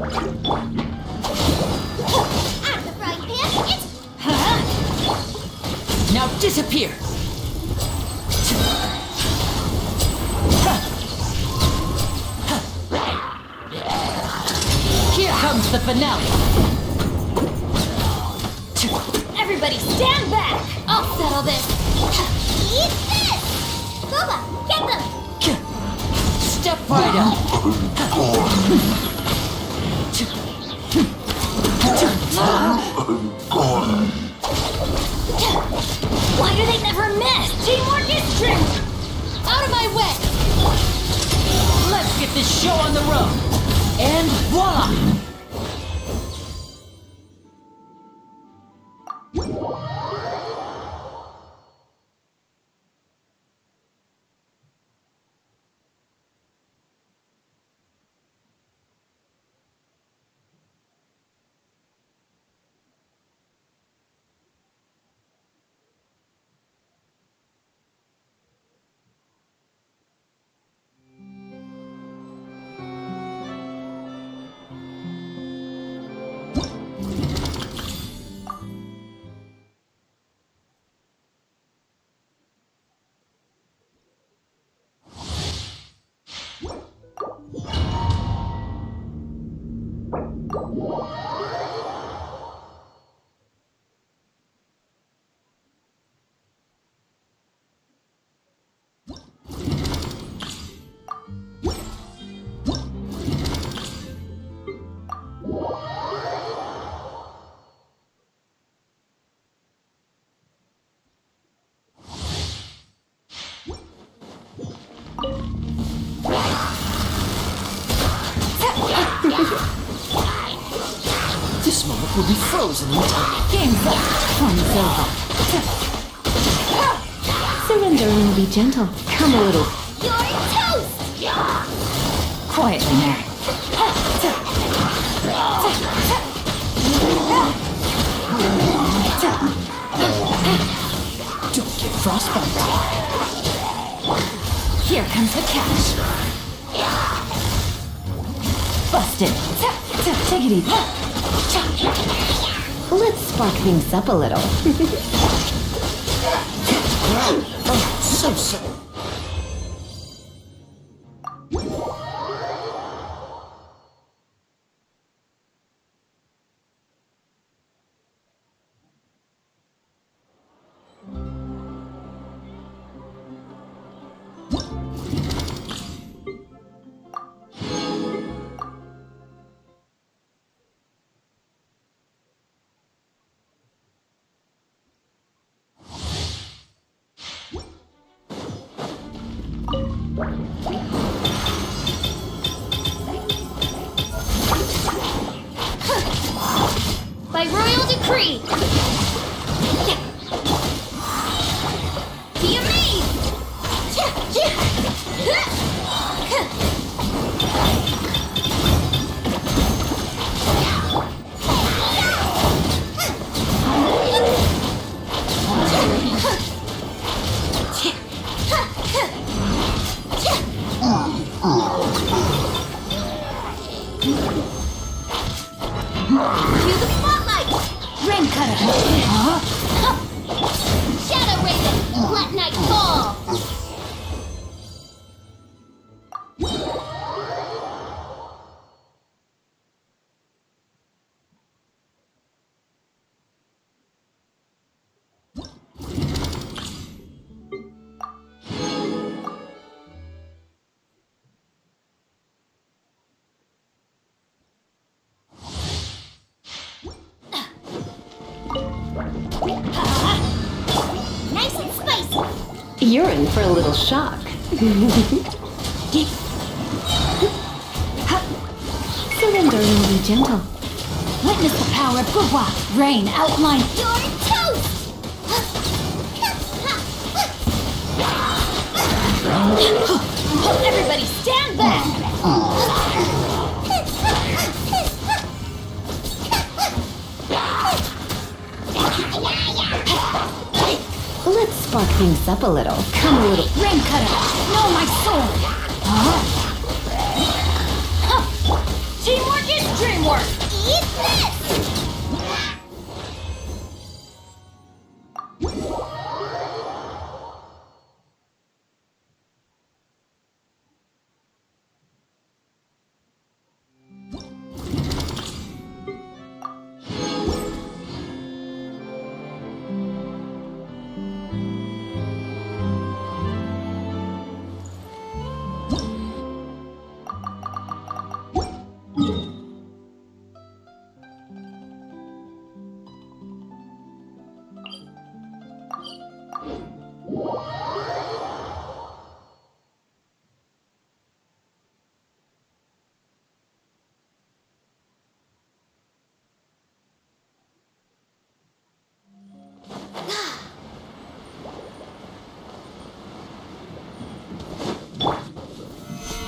I'm the frying pan. It's Now disappear! Here comes the finale! everybody stand back. I'll settle this. Eat this. Boba, get them. Step right up! Why do they never miss? Teamwork is strength. Out of my way. Let's get this show on the road! And voila! This moment will be frozen in time. Game's up. Fun's over. Surrender and be gentle. Come a little. You're toast. Quietly now. Don't get frostbite. Here comes the catch. Busted. Take it easy. Let's spark things up a little. Oh, so sorry. By royal decree. Be amazed. Cue the spotlight! Rain cutter. Shadow Raven! Let night fall! Nice and spicy! You're in for a little shock. Surrender and be gentle. Witness the power of Gugwa. Rain outline. You're toast! Everybody stand back! Let's spark things up a little. Come a little. Rain cutter. No, my sword. Teamwork is strength! work. Eat this!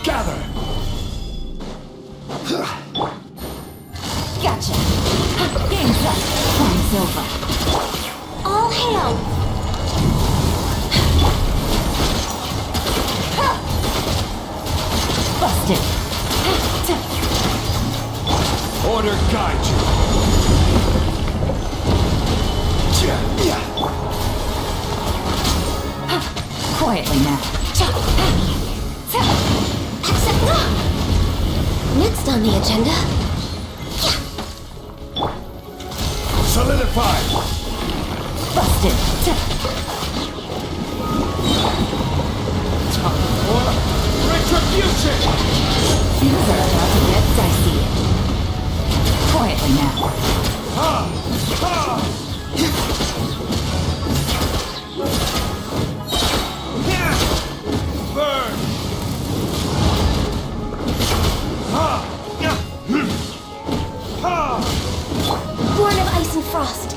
Gather! Gotcha. Game's up. Time's over. All hail! Busted. Order guide you. Quietly now. Next on the agenda. Solidify! Busted. Retribution! Things are about to get dicey. Quietly now. Burn! Born of ice and frost.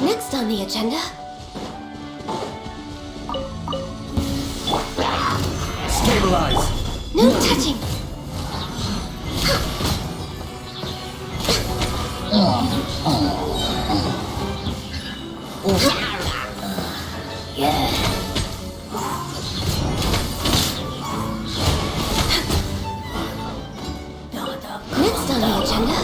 Next on the agenda. Stabilize! No touching! Next on the agenda.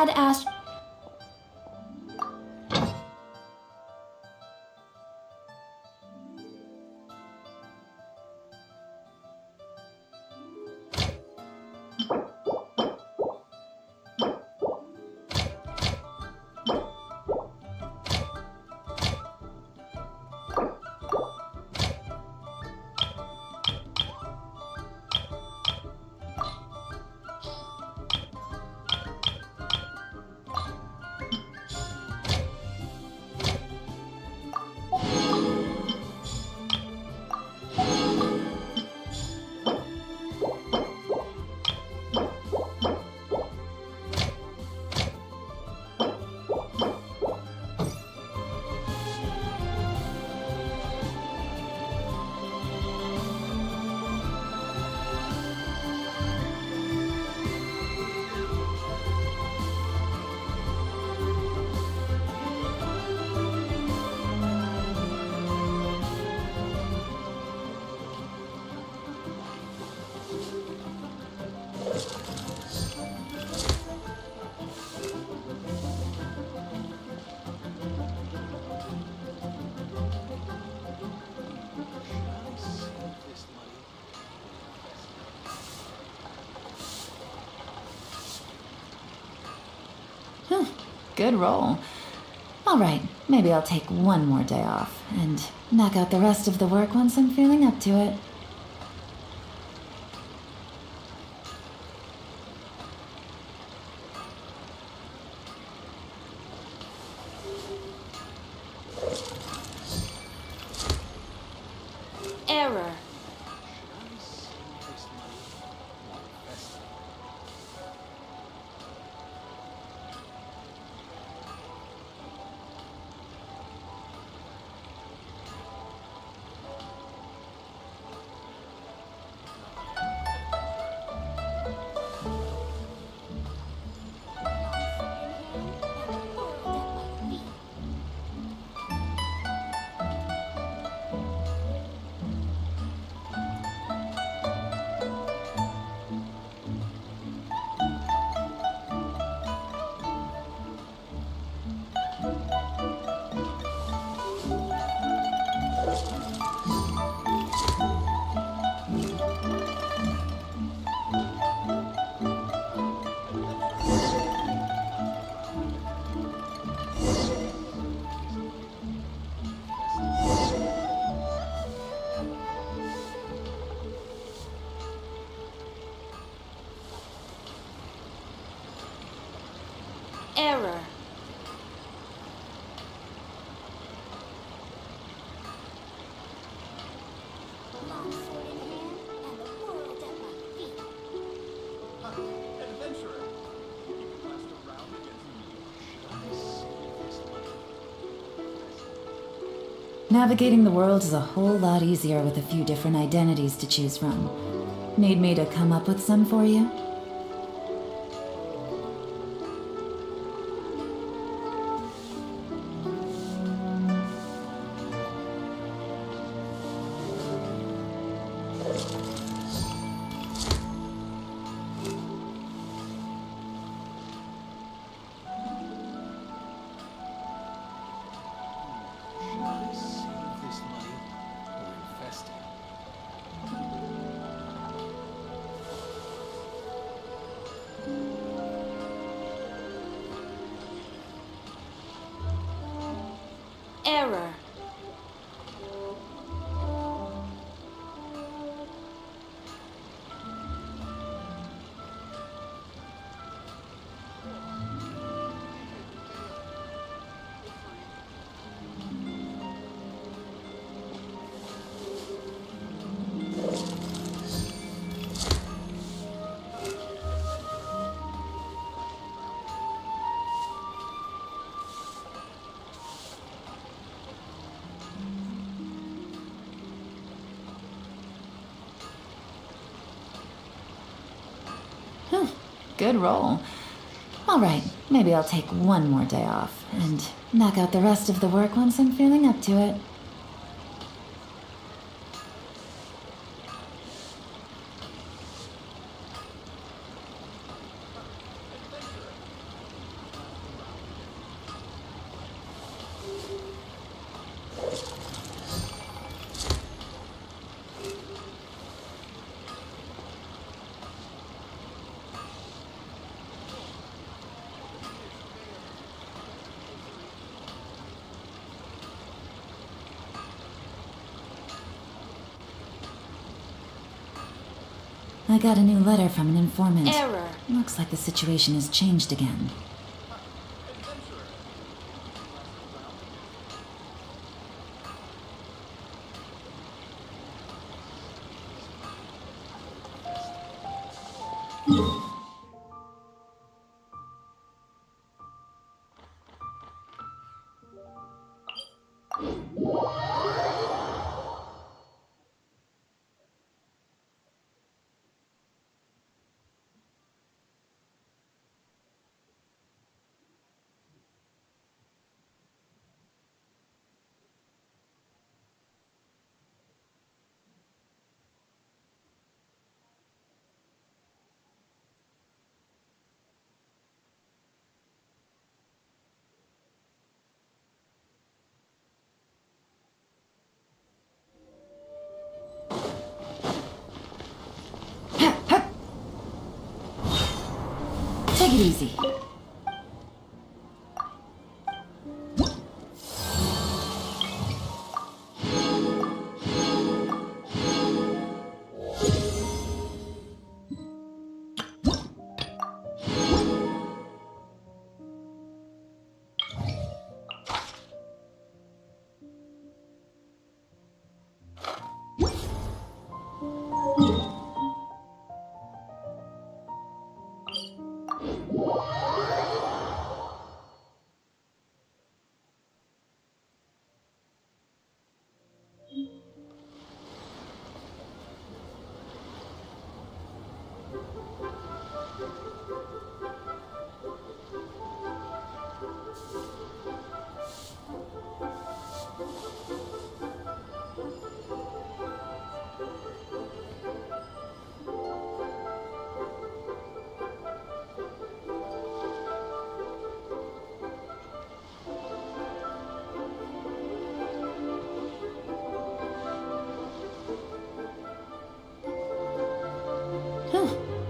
Dad asked. Good roll. Alright, maybe I'll take one more day off and knock out the rest of the work once I'm feeling up to it. Error. Error. Navigating the world is a whole lot easier with a few different identities to choose from. Need me to come up with some for you? Error. Good roll. Alright, maybe I'll take one more day off and knock out the rest of the work once I'm feeling up to it. I got a new letter from an informant. Error. Looks like the situation has changed again. Take it easy.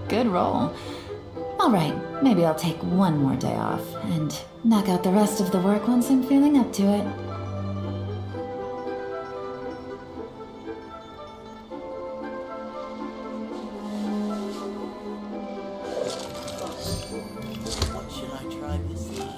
Good roll. Alright, maybe I'll take one more day off and knock out the rest of the work once I'm feeling up to it. What should I try this time?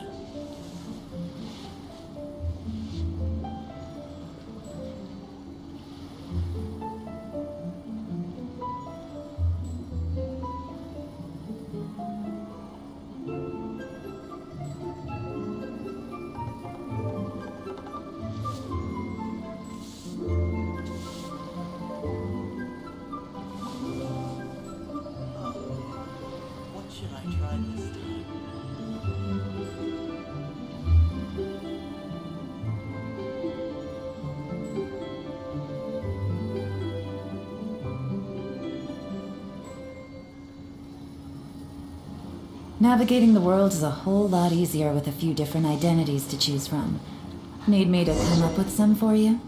What should I try this time? Navigating the world is a whole lot easier with a few different identities to choose from. Need me to come up with some for you?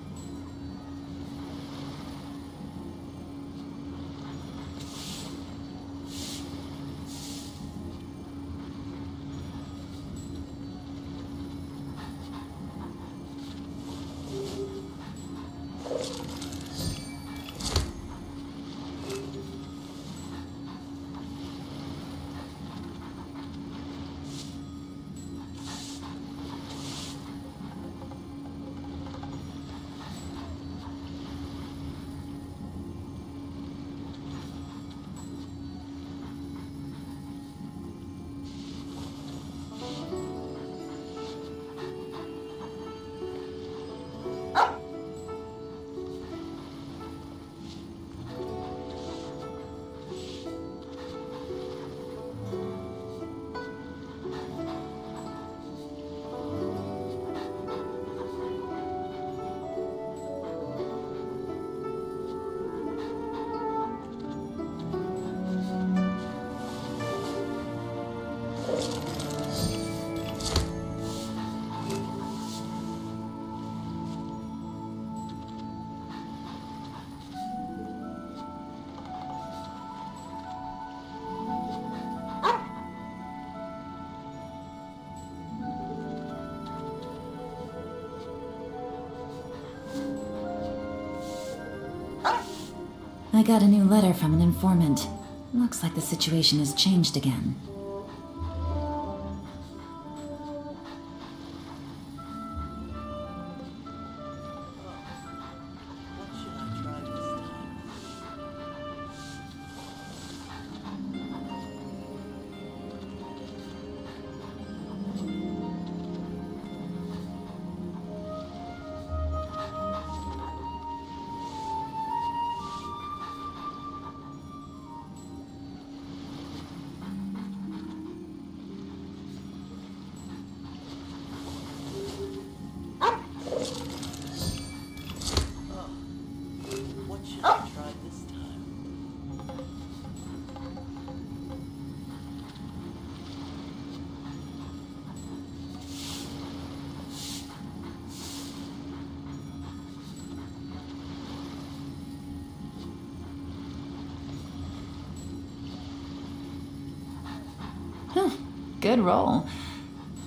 I got a new letter from an informant. Looks like the situation has changed again. What should I try this time? Good roll.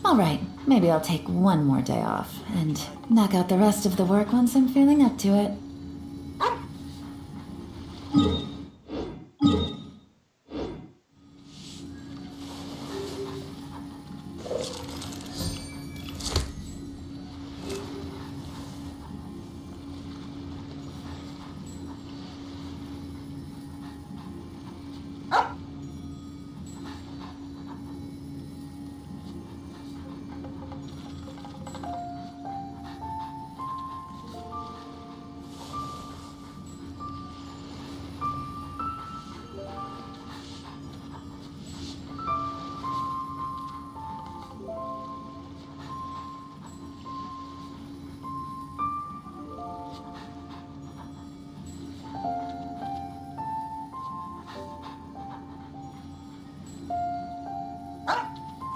Alright, maybe I'll take one more day off and knock out the rest of the work once I'm feeling up to it.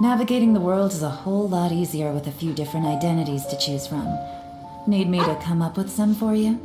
Navigating the world is a whole lot easier with a few different identities to choose from. Need me to come up with some for you?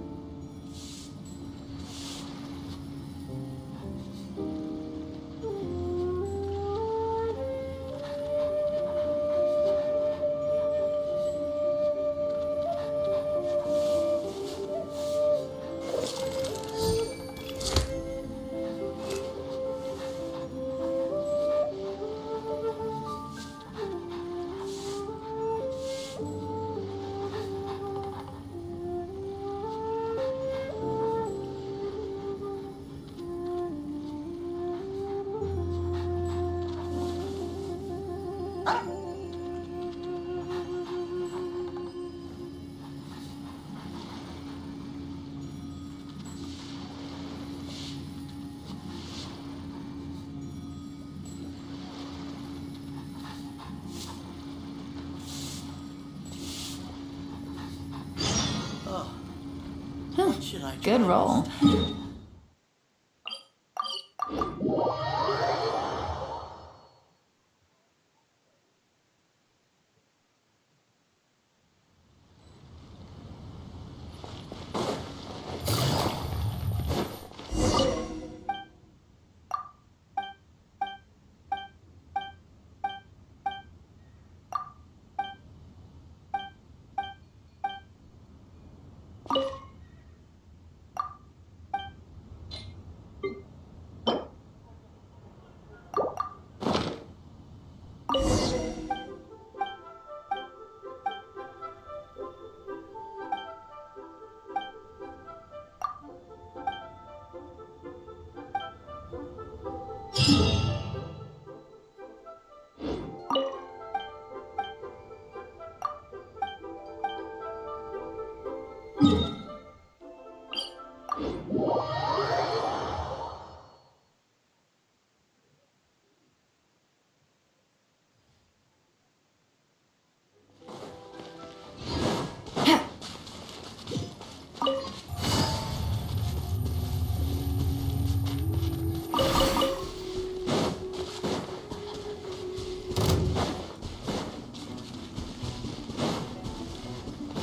What should I try Good roll. this time?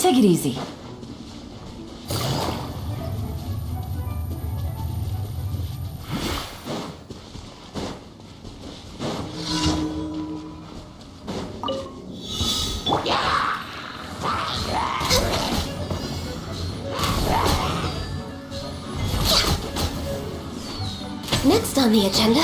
Take it easy. Next on the agenda?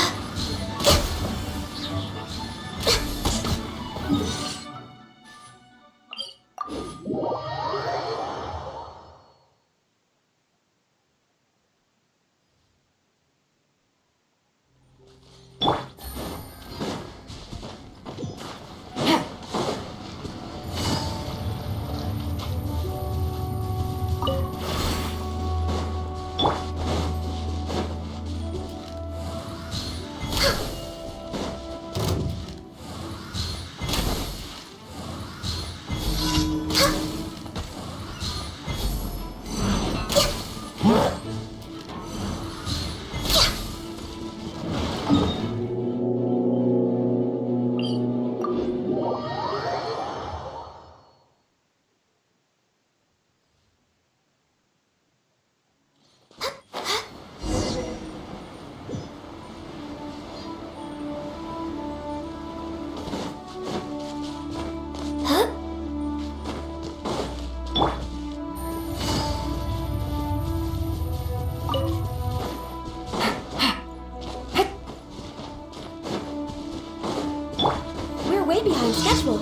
We're way behind schedule.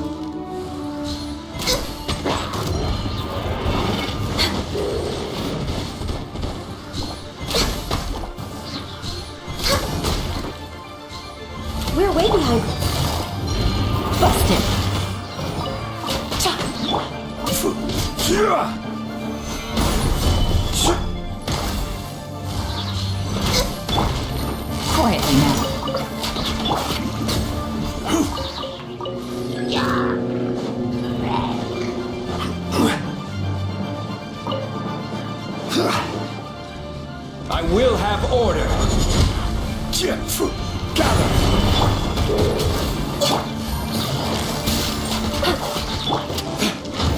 We're way behind. Busted. Quietly now. I will have order. Gather.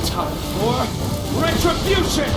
Time for retribution.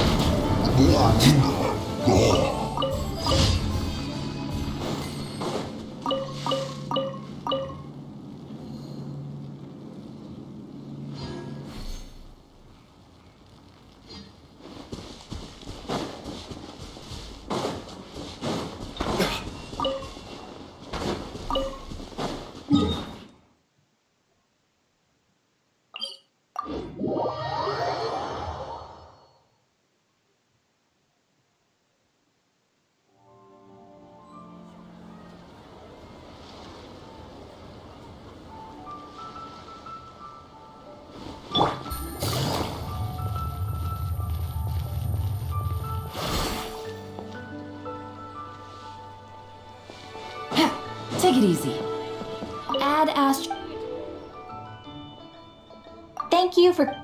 Take it easy. Thank you for